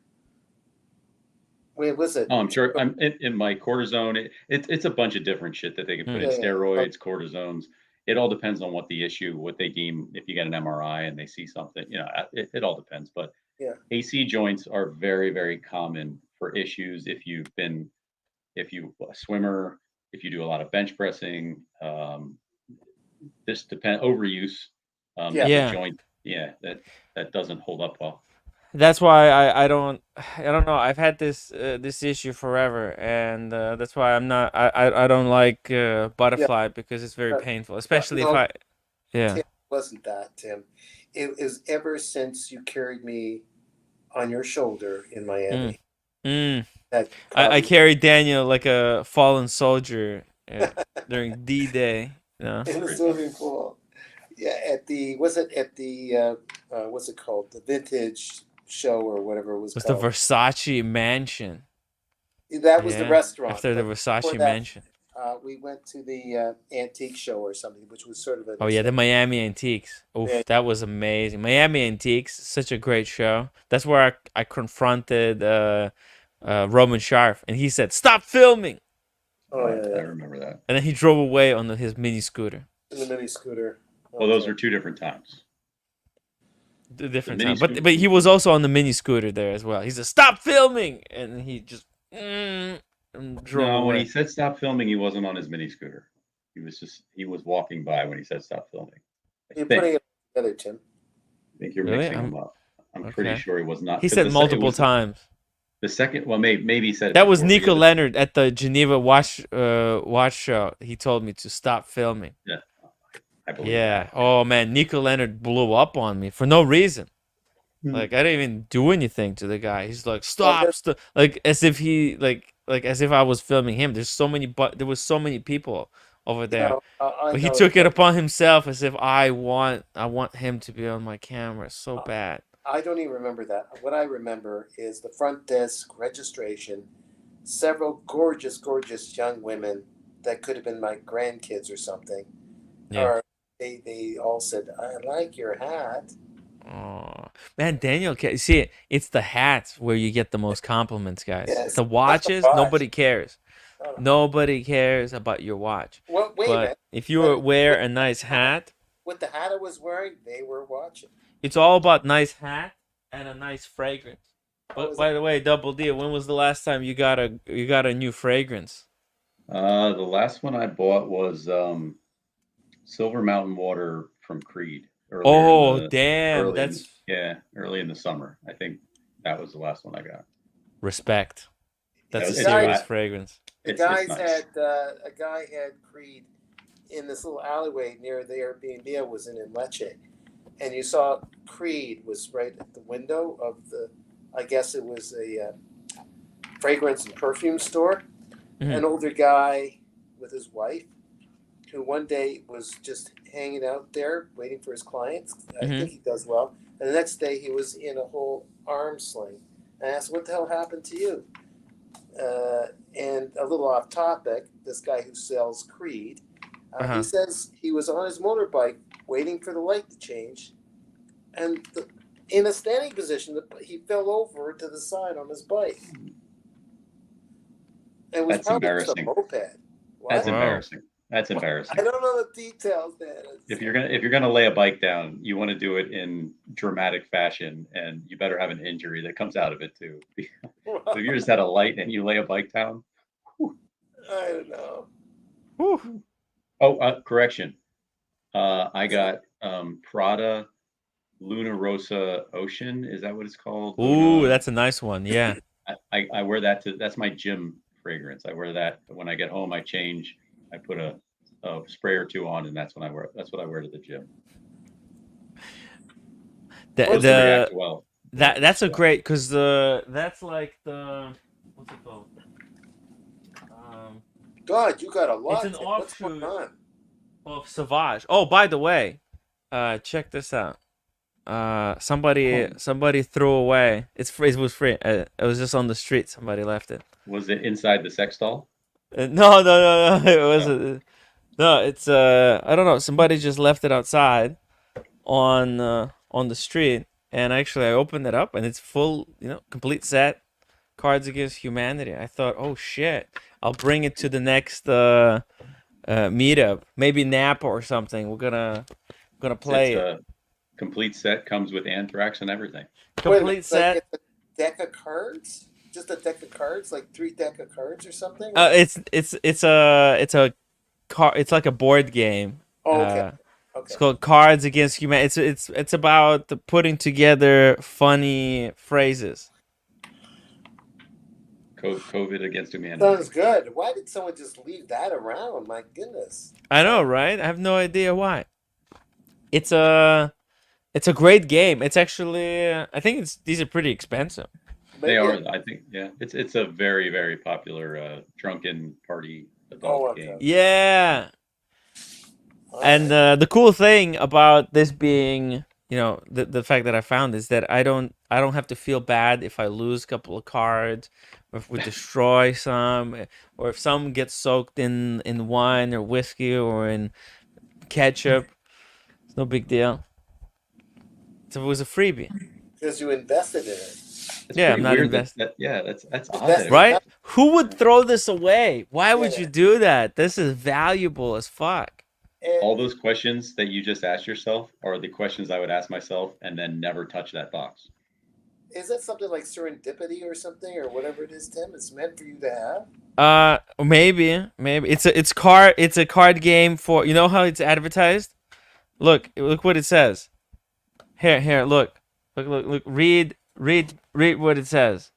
Wait, was it? Oh, I'm sure. I'm in my cortisone. It's a bunch of different shit that they can put in steroids, cortisones. It all depends on what the issue, what they deem. If you get an MRI and they see something, you know, it all depends. But yeah, AC joints are very, very common for issues if you a swimmer, if you do a lot of bench pressing. This depend overuse. The joint, that doesn't hold up well. That's why I don't know. I've had this issue forever, and that's why I don't like butterfly because it's very painful, especially if I Tim, wasn't that Tim? It is ever since you carried me on your shoulder in Miami. I carried Daniel like a fallen soldier during D-Day. In the swimming pool. Yeah, what's it called? The vintage show or whatever it was called. The Versace Mansion. That was the restaurant. After the Versace Mansion. we went to the antique show or something, which was sort of a Oh yeah, the Miami Antiques. Oof, Yeah. that was amazing. Miami Antiques, such a great show. That's where I confronted Roman Sharf, and he said, "Stop filming," Oh I yeah, remember that. and then he drove away on his mini scooter. in the mini scooter. Well, those were two different times. The different mini time, but scooter- he was also on the mini scooter there as well. He said, "Stop filming," and he just and drove No, when away. he said stop filming, he wasn't on his mini scooter. He was walking by when he said stop filming. You're putting it together, Tim. I think you're Really? mixing them up. I'm pretty okay. sure he was not. He 'cause said it multiple was times. The second, well, maybe he said it That was before, but Nico yeah, Leonard at the Geneva watch show. He told me to stop filming. yeah, I believe. Yeah. that. Oh man, Nico Leonard blew up on me for no reason. Hmm. Like I didn't even do anything to the guy. He's like, Well, stop, like as if he like as if I was filming him. There's so many, but there was so many people over there. I But he know took it upon himself as if I want him to be on my camera so bad. I don't even remember that. What I remember is the front desk registration, several gorgeous, gorgeous young women that could have been my grandkids or something. Yeah. Or they all said, "I like your hat." Oh man, Daniel, see, it's the hats where you get the most compliments, guys. Yes, The not the watches, watch. nobody cares. Oh. Nobody cares about your watch. Well, wait a But minute. if you wear a nice hat, With the hat I was wearing, they were watching. it's all about nice hat and a nice fragrance. What But was by the way, Double D, when was the last time you got a new fragrance? The last one I bought was Silver Mountain Water from Creed. Oh, damn, that's Early in the summer. I think that was the last one I got. respect. That's a It's serious nice. fragrance. The It's guys nice. had a guy had Creed in this little alleyway near the Airbnb I was in Lecce, and you saw Creed was right at the window of the. I guess it was a fragrance and perfume store. Mhm. An older guy with his wife, who one day was just hanging out there waiting for his clients. I Mhm. think he does well. And the next day he was in a whole arm sling. I asked, "What the hell happened to you?" And a little off topic, this guy who sells Creed, he says he was on his motorbike waiting for the light to change, and in a standing position, he fell over to the side on his bike. It was That's probably just a embarrassing. moped. That's Wow. embarrassing. That's embarrassing. I don't know the details, man. If you're gonna lay a bike down, you want to do it in dramatic fashion, and you better have an injury that comes out of it too. So if you just had a light and you lay a bike down, I don't know. Whew. oh, correction, I got Prada Luna Rosa Ocean. Is that what it's called? Ooh, Luna- that's a nice one. Yeah. I wear that that's my gym fragrance. I wear that when I get home. I change. I put a spray or two on, and that's what I wear to the gym. Those react well. That's a great because that's like the what's it called? God, you got a lot. It's an What's going offshoot. on? Of Sauvage. Oh, by the way, check this out. Somebody threw away. It was free. It was just on the street. Somebody left it. Was it inside the sex doll? No. It wasn't. No, it's I don't know. Somebody just left it outside on the street, and actually I opened it up, and it's full. Complete set. Cards Against Humanity. I thought, oh shit, I'll bring it to the next meetup. Maybe Napa or something. We're gonna play It's it. a complete set, comes with anthrax and everything. Wait a minute, Complete set. Like it's a deck of cards? Just a deck of cards, like 3 deck of cards or something? It's a car. It's like a board game. Oh, okay. Uh, Okay. It's called Cards Against Humanity. It's about putting together funny phrases. COVID against humanity. Sounds good. Why did someone just leave that around? My goodness. I know, right? I have no idea why. It's a great game. It's actually I think these are pretty expensive. They are. I think. Yeah. It's a very, very popular drunken party adult okay. game. Yeah. All And right. the cool thing about this being the fact that I found is that I don't have to feel bad if I lose a couple of cards, or if we destroy some, or if some gets soaked in wine or whiskey or in ketchup. It's no big deal. So it was a freebie. Because you invested in it. It's Yeah, I'm pretty not weird investing. yeah, that's odd that Invested it would. Right? not Who would throw this away? Why would Yeah. you do that? This is valuable as fuck. All those questions that you just asked yourself are the questions I would ask myself and then never touch that box. Is that something like serendipity or something or whatever it is, Tim? It's meant for you to have. Maybe it's a card game for, you know how it's advertised. Look what it says. Here, look. Read what it says.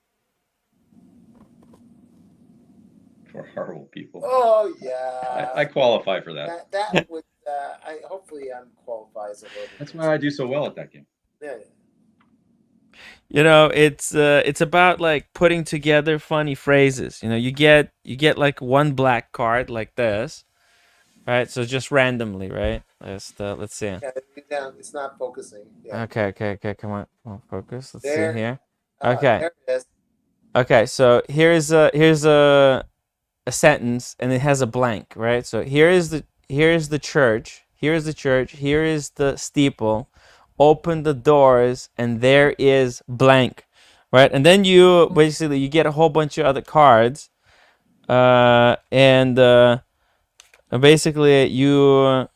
For horrible people. Oh yeah. I qualify for that. That would. I hopefully I'm qualified as a little bit. That's why I do so well at that game. Yeah. It's about like putting together funny phrases. You get like one black card like this, right? So just randomly, right? Let's see. Yeah. It's not focusing. Yeah. Okay. Come on, focus. Let's There. see here. Okay. There it is. Okay. So here's a sentence, and it has a blank, right? So here is the church. Here is the church. Here is the steeple. Open the doors, and there is blank, right? And then you get a whole bunch of other cards, and basically you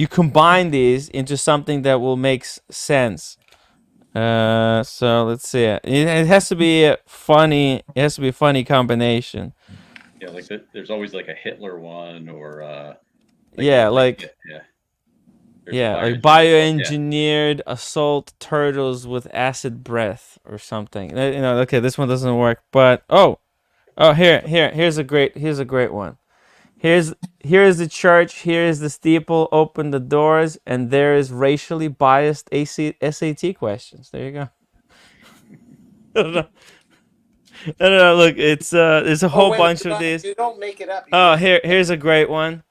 combine these into something that will make sense. So let's see. It has to be a funny. It has to be a funny combination. Yeah, like there's always like a Hitler one or Yeah, yeah. There's a Yeah, like bioengineered- bioengineered assault turtles with acid breath or something. Okay, this one doesn't work. But here's a great one. Here's the church. Here is the steeple. Open the doors, and there is racially biased SAT questions. There you go. I don't know. I don't know. Look, there's a whole wait, bunch of these. You don't make it up. Oh, here's a great one.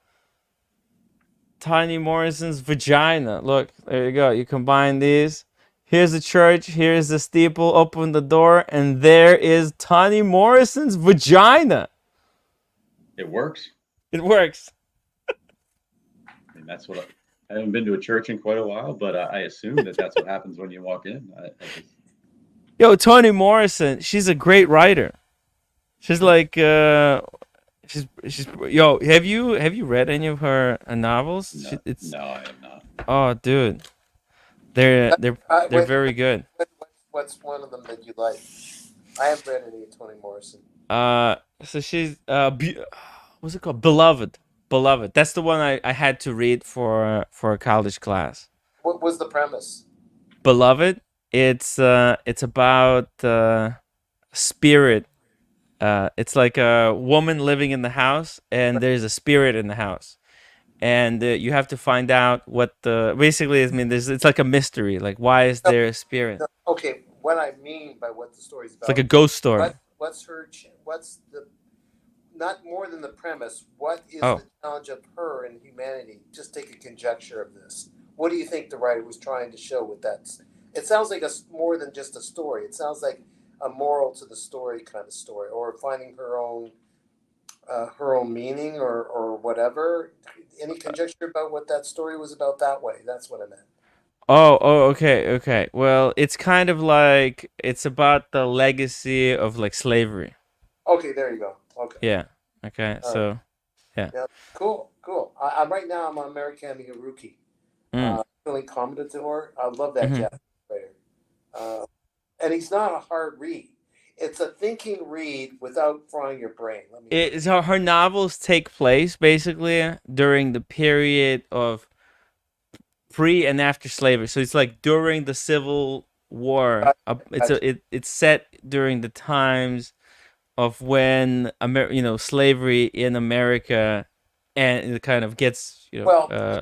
Tiny Morrison's vagina. Look, there you go. You combine these. Here's the church. Here's the steeple. Open the door, and there is Tiny Morrison's vagina. It works. It works. I mean, that's what I haven't been to a church in quite a while, but I assume that's what happens when you walk in. Yo, Toni Morrison, she's a great writer. She's like, she's yo. Have you read any of her novels? No, I have not. Oh, dude, they're Wait, very good. What's one of them that you like? I haven't read any of Toni Morrison. So she's what's it called? Beloved. That's the one I had to read for a college class. What was the premise? Beloved. It's about spirit. It's like a woman living in the house, and there's a spirit in the house, and you have to find out what basically. I mean, it's like a mystery. Like, why is there a spirit? Okay, what I mean by what the story's about. It's like a ghost story. What's the not more than the premise? What is Oh. the challenge of her and humanity? Just take a conjecture of this. What do you think the writer was trying to show with that? It sounds like more than just a story. It sounds like a moral to the story kind of story, or finding her own meaning, or whatever. Any conjecture about what that story was about that way? That's what I meant. Oh, okay. Well, it's kind of like it's about the legacy of like slavery. Okay, there you go. Okay. Yeah. Okay. All So, Yeah. Cool. I'm right now. I'm on American Haruki. mm, Feeling Commodore. I love that Mhm. Japanese writer. And he's not a hard read. It's a thinking read without frying your brain. so her novels take place basically during the period of pre and after slavery. So it's like during the Civil War. It's set during the times of when slavery in America, and it kind of gets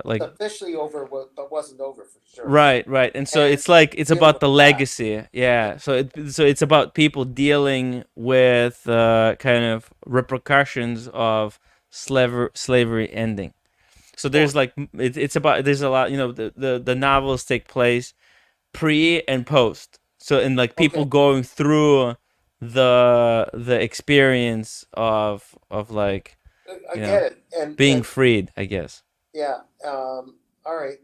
like officially over, but wasn't over for sure. right, and so And it's like it's dealing about with the that. legacy. Yeah, so it's about people dealing with kind of repercussions of slavery ending. So there's like it's about there's a lot, the novels take place pre and post. So and like people Okay, going through the experience of like, I get it. being And freed, I guess. yeah, all right.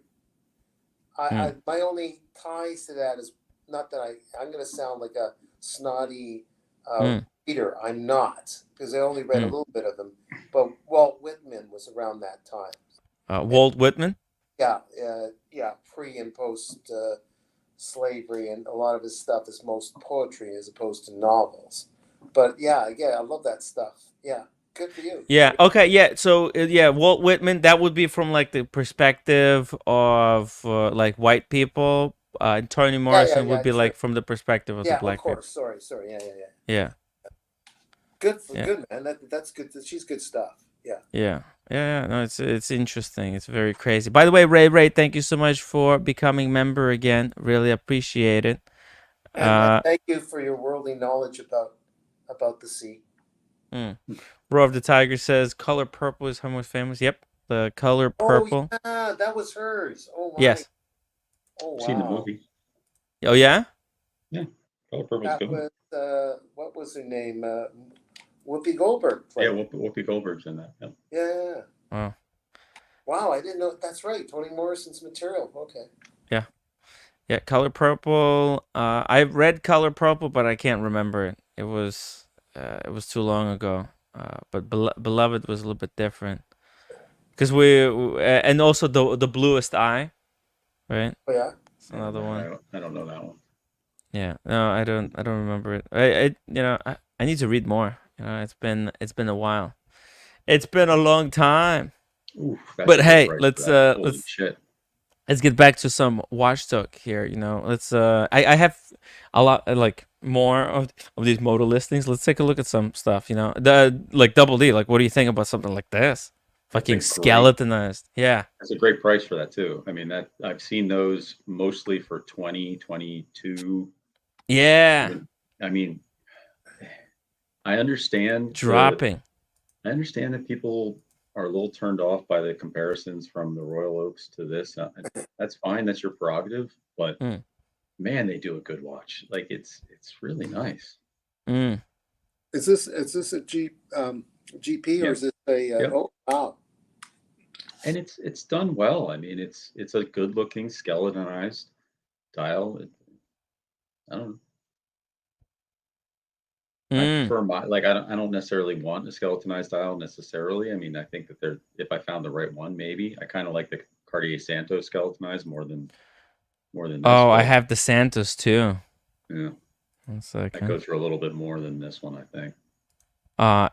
Hmm. My only ties to that is not that I'm going to sound like a snotty uh, Hmm. reader. I'm not, because I only read a Hmm. little bit of them. But Walt Whitman was around that time. And Walt Whitman. yeah, yeah, pre and post slavery, and a lot of his stuff is most poetry as opposed to novels. But yeah, I love that stuff. Yeah, good for you. Yeah. Okay. Yeah. So yeah, Walt Whitman. That would be from like the perspective of like white people. Toni Morrison would Yeah, be sure. like from the perspective of the Yeah, of black people. course. Sorry. Yeah. Yeah. Yeah. Good man. That's good. She's good stuff. Yeah. Yeah. Yeah. No, it's interesting. It's very crazy. By the way, Ray, thank you so much for becoming member again. Really appreciate it. And Uh, thank you for your worldly knowledge about the sea. mm. Roar of the Tiger says color purple is her most famous. Yep. The color Oh purple. yeah, that was hers. Oh my. Yes. Oh I've seen the wow. movie. Oh yeah. Yeah, Color Purple's That good. was what was her name? Whoopi Goldberg Yeah, played. Whoopi Goldberg's in that. Yeah. Yeah. Oh Wow, I didn't know. That's right. Toni Morrison's material. Okay. yeah. Yeah, Color Purple. I've read Color Purple, but I can't remember it. It was too long ago. But Beloved was a little bit different because and also the Bluest Eye, right? Oh yeah. It's another one. I don't know that one. Yeah, no, I don't remember it. I need to read more. It's been a while. It's been a long time. Ooh, that's But a good hey, price for let's that. Holy shit. let's get back to some watch talk here. Let's I have a lot like more of these modal listings. Let's take a look at some stuff. The like Double D. Like, what do you think about something like this? That's a Fucking great skeletonized. Yeah. that's a great price for that too. I mean that I've seen those mostly for 20, 22. Yeah. Even I mean, I understand Dropping. that people are a little turned off by the comparisons from the Royal Oaks to this. That's fine. That's your prerogative. But Mm. man, they do a good watch. Like it's really nice. Mm. Is this a GP or Yeah. is this a Yep. oh wow. And it's done well. I mean, it's a good looking skeletonized dial. I don't know. I Mm. prefer I don't necessarily want a skeletonized dial necessarily. I mean, I think that if I found the right one, maybe I kind of like the Cartier Santos skeletonized more than this, Oh, I but have the Santos too. yeah, 1 that second. goes for a little bit more than this one, I think.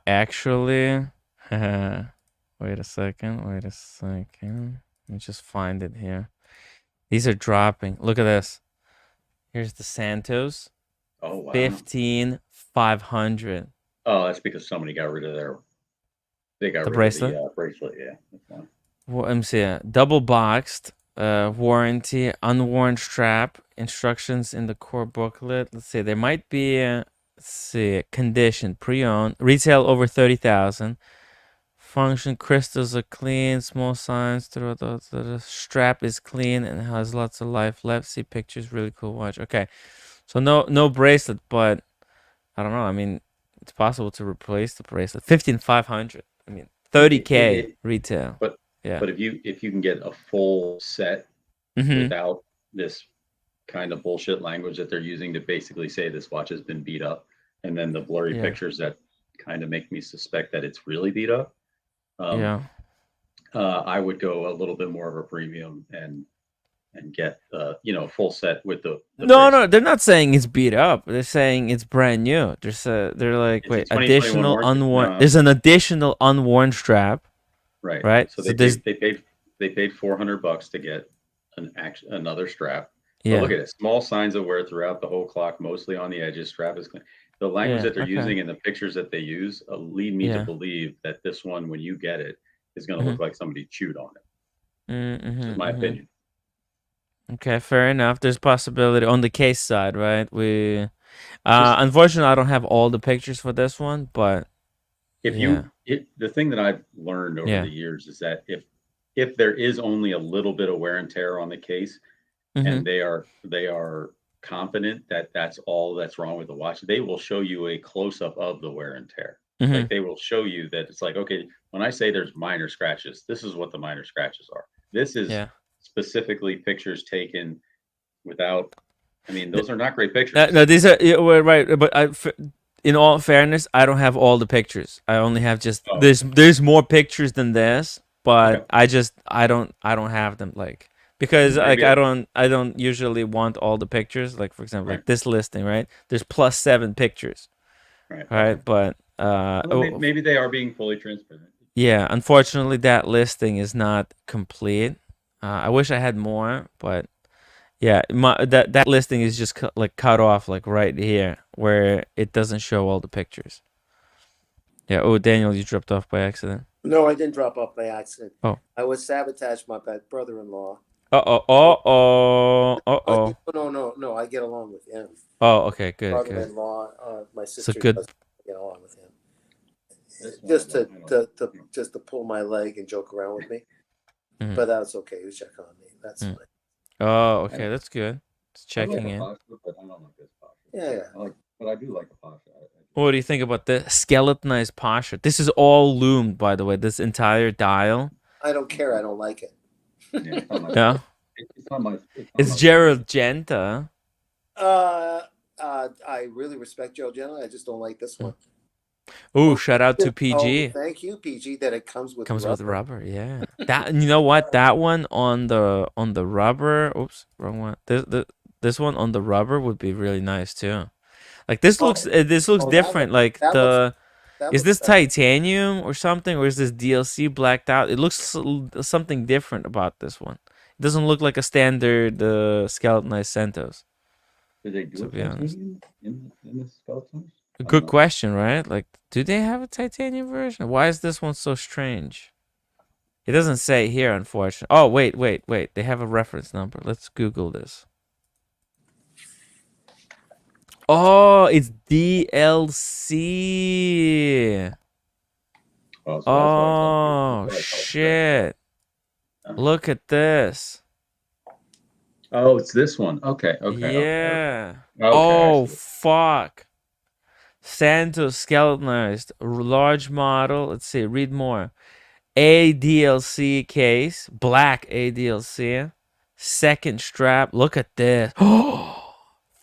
Actually, wait a second. Wait a second. Let me just find it here. These are dropping. Look at this. Here's the Santos. Oh wow. 15,500. Oh, that's because somebody got rid of they got The rid bracelet. of the bracelet. Yeah, that's fine. Well, let me see. Double boxed. Warranty, unworn strap, instructions in the core booklet. Let's see. There might be let's see, condition, pre-owned, retail over 30,000. Function crystals are clean, small signs. The strap is clean and has lots of life left. See pictures, really cool watch. Okay, so no bracelet, but I don't know. I mean, it's possible to replace the bracelet. 15,500. I mean, It, 30K it, retail. but Yeah. but if you can get a full set Mm-hmm. without this kind of bullshit language that they're using to basically say this watch has been beat up, and then the blurry Yeah. pictures that kind of make me suspect that it's really beat up. Yeah. I would go a little bit more of a premium and get full set with the No, bracelet. they're not saying it's beat up. They're saying it's brand new. They're like, It's a wait, 2021 additional warranty. unworn. No, There's an additional unworn strap, right. right? So So they there's paid $400 to get another strap. But yeah, look at it, small signs of wear throughout the whole clock, mostly on the edges. Strap is clean. The language yeah, that they're okay, using and the pictures that they use lead me to yeah, believe that this one, when you get it, is going to mm-hmm, look like somebody chewed on it. Which is mm-hmm, my mm-hmm. opinion. Okay, fair enough. There's possibility on the case side, right? Just Unfortunately, I don't have all the pictures for this one, but if yeah, the thing that I've learned over yeah, the years is that if if there is only a little bit of wear and tear on the case, and they are confident that that's all that's wrong with the watch, they will show you a close up of the wear and tear. Mm-hmm. Like they will show you that it's like, okay, when I say there's minor scratches, this is what the minor scratches are. This is Yeah. specifically pictures taken without. I mean, those are not great pictures. No, these are well, right, but in all fairness, I don't have all the pictures. I only have just Oh, there's more pictures than this, but okay. I don't have them like because like Maybe I don't usually want all the pictures. Like for example, right, like this listing, right? There's +7 pictures, right, okay. right? But Well, maybe they are being fully transparent. yeah, unfortunately, that listing is not complete. I wish I had more, but yeah, that listing is just like cut off like right here where it doesn't show all the pictures. Yeah. Oh, Daniel, you dropped off by accident. No, I didn't drop off by accident. Oh. I was sabotaged by my brother-in-law. Uh Oh, oh. Uh oh, oh. no. I get along with him. Oh, okay. Good. Good. Brother-in-law, my So sister good. does get along with him. This one, Just I don't- just to pull my leg and joke around with me. Mhm. But that's okay. He was checking on me. That's Mm. fine. Oh, okay. That's good. It's I like checking a in. posture, but I don't like this posture. Yeah. I like, but I do like a posture. What do you think about the skeletonized posture? This is all loomed, by the way. This entire dial. I don't care. I don't like it. Yeah, it's not my. Yeah. It's not my. It's Gerald Genta. I really respect Joe Gentle. I just don't like this one. Oh, shout out to Oh, PG. thank you, PG, that it comes with With rubber, yeah. That you know what? That one on the rubber. Oops, wrong one. This one on the rubber would be really nice too. Like this looks different. Like is this titanium or something, or is this DLC blacked out? It looks something different about this one. It doesn't look like a standard skeletonized Centos. Did they do To a be honest. titanium in the skeletons? A good question, right? Like, do they have a titanium version? Why is this one so strange? It doesn't say here, unfortunately. Oh, wait. They have a reference number. Let's Google this. Oh, it's DLC. Oh, so Oh, that's why shit. Look at this. Oh, it's this one. Okay. Yeah. Okay, Oh, fuck. Santos skeletonized. Large model. Let's see. Read more. ADLC case. Black ADLC. Second strap. Look at this. Oh,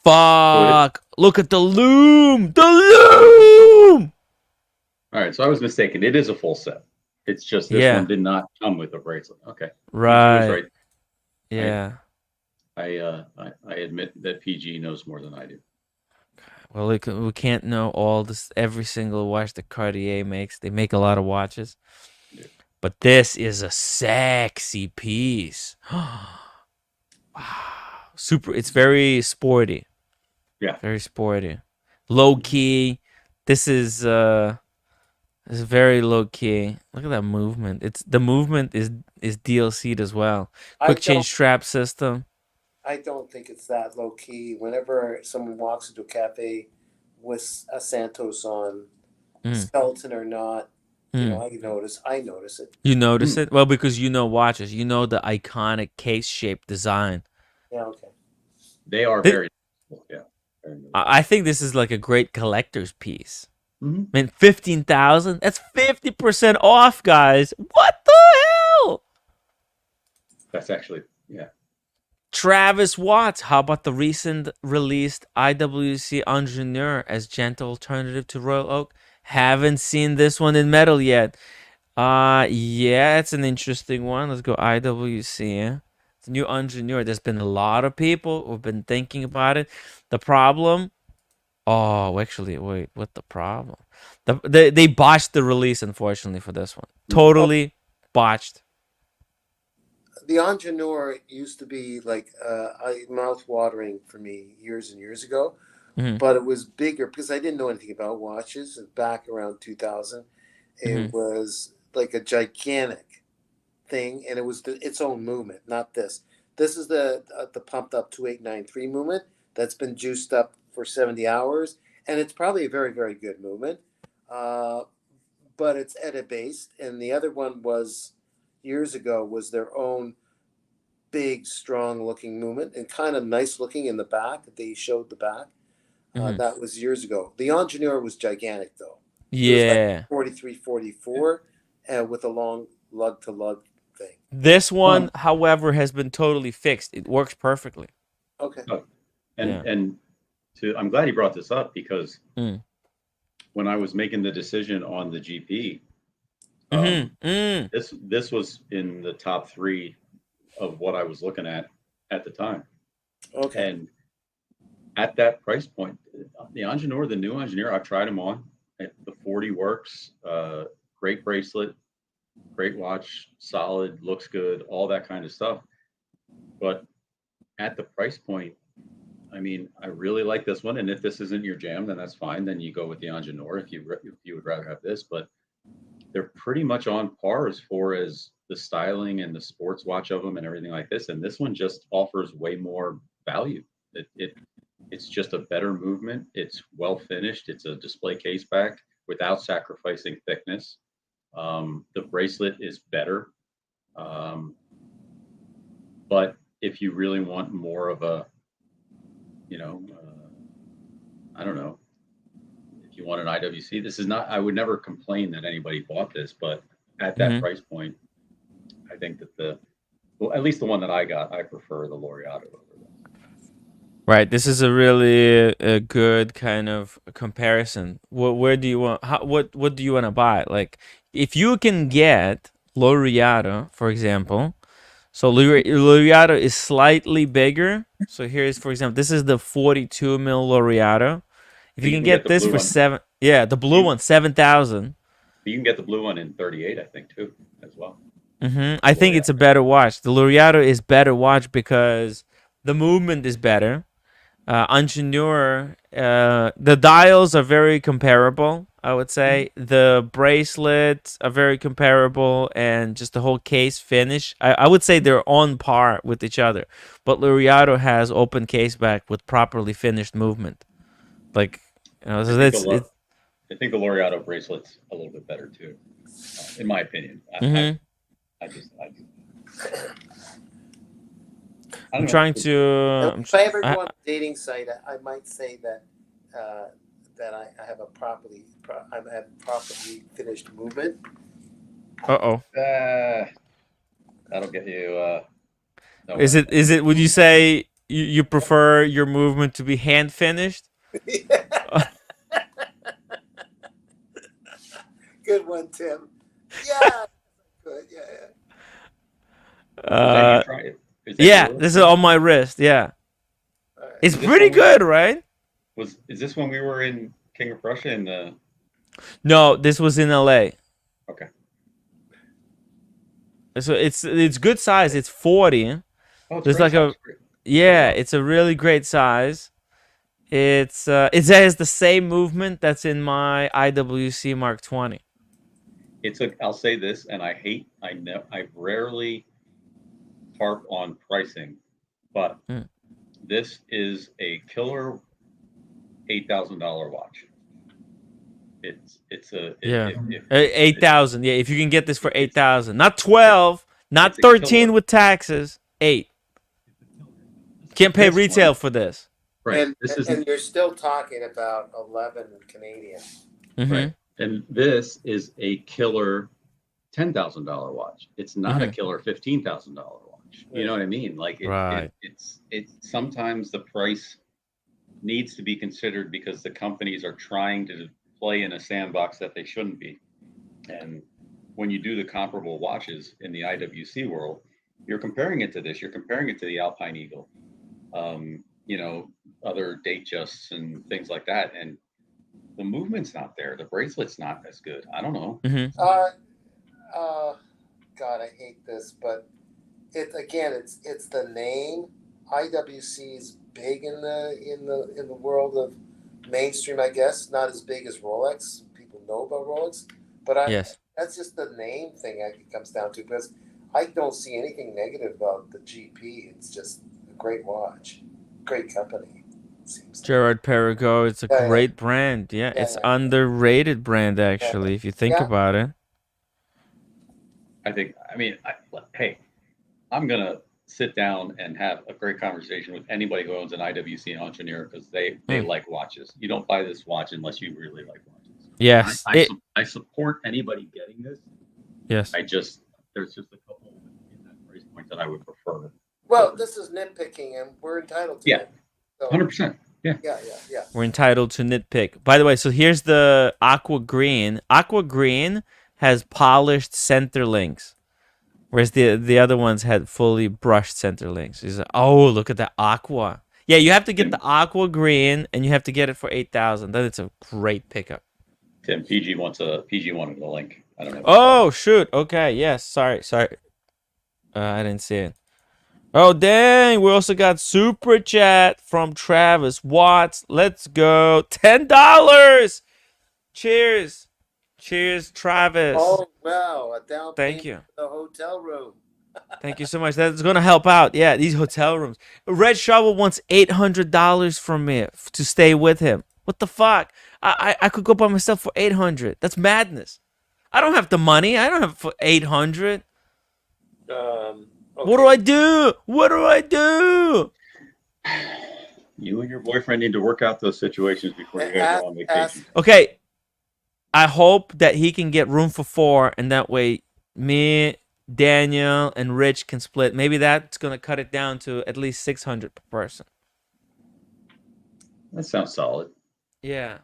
fuck. Look at the loom. The loom. All right. So I was mistaken. It is a full set. It's just this one did not come with a bracelet. Okay. Right. PG was right. Yeah. I admit that PG knows more than I do. Well, we can't know every single watch that Cartier makes. They make a lot of watches. Yeah. But this is a sexy piece. Wow. Super. It's very sporty. Yeah. Very sporty. Low key. This is very low key. Look at that movement. The movement is DLC'd as well. Quick change strap system. I don't think it's that low key. Whenever someone walks into a cafe with a Santos on, skeleton or not, you know, I notice it. You notice it? Well, because you know watches. You know the iconic case-shaped design. Yeah, okay. They are very yeah. I think this is like a great collector's piece. Mm-hmm. I mean, 15,000? That's 50% off, guys. What the hell? That's actually, yeah. Travis Watts. How about the recent released IWC Ingenieur as gentle alternative to Royal Oak? Haven't seen this one in metal yet. Yeah, it's an interesting one. Let's go IWC. It's a new Ingenieur. There's been a lot of people who've been thinking about it. The problem... Oh, actually, wait. What the problem? They botched the release, unfortunately, for this one. Totally botched. The Ingenieur used to be like mouth-watering for me years and years ago, but it was bigger because I didn't know anything about watches. Back around 2000, it was like a gigantic thing, and it was its own movement, not this. This is the pumped up 2893 movement that's been juiced up for 70 hours, and it's probably a very, very good movement, but it's edit based, and the other one was, years ago was their own big, strong looking movement and kind of nice looking in the back. They showed the back. Mhm. That was years ago. The Ingenieur was gigantic though. It was like Yeah. 43, 44 with a long lug to lug thing. This one, Well, however, has been totally fixed. It works perfectly. Okay. Yeah. and I'm glad you brought this up because Mm. when I was making the decision on the GP, Mhm. Mm. this was in the top 3 of what I was looking at the time. Okay. And at that price point, the Ingenieur, the new Ingenieur, I've tried them on. The 40 works. Great bracelet, great watch, solid, looks good, all that kind of stuff. But at the price point, I mean, I really like this one. And if this isn't your jam, then that's fine. Then you go with the Ingenieur if you would rather have this. But they're pretty much on par as far as the styling and the sports watch of them and everything like this. And this one just offers way more value. It's just a better movement. It's well finished. It's a display case back without sacrificing thickness. The bracelet is better. But if you really want more of a, I don't know, if you want an IWC, this is not, I would never complain that anybody bought this, but at that Mhm. price point, I think that well, at least the one that I got, I prefer the Laureato over that. Right. This is a really a good kind of comparison. Where do you want? What do you want to buy? Like, if you can get Laureato, for example. So Laureato is slightly bigger. So here's, for example, this is the 42 mil Laureato. If But you you can can get get the this blue for one. the blue one, 7,000. But you can get the blue one in 38, I think, too, as well. I think it's a better watch. The Laureato is better watch because the movement is better. Ingenieur, the dials are very comparable, I would say. The bracelets are very comparable, and just the whole case finish. I would say they're on par with each other. But Laureato has open case back with properly finished movement. Like, I so think that's it. I think the Laureato bracelet's a little bit better too, in my opinion. Mhm. I just I I'm don't know. trying to. If I ever go on a dating site, I might say that that I have I have properly finished movement. Uh-oh. That'll get you. Is Nowhere. it? Would you say you prefer your movement to be hand finished? Good one, Tim. Yeah, good. Yeah, Is that you try it? Is that Yeah, yours? this is on my wrist. Yeah, All right. it's Is this pretty when we- good, right? Is this when we were in King of Prussia in the? No, this was in LA. Okay. So it's good size. It's 40. Oh, it's There's great like a size. Great. yeah, Wow. it's a really great size. It has the same movement that's in my IWC Mark 20. I'll say this, and I rarely harp on pricing, but Mm. this is a killer $8,000 watch. It's a Yeah. if 8,000. Yeah, if you can get this for it's 8,000. Not 12, not it's a 13 killer. with taxes. 8. Can't pay This retail one, for this. right? This is And you're still talking about 11 Canadian. right, and this is a killer $10,000 watch. It's not a killer $15,000 watch. You know what I mean? Like Right. it's sometimes the price needs to be considered because the companies are trying to play in a sandbox that they shouldn't be. And when you do the comparable watches in the IWC world, you're comparing it to this. You're comparing it to the Alpine Eagle, other Datejusts and things like that. And the movement's not there. The bracelet's not as good. I don't know. God, I hate this, but it's the name. IWC is big in the world of mainstream, I guess. Not as big as Rolex. People know about Rolex, but Yes. that's just the name thing. It comes down to because I don't see anything negative about the GP. It's just a great watch, great company. Seems Gerard Perregaux, it's a Yeah, yeah. great brand. Yeah, Yeah, it's yeah. underrated brand actually if you think Yeah. about it. I think. I mean, hey, I'm gonna sit down and have a great conversation with anybody who owns an IWC Engineer because they Mm. like watches. You don't buy this watch unless you really like watches. Yes. I support anybody getting this. Yes. There's just a couple in that price point that I would prefer. Well, this is nitpicking, and we're entitled to Yeah. it. So, 100%. Yeah. yeah. We're entitled to nitpick. By the way, so here's the aqua green. Aqua green has polished center links, whereas the other ones had fully brushed center links. He's like, oh, look at the aqua. Yeah, you have to get the aqua green, and you have to get it for 8,000. Then it's a great pickup. Tim, PG wanted a link. I don't know. Oh shoot. Okay. Yes. Sorry. I didn't see it. Oh dang! We also got super chat from Travis Watts. Let's go. $10. Cheers. Cheers, Travis. Oh wow, a down Thank payment you. for the hotel room. Thank you so much. That's gonna help out. Yeah, these hotel rooms. Red Shovel wants $800 from me to stay with him. What the fuck? I could go by myself for 800. That's madness. I don't have the money. I don't have for 800. Okay. What do I do? What do I do? You and your boyfriend need to work out those situations before you guys go on vacation. Okay. I hope that he can get room for 4, and that way me, Daniel, and Rich can split. Maybe that's gonna cut it down to at least 600 per person. That sounds solid. Yeah.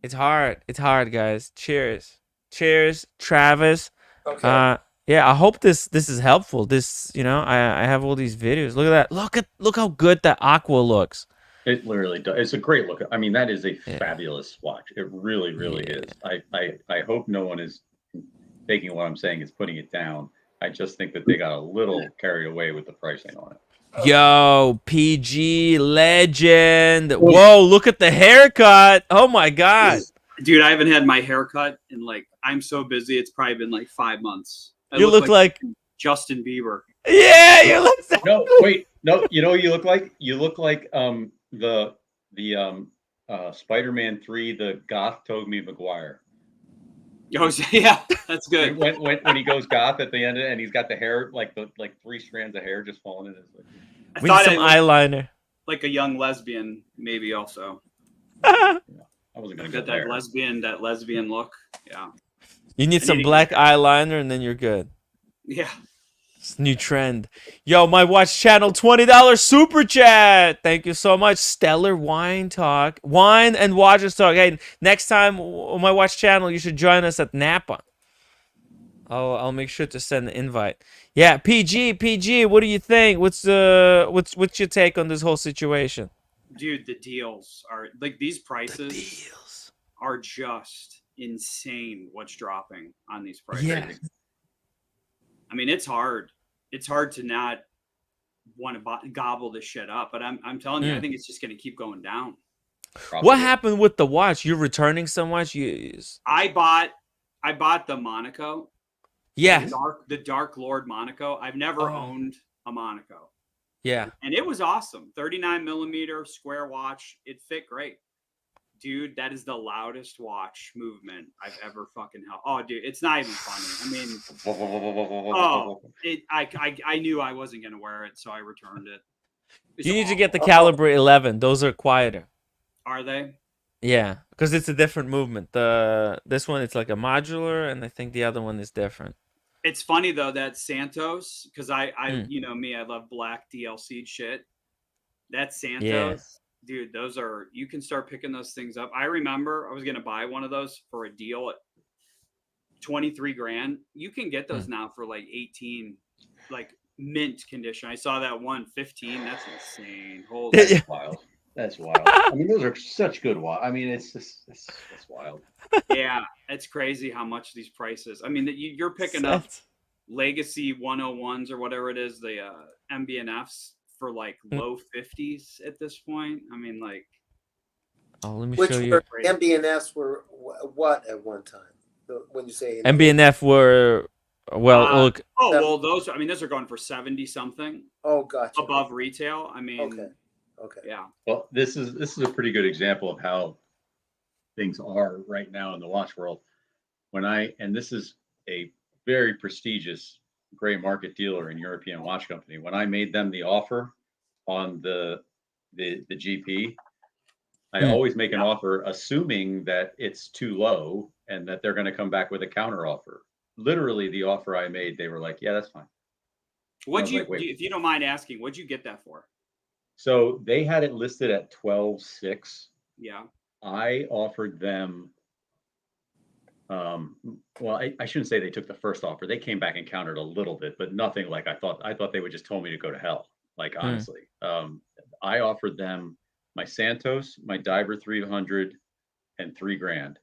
It's hard. It's hard, guys. Cheers. Cheers, Travis. Okay. Yeah, I hope this is helpful. This, I have all these videos. Look at that. Look how good that aqua looks. It literally does. It's a great look. I mean, that is a fabulous watch. It really, really is. I hope no one is taking what I'm saying is putting it down. I just think that they got a little carried away with the pricing on it. Yo, PG legend. Whoa, look at the haircut. Oh my God. Dude, I haven't had my haircut in I'm so busy. It's probably been 5 months. You look like Justin Bieber. Yeah, you look No, wait. No, you know what you look like? You look like the Spider-Man 3, the goth Tobey Maguire. Oh, yeah, that's good. When he goes goth at the end, and he's got the hair like 3 strands of hair just falling in his. I we thought need some eyeliner. Like a young lesbian, maybe also. I wasn't gonna get go there. that lesbian look. Yeah. You need some black eyeliner, and then you're good. Yeah. It's a new trend. Yo, my watch channel, $20 super chat. Thank you so much. Stellar Wine Talk. Wine and Watches Talk. Hey, next time on my watch channel, you should join us at Napa. I'll make sure to send an invite. Yeah, PG, what do you think? What's your take on this whole situation? Dude, the deals are these prices are just insane what's dropping on these prices. Yeah. I mean, it's hard. It's hard to not want to gobble this shit up, but I'm telling you, I think it's just going to keep going down. Probably. What happened with the watch? You're returning some watch? I bought the Monaco. Yeah. The Dark Lord Monaco. I've never owned a Monaco. Yeah. And it was awesome. 39 millimeter square watch. It fit great. Dude, that is the loudest watch movement I've ever fucking held. Oh, dude, it's not even funny. I mean, I knew I wasn't gonna wear it, so I returned it. You need to get the Caliber 11. Those are quieter. Are they? Yeah, because it's a different movement. This one, it's like a modular, and I think the other one is different. It's funny though that Santos, because I you know me, I love black DLC shit. That Santos. Dude, those are, you can start picking those things up. I remember I was going to buy one of those for a deal at 23 grand. You can get those now for 18, mint condition. I saw that one 15. That's insane. Holy That's wild. That's wild. I mean, those are such good watch. I mean, it's wild. Yeah, it's crazy how much these prices. I mean, you're picking up Legacy 101s or whatever it is, the MB&Fs. For low 50s at this point. I mean, let me show you. Which MB&Fs were what at one time? When you say MB&F were look. Oh well, those are going for 70 something. Oh, gotcha. Above retail. I mean, okay, yeah. Well, this is a pretty good example of how things are right now in the watch world. And this is a very prestigious gray market dealer and European watch company. When I made them the offer on the GP, I always make an offer assuming that it's too low and that they're going to come back with a counter offer. Literally, the offer I made, they were like, "Yeah, that's fine." What'd you, like, "Wait." if you don't mind asking, what'd you get that for? So they had it listed at 12.6. Yeah. I offered them. Well, I shouldn't say they took the first offer. They came back and countered a little bit, but nothing like I thought. I thought they would just told me to go to hell. Like honestly, I offered them my Santos, my Diver 300, and $3,000,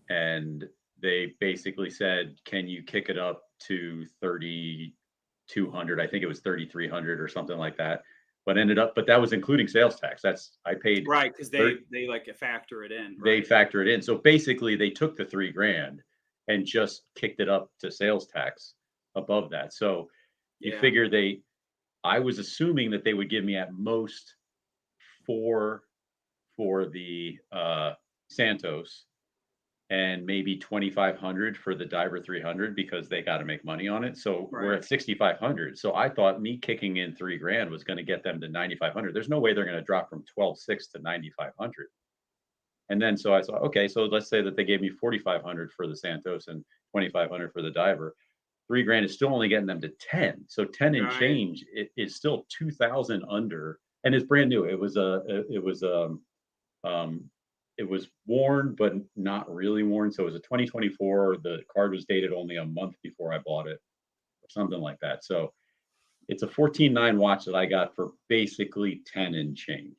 and they basically said, "Can you kick it up to 3,200?" I think it was 3,300 or something like that. But that was including sales tax. I paid Right, because they like factor it in. They Right? factor it in. So basically, they took the $3,000 and just kicked it up to sales tax above that. So you figure I was assuming that they would give me at most 4 for the Santos and maybe 2,500 for the Diver 300 because they got to make money on it. So we're at 6,500. So I thought me kicking in $3,000 was going to get them to 9,500. There's no way they're going to drop from 12.6 to 9,500. And then so I thought, okay, so let's say that they gave me 4,500 for the Santos and 2,500 for the Diver. $3,000 is still only getting them to 10. So 10 and change is still 2,000 under, and it's brand new. It was worn, but not really worn. So it was a 2024. The card was dated only a month before I bought it, or something like that. So it's a 14.9 watch that I got for basically 10 and change.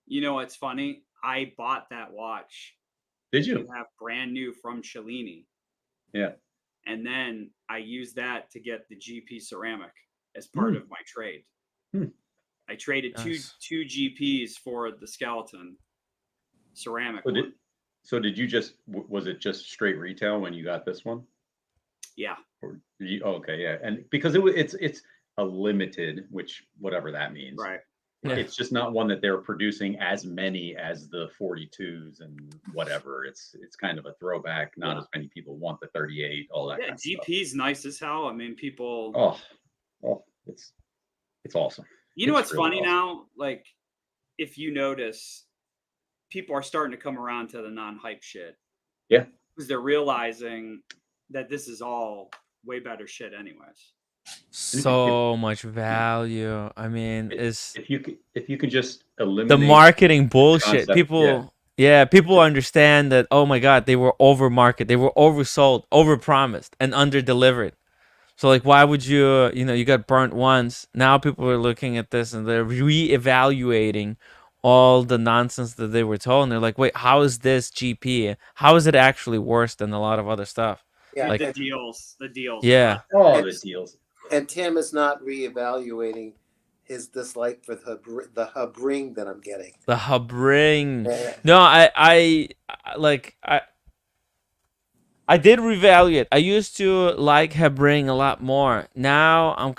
You know what's funny? I bought that watch. Did you? Have brand new from Cellini. Yeah. And then I used that to get the GP ceramic as part of my trade. I traded two GPs for the skeleton ceramic. So did you just, was it just straight retail when you got this one? Yeah. Okay, yeah. And because it's a limited, which whatever that means. Right. It's just not one that they're producing as many as the 42s and whatever. It's kind of a throwback. Not as many people want the 38, all that. Yeah, kind of GP's stuff. nice as hell. I mean, people. Oh, it's awesome. You know what's really funny awesome. now? Like, if you notice, people are starting to come around to the non-hype shit. Yeah. Because they're realizing that this is all way better shit, anyways. So much value. I mean, if you can just eliminate the marketing bullshit. concept, People understand that. Oh my God, they were over market, they were oversold, overpromised, and underdelivered. So like, why would you? You got burnt once. Now people are looking at this and they're reevaluating all the nonsense that they were told, and they're like, wait, how is this GP? How is it actually worse than a lot of other stuff? Yeah, like the deals. Yeah. The deals. And Tim is not reevaluating his dislike for the hub ring that I'm getting. The hub ring. Yeah. No, I did reevaluate. I used to like hub ring a lot more. Now I'm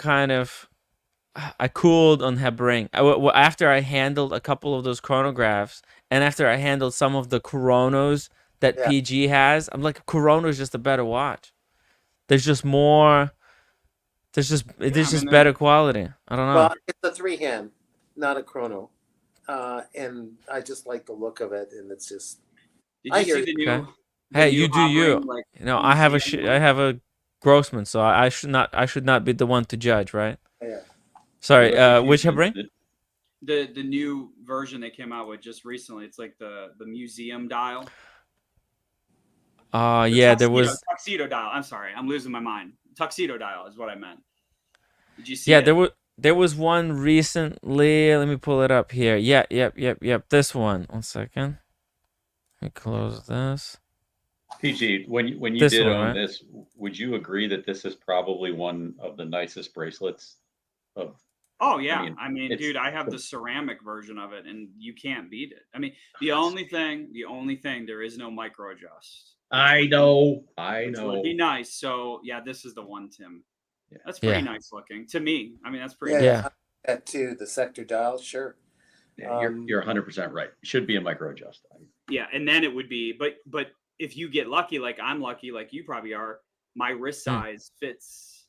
I cooled on hub ring. After I handled a couple of those chronographs, and after I handled some of the Chronos that PG has, I'm like, Chrono is just a better watch. There's just more. There's just better quality. I don't know. Well, it's a 3-hand, not a chrono, and I just like the look of it, and it's just. Did you see the new? Okay. Hey, you do you. Like, I have a Grossman, so I should not be the one to judge, right? Yeah. Sorry. Which hub ring? The new version they came out with just recently. It's like the museum dial. There was tuxedo dial. I'm sorry, I'm losing my mind. Tuxedo dial is what I meant. Did you see it? There was one recently. Let me pull it up here. Yep. This one. 1 second. Let me close this. PG, when you This did one, own right? this, would you agree that this is probably one of the nicest bracelets of? Oh yeah, I mean, it's- dude, I have the ceramic version of it, and you can't beat it. I mean, the only thing, there is no micro adjust. I know. Would be nice. So yeah, this is the one, Tim. Yeah. That's pretty nice looking to me. I mean, that's pretty. Yeah, nice. that too. The sector dial, sure. Yeah, you're 100% right. Should be a micro adjust. Yeah, and then it would be, but if you get lucky, like I'm lucky, like you probably are, my wrist size fits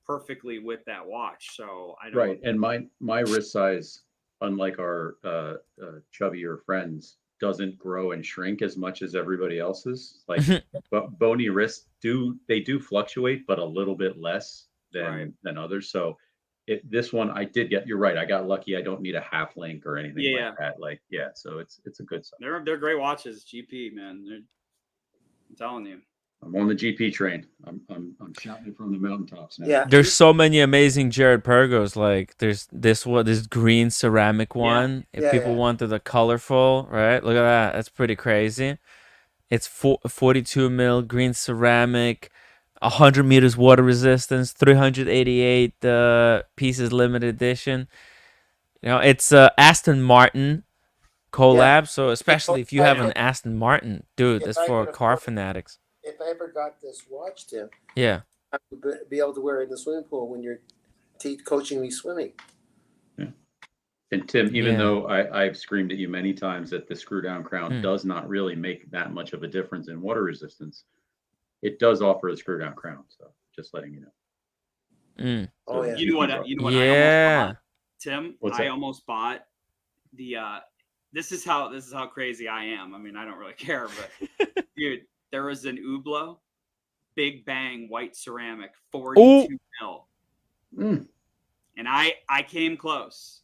perfectly with that watch. So I don't. Right, and my wrist size, unlike our chubbier friends, doesn't grow and shrink as much as everybody else's. Like, but bony wrists do fluctuate, but a little bit less than others. So this one I did get. You're right. I got lucky. I don't need a half link or anything like that. Like, yeah. So it's a good size. They're great watches. GP, man. I'm telling you. I'm on the GP train. I'm shouting it from the mountaintops now. Yeah. There's so many amazing Jared Pergos. Like there's this green ceramic one. If people wanted the colorful, right? Look at that. That's pretty crazy. It's 42 mil green ceramic, 100 meters water resistance, 388 pieces limited edition. You know, it's Aston Martin collab. So especially if you have an Aston Martin, dude, that's for car fanatics. If I ever got this watch, Tim, Yeah. I would be able to wear it in the swimming pool when you're coaching me swimming. Yeah. And Tim, even though I've screamed at you many times that the screw down crown does not really make that much of a difference in water resistance, it does offer a screw down crown. So just letting you know. Oh yeah. You know what? I almost bought, Tim? I almost bought the. This is how crazy I am. I mean, I don't really care, but dude, there was an Hublot Big Bang white ceramic 42 mil, and I came close.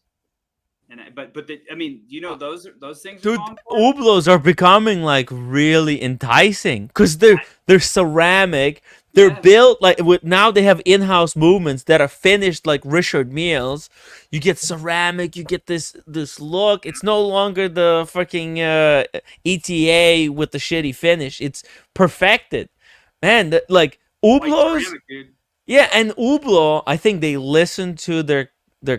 But I mean, you know those things. Dude, Hublots are becoming like really enticing because they're ceramic. They're built like now they have in-house movements that are finished like Richard Meals. You get ceramic, you get this look. It's no longer the fucking ETA with the shitty finish. It's perfected, man. Like Hublots, yeah, and Hublot, I think they listen to their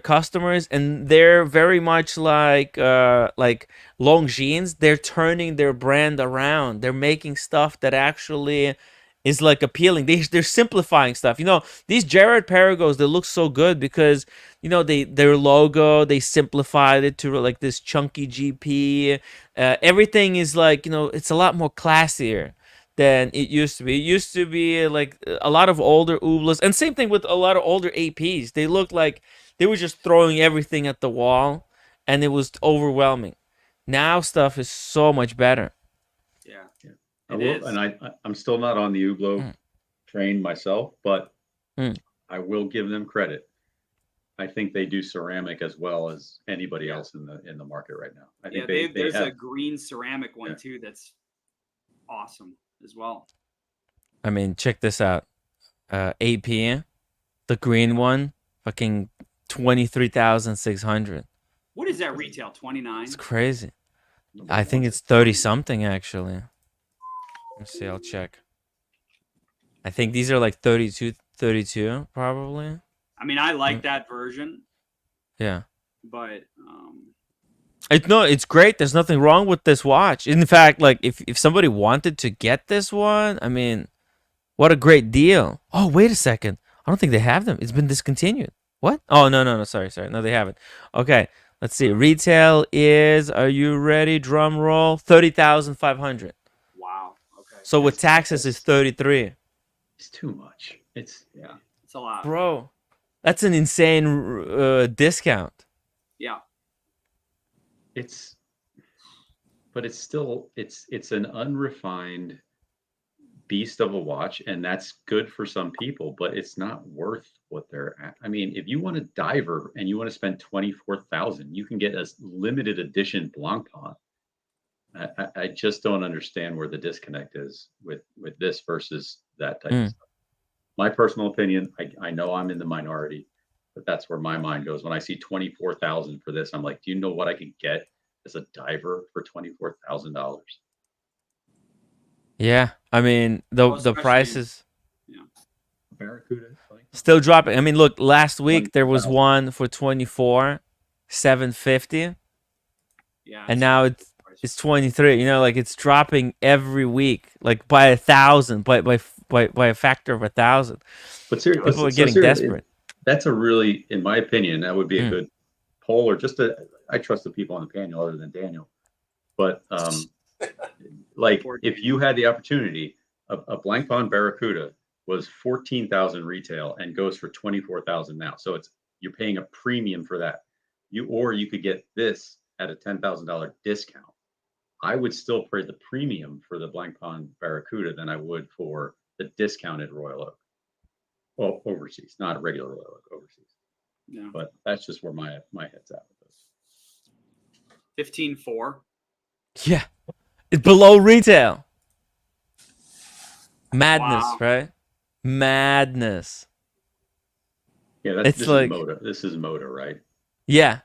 customers, and they're very much like Longines. They're turning their brand around. They're making stuff that actually is like appealing. They're simplifying stuff. You know, these Jared Perigos, they look so good because, you know, their logo, they simplified it to like this chunky GP. Everything is like, you know, it's a lot more classier than it used to be. It used to be like a lot of older Hublots, and same thing with a lot of older APs. They looked like they were just throwing everything at the wall, and it was overwhelming. Now stuff is so much better. Yeah. And I'm still not on the Hublot train myself, but I will give them credit. I think they do ceramic as well as anybody else in the market right now. I think there's a green ceramic one too that's awesome as well. I mean, check this out. AP, the green one, fucking 23,600. What is that retail? 29? It's crazy. I think it's 30 something actually. Let's see, I'll check. I think these are like 32 probably. I mean, I like that version. Yeah. But it's great. There's nothing wrong with this watch. In fact, like if somebody wanted to get this one, I mean, what a great deal. Oh, wait a second. I don't think they have them. It's been discontinued. What? Oh, no. Sorry. No, they haven't. Okay. Let's see. Retail is, are you ready? Drum roll. 30,500. Wow. Okay. So with taxes, it's 33. It's too much. It's a lot, bro. That's an insane discount. Yeah. But it's still it's an unrefined beast of a watch, and that's good for some people, but it's not worth what they're at. I mean, if you want a diver and you want to spend 24,000, you can get a limited edition Blancpain. I just don't understand where the disconnect is with this versus that type of stuff. My personal opinion, I know I'm in the minority, but that's where my mind goes. When I see 24,000 for this, I'm like, do you know what I could get as a diver for $24,000? Yeah, I mean the prices. Yeah. Barracuda still dropping. I mean, look, last week there was one for 24,750. Yeah. And now it's 23. You know, like it's dropping every week, like by 1,000, by a factor of 1,000. But seriously, people are getting desperate. That's a really, in my opinion, that would be a good poll, or just I trust the people on the panel other than Daniel. But like if you had the opportunity, a Blancpain Barracuda was 14,000 retail and goes for 24,000 now. So you're paying a premium for that. You could get this at a $10,000 discount. I would still pay the premium for the Blanc Pond Barracuda than I would for the discounted Royal Oak. Well, overseas, not regular Royal Oak, overseas. Yeah. But that's just where my head's at with this. 15.4. Yeah, it's below retail. Madness, Wow. right? Madness. Yeah, It's this like- is Moda. This is Moda, right? Yeah.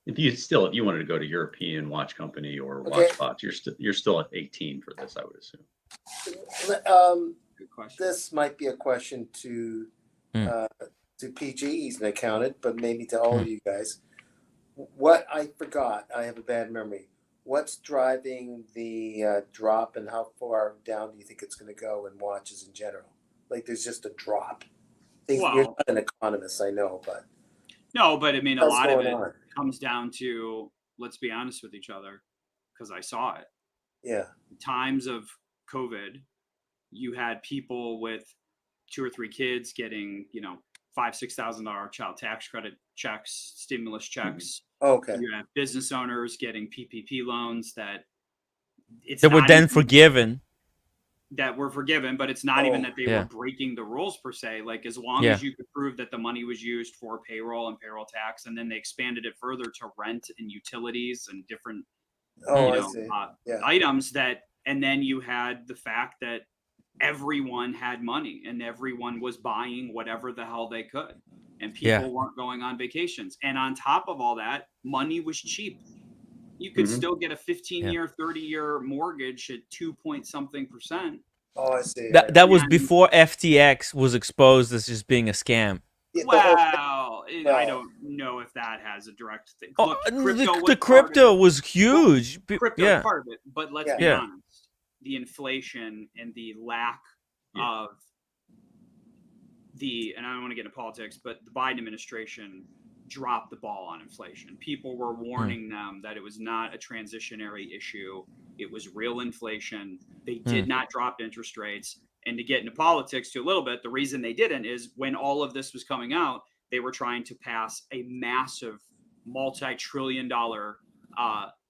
If you wanted to go to European watch company or Okay. Watchbox, you're still at 18 for this, I would assume. Good question. This might be a question to PG. He's an accountant, but maybe to all of you guys. What I forgot, I have a bad memory. What's driving the drop, and how far down do you think it's going to go in watches in general? Like, there's just a drop. You're Well- not an economist, I know, but No, but I mean, a what's lot of going it on? comes down to, let's be honest with each other, because I saw it. Yeah. Times of COVID, you had people with 2 or 3 kids getting, $5,000-$6,000 child tax credit checks, stimulus checks. Okay. You have business owners getting PPP loans that They were not then even- forgiven. that were forgiven, but it's not even that they Yeah. were breaking the rules per se. Like, as long Yeah. as you could prove that the money was used for payroll and payroll tax, and then they expanded it further to rent and utilities and different Oh, you I know, see. uh, Yeah. items and then you had the fact that everyone had money and everyone was buying whatever the hell they could, and people Yeah. weren't going on vacations. And on top of all that, money was cheap. You could Mhm. still get a 15-year, 30-year mortgage at 2 point something percent. Oh, I see. That was And- before FTX was exposed as just being a scam. Yeah, the whole thing- Well, I Well- don't know if that has a direct thing. Oh, Look, the was the part crypto of it. was huge. Crypto Yeah. is part of it, but let's be Yeah. honest. The inflation and the lack Yeah. of and I don't want to get into politics, but the Biden administration dropped the ball on inflation. People were warning them that it was not a transitionary issue. It was real inflation. They did not drop interest rates. And to get into politics too a little bit, the reason they didn't is when all of this was coming out, they were trying to pass a massive multi-trillion-dollar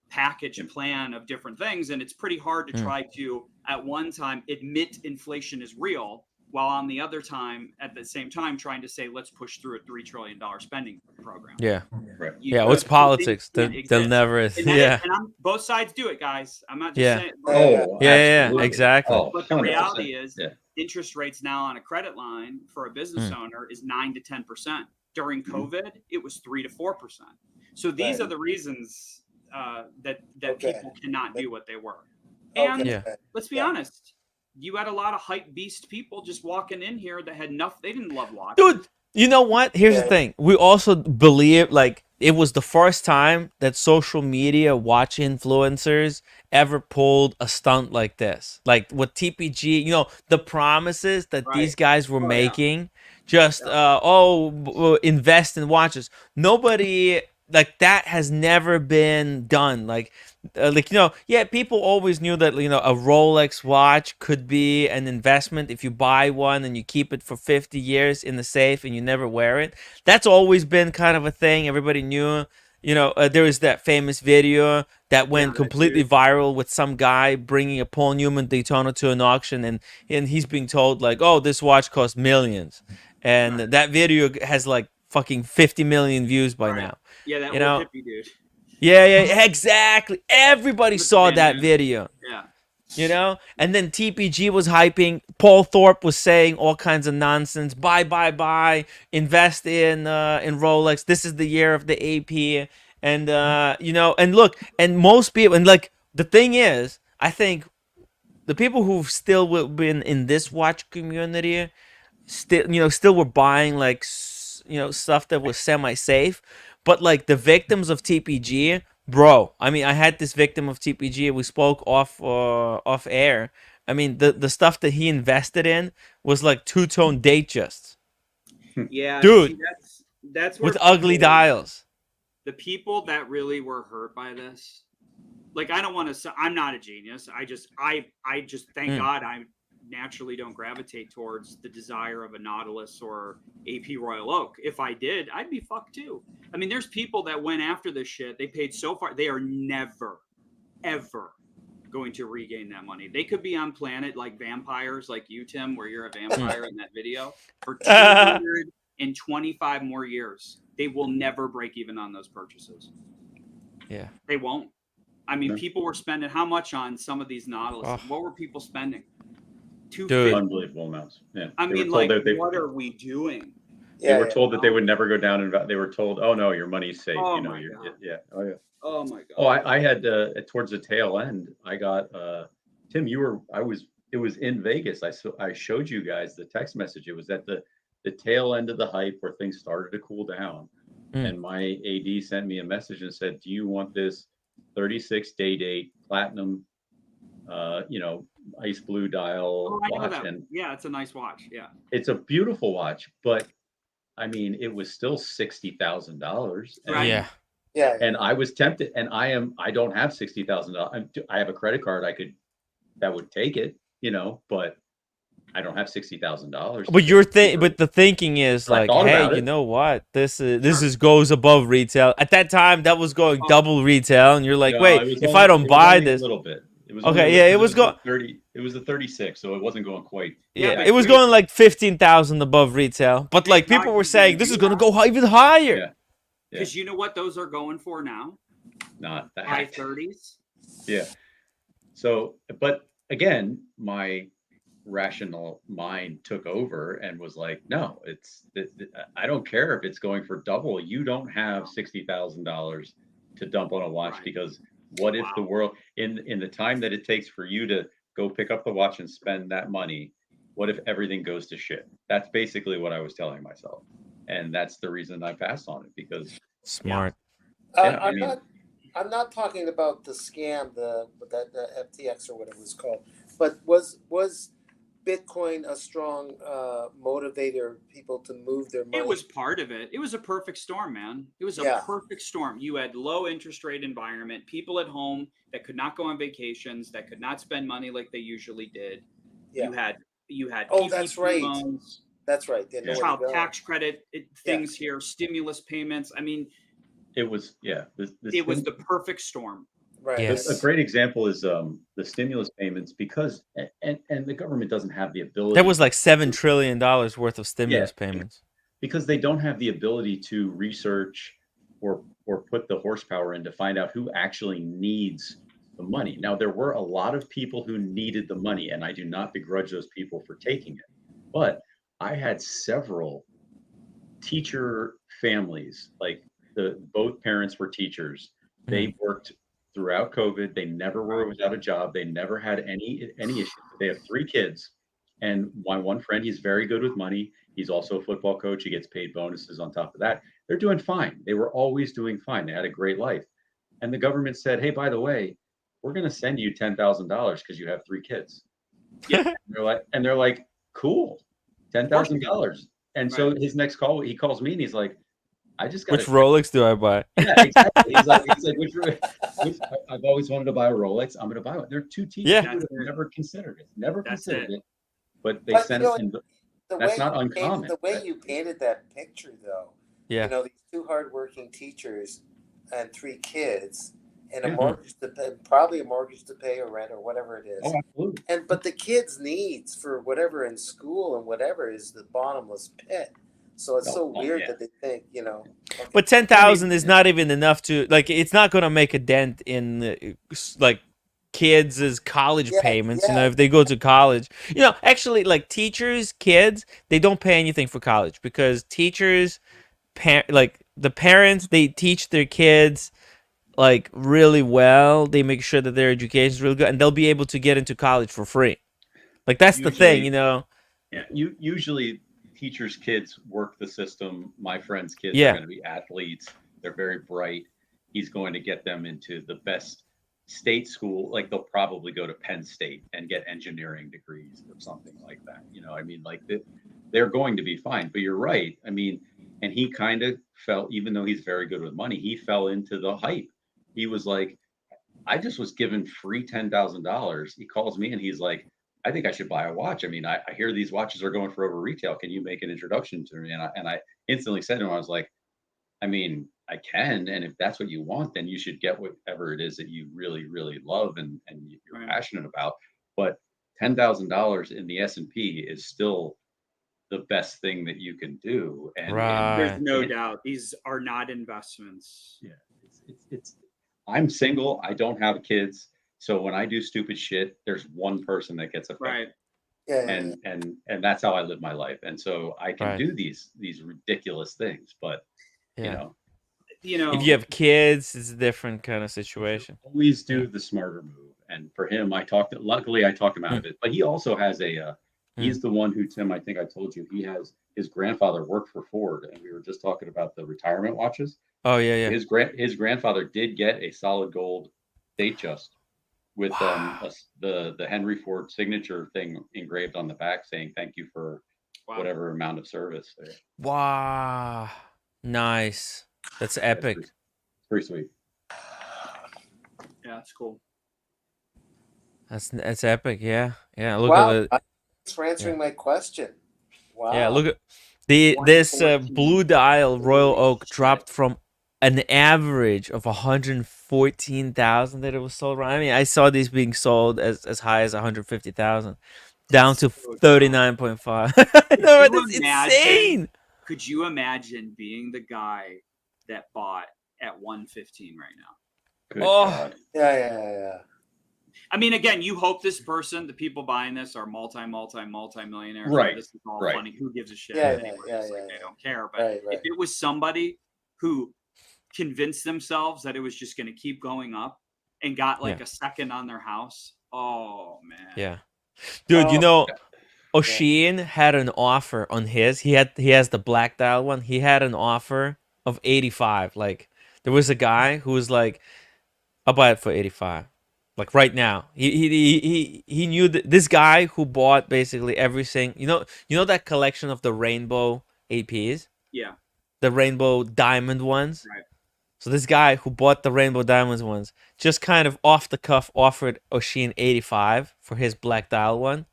package and plan of different things. And it's pretty hard to try to, at one time, admit inflation is real, while on the other time, at the same time, trying to say, let's push through a $3 trillion spending program. Yeah. Right. Yeah. What's politics? They'll never. And Yeah. both sides do it, guys. I'm not just Yeah. saying. Oh, Yeah. absolutely. Exactly. Oh, But the 100%. reality is, Yeah. interest rates now on a credit line for a business owner is 9 to 10%. During COVID, it was 3 to 4%. So these Right. are the reasons that Okay. people cannot do what they were. Okay. And Yeah. let's be Yeah. honest, you had a lot of hype beast people just walking in here that had nothing. They didn't love watches. Dude, you know what? Here's the Yeah. thing. We also believe like it was the first time that social media watch influencers ever pulled a stunt like this. Like with TPG, the promises that these Right. guys were Oh, yeah. making, just invest in watches. Nobody like that has never been done. People always knew that a Rolex watch could be an investment if you buy one and you keep it for 50 years in the safe and you never wear it. That's always been kind of a thing. Everybody knew. There was that famous video that went that completely dude. viral with some guy bringing a Paul Newman Daytona to an auction, and he's being told like, "Oh, this watch costs millions," and that video has like fucking 50 million views by Right. now. Yeah, that You old know, hippie dude. Yeah, exactly. Everybody With the saw that bandana. video. Yeah. And then TPG was hyping. Paul Thorpe was saying all kinds of nonsense. Buy, invest in Rolex. This is the year of the AP. And and look, and most people, and like the thing is, I think the people who've still been in this watch community, still were buying like stuff that was semi-safe. But like the victims of TPG, bro. I mean, I had this victim of TPG. We spoke off air. I mean, the stuff that he invested in was like two-tone Datejusts Yeah, Dude. see, that's where with ugly people- dials. The people that really were hurt by this, like, I don't want to say I'm not a genius. I just thank God naturally don't gravitate towards the desire of a Nautilus or AP Royal Oak. If I did, I'd be fucked too. I mean, there's people that went after this shit. They paid so far. They are never, ever going to regain that money. They could be on planet like vampires, like you, Tim, where you're a vampire in that video, for 225 more years. They will never break even on those purchases. Yeah. They won't. I mean, people were spending how much on some of these Nautilus? Oh. What were people spending? Dude. Unbelievable amounts. Yeah. I mean, like, what are we doing? They were told that they would never go down, and they were told, "Oh no, your money's safe." Oh you know, my God. yeah. Oh yeah. Oh my God. Oh, I had towards the tail end. I got Tim. It was in Vegas. I showed you guys the text message. It was at the tail end of the hype where things started to cool down, and my AD sent me a message and said, "Do you want this 36 day date platinum, ice blue dial watch?" And yeah, it's a nice watch. Yeah, it's a beautiful watch, but I mean, it was still $60,000. Right. Yeah. Yeah. And I was tempted, and I don't have $60,000. I have a credit card that would take it, but I don't have $60,000. But but the thinking is like, hey, you know what? This goes above retail. At that time, that was going double retail, and you're like, wait, if I don't buy this, a little bit. It was okay. Yeah, it was going 30. It was the 36, so it wasn't going quite. Yeah, it was going like 15,000 above retail. But like people were saying, this is going to go even higher. Yeah. Because you know what those are going for now? Not that high 30s. Yeah. So, but again, my rational mind took over and was like, no, I don't care if it's going for double. You don't have $60,000 to dump on a watch, because what if the world in the time that it takes for you to go pick up the watch and spend that money, what if everything goes to shit? That's basically what I was telling myself. And that's the reason I passed on it, because smart. I'm not talking about the scam, the FTX or whatever it was called, but was Bitcoin a strong motivator people to move their money? It was part of it. It was a perfect storm, man. It was a perfect storm. You had low interest rate environment, people at home that could not go on vacations, that could not spend money like they usually did. Yeah. You had PPP that's right. loans. That's right. Child tax credit things here, stimulus payments. I mean, it was it was the perfect storm. Right. Yes. A great example is the stimulus payments, because and the government doesn't have the ability. That was like $7 trillion worth of stimulus payments. Because they don't have the ability to research or put the horsepower in to find out who actually needs the money. Now, there were a lot of people who needed the money, and I do not begrudge those people for taking it. But I had several teacher families, like both parents were teachers. They worked throughout COVID. They never were without a job. They never had any issues. They have 3 kids, and my one friend, he's very good with money. He's also a football coach. He gets paid bonuses on top of that. They're doing fine. They were always doing fine. They had a great life. And the government said, hey, by the way, we're going to send you $10,000 because you have 3 kids. Yeah. And they're like, cool, $10,000. And so his next call, he calls me and he's like, I just got which Rolex do I buy? Yeah, exactly. He's like which I've always wanted to buy a Rolex. I'm going to buy one. There are 2 teachers who have never considered it. But they sent it. That's not uncommon. The way you painted that picture, though, these 2 hardworking teachers and 3 kids, and a mortgage to pay, probably a mortgage to pay or rent or whatever it is. Oh, absolutely. But the kids' needs for whatever in school and whatever is the bottomless pit. So it's weird that they think, Okay. But 10,000 is not even enough to it's not going to make a dent in kids' college payments. If they go to college, actually, like teachers, kids, they don't pay anything for college, because teachers, the parents, they teach their kids really well. They make sure that their education is really good, and they'll be able to get into college for free. That's the thing, Yeah, usually teachers' kids work the system. My friend's kids are going to be athletes. They're very bright. He's going to get them into the best state school. They'll probably go to Penn State and get engineering degrees or something like that. They're going to be fine. But you're right. And he kind of fell, even though he's very good with money, he fell into the hype. He was like, I just was given free $10,000. He calls me and he's like, I think I should buy a watch. I mean, I hear these watches are going for over retail. Can you make an introduction to me? And I instantly said to him, I was like, I mean, I can, and if that's what you want, then you should get whatever it is that you really, really love and you're Right. passionate about. But $10,000 in the S&P is still the best thing that you can do. And There's Right. no doubt these are not investments. yeah, it's I'm single. I don't have kids, so when I do stupid shit, there's one person that gets affected. Right. Yeah, yeah, yeah. And that's how I live my life. And so I can Right. do these ridiculous things, but you Yeah. know, You know, If you have kids, it's a different kind of situation. always do Yeah. the smarter move. And for him, luckily I talked him out of it. But he also has he's the one who, Tim, I think I told you, his grandfather worked for Ford, and we were just talking about the retirement watches. Oh yeah, yeah. His grandfather did get a solid gold date just with Wow. the Henry Ford signature thing engraved on the back saying thank you for wow. whatever amount of service there. Wow. Nice. That's That's epic. pretty sweet. Yeah, it's cool. That's epic. Yeah. Yeah. Look Wow. at it. Thanks for answering my question. Wow. Yeah. Look at this 114. blue dial Royal Holy Oak shit. dropped from an average of 114,000 that it was sold. I mean, I saw these being sold as high as 150,000, down to So dumb. 39.5. Could No, you that's imagine- insane. Could you imagine being the guy that bought at 115 right now? Good Oh. God. Yeah. I mean, again, you hope this person, the people buying this, are multi-millionaires. Right, This is all right. funny. Who gives a shit? Yeah, anyway? yeah, It's like yeah, they yeah. don't care. But Right. if it was somebody who convinced themselves that it was just going to keep going up and got like Yeah. a second on their house, oh man. Yeah. Dude, you Oh. know, O'Sheen had an offer on his. He has the black dial one. He had an offer of 85. Like there was a guy who was like, I'll buy it for 85. Like right now. He knew that this guy who bought basically everything. You know that collection of the rainbow APs? Yeah. The rainbow diamond ones? Right. So this guy who bought the rainbow diamonds ones just kind of off the cuff offered O'Sheen 85 for his black dial one.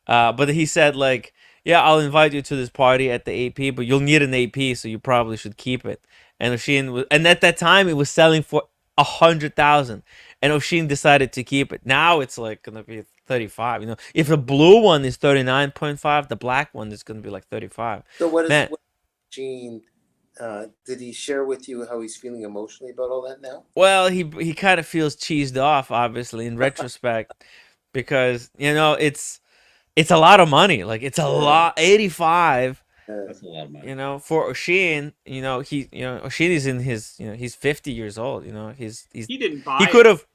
But he said like, yeah, I'll invite you to this party at the AP, but you'll need an AP, so you probably should keep it. And O'Sheen was, and at that time it was selling for 100,000, and O'Sheen decided to keep it. Now it's like gonna be 35. You know, if the blue one is 39.5, the black one is gonna be like 35. So Man. Gene, did he share with you how he's feeling emotionally about all that now? Well, he kind of feels cheesed off, obviously, in retrospect, because it's a lot of money. Like it's a lot. 85. That's a lot of money. For O'Sheen, O'Sheen is in his, he's 50 years old. He's He didn't buy. he could have.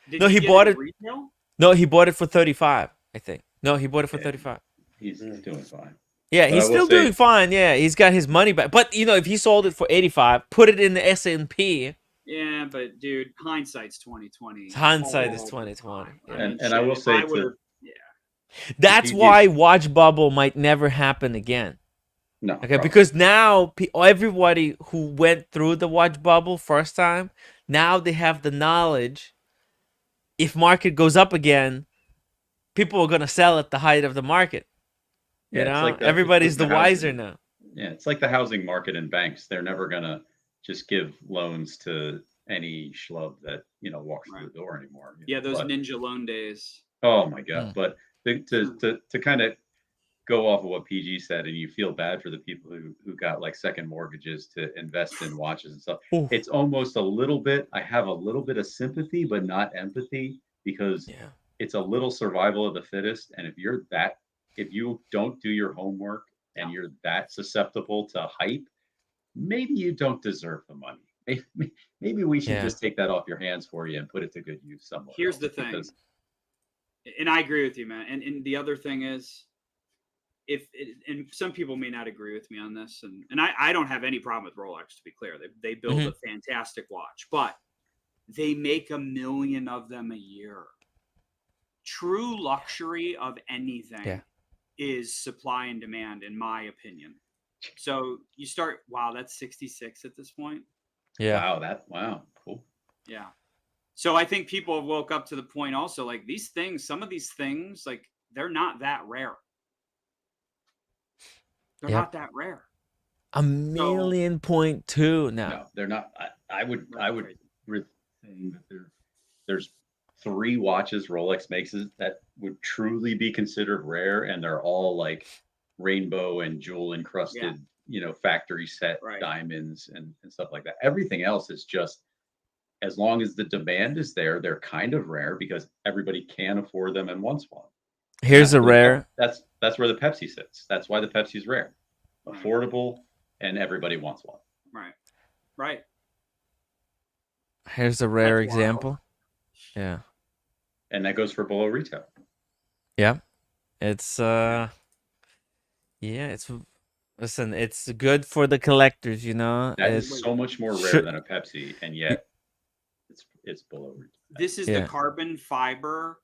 Did No, he get bought at it- Retail? No, he bought it for 35. I think. No, he bought it for 35. He's doing fine. Yeah, But he's I will still say- doing fine. Yeah, he's got his money back. But if he sold it for 85, put it in the S&P. Yeah, but dude, hindsight's 2020. Hindsight is all the 2020. time. Yeah. mean, And I will if say would've- That's PG why watch bubble might never happen again. No. Okay, probably. because now everybody who went through the watch bubble first time, now they have the knowledge. If market goes up again, people are gonna sell at the height of the market. Yeah, it's like Everybody's the wiser housing. now. Yeah, it's like the housing market and banks. They're never gonna just give loans to any schlub that walks through the door anymore. Yeah, those But- ninja loan days. Oh my God! But to kind of go off of what PG said, and you feel bad for the people who got like second mortgages to invest in watches and stuff. Oof. It's almost a little bit. I have a little bit of sympathy, but not empathy, because Yeah. it's a little survival of the fittest. And if you don't do your homework and you're that susceptible to hype, maybe you don't deserve the money. Maybe we should Yeah. just take that off your hands for you and put it to good use somewhere. Here's else, the thing, because- and I agree with you, man. And the other thing is, and some people may not agree with me on this, and I don't have any problem with Rolex, to be clear. They build a fantastic watch, but they make 1 million of them a year. True luxury of anything is supply and demand, in my opinion. So you start, wow, that's 66 at this point. Yeah. Wow, cool. Yeah. So I think people have woke up to the point also, like these things, some of these things, like they're not that rare. They're Yep. not that rare. A million point two now. No, they're not. I would Crazy. saying that there's 3 watches Rolex makes that would truly be considered rare, and they're all like rainbow and jewel encrusted, factory set Right. diamonds and stuff like that. Everything else is just, as long as the demand is there, they're kind of rare because everybody can afford them and wants one. Here's a rare. That's where the Pepsi sits. That's why the Pepsi's rare, Right. affordable, and everybody wants one. Right. Right. Here's a rare That's wild. example. Yeah. And that goes for below retail. Yeah. It's listen, it's good for the collectors, That It's is so much more rare should- than a Pepsi, and yet it's below retail. This is Yeah. the carbon fiber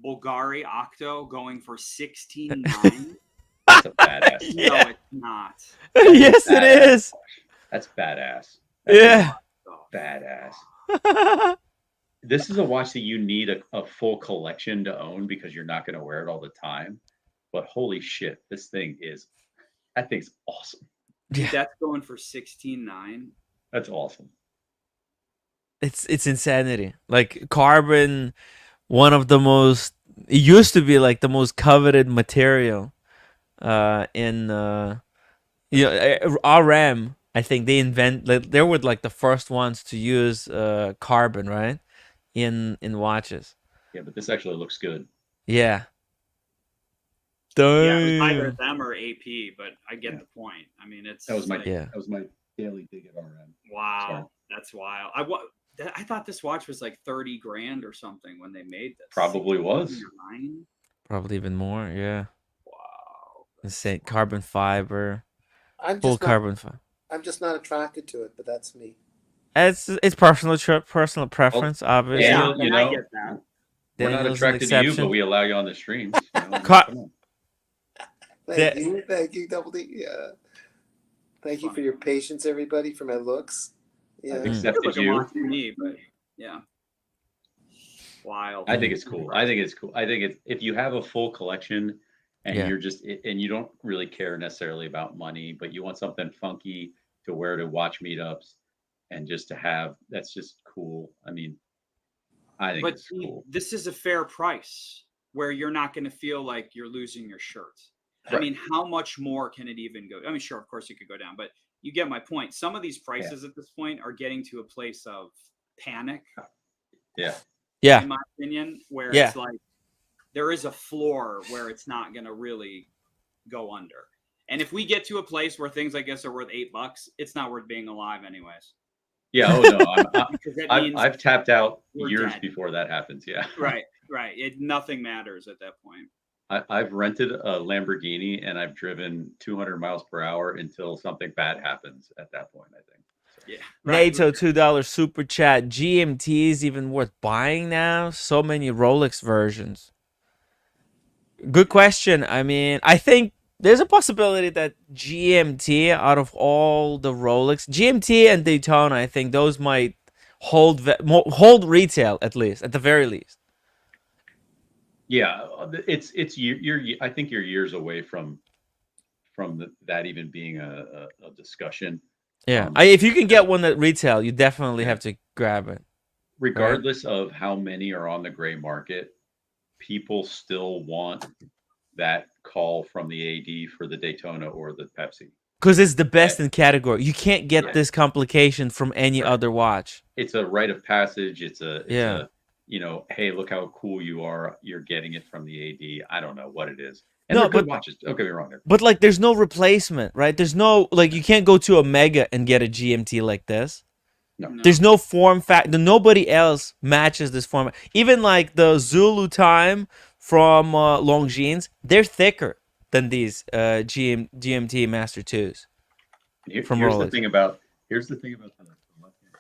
Bulgari Octo going for 16.9. That's a badass. Yeah. No, it's not. Yes, it Badass. is. That's badass. Yeah. Oh, Badass. This is a watch that you need a full collection to own because you're not going to wear it all the time. But holy shit, that thing's awesome. Yeah. That's going for 16.9. That's awesome. It's insanity. Like carbon, one of the most, it used to be like the most coveted material in RM. I think they were like the first ones to use carbon, right? In watches. Yeah, but this actually looks good. Yeah. Yeah, it was either Damn. them or AP, but I get the point. I mean, it's That was my like, Yeah. that was my daily dig at RM. wow, Sorry. that's wild. I thought this watch was like 30 grand or something when they made this. Probably was. 16.9? Probably even more. Yeah. Wow. Insane carbon fiber, I'm full just not, carbon fiber. I'm just not attracted to it, but that's me. It's personal preference, obviously. Yeah, Yeah, I get that. We're not Daniel's an attracted to you, exception. but we allow you on the streams. Come on. Thank you, Double D. Yeah. Thank you for your patience, everybody, for my looks. Yeah. I've accepted Look at you. watch me, but yeah. Wild. I think it's cool. I think it's if you have a full collection and Yeah. you're and you don't really care necessarily about money, but you want something funky to wear to watch meetups and just to have, that's just cool. I mean, I think But it's cool. this is a fair price where you're not going to feel like you're losing your shirt. I Right. mean, how much more can it even go? I mean, sure, of course it could go down, but you get my point. Some of these prices at this point are getting to a place of panic, Yeah. Yeah. in my opinion, where Yeah. it's like there is a floor where it's not going to really go under. And if we get to a place where things, I guess, are worth $8, it's not worth being alive anyways. Yeah. Oh no. Because that means I've tapped out we're years dead. before that happens. Yeah. right. Nothing matters at that point. I've rented a Lamborghini and I've driven 200 miles per hour until something bad happens at that point, I think. So, Yeah. NATO $2 super chat. GMT is even worth buying now. So many Rolex versions. Good question. I mean, I think there's a possibility that GMT, out of all the Rolex, GMT and Daytona, I think those might hold retail, at least, at the very least. yeah, it's I think you're years away from that even being a discussion. Yeah, if you can get one at retail, you definitely have to grab it. Regardless of how many are on the gray market, people still want that call from the AD for the Daytona or the Pepsi. Because it's the best in category. You can't get Yeah. this complication from any Right. other watch. It's a rite of passage. It's Yeah. a hey, look how cool you are. You're getting it from the AD. I don't know what it is. And No, they're good but- watches. Don't get me wrong. But like, there's no replacement, right? There's no you can't go to a Mega and get a GMT like this. No. There's no form factor. Nobody else matches this form. Even like the Zulu Time from Longines, they're thicker than these GMT Master 2s. from Here's Rolex. the thing about the left-hand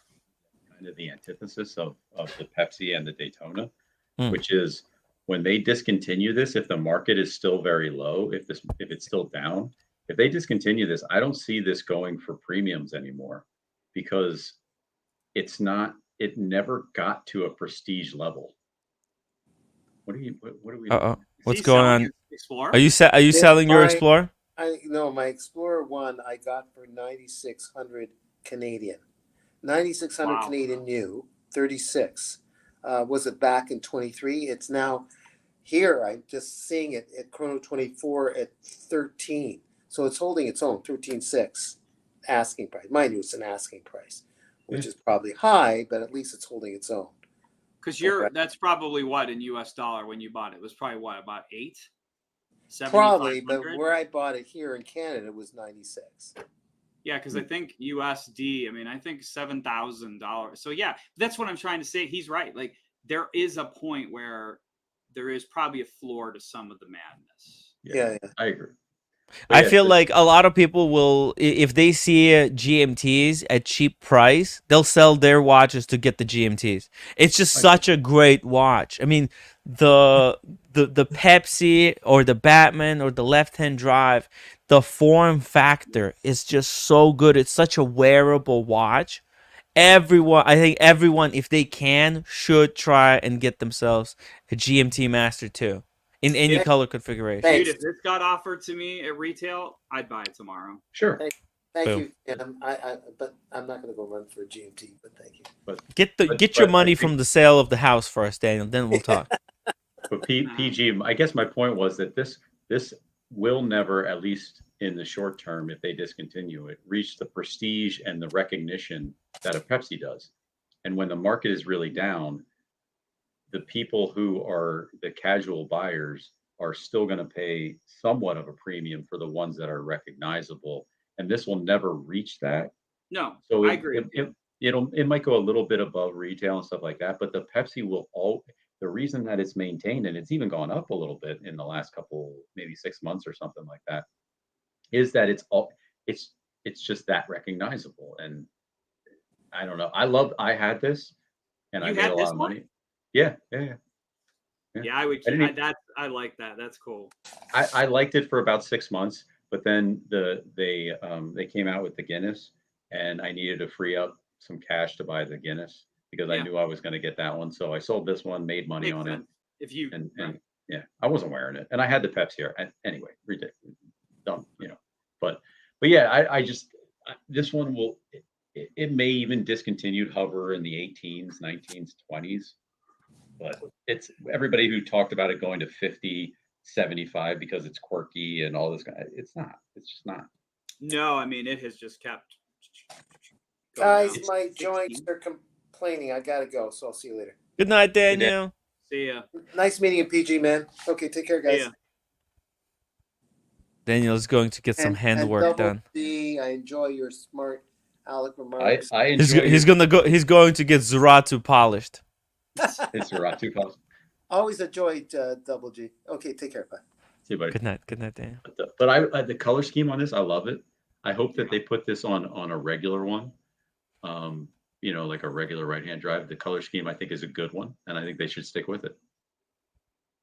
kind of the antithesis of the Pepsi and the Daytona, which is when they discontinue this, if the market is still very low, if it's still down, if they discontinue this, I don't see this going for premiums anymore because it's not it never got to a prestige level. What are we Uh oh. doing? Is What's he going selling on? his Explorer? Are you Yeah, selling your Explorer? I no, my Explorer 1 I got for 9,600 Canadian. 9,600 Wow. Canadian new, 36. Was it back in 23? It's now here. I'm just seeing it at Chrono 24 at 13. So it's holding its own, 13.6 asking price. Mind you, it's an asking price, which Yeah. is probably high, but at least it's holding its own. Because Okay. that's probably what in US dollar when you bought it. It was probably what, about 8? Probably, but 7,500? where I bought it here in Canada, it was 96. Yeah, because I think USD, I mean, I think $7,000. So yeah, that's what I'm trying to say. He's right. Like there is a point where there is probably a floor to some of the madness. Yeah. I agree. I yeah, feel like a lot of people will, if they see GMTs at cheap price, they'll sell their watches to get the GMTs. It's just such a great watch. I mean, the Pepsi or the Batman or the left-hand drive, the form factor is just so good. It's such a wearable watch. I think everyone, if they can, should try and get themselves a GMT Master 2 in any Yeah. color configuration. Thanks. Dude, if this got offered to me at retail, I'd buy it tomorrow. Sure. Thank Boom. you. But I'm not going to go run for a GMT. But thank you. Get your money from the sale of the house first, Daniel. Then we'll talk. But PG, I guess my point was that this will never, at least in the short term, if they discontinue it, reach the prestige and the recognition that a Pepsi does. And when the market is really down, the people who are the casual buyers are still going to pay somewhat of a premium for the ones that are recognizable. And this will never reach that. No, So I agree. it might go a little bit above retail and stuff like that, but the Pepsi will the reason that it's maintained and it's even gone up a little bit in the last couple, maybe 6 months or something like that, is that it's just that recognizable. And I don't know. I had this and I You made had a this lot of one? money. Yeah. Yeah, I would. I like that. That's cool. I liked it for about 6 months, but then they came out with the Guinness, and I needed to free up some cash to buy the Guinness because I Yeah. knew I was going to get that one. So I sold this one, made money Makes on sense. it, If you and right. yeah, I wasn't wearing it, and I had the Pepsi here anyway. Ridiculous, dumb, But yeah, this one will. It may even discontinued hover in the 18s, 19s, 20s. But it's everybody who talked about it going to 50, 75 because it's quirky and all this. It's not. It's just not. No, I mean it has just kept. going Guys, down. my 16. joints are complaining. I got to go. So I'll see you later. Good night, Daniel. See ya. Nice meeting you, PG, man. Okay, take care, See guys. ya. Daniel is going to get some handwork Double done. D, I enjoy your smart Alec remarks. I He's enjoy. he's going to get Zeratu polished. It's Ratu Pals. Always enjoyed Double G. Okay, take care. Bye. See you, buddy. Good night, Daniel. But the color scheme on this, I love it. I hope that they put this on a regular one. Like a regular right-hand drive. The color scheme I think is a good one, and I think they should stick with it.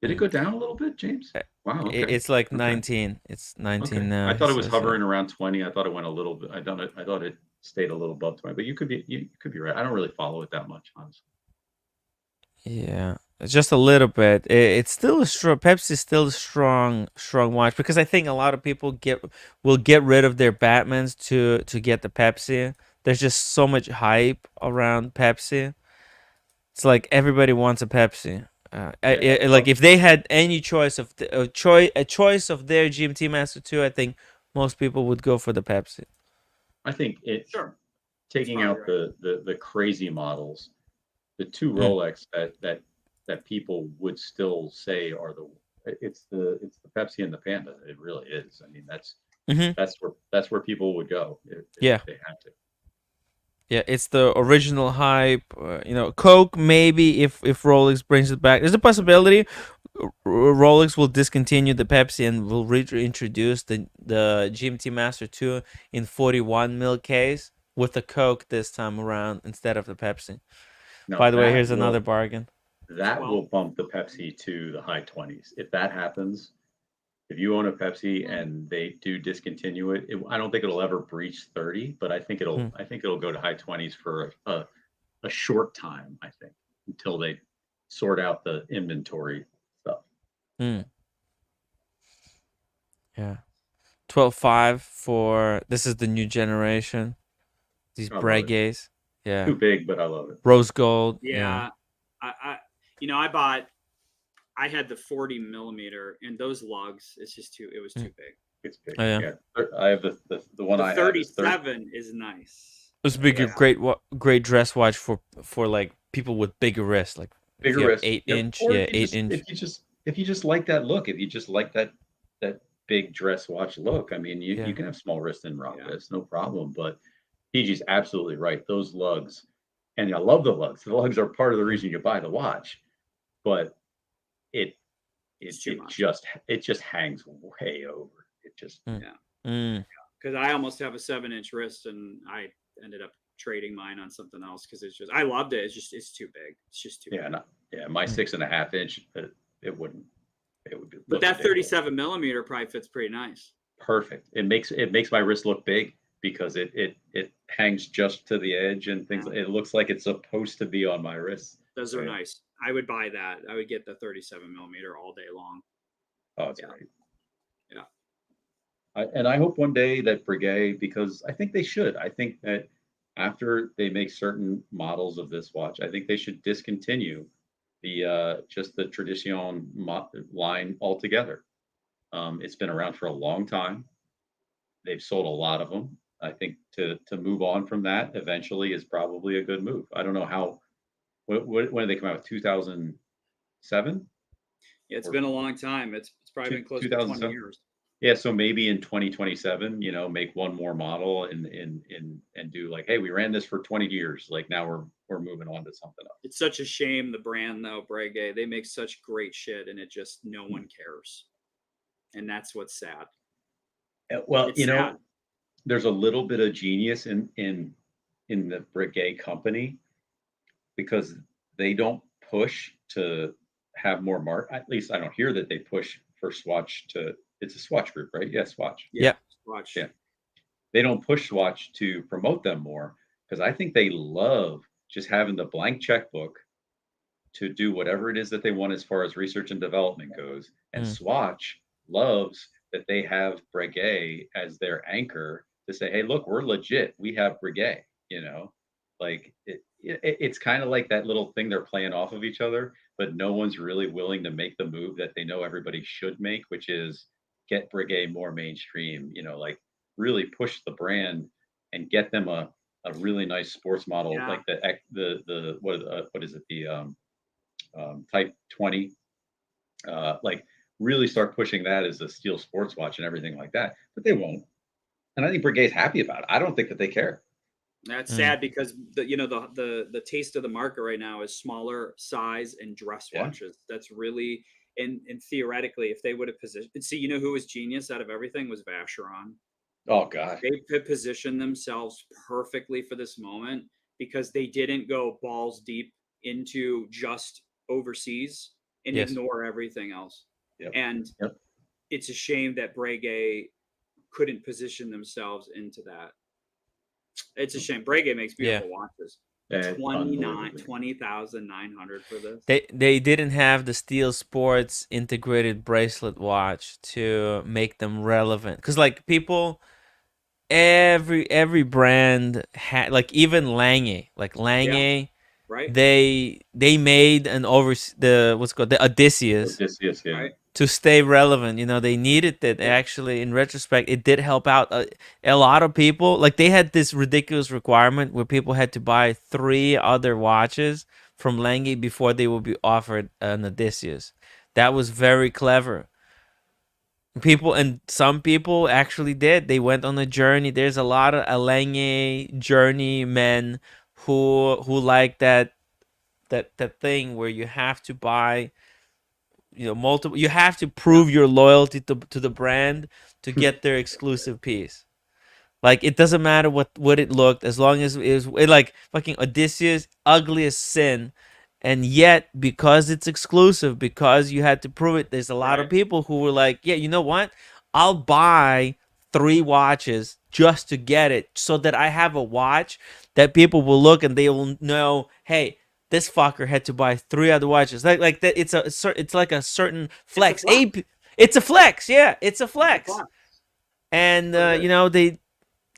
Did it go down a little bit, James? Wow. Okay. It's like 19. It's 19 Okay. now. I thought it was so- hovering around 20. I thought it went a little bit. I thought it stayed a little above 20. But you could be right. I don't really follow it that much, honestly. Yeah, just a little bit. It's still a strong. Pepsi's still a strong watch because I think a lot of people will get rid of their Batmans to get the Pepsi. There's just so much hype around Pepsi. It's like everybody wants a Pepsi. Like if they had any choice of a choice of their GMT Master 2, I think most people would go for the Pepsi. I think it's Sure. taking That's out probably the crazy models, the two Rolex that people would still say are it's the Pepsi and the Panda. It really is. I mean, that's where people would go if they had to. Yeah, it's the original hype. Coke maybe if Rolex brings it back. There's a possibility Rolex will discontinue the Pepsi and will reintroduce the GMT Master 2 in 41 mil case with the Coke this time around instead of the Pepsi. Now, By the way, that here's will- another bargain. That Well- will bump the Pepsi to the high 20s. If that happens, if you own a Pepsi and they do discontinue it, I don't think it'll ever breach 30, but I think it'll go to high 20s for a a short time, I think, until they sort out the inventory stuff. Mm. Yeah. 12.5 for this is the new generation. These I love it. Breguets. Yeah. Too big, but I love it. Rose gold. Yeah. I I had the 40 millimeter, and those lugs, it was too big. It's big. Oh, yeah. Yeah. I have the one The I have is 37 is nice. This would be a Yeah. great dress watch for like people with bigger wrists, like if bigger you have wrist. 8-inch, Or yeah, 8-inch. if you just like that look, if you just like that big dress watch look, I mean, Yeah. you can have small wrists and rock Yeah. wrists, no problem. But PG's absolutely right. Those lugs, and I love the lugs. The lugs are part of the reason you buy the watch, but it It's too much. it just hangs way over. It just Mm. Because I almost have a 7-inch wrist, and I ended up trading mine on something else because I loved it. It's too big. It's just too big. my 6.5 inch, it would be. But that 37 millimeter probably fits pretty nice. Perfect. It makes my wrist look big because it hangs just to the edge and things. Yeah. It looks like it's supposed to be on my wrist. Those are nice. I would buy that. I would get the 37 millimeter all day long. Oh, it's Yeah. great. Yeah. And I hope one day that Breguet, because I think they should. I think that after they make certain models of this watch, I think they should discontinue the just the Tradition line altogether. It's been around for a long time. They've sold a lot of them. I think to move on from that eventually is probably a good move. I don't know how. When did they come out? 2007? Yeah, it's been a long time. It's probably been close to 20 years. Yeah, so maybe in 2027, make one more model and do like, hey, we ran this for 20 years. Like now we're moving on to something else. It's such a shame, the brand though, Breguet. They make such great shit, and it just no one cares, and that's what's sad. Well, It's sad. there's a little bit of genius in the Breguet company because they don't push to have more at least I don't hear that they push for Swatch to. It's a Swatch group, right? Yeah, Swatch. Yeah. Swatch. Yeah. They don't push Swatch to promote them more because I think they love just having the blank checkbook to do whatever it is that they want as far as research and development goes. And Swatch loves that they have Breguet as their anchor to say, hey, look, we're legit. We have Breguet, like it's kind of like that little thing they're playing off of each other, but no one's really willing to make the move that they know everybody should make, which is get Breguet more mainstream, like really push the brand and get them a really nice sports model like the what is it, the Type 20, like really start pushing that as a steel sports watch and everything like that, but they won't. And I think Breguet's happy about it. I don't think that they care. That's sad because the taste of the market right now is smaller size and dress watches. That's really and theoretically, if they would have positioned, see, who was genius out of everything was Vacheron. Oh God, they positioned themselves perfectly for this moment because they didn't go balls deep into just overseas and ignore everything else. And it's a shame that Breguet couldn't position themselves into that. It's a shame. Breguet makes beautiful watches. 20,900 for this. They didn't have the Steel Sports integrated bracelet watch to make them relevant because like people, every brand had, like even Lange, right? They made an the Odysseus right? to stay relevant. They needed it. Actually, in retrospect, it did help out a lot of people. Like they had this ridiculous requirement where people had to buy 3 other watches from Lange before they would be offered an Odysseus. That was very clever. Some people actually did. They went on a journey. There's a lot of Lange journeymen who like that thing where you have to buy multiple, you have to prove your loyalty to the brand to get their exclusive piece. Like it doesn't matter what it looked, as long as it like fucking Odysseus, ugly as sin, and yet because it's exclusive, because you had to prove it, there's a lot of people who were like, yeah, you know what, I'll buy 3 watches just to get it, so that I have a watch that people will look and they will know, hey, this fucker had to buy 3 other watches. Like that. It's like a certain flex. It's a flex. Yeah, it's a flex. And they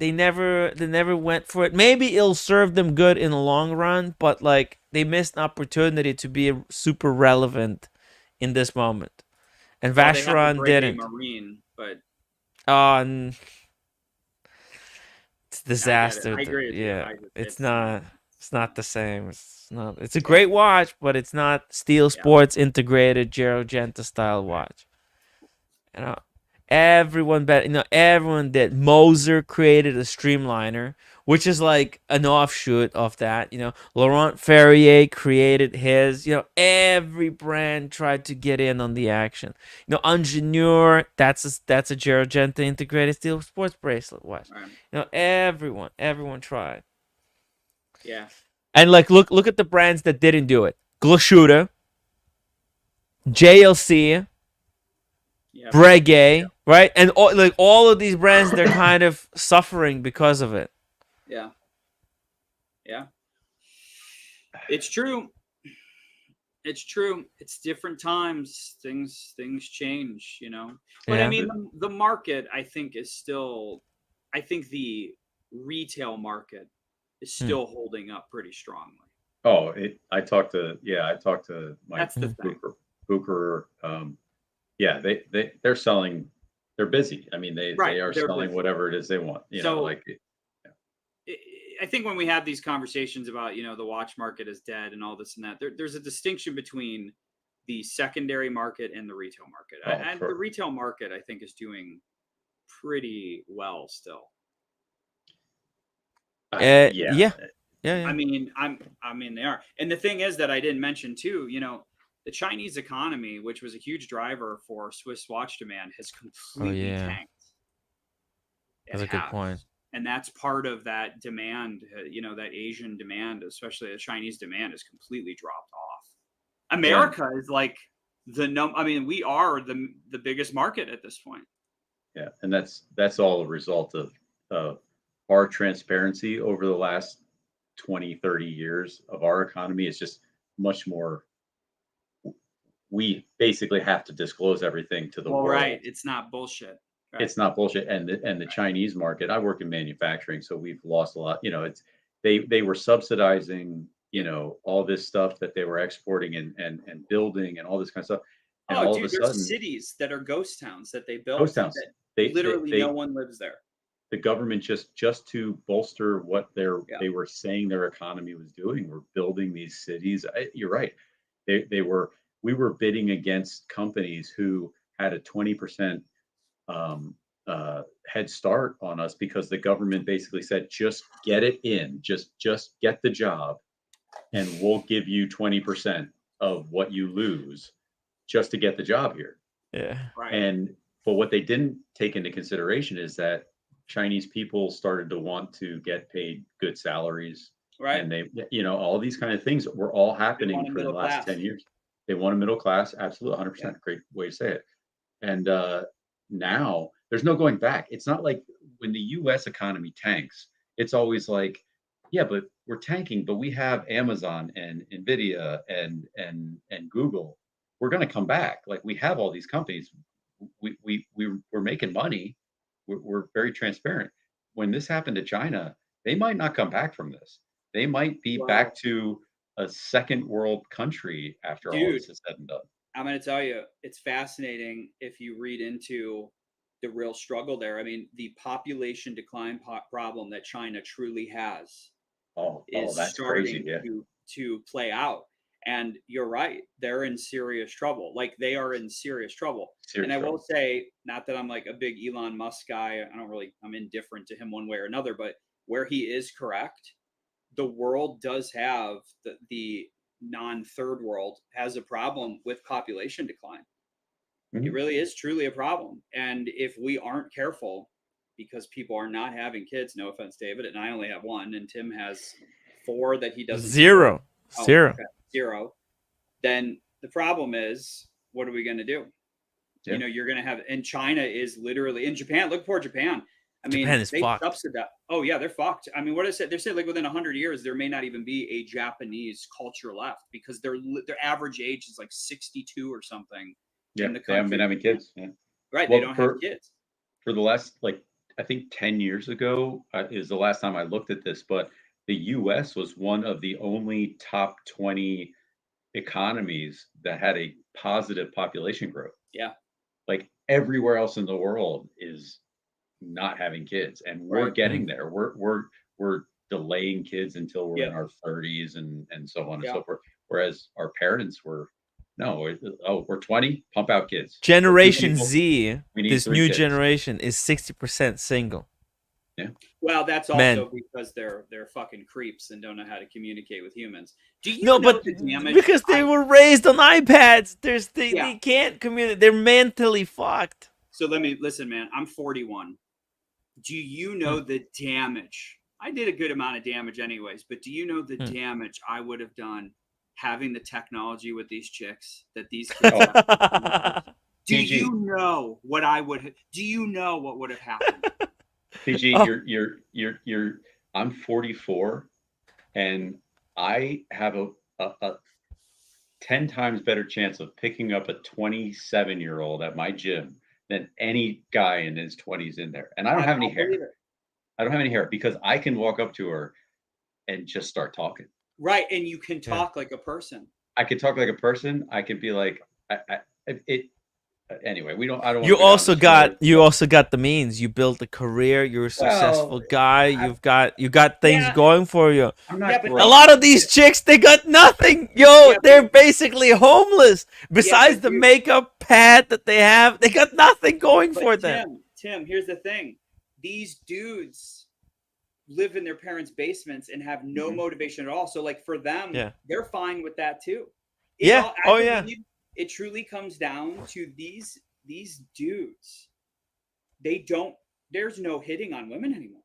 never went for it. Maybe it'll serve them good in the long run, but like they missed an opportunity to be super relevant in this moment. And Well, they have a Vacheron Breguet didn't. Marine, but Oh, it's a I get it. disaster. I agree with you. Yeah, It's it's not the same. It's not. It's a great watch, but it's not Steel Sports integrated Gero Genta style watch. You know, everyone did. Moser created a streamliner, which is like an offshoot of that. Laurent Ferrier created his. Every brand tried to get in on the action. Ingenieur, that's a Gero Genta integrated Steel Sports bracelet watch. Right. Everyone tried. Yeah. And like look at the brands that didn't do it. Glashütte, JLC, Breguet, right? And all of these brands, they're kind of suffering because of it. Yeah. Yeah. It's true. It's true. It's different times. Things change, But I mean, the market, I think, is still. I think the retail market is still holding up pretty strongly. Oh, I talked to Mike That's the thing. Bucher. Yeah, they're selling. They're busy. I mean, they are selling busy. whatever it is they want. I think when we have these conversations about the watch market is dead and all this and that, there's a distinction between the secondary market and the retail market. And the retail market, I think, is doing pretty well still. Yeah. I mean, they are. And the thing is that I didn't mention too, the Chinese economy, which was a huge driver for Swiss watch demand, has completely tanked. That's a good point. And that's part of that demand, that Asian demand, especially the Chinese demand, has completely dropped off. America is like we are the biggest market at this point. Yeah, and that's all a result of our transparency over the last 20, 30 years of our economy. Is just much more. We basically have to disclose everything to the world. Right. It's not bullshit. Right. It's not bullshit. And the Chinese market, I work in manufacturing, so we've lost a lot. They were subsidizing, all this stuff that they were exporting and building and all this kind of stuff. And all of a sudden, there's cities that are ghost towns that they built. Ghost towns. No one lives there. The government just to bolster what they were saying their economy was doing, were building these cities. You're right. We were bidding against companies who had a 20% head start on us because the government basically said, just get it in, just get the job, and we'll give you 20% of what you lose just to get the job here. Yeah. Right. But what they didn't take into consideration is that Chinese people started to want to get paid good salaries. Right. And they, all these kind of things were all happening for the last 10 years. They want a middle class. Absolutely. 100%. Yeah. Great way to say it. And now there's no going back. It's not like when the US economy tanks, it's always like, yeah, but we're tanking, but we have Amazon and Nvidia and Google. We're going to come back. Like, we have all these companies. We're making money. We're very transparent. When this happened to China, they might not come back from this. They might be back to a second world country after all this is said and done. I'm going to tell you, it's fascinating if you read into the real struggle there. I mean, the population decline problem that China truly has is that's starting crazy, to play out. And you're right, they're in serious trouble. Like, they are in serious trouble. I will say, not that I'm like a big Elon Musk guy. I'm indifferent to him one way or another, but where he is correct, the world does have the non-third world has a problem with population decline. Mm-hmm. It really is truly a problem. And if we aren't careful, because people are not having kids, no offense, David, and I only have one, and Tim has 4 that he doesn't. Zero. Okay. Zero. Then the problem is, what are we going to do? You know, you're going to have, and China is literally in Japan. Look for Japan. I mean, Japan is they fucked. subsidize. Oh yeah, they're fucked. I mean, what I said, they said like within 100 years, there may not even be a Japanese culture left because their average age is like 62 or something. Yeah, in the they haven't been country. having kids. Yeah. Right, Well, they don't have kids. For the last, like, I think 10 years ago is the last time I looked at this, but the US was one of the only top 20 economies that had a positive population growth. Yeah. Like everywhere else in the world is not having kids, and we're Right. getting there. We're delaying kids until we're in Yep. our 30s and so on and Yeah. so forth. Whereas our parents were, no, we're 20, pump out kids. We're two Generation people, Z, we need this 3 new kids. generation is 60% single. Yeah. Well, that's Men. also because they're fucking creeps and don't know how to communicate with humans. Do you No, know but the damage? because they were raised on iPads, they Yeah. can't communicate. They're mentally fucked. So let me listen, man. I'm 41. Do you know the damage? I did a good amount of damage, anyways. But do you know the damage I would have done having the technology with these chicks that these kids have? Do PG. you know what I would? Do you know what would have happened? PG, Oh. you're I'm 44 and I have a 10 times better chance of picking up a 27-year-old at my gym than any guy in his 20s in there. And I don't have any hair. I don't have any hair because I can walk up to her and just start talking. Right, and you can talk like a person. I could talk like a person. I could be like, anyway, I don't want You to go down also this got road, you but- also got the means. You built a career. You're a successful guy. You got things Yeah. going for you. I'm not Yeah, but great. A lot of these chicks, they got nothing. Yo, Yeah, they're basically homeless. Besides but the dude- makeup pad that they have, they got nothing going But for them. Tim, here's the thing. These dudes live in their parents' basements and have no motivation at all. So like for them, Yeah. they're fine with that too. Yeah. Oh, yeah. believe It truly comes down to these dudes. There's no hitting on women anymore.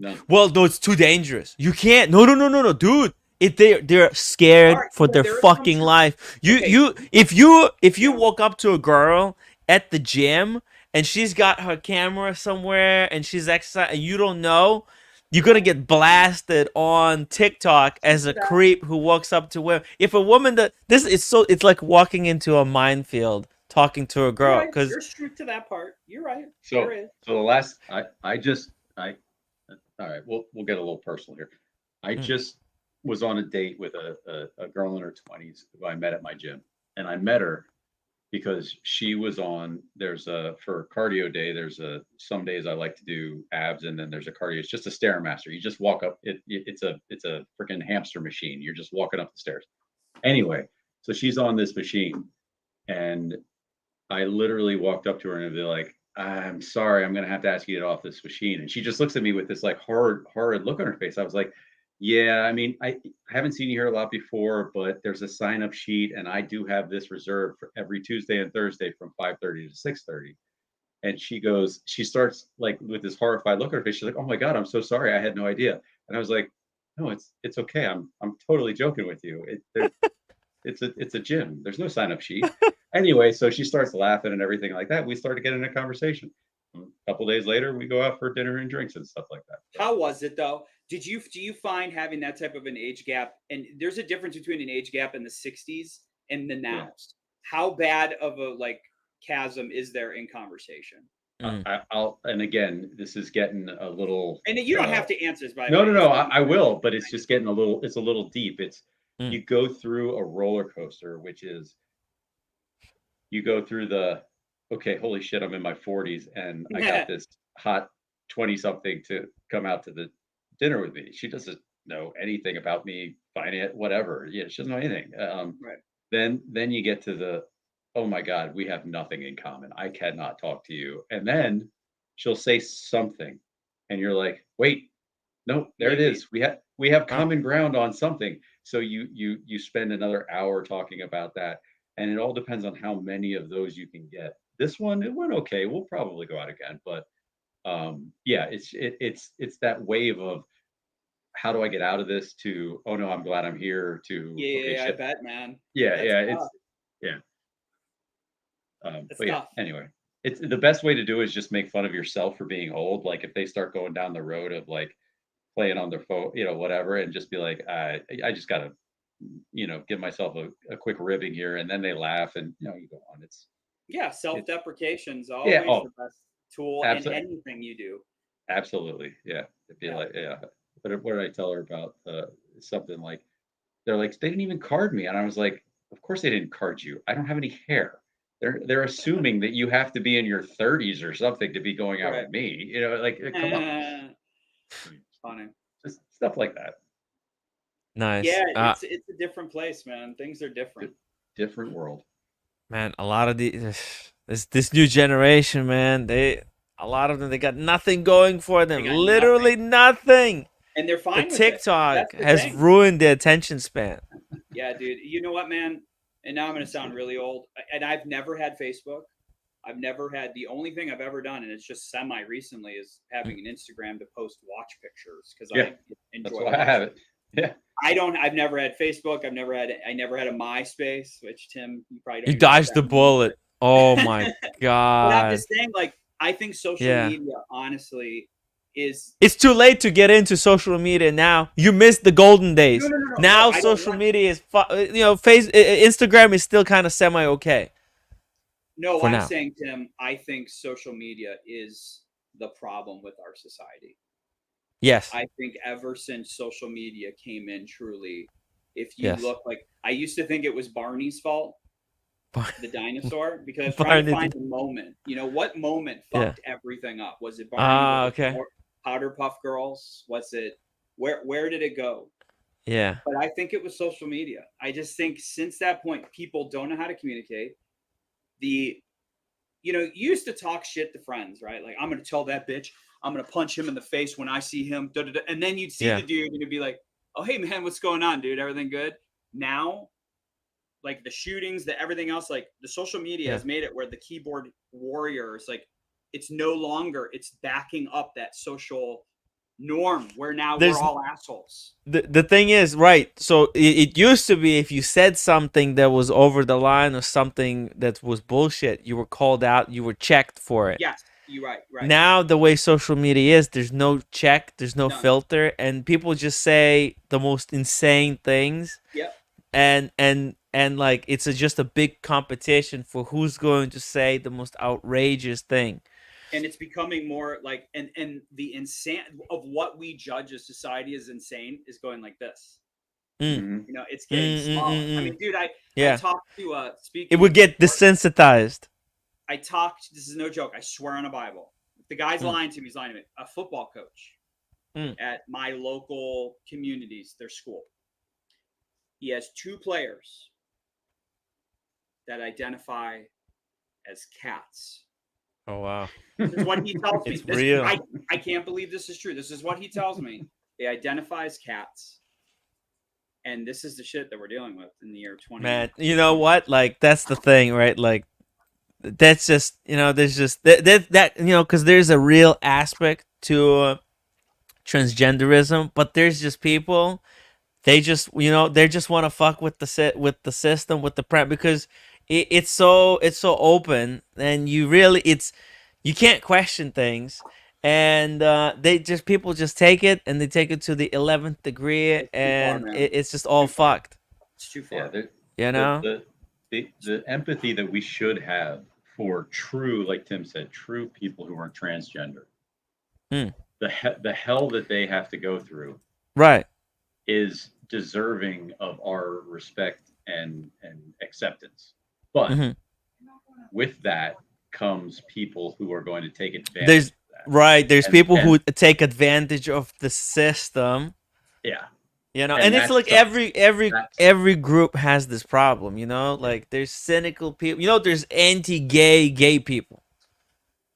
No. Well, no, it's too dangerous. You can't. No, dude. They're scared Alright, for yeah, their there is fucking some- life. Okay. If you walk up to a girl at the gym and she's got her camera somewhere and she's exercising and you don't know, you're gonna get blasted on TikTok as a creep who walks up to women. If a woman it's like walking into a minefield talking to a girl Right, because there's truth to that part. You're right. So, There is. so the last, all right, we'll get a little personal here. I just was on a date with a girl in her 20s who I met at my gym, and I met her because she was on. For cardio day. Some days I like to do abs, and then there's a cardio. It's just a stairmaster. You just walk up. It's a freaking hamster machine. You're just walking up the stairs. Anyway, so she's on this machine, and I literally walked up to her and be like, I'm sorry, I'm gonna have to ask you to get off this machine. And she just looks at me with this like horrid look on her face. I was like, yeah, I mean, I haven't seen you here a lot before, but there's a sign-up sheet, and I do have this reserved for every Tuesday and Thursday from 5:30 to 6:30. And she starts like with this horrified look on her face. She's like, oh my God, I'm so sorry. I had no idea. And I was like, no, it's okay. I'm totally joking with you. It's a gym. There's no sign-up sheet. Anyway, so she starts laughing and everything like that. We started getting a conversation. A couple days later, we go out for dinner and drinks and stuff like that. How was it though? Do you find having that type of an age gap, and there's a difference between an age gap in the 60s and the nows? Yeah. How bad of a chasm is there in conversation? And again, this is getting a little. And you don't have to answer this, by the No, way. no. I will, but it's just getting it's a little deep. You go through a roller coaster, which is you go through okay, holy shit, I'm in my 40s and I got this hot 20-something to come out to the dinner with me. She doesn't know anything about me, finance, whatever. Yeah, she doesn't know anything. Right. Then you get to oh my God, we have nothing in common. I cannot talk to you. And then she'll say something and you're like, wait, no, there it is. We have common ground on something. So you spend another hour talking about that. And it all depends on how many of those you can get. This one, it went okay. We'll probably go out again. But yeah, it's that wave of how do I get out of this to, oh no, I'm glad I'm here to, Yeah, okay, I shit. bet, man. Yeah, That's tough. yeah. It's But yeah, tough. anyway, it's the best way to do is just make fun of yourself for being old. Like if they start going down the road of like playing on their phone, whatever, and just be like, I just gotta, give myself a quick ribbing here, and then they laugh, and you go on. Yeah, It's self-deprecation is yeah, always oh, the best tool in absolutely, anything you do. absolutely, yeah. It'd be Yeah. like, yeah. What did I tell her about? Something like they're like they didn't even card me, and I was like, of course they didn't card you. I don't have any hair. They're assuming that you have to be in your 30s or something to be going out Right. with me. Like come on, Funny. just stuff like that. Nice. Yeah, it's a different place, man. Things are different. Different world. Man, a lot of the this new generation, man, a lot of them they got nothing going for They them. got Literally nothing, nothing. and they're The fine with it. That's TikTok the has thing. ruined their attention span. Yeah, dude. You know what, man? And now I'm gonna sound really old. And I've never had Facebook. I've never had. The only thing I've ever done, and it's just semi recently, is having an Instagram to post watch pictures because Yeah, I that's enjoy why I have watching. it. Yeah. I've never had Facebook. I never had a MySpace, which Tim, you probably don't You even know what dodged that the means. bullet. Oh my But I'm god. just saying, like, I think social Yeah. media, honestly, is It's too late to get into social media now. You missed the golden days. no. Now I don't social want. media is Instagram is still kind of semi okay No, for I'm now. saying, Tim, I think social media is the problem with our society. Yes. I think ever since social media came in, truly, if you Yes. look like I used to think it was Barney's fault, the dinosaur, because I was trying to Barney find did- the moment. What moment Yeah. fucked everything up? Was it Barney? Was Ah, it okay. Powder Puff Girls? Was it where did it go? Yeah. But I think it was social media. I just think since that point, people don't know how to communicate. You used to talk shit to friends, right? Like, I'm gonna tell that bitch, I'm gonna punch him in the face when I see him. Da, da, da. And then you'd see Yeah. the dude and you'd be like, oh, hey man, what's going on, dude? Everything good? Now, like the shootings, the everything else, like the social media Yeah. has made it where the keyboard warriors, like it's no longer, it's backing up that social norm where now There's we're all assholes. the thing is, right, so it used to be if you said something that was over the line or something that was bullshit, you were called out, you were checked for it. Yes, you're right. Now the way social media is, there's no check, there's no None. filter, and people just say the most insane things. Yep. And like it's just a big competition for who's going to say the most outrageous thing. And it's becoming more like and the insane of what we judge as society as insane is going like this. Mhm. It's getting smaller. I mean, dude, I talked to speaking. It would get desensitized. This is no joke, I swear on a Bible. If the guy's lying to me, he's lying to me. A football coach at my local communities, their school. He has 2 players that identify as cats. Oh wow. This is what he tells me. It's real. I can't believe this is true. This is what he tells me. They identify as cats. And this is the shit that we're dealing with in the year 20. Man, you know what? Like that's the thing, right? Like that's just, there's just that because there's a real aspect to transgenderism, but there's just people, they just they just want to fuck with the system, with the prep, because it's so open, and you can't question things, and people just take it, and they take it to the 11th degree, It's too far, and man. it's just all fucked. It's too far. Yeah, the empathy that we should have for true, like Tim said, true people who are transgender. The hell that they have to go through, Right. is deserving of our respect and acceptance. But with that comes people who are going to take advantage of that. Right. There's people who take advantage of the system. Yeah. And it's like every group has this problem, like there's cynical people, there's anti-gay people.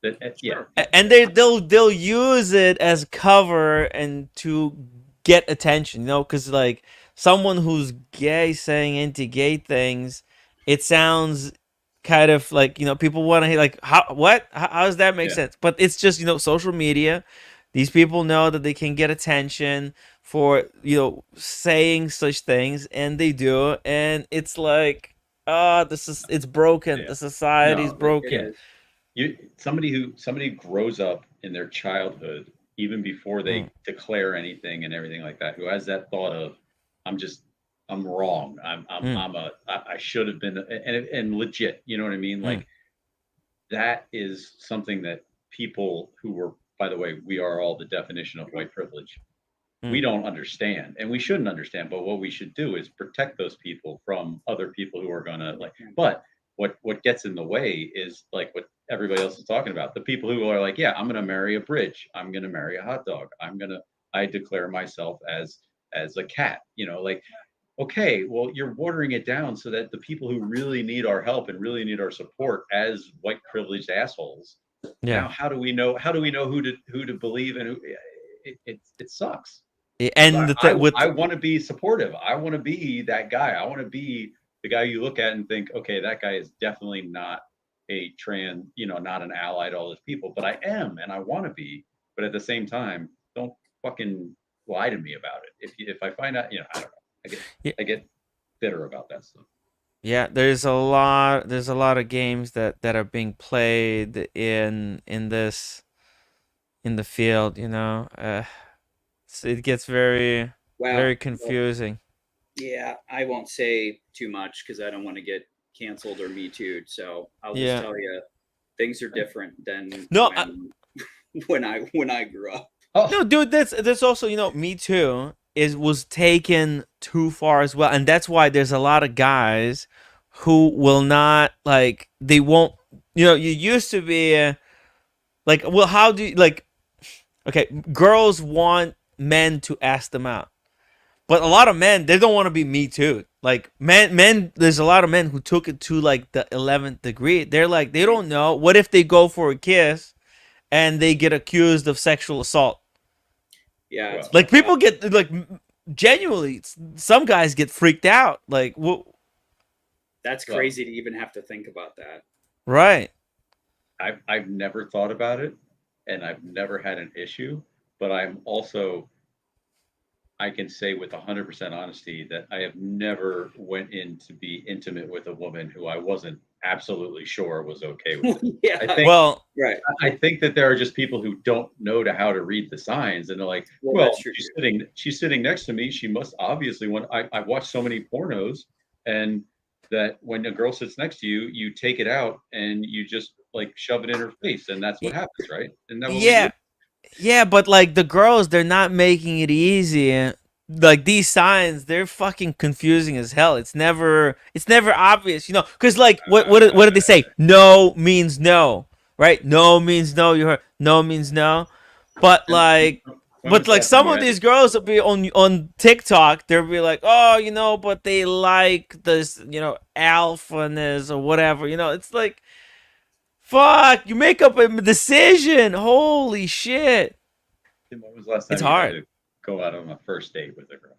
And they'll use it as cover and to get attention, because like someone who's gay saying anti-gay things, it sounds kind of like, people want to hear like, how does that make sense? But it's just, social media. These people know that they can get attention for saying such things, and they do, and it's like it's broken. Yeah. The society's No, It broken. is. Somebody who grows up in their childhood, even before they Mm, declare anything and everything like that, who has that thought of, I'm just, I'm wrong. mm, I should have been, and legit, you know what I mean? mm, Like that is something that people who were, by the way, we are all the definition of white privilege. We mm. don't understand and we shouldn't understand, but what we should do is protect those people from other people who are going to like, but what gets in the way is like what everybody else is talking about, the people who are like, yeah, I'm going to marry a bridge, I'm going to marry a hot dog, I declare myself as a cat, like, okay, well, you're watering it down so that the people who really need our help and really need our support as white privileged assholes, Yeah. now how do we know who to believe and who, it sucks. And I want to be supportive. I want to be that guy. I want to be the guy you look at and think, okay, that guy is definitely not a trans, not an ally to all those people, but I am, and I want to be. But at the same time, don't fucking lie to me about it. If I find out, I don't know. yeah, I get bitter about that stuff. yeah, there's a lot of games that are being played in the field, it gets very Wow. very confusing. Yeah, I won't say too much because I don't want to get canceled or me too. So I'll just Yeah. tell you, things are different than No, when I grew up. no, dude, that's also, Me Too was taken too far as well, and that's why there's a lot of guys who will not, like, they won't. You used to be like, well, how do you, like? Okay, girls want men to ask them out, but a lot of men, they don't want to be Me Too. Like, men, there's a lot of men who took it to like the 11th degree. They're like, they don't know. What if they go for a kiss and they get accused of sexual assault? Yeah, it's Like, fucked up. people get like, genuinely, some guys get freaked out. Like, That's Well, crazy to even have to think about that. right? I've never thought about it, and I've never had an issue, but I can say with 100% honesty that I have never went in to be intimate with a woman who I wasn't absolutely sure was okay with it. Yeah, I think Well, right. I think that there are just people who don't know how to read the signs, and they're like, Well, "Well, that's true. she's sitting next to me. She must obviously want." I've watched so many pornos, and that when a girl sits next to you, you take it out and you just like shove it in her face, and that's what y- happens, right? Isn't that what we do? yeah, yeah, but like the girls, they're not making it easy. Like, these signs, they're fucking confusing as hell. It's never obvious, because like, what did they say? No means no, right? No means no. You heard, no means no. But And like, when was the last time some you of had to? these girls will be on TikTok. They'll be like, oh, but they like this, alphaness or whatever. It's like, fuck, you make up a decision. Holy shit, When was the last it's time you had hard. to go out on a first date with a girl?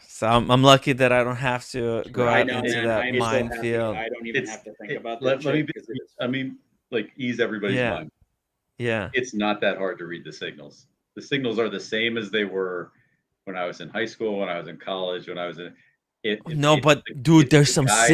So I'm lucky that I don't have to go I Right. out know, into man. that I'm so happy. minefield. I don't even have to think about that Let me shit because it is. I mean, like ease everybody's Yeah, mind. yeah. It's not that hard to read the signals. The signals are the same as they were when I was in high school, when I was in college, when I was in No, but dude, it's the guys,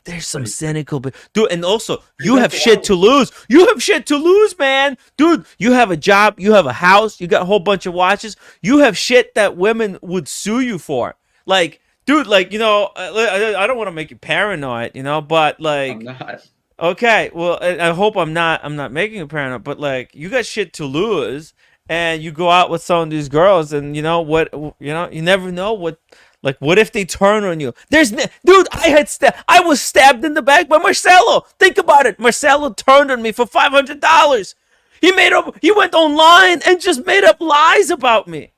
there's but some it's cynical, dude, and also you have That's shit wild. to lose. You have shit to lose, man. Dude, you have a job, you have a house, you got a whole bunch of watches. You have shit that women would sue you for. Like, dude, like, I don't want to make you paranoid, but I'm like, not. okay, well, I hope I'm not making a paranoid, but like, you got shit to lose, and you go out with some of these girls, and you never know what if they turn on you? Dude, I was stabbed in the back by Marcelo. Think about it. Marcelo turned on me for $500. He went online and just made up lies about me.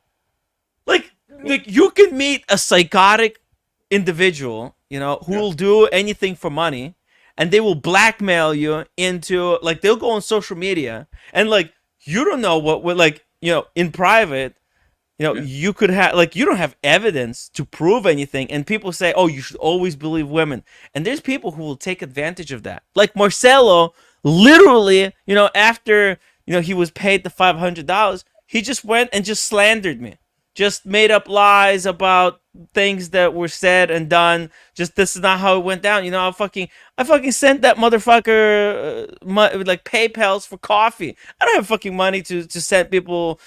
Like, you can meet a psychotic individual, who Yeah. will do anything for money, and they will blackmail you into, like, they'll go on social media, and like, you don't know what like, in private, Yeah. you could have, like, you don't have evidence to prove anything, and people say, oh, you should always believe women, and there's people who will take advantage of that. Like Marcelo, literally, after he was paid the $500, he just went and just slandered me. just made up lies about things that were said and done. Just this is not how it went down. You know, I fucking sent that motherfucker like PayPal's for coffee. I don't have fucking money to send people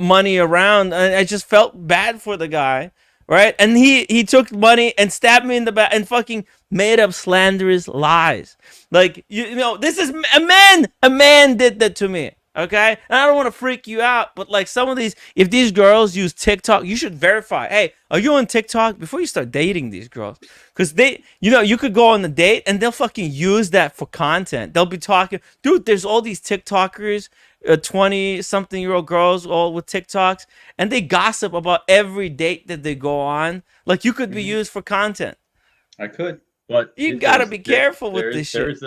money around. I just felt bad for the guy, right? And he took money and stabbed me in the back and fucking made up slanderous lies. Like you know, this is a man. A man did that to me. Okay, and I don't want to freak you out, but like some of these, if these girls use TikTok, you should verify. Hey, are you on TikTok before you start dating these girls? Because they, you know, you could go on a date and they'll fucking use that for content. They'll be talking, dude. There's all these TikTokers, 20-something-year-old girls, all with TikToks, and they gossip about every date that they go on. Like you could be used for content. I could, but You gotta be careful with this shit.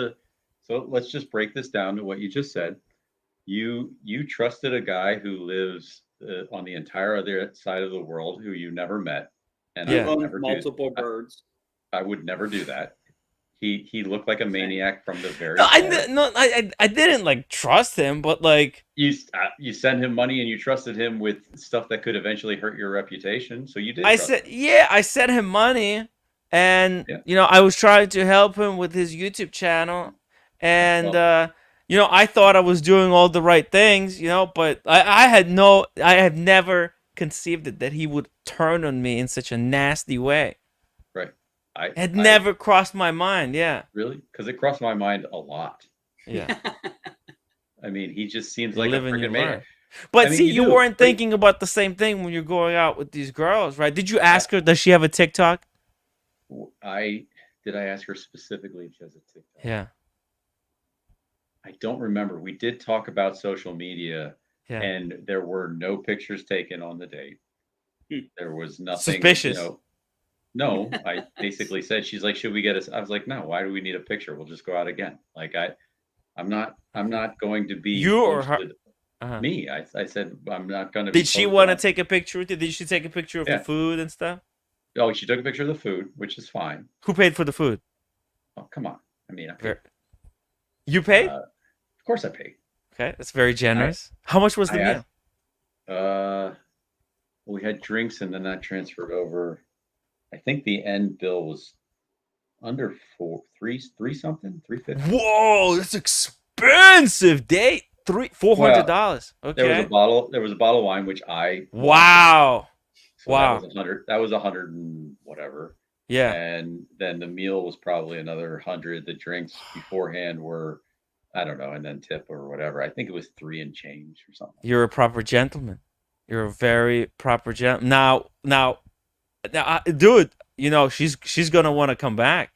So let's just break this down to what you just said. You trusted a guy who lives on the entire other side of the world who you never met, and Yeah. I would never Multiple birds. I would never do that. He looked like a maniac from the very No, start. I didn't like trust him, but like You send him money and you trusted him with stuff that could eventually hurt your reputation. So you did. I trust said, him. yeah, I sent him money, and Yeah. you know, I was trying to help him with his YouTube channel, and you know, I thought I was doing all the right things, you know, but I have never conceived it that he would turn on me in such a nasty way. Right. It had never crossed my mind. Yeah. Really, because it crossed my mind a lot. Yeah. I mean, he just seems You like a live and you freaking learn. maniac. But I mean, see, you you do, weren't but- thinking about the same thing when you're going out with these girls, right? Did you ask her, does she have a TikTok? I ask her specifically if she has a TikTok. Yeah. I don't remember. We did talk about social media, Yeah. and there were no pictures taken on the date. There was nothing. Suspicious. No, I basically said, she's like, should we get us? I was like, no. Why do we need a picture? We'll just go out again. Like I'm not going to be You or her? posted. Uh-huh. Me. I said I'm not going to. Did she want to take a picture with you? Did she take a picture of Yeah. the food and stuff? Oh, she took a picture of the food, which is fine. Who paid for the food? Oh, come on. I mean, I paid. You paid? Of course I paid. Okay, that's very generous. How much was the I meal? We had drinks and then that transferred over. I think the end bill was under three something, $350. Whoa, that's expensive date. $400. Okay. There was a bottle of wine, which I Wow. so Wow. That was 100. That was 100 and whatever. Yeah. And then the meal was probably another 100. The drinks beforehand were, I don't know, and then tip or whatever. I think it was 3 and change or something. You're a proper gentleman. You're a very proper gentleman. Now, dude, you know she's gonna want to come back.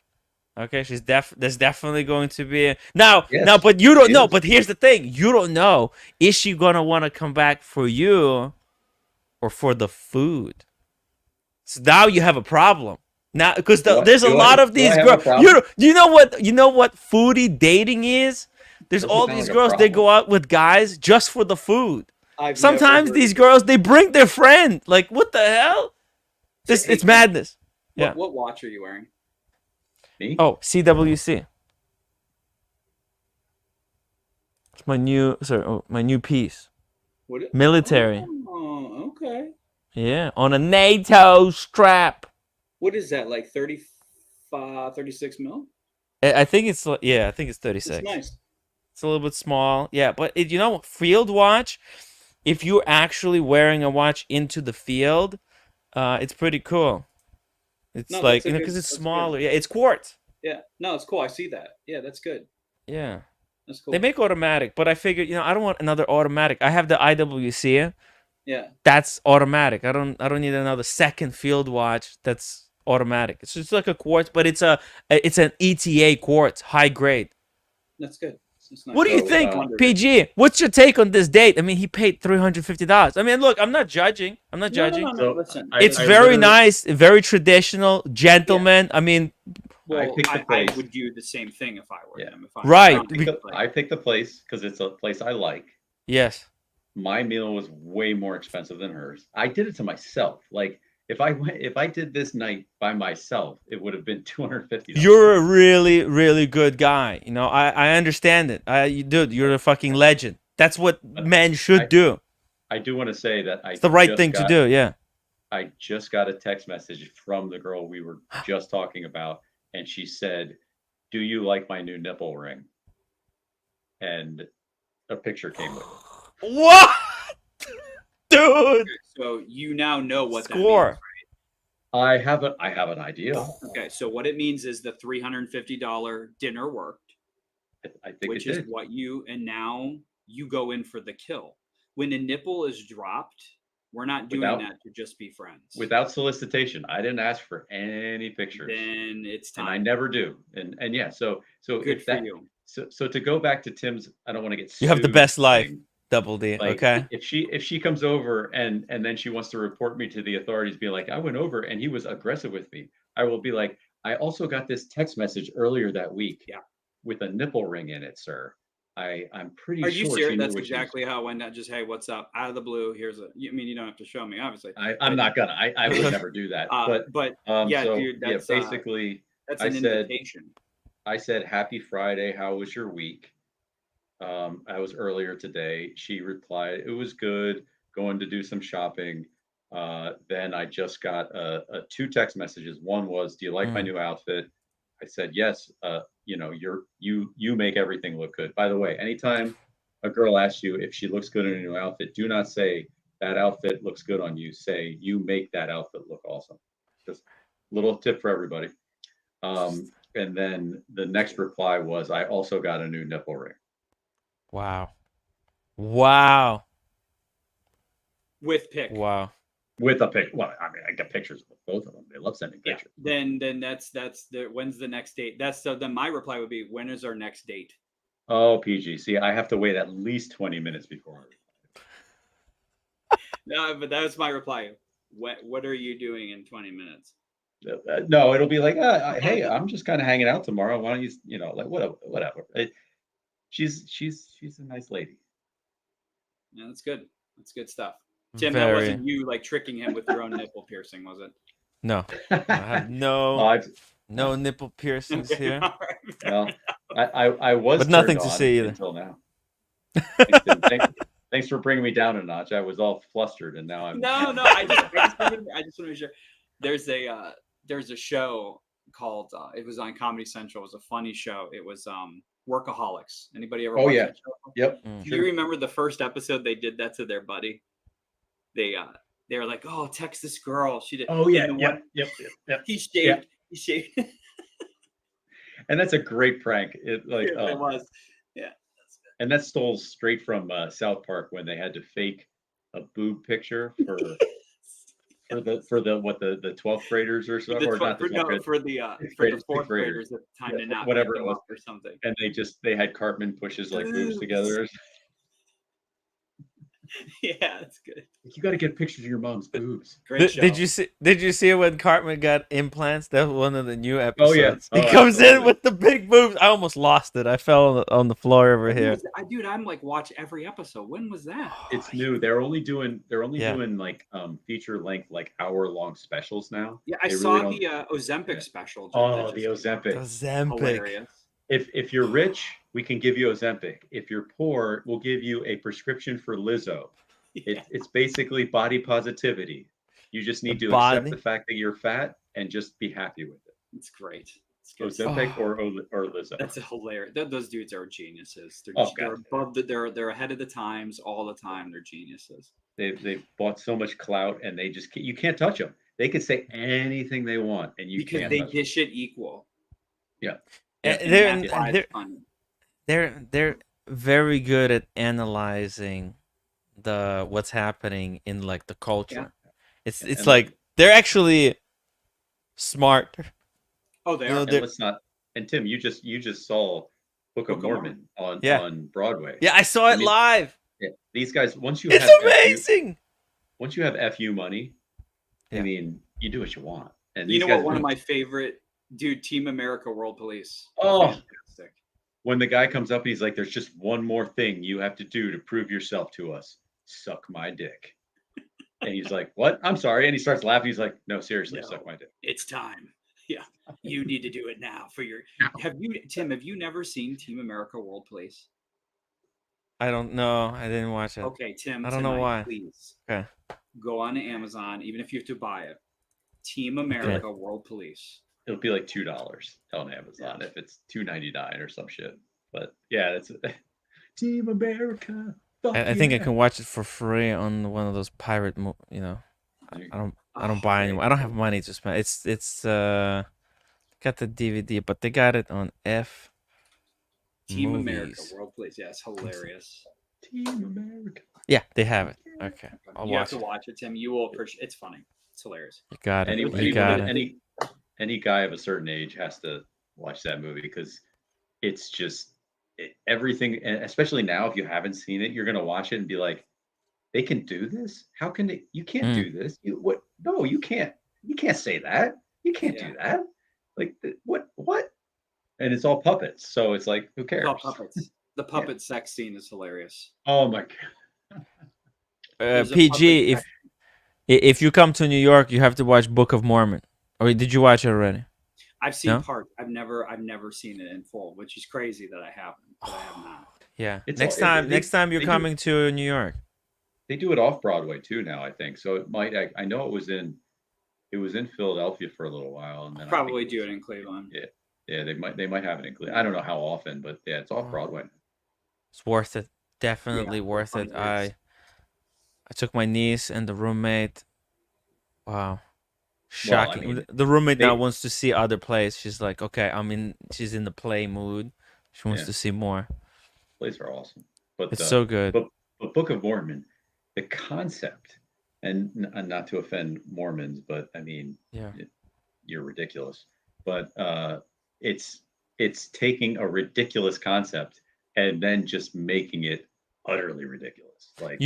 Okay, there's definitely going to be now. But you don't know. But here's the thing: you don't know, is she gonna want to come back for you, or for the food? So now you have a problem. Now, because there's a lot of these girls. You know what foodie dating is? There's all these girls. They go out with guys just for the food. Sometimes these girls, they bring their friend. Like, what the hell? It's madness. Yeah. What watch are you wearing? Me? Oh, CWC. It's my new piece. Military. Oh, okay. Yeah, on a NATO strap. What is that, like 36 mil? I think it's 36. It's nice. It's a little bit small. Yeah, but you know, field watch, if you're actually wearing a watch into the field, it's pretty cool. It's like, you know, because it's smaller. Yeah, it's quartz. Yeah. No, it's cool. I see that. Yeah, that's good. Yeah. That's cool. They make automatic, but I figured, you know, I don't want another automatic. I have the IWC. Yeah. That's automatic. I don't need another second field watch that's automatic. It's just like a quartz, but it's an ETA quartz, high grade. That's good. That's nice. What do you think, PG? What's your take on this date? I mean, he paid $350. I mean, look, I'm not judging. No. Listen, It's very nice, very traditional, gentleman. Yeah. I mean, well, I would do the same thing if I were him. I picked the place because it's a place I like. Yes. My meal was way more expensive than hers. I did it to myself. Like, if I did this night by myself, it would have been $250. You're a really, really good guy. You know, I understand it. Dude, you're a fucking legend. That's what men should do. I do want to say that it's the right thing to do. Yeah. I just got a text message from the girl we were just talking about, and she said, "Do you like my new nipple ring?" And a picture came with it. What? Dude. So you now know what that means. Score. I have an idea. Okay, so what it means is the $350 dinner worked, I think which it is did. what and now you go in for the kill. When a nipple is dropped, we're not doing Without- that to just be friends. Without solicitation. I didn't ask for any pictures. Then it's time. And I never do. And yeah, so Good if for that you. so to go back to Tim's, I don't want to get You have the sued best life, thing, Double D. like Okay. if she comes over and then she wants to report me to the authorities, be like, I went over and he was aggressive with me, I will be like, I also got this text message earlier that week, with a nipple ring in it, sir. I'm pretty Are sure you she serious? knew That's what she was exactly how it went down. Just, hey, what's up? Out of the blue, here's a. I mean, you don't have to show me, obviously. I'm not gonna. I would never do that. But yeah, so, dude, that's basically that's I an said, invitation. I said, "Happy Friday. How was your week?" I was earlier today. She replied, "It was good. Going to do some shopping." Then I just got two text messages. One was, "Do you like my new outfit?" I said, "Yes." You know, you make everything look good. By the way, anytime a girl asks you if she looks good in a new outfit, do not say that outfit looks good on you. Say you make that outfit look awesome. Just little tip for everybody. And then the next reply was, "I also got a new nipple ring." Wow. Wow. With pic. Wow. With a pic. Well, I mean, I got pictures of both of them. They love sending Yeah. pictures. Then that's the when's the next date? Then my reply would be, when is our next date? Oh, PG. See, I have to wait at least 20 minutes before. No, but that was my reply. What are you doing in 20 minutes? No, it'll be like, hey, I'm just kind of hanging out tomorrow. Why don't you, like whatever. She's a nice lady. Yeah, that's good. That's good stuff. Tim, that Very. wasn't you like tricking him with your own nipple piercing, was it? No. I have no nipple piercings Okay, here. all right. Well, I was, But nothing turned to on see either. until now. Thanks for bringing me down a notch. I was all flustered, and now I'm. No. I just want to make sure. There's a show called it was on Comedy Central. It was a funny show. It was Workaholics. Anybody ever watch that show? Yep. Do you remember the first episode they did that to their buddy? They were like, "Oh, text this girl." She did. Oh yeah. And Yep. He shaved. He shaved. And that's a great prank. It was. Yeah. And that stole straight from South Park when they had to fake a boob picture for the 12th graders or so, or not the 12th graders, for the fourth graders at the time to not whatever pick it them was, up or something. and they had Cartman pushes like boobs together. Yeah, that's good. You got to get pictures of your mom's boobs. Great show. Did you see when Cartman got implants? That was one of the new episodes. Oh, yeah. He comes in Absolutely. with the big boobs. I almost lost it. I fell on the floor over here. Dude, I'm like watch every episode. When was that? It's new. They're only doing Yeah. like feature length, like hour-long specials now. Yeah, I They saw really the Ozempic special. Oh, the Ozempic. Ozempic. Hilarious. If you're rich, we can give you Ozempic. If you're poor, we'll give you a prescription for Lizzo. It's basically body positivity. You just need to accept the fact that you're fat and just be happy with it. It's great. It's good. Ozempic or Lizzo. That's hilarious. Those dudes are geniuses. They're, Oh, they're God. above they're ahead of the times all the time. They're geniuses. They've bought so much clout, and you can't touch them. They can say anything they want, and you Because can't they touch dish it equal. them. And And that's why it's fun. they're very good at analyzing what's happening in like the culture. It's And like they're actually smart. Oh, they You know, are. And let's not. And Tim, you just saw Book of Mormon on Broadway. Yeah, I saw it mean, live. Yeah, these guys, once you It's have amazing. once you have FU money, Yeah. I mean, you do what you want. And You these know guys, what? One of my favorite, dude, Team America World Police. Oh. Fantastic. when the guy comes up, he's like, "There's just one more thing you have to do to prove yourself to us. Suck my dick." And he's like, "What? I'm sorry." And he starts laughing. He's like, "No, seriously, No. suck my dick." It's time. Yeah, you need to do it now for your. Have you, Tim? Have you never seen Team America World Police? I don't know. I didn't watch it. Okay, Tim, I don't know tonight, why. please Okay. go on to Amazon, even if you have to buy it. Team Okay. America World Police. It'll be like $2 on Amazon if it's $2.99 or some shit. But yeah, it's Team America. Fuck I think I yeah. can watch it for free on one of those pirate, you know. I don't Oh, buy yeah, anymore. I don't have money to spend. It's got the DVD, but they got it on F Team America movies. World Police. Yeah, it's hilarious. Team America. Yeah, they have it. Okay, I'll You have watch to it. watch it, Tim. You will appreciate. It's funny. It's hilarious. You got it. Any You got it. any guy of a certain age has to watch that movie because it's just everything. And especially now, if you haven't seen it, you're gonna watch it and be like, "They can do this? How can they? You can't Mm. do this. You what? No, you can't. You can't say that. You can't Yeah. do that. Like what? What?" And it's all puppets, so it's like, who It's cares? all puppets. The puppet sex scene is hilarious. Oh my god! There's a PG. puppet If you come to New York, you have to watch Book of Mormon. Or did you watch it already? I've seen No? parts. I've never seen it in full, which is crazy that I haven't. But I have not. Yeah. It's Next all- time. they- Next time you're they do- coming to New York. They do it off Broadway too now, I think. So it might. I know it was in Philadelphia for a little while, and then Probably do it in Cleveland. Yeah, they might have it in Cleveland. I don't know how often, but yeah, it's off Broadway. It's worth it. Definitely worth it. I took my niece and the roommate. Wow. Shocking. mean, the roommate now they- wants to see other plays. She's like, okay, she's in the play mood. She wants Yeah. to see more. Plays are awesome, but It's so good. But Book of Mormon, the concept, and not to offend Mormons, but I mean, Yeah. you're ridiculous. But it's taking a ridiculous concept and then just making it utterly ridiculous. Like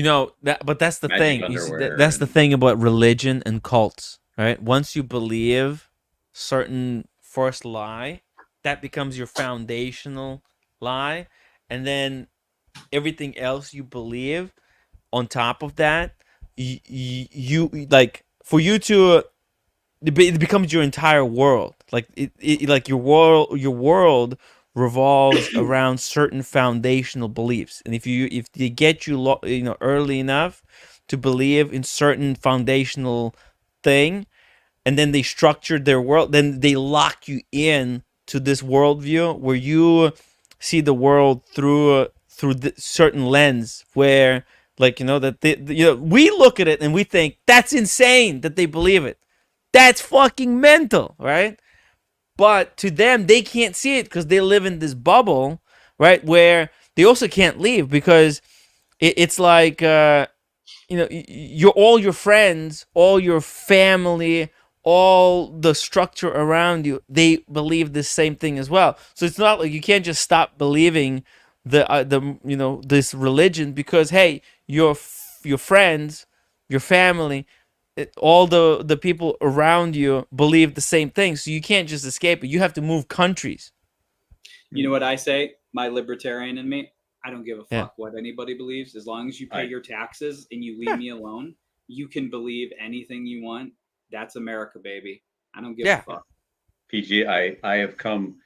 but that's the magic thing. You see, underwear that's the and- thing about religion and cults, right? Once you believe certain first lie, that becomes your foundational lie, and then everything else you believe on top of that, you like for you to it becomes your entire world. Like like your world revolves around certain foundational beliefs, and if they get you early enough to believe in certain foundational thing, and then they structure their world, then they lock you in to this worldview where you see the world through the certain lens where that we look at it and we think that's insane that they believe it. That's fucking mental, right? But to them, they can't see it because they live in this bubble, right? Where they also can't leave because it's like, all your friends, all your family, all the structure around you, they believe the same thing as well. So it's not like you can't just stop believing this religion because, hey, your friends, your family, all the people around you believe the same thing, so you can't just escape it. You have to move countries. You know what I say? My libertarian in me, I don't give a fuck Yeah. what anybody believes. As long as you pay your taxes and you leave me alone, you can believe anything you want. That's America, baby. I don't give a fuck. PG, I have come.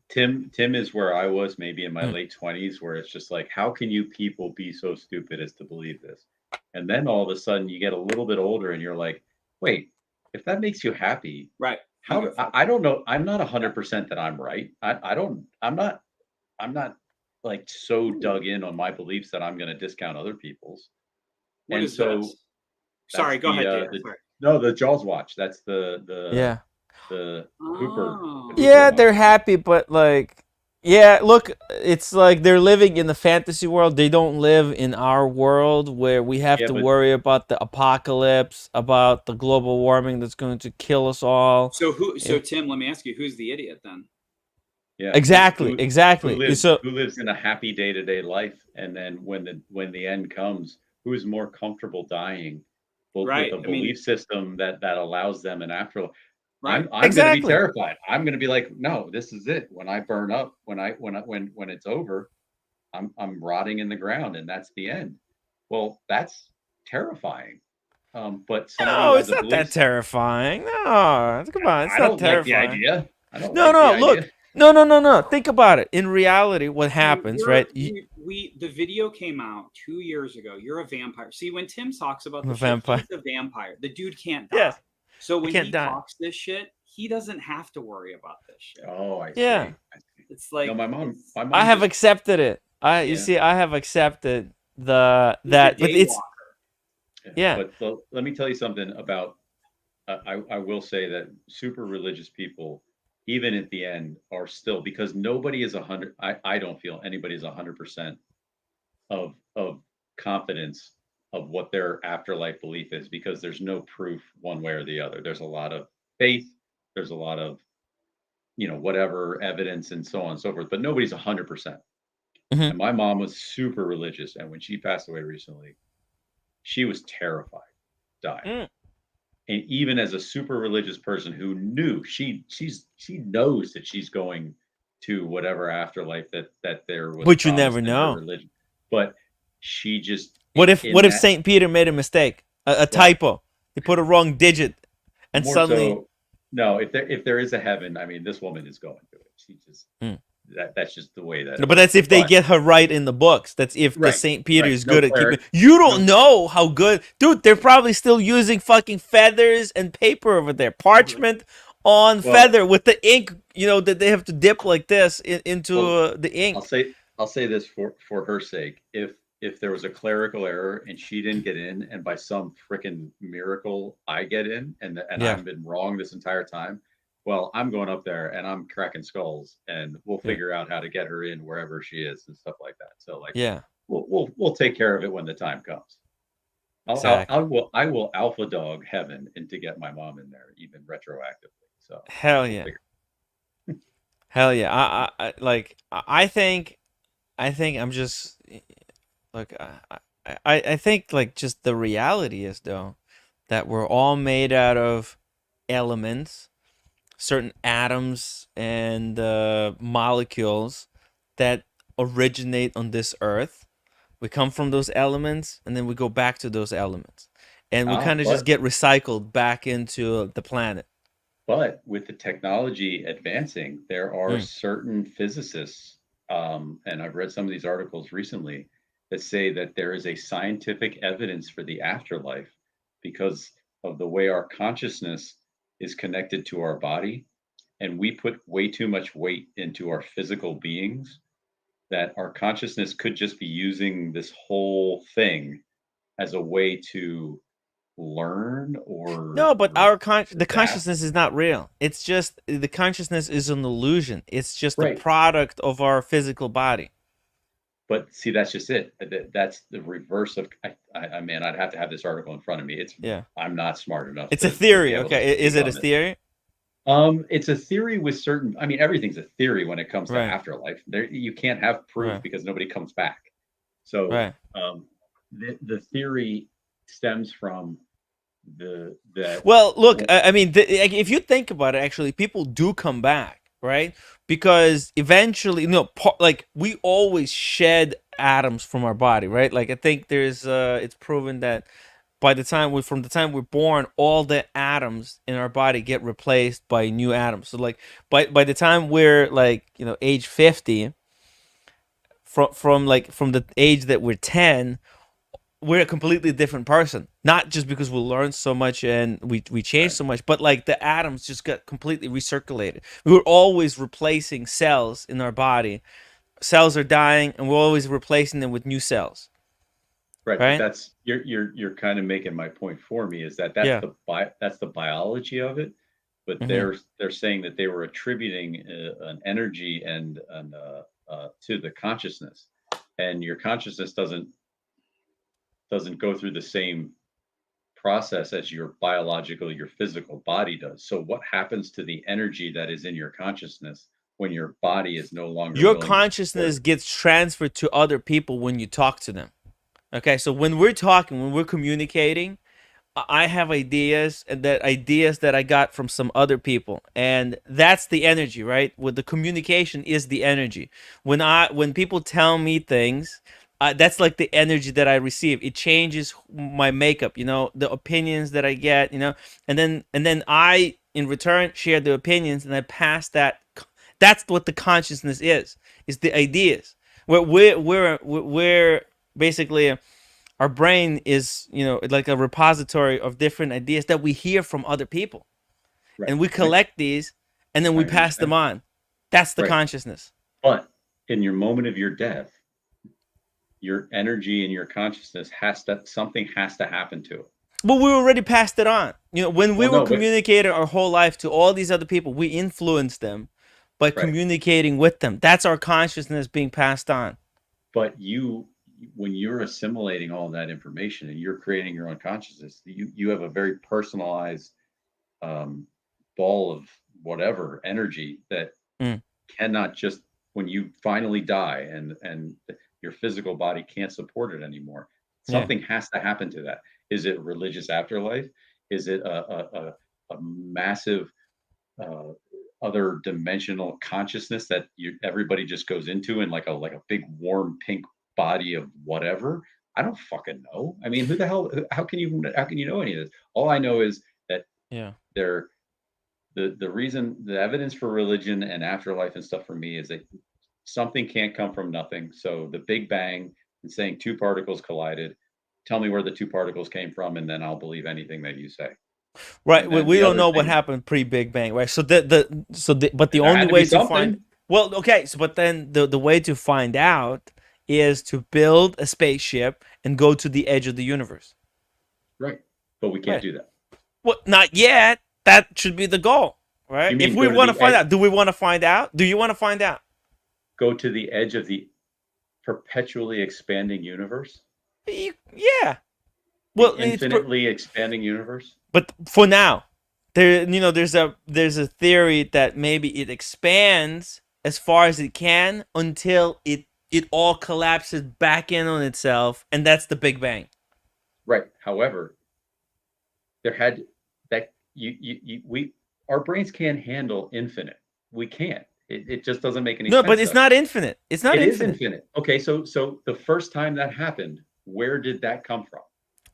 Tim is where I was maybe in my late 20s, where it's just like, how can you people be so stupid as to believe this? And then all of a sudden you get a little bit older and you're like, wait, if that makes you happy, right? I don't know. I'm not 100% that I'm right. I'm not like so dug in on my beliefs that I'm going to discount other people's. What and is so this? Sorry, go ahead, Dave. No, the Jaws watch. That's the Hooper. Oh. Yeah, they're happy, but look, it's like they're living in the fantasy world. They don't live in our world where we have to worry about the apocalypse, about the global warming that's going to kill us all. So Tim, let me ask you, who's the idiot then? Yeah, exactly. Who lives in a happy day-to-day life, and then when the end comes, who is more comfortable dying, with a belief system that allows them an afterlife? Right. I'm going to be terrified. I'm going to be like, no, this is it. When I burn up, when it's over, I'm rotting in the ground, and that's the end. Well, that's terrifying. But no, it's not that terrifying. No, come on, it's not terrifying. Like the idea. No, look. No. Think about it. In reality, what So happens, right? the video came out 2 years ago. You're a vampire. See, when Tim talks about I'm a the shit, vampire. he's a vampire. The dude can't die. Yes, So I when can't he die. talks this shit, he doesn't have to worry about this shit. Oh, I Yeah, see. I see. It's No, like my I mom have just accepted it. You yeah. see, I have accepted he's a but it's daywalker. Yeah. yeah. But let me tell you something about. I will say that super religious people, even at the end, are still because nobody is 100. I don't feel anybody is 100% of confidence of what their afterlife belief is because there's no proof one way or the other. There's a lot of faith. There's a lot of whatever evidence and so on and so forth, but nobody's 100%. Mhm. And my mom was super religious, and when she passed away recently, she was terrified dying. Mm. And even as a super religious person who knew she knows that she's going to whatever afterlife that there was But you never promised in her know. religion, but she just What in if that Saint Peter made a mistake, a well typo? He put a wrong digit, and more suddenly. so no, if there is a heaven, I mean this woman is going to it. She just Mm. that's just the way that No, it but that's works. if they But get her right in the books. That's if the right, Saint Peter right, is no good at keeping. cleric, You don't no know how good, dude. They're probably still using fucking feathers and paper over there, parchment on well feather with the ink. That they have to dip like this into well the I'll ink. say I'll say this for her sake. If there was a clerical error and she didn't get in, and by some freaking miracle I get in, and Yeah, I've been wrong this entire time, well, I'm going up there and I'm cracking skulls, and we'll yeah, figure out how to get her in wherever she is and stuff like that. So like yeah. we'll take care of it when the time comes. Exactly. I will alpha dog heaven and to get my mom in there even retroactively. So Hell we'll yeah. figure. Hell yeah. I think I'm just like I think like just the reality is though that we're all made out of elements, certain atoms and molecules that originate on this earth. We come from those elements and then we go back to those elements. And we Ah, kind of just but get recycled back into the planet. But with the technology advancing, there are Mm. certain physicists, and I've read some of these articles recently that say that there is a scientific evidence for the afterlife because of the way our consciousness is connected to our body. And we put way too much weight into our physical beings that our consciousness could just be using this whole thing as a way to learn No, but the adapt. consciousness is not real. It's just the consciousness is an illusion. It's just a Right. product of our physical body. But see, that's just it. That's the reverse of. Man, I'd have to have this article in front of me. Yeah. I'm not smart enough It's a to be theory, able to okay? Is speak it a on this. theory? It's a theory with certain. I mean, everything's a theory when it comes to Right. afterlife. There, you can't have proof Right. because nobody comes back. So, Right. the theory stems from the that. Well, look, I mean, like, if you think about it, actually, people do come back, right? Because eventually, like we always shed atoms from our body, right? Like I think it's proven that from the time we're born, all the atoms in our body get replaced by new atoms. So like by the time we're like age 50, from the age that we're 10, we're a completely different person. Not just because we learned so much and we changed Right. so much, but like the atoms just got completely recirculated. We were always replacing cells in our body. Cells are dying, and we're always replacing them with new cells. Right, but Right? that's you're kind of making my point for me is that Yeah. that's the biology of it, but Hmm. they're saying that they were attributing an energy and to the consciousness, and your consciousness doesn't go through the same process as your physical body does. So what happens to the energy that is in your consciousness when your body is no longer Your willing to support consciousness it? gets transferred to other people when you talk to them. Okay, so when we're talking, when we're communicating, I have ideas that I got from some other people, and that's the energy, right? With the communication is the energy. When people tell me things, that's like the energy that I receive. It changes my makeup, the opinions that I get, and then I in return share the opinions, and I pass That's what the consciousness is the ideas. We're basically, our brain is, like a repository of different ideas that we hear from other people. Right. And we collect these, and then we pass them on. That's the consciousness. But in your moment of your death, your energy and your consciousness something has to happen to it. But we already passed it on. When we were communicating our whole life to all these other people, we influenced them by communicating with them. That's our consciousness being passed on. But when you're assimilating all that information and you're creating your own consciousness, you have a very personalized ball of whatever energy that cannot just, when you finally die and your physical body can't support it anymore, something has to happen to that. Is it religious afterlife? Is it a massive other dimensional consciousness that everybody just goes into in like a big warm pink body of whatever? I don't fucking know. I mean, who the hell? How can you know any of this? All I know is that the reason, the evidence for religion and afterlife and stuff for me is that something can't come from nothing. So the Big Bang and saying two particles collided, tell me where the two particles came from, and then I'll believe anything that you say. Right. We don't know what happened pre-Big Bang, right? So but the only way to find, well, okay. So, but then the way to find out is to build a spaceship and go to the edge of the universe. Right. But we can't do that. Well, not yet. That should be the goal, right? If we want to find out, do we want to find out? Do you want to find out? Go to the edge of the perpetually expanding universe? Yeah. Well, infinitely expanding universe. But for now, there's a theory that maybe it expands as far as it can until it all collapses back in on itself, and that's the Big Bang. Right. However, our brains can't handle infinite. We can't. It just doesn't make any sense. No, but it's not infinite. It's not infinite. It is infinite. Okay, so the first time that happened, where did that come from?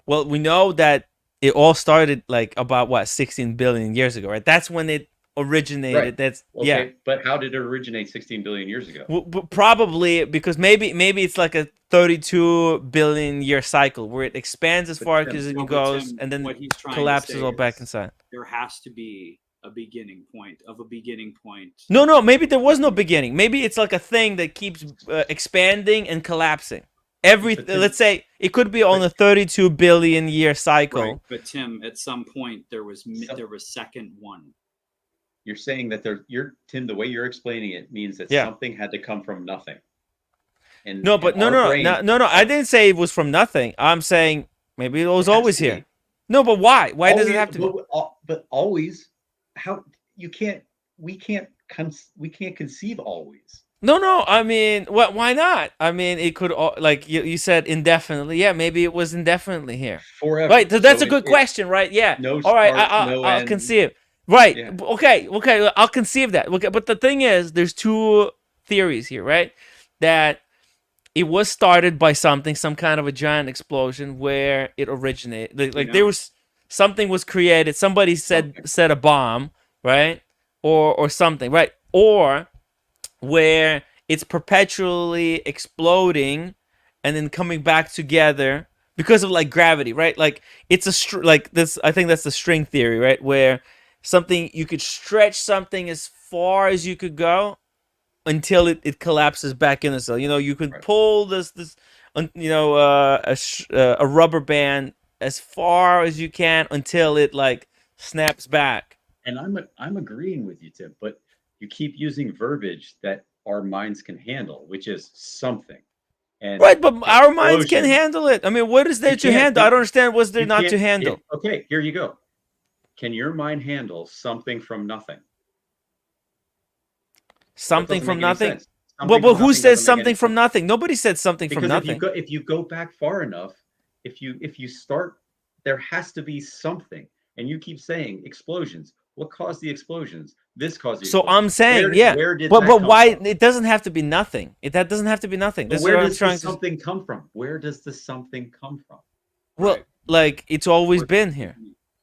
Well, we know that it all started like about 16 billion years ago, right? That's when it originated. Right. That's okay, but how did it originate 16 billion years ago? Well, probably because maybe it's like a 32 billion year cycle where it expands as far as it goes, and then collapses all back inside. There has to be a beginning point. No, maybe there was no beginning. Maybe it's like a thing that keeps expanding and collapsing. Let's say it could be on a 32 billion year cycle. Right. But Tim, at some point there was second one. You're saying that Tim, the way you're explaining it means that something had to come from nothing. And no. I didn't say it was from nothing. I'm saying maybe it was always here. No, but why? Why does it have to be? But always, we can't conceive always. No. I mean, why not? I mean, it could, like you said, indefinitely. Yeah, maybe it was indefinitely here. Forever. Right. So that's a good question, right? Yeah. No. All right. I'll conceive. Right. Yeah. Okay. I'll conceive that. Okay. But the thing is, there's two theories here, right? That it was started by some kind of a giant explosion where it originated. Like there was something was created. Somebody set a bomb, right? Or something, right? Or where it's perpetually exploding and then coming back together because of like gravity, right? Like it's like this. I think that's the string theory, right? Where you could stretch something as far as you could go until it collapses back in itself. You could pull this a rubber band as far as you can until it like snaps back. And I'm agreeing with you, Tim, but you keep using verbiage that our minds can handle, which is something. And right, but our minds can handle it. I mean, what is there to handle? I don't understand what's there not to handle. Okay, here you go. Can your mind handle something from nothing? Something from nothing? Well, who says something from nothing? Nobody said something from nothing. If you go back far enough, if you start, there has to be something. And you keep saying explosions. What caused the explosions? This caused the explosions. So I'm saying, but why? It doesn't have to be nothing. That doesn't have to be nothing. That's where does the something come from? Where does the something come from? Well, like it's always been here.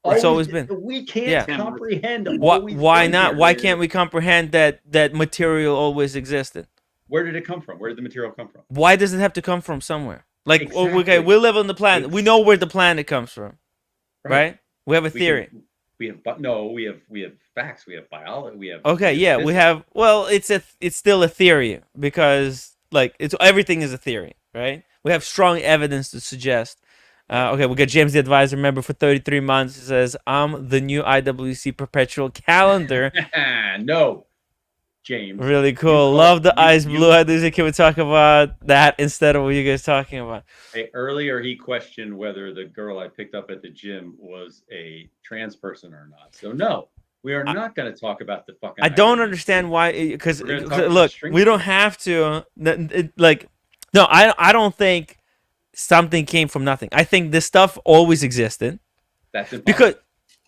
It's always been. We can't Yeah. comprehend. Why not? Here. Why can't we comprehend that material always existed? Where did it come from? Where did the material come from? Why does it have to come from somewhere? Like, Exactly. okay, we live on the planet. We know where the planet comes from, right? We have a theory. We have facts. We have biology. We have Okay, yeah, we physics. have. Well, it's still a theory because like everything is a theory, right? We have strong evidence to suggest. Okay, we got James the Advisor member for 33 months. He says, "I'm the new IWC perpetual calendar." No, James. Really cool. Love the eyes blue. Can we talk about that instead of what you guys talking about? Hey, earlier he questioned whether the girl I picked up at the gym was a trans person or not. So no, we are not going to talk about the fucking. I don't understand why. Because look, string we don't have to. Like, no, I don't think something came from nothing. I think this stuff always existed. That's impossible. Because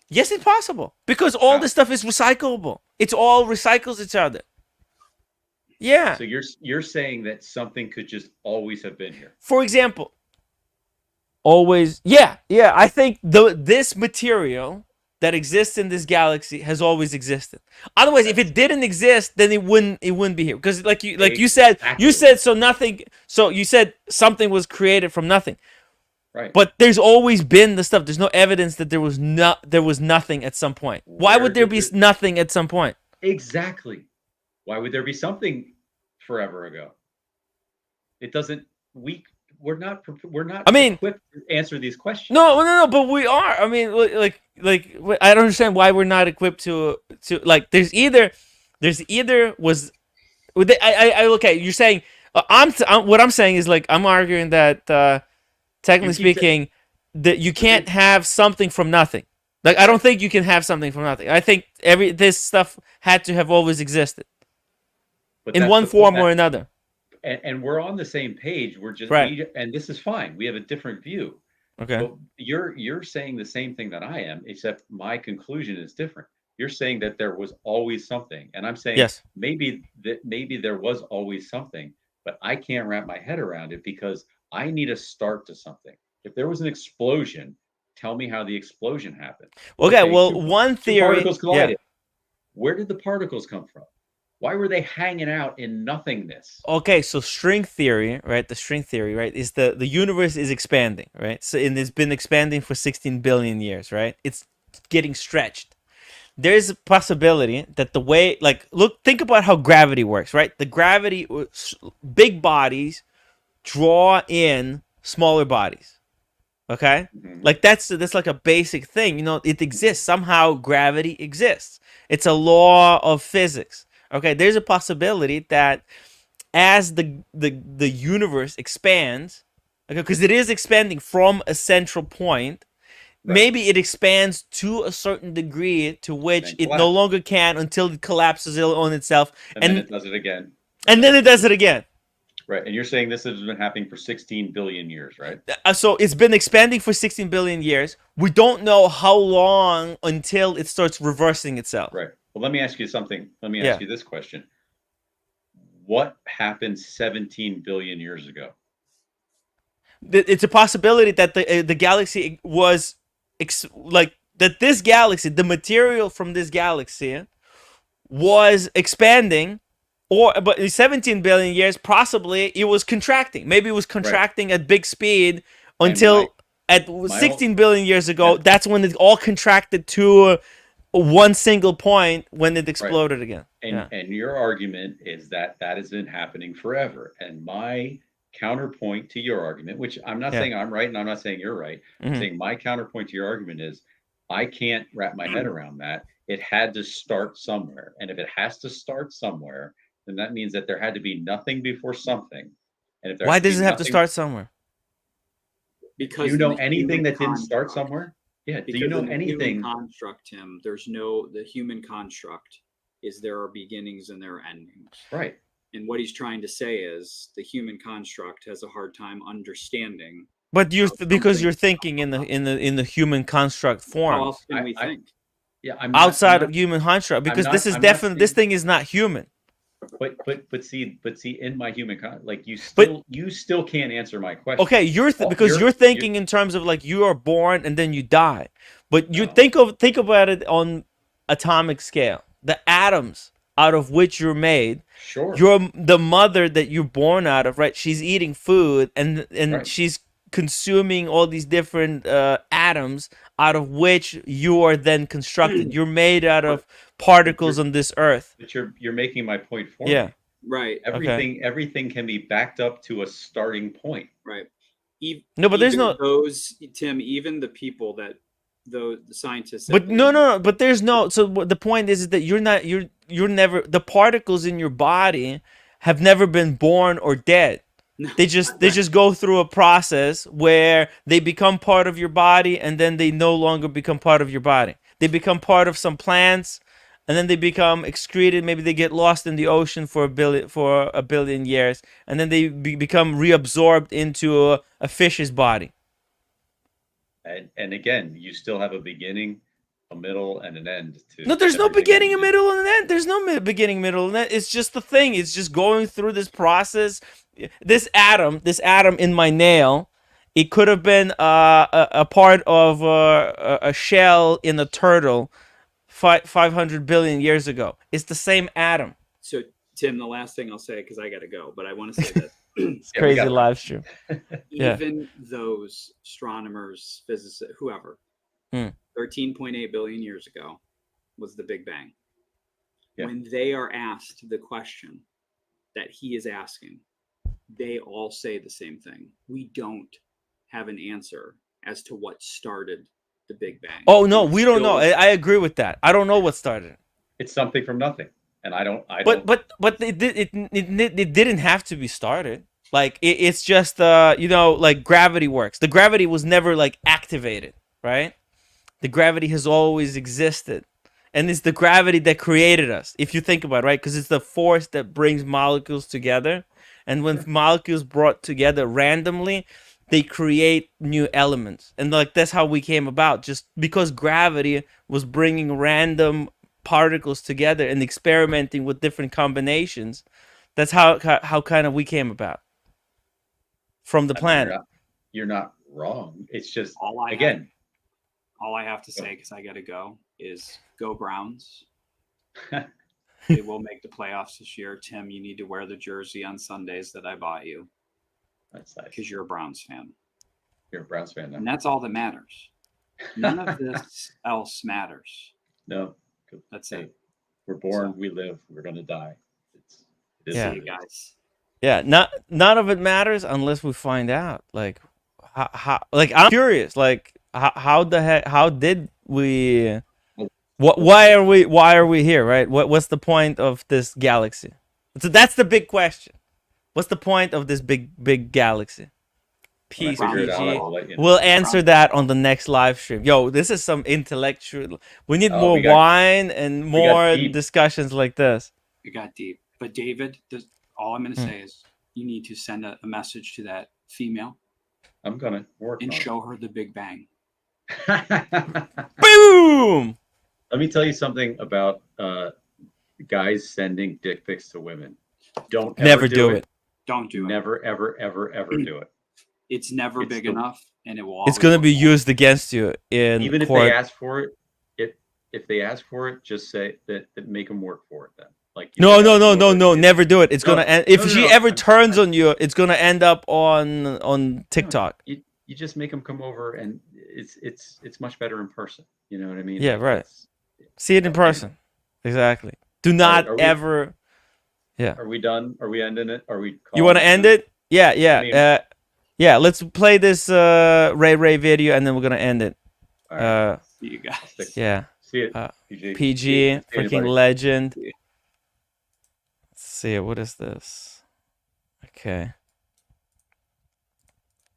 yes, it's possible. Because all this stuff is recyclable. It's all recycles each other. Yeah. So you're saying that something could just always have been here. For example, always. Yeah. I think this material that exists in this galaxy has always existed. Otherwise, if it didn't exist, then it wouldn't be here. Because you said you said something was created from nothing. Right. But there's always been the stuff. There's no evidence that there was nothing at some point. Why would there be nothing at some point? Exactly. Why would there be something forever ago? It doesn't. We're not. I mean, equipped to answer these questions. No. But we are. I mean, like I don't understand why we're not equipped to like. There's either was. Okay. You're saying what I'm saying is like I'm arguing that technically speaking that you can't have something from nothing. Like I don't think you can have something from nothing. I think this stuff had to have always existed in one form or another. And we're on the same page. We're just and this is fine. We have a different view. Okay. But you're saying the same thing that I am, except my conclusion is different. You're saying that there was always something, and I'm saying yes. maybe there was always something, but I can't wrap my head around it because I need a start to something. If there was an explosion, tell me how the explosion happened. Okay, well, one theory. Particles collided. Yeah. Where did the particles come from? Why were they hanging out in nothingness? Okay, so string theory, right? The string theory, right, is the universe is expanding, right? So and it's been expanding for 16 billion years, right? It's getting stretched. There's a possibility that the way, like, think about how gravity works, right? The gravity, big bodies draw in smaller bodies. Okay? Mm-hmm. Like that's like a basic thing. You know, it exists. Somehow gravity exists. It's a law of physics. Okay, there's a possibility that as the universe expands, okay, because it is expanding from a central point, maybe it expands to a certain degree to which it no longer can until it collapses on itself. And then it does it again. And then it does it again. Right, and you're saying this has been happening for 16 billion years, right? So it's been expanding for 16 billion years. We don't know how long until it starts reversing itself. Right. Well, let me ask you something. Let me ask you this question. What happened 17 billion years ago? It's a possibility that the galaxy was that this galaxy, the material from this galaxy was expanding. But in 17 billion years, possibly it was contracting. Maybe it was contracting at big speed until at 16 billion years ago, that's when it all contracted to one single point when it exploded again. And your argument is that has been happening forever. And my counterpoint to your argument, which I'm not saying I'm right and I'm not saying you're right. I'm saying my counterpoint to your argument is I can't wrap my head around that. It had to start somewhere. And if it has to start somewhere, then that means that there had to be nothing before something. And if why does it have to start somewhere? Because do you know anything that didn't start somewhere? Yeah. Do you know anything? Human construct, Tim. The human construct is there are beginnings and there are endings. Right. And what he's trying to say is the human construct has a hard time understanding. But because you're thinking in the human construct form. How else can we think? Yeah, outside of human construct, because this is definitely this thing is not human. But see, in my human like But you still can't answer my question. okay, because you're thinking in terms of like you are born and then you die. But you No. think about it on atomic scale. The atoms out of which you're made. Sure. You're the mother that you're born out of, right? She's eating food and Right. she's consuming all these different atoms out of which you are then constructed. You're made out of particles on this earth. But you're making my point for Yeah. me. Right. Everything can be backed up to a starting point. Right. No, but there's even no those, Tim. Even the people that the scientists. that But believe no. But there's no. So the point is that you're never, the particles in your body have never been born or dead. No. They just go through a process where they become part of your body and then they no longer become part of your body. They become part of some plants and then they become excreted. Maybe they get lost in the ocean for a billion years and then they become reabsorbed into a fish's body. And again, you still have a beginning, a middle, and an end to. No, there's no everything beginning, you a do. middle, and an end. There's no beginning, middle, and end. It's just the thing. It's just going through this process. This atom in my nail, it could have been a part of a shell in a turtle 500 billion years ago. It's the same atom. So, Tim, the last thing I'll say, because I got to go, but I want to say this. It's Yeah, we crazy got live stream. Yeah. Even those astronomers, physicists, whoever, 13.8 billion years ago was the Big Bang. Yeah. When they are asked the question that he is asking, they all say the same thing. We don't have an answer as to what started the Big Bang. Oh no, we don't know. I agree with that. I don't know what started it. It's something from nothing, and I don't. But it didn't have to be started. Like it's just like gravity works. The gravity was never like activated, right? The gravity has always existed. And it's the gravity that created us, if you think about it, right? Because it's the force that brings molecules together. And when molecules brought together randomly, they create new elements. And like that's how we came about, just because gravity was bringing random particles together and experimenting with different combinations. That's how kind of we came about from the planet. You're not wrong. It's just all I have to say, because I got to go, is go Browns. They will make the playoffs this year. Tim, you need to wear the jersey on Sundays that I bought you. That's nice. Because you're a Browns fan. You're a Browns fan now. And that's all that matters. None of this else matters. No. That's it. We're born, we live, we're going to die. It is Yeah. You guys. Yeah, none of it matters unless we find out. Like, how like I'm curious. Like, how the heck? How did we? Why are we here? Right? What's the point of this galaxy? So that's the big question. What's the point of this big galaxy? Peace, PG. We'll answer that on the next live stream. Yo, this is some intellectual. We need more wine and more discussions like this. It got deep. But David, all I'm going to say is you need to send a message to that female. I'm going to work and show her the Big Bang. Boom! Let me tell you something about guys sending dick pics to women. Don't never do it. Don't do it. Never, ever do it. It's never big enough, and it will. It's going to be used against you in even court. If they ask for it. If they ask for it, just say that make them work for it. Then, like no, never do it. It's gonna end. If she ever turns on you, it's gonna end up on TikTok. You just make them come over, and it's much better in person. You know what I mean? Yeah, right. See it in person. Exactly. Do not ever. Yeah. Are we done? Are we ending it? Are we? You want to end it? Yeah. Yeah. Let's play this Ray video, and then we're gonna end it. All right. See you guys. Yeah. See it. PG, freaking legend. Let's see it. What is this? Okay.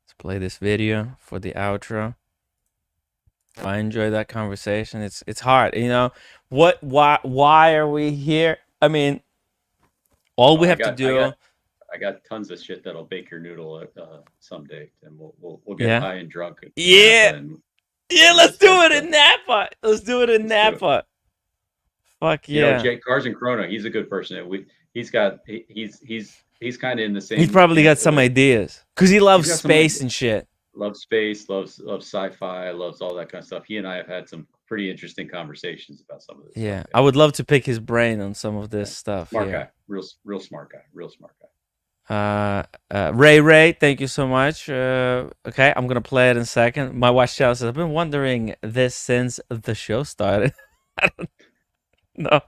Let's play this video for the outro. I enjoy that conversation. It's hard, you know. Why are we here? I mean, all we have to do. I got tons of shit that'll bake your noodle someday, and we'll get high and drunk. Yeah, let's do it in Napa. Let's do it in Napa. Fuck yeah. You know, Cars and Corona, he's a good person. he's kind of in the same. He's probably got some ideas because he loves got some space ideas. and shit. Loves space, loves sci-fi, loves all that kind of stuff. He and I have had some pretty interesting conversations about some of this. Yeah, stuff. I would love to pick his brain on some of this stuff. Smart Yeah. guy, real smart guy. Ray, thank you so much. Okay, I'm gonna play it in a second. My watch channel says I've been wondering this since the show started. I don't know.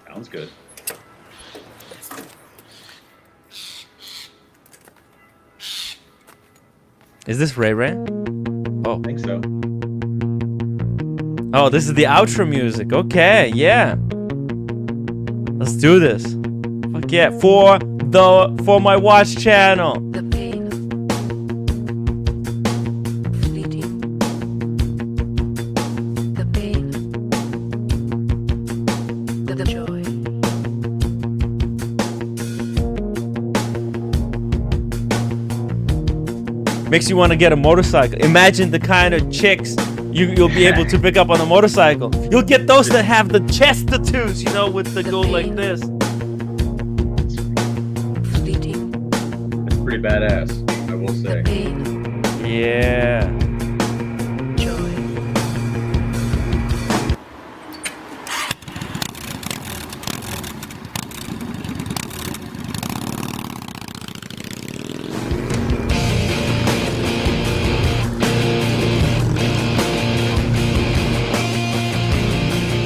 Sounds good. Is this Ray? Oh, I think so. Oh, this is the outro music. Okay, yeah. Let's do this. Fuck yeah. For my watch channel. The pain, fleeting. The pain, the joy. Makes you want to get a motorcycle. Imagine the kind of chicks you'll be able to pick up on a motorcycle. You'll get those that have the chest tattoos, you know, with the go like this. Fleeting. It's pretty badass, I will The say. pain, Yeah. joy.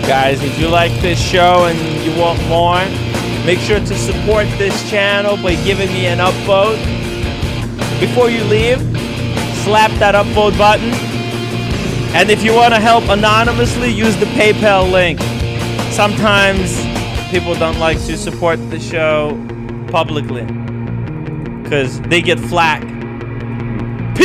Guys, if you like this show and you want more, make sure to support this channel by giving me an upvote. Before you leave, slap that upvote button. And if you want to help anonymously, use the PayPal link. Sometimes people don't like to support the show publicly because they get flack.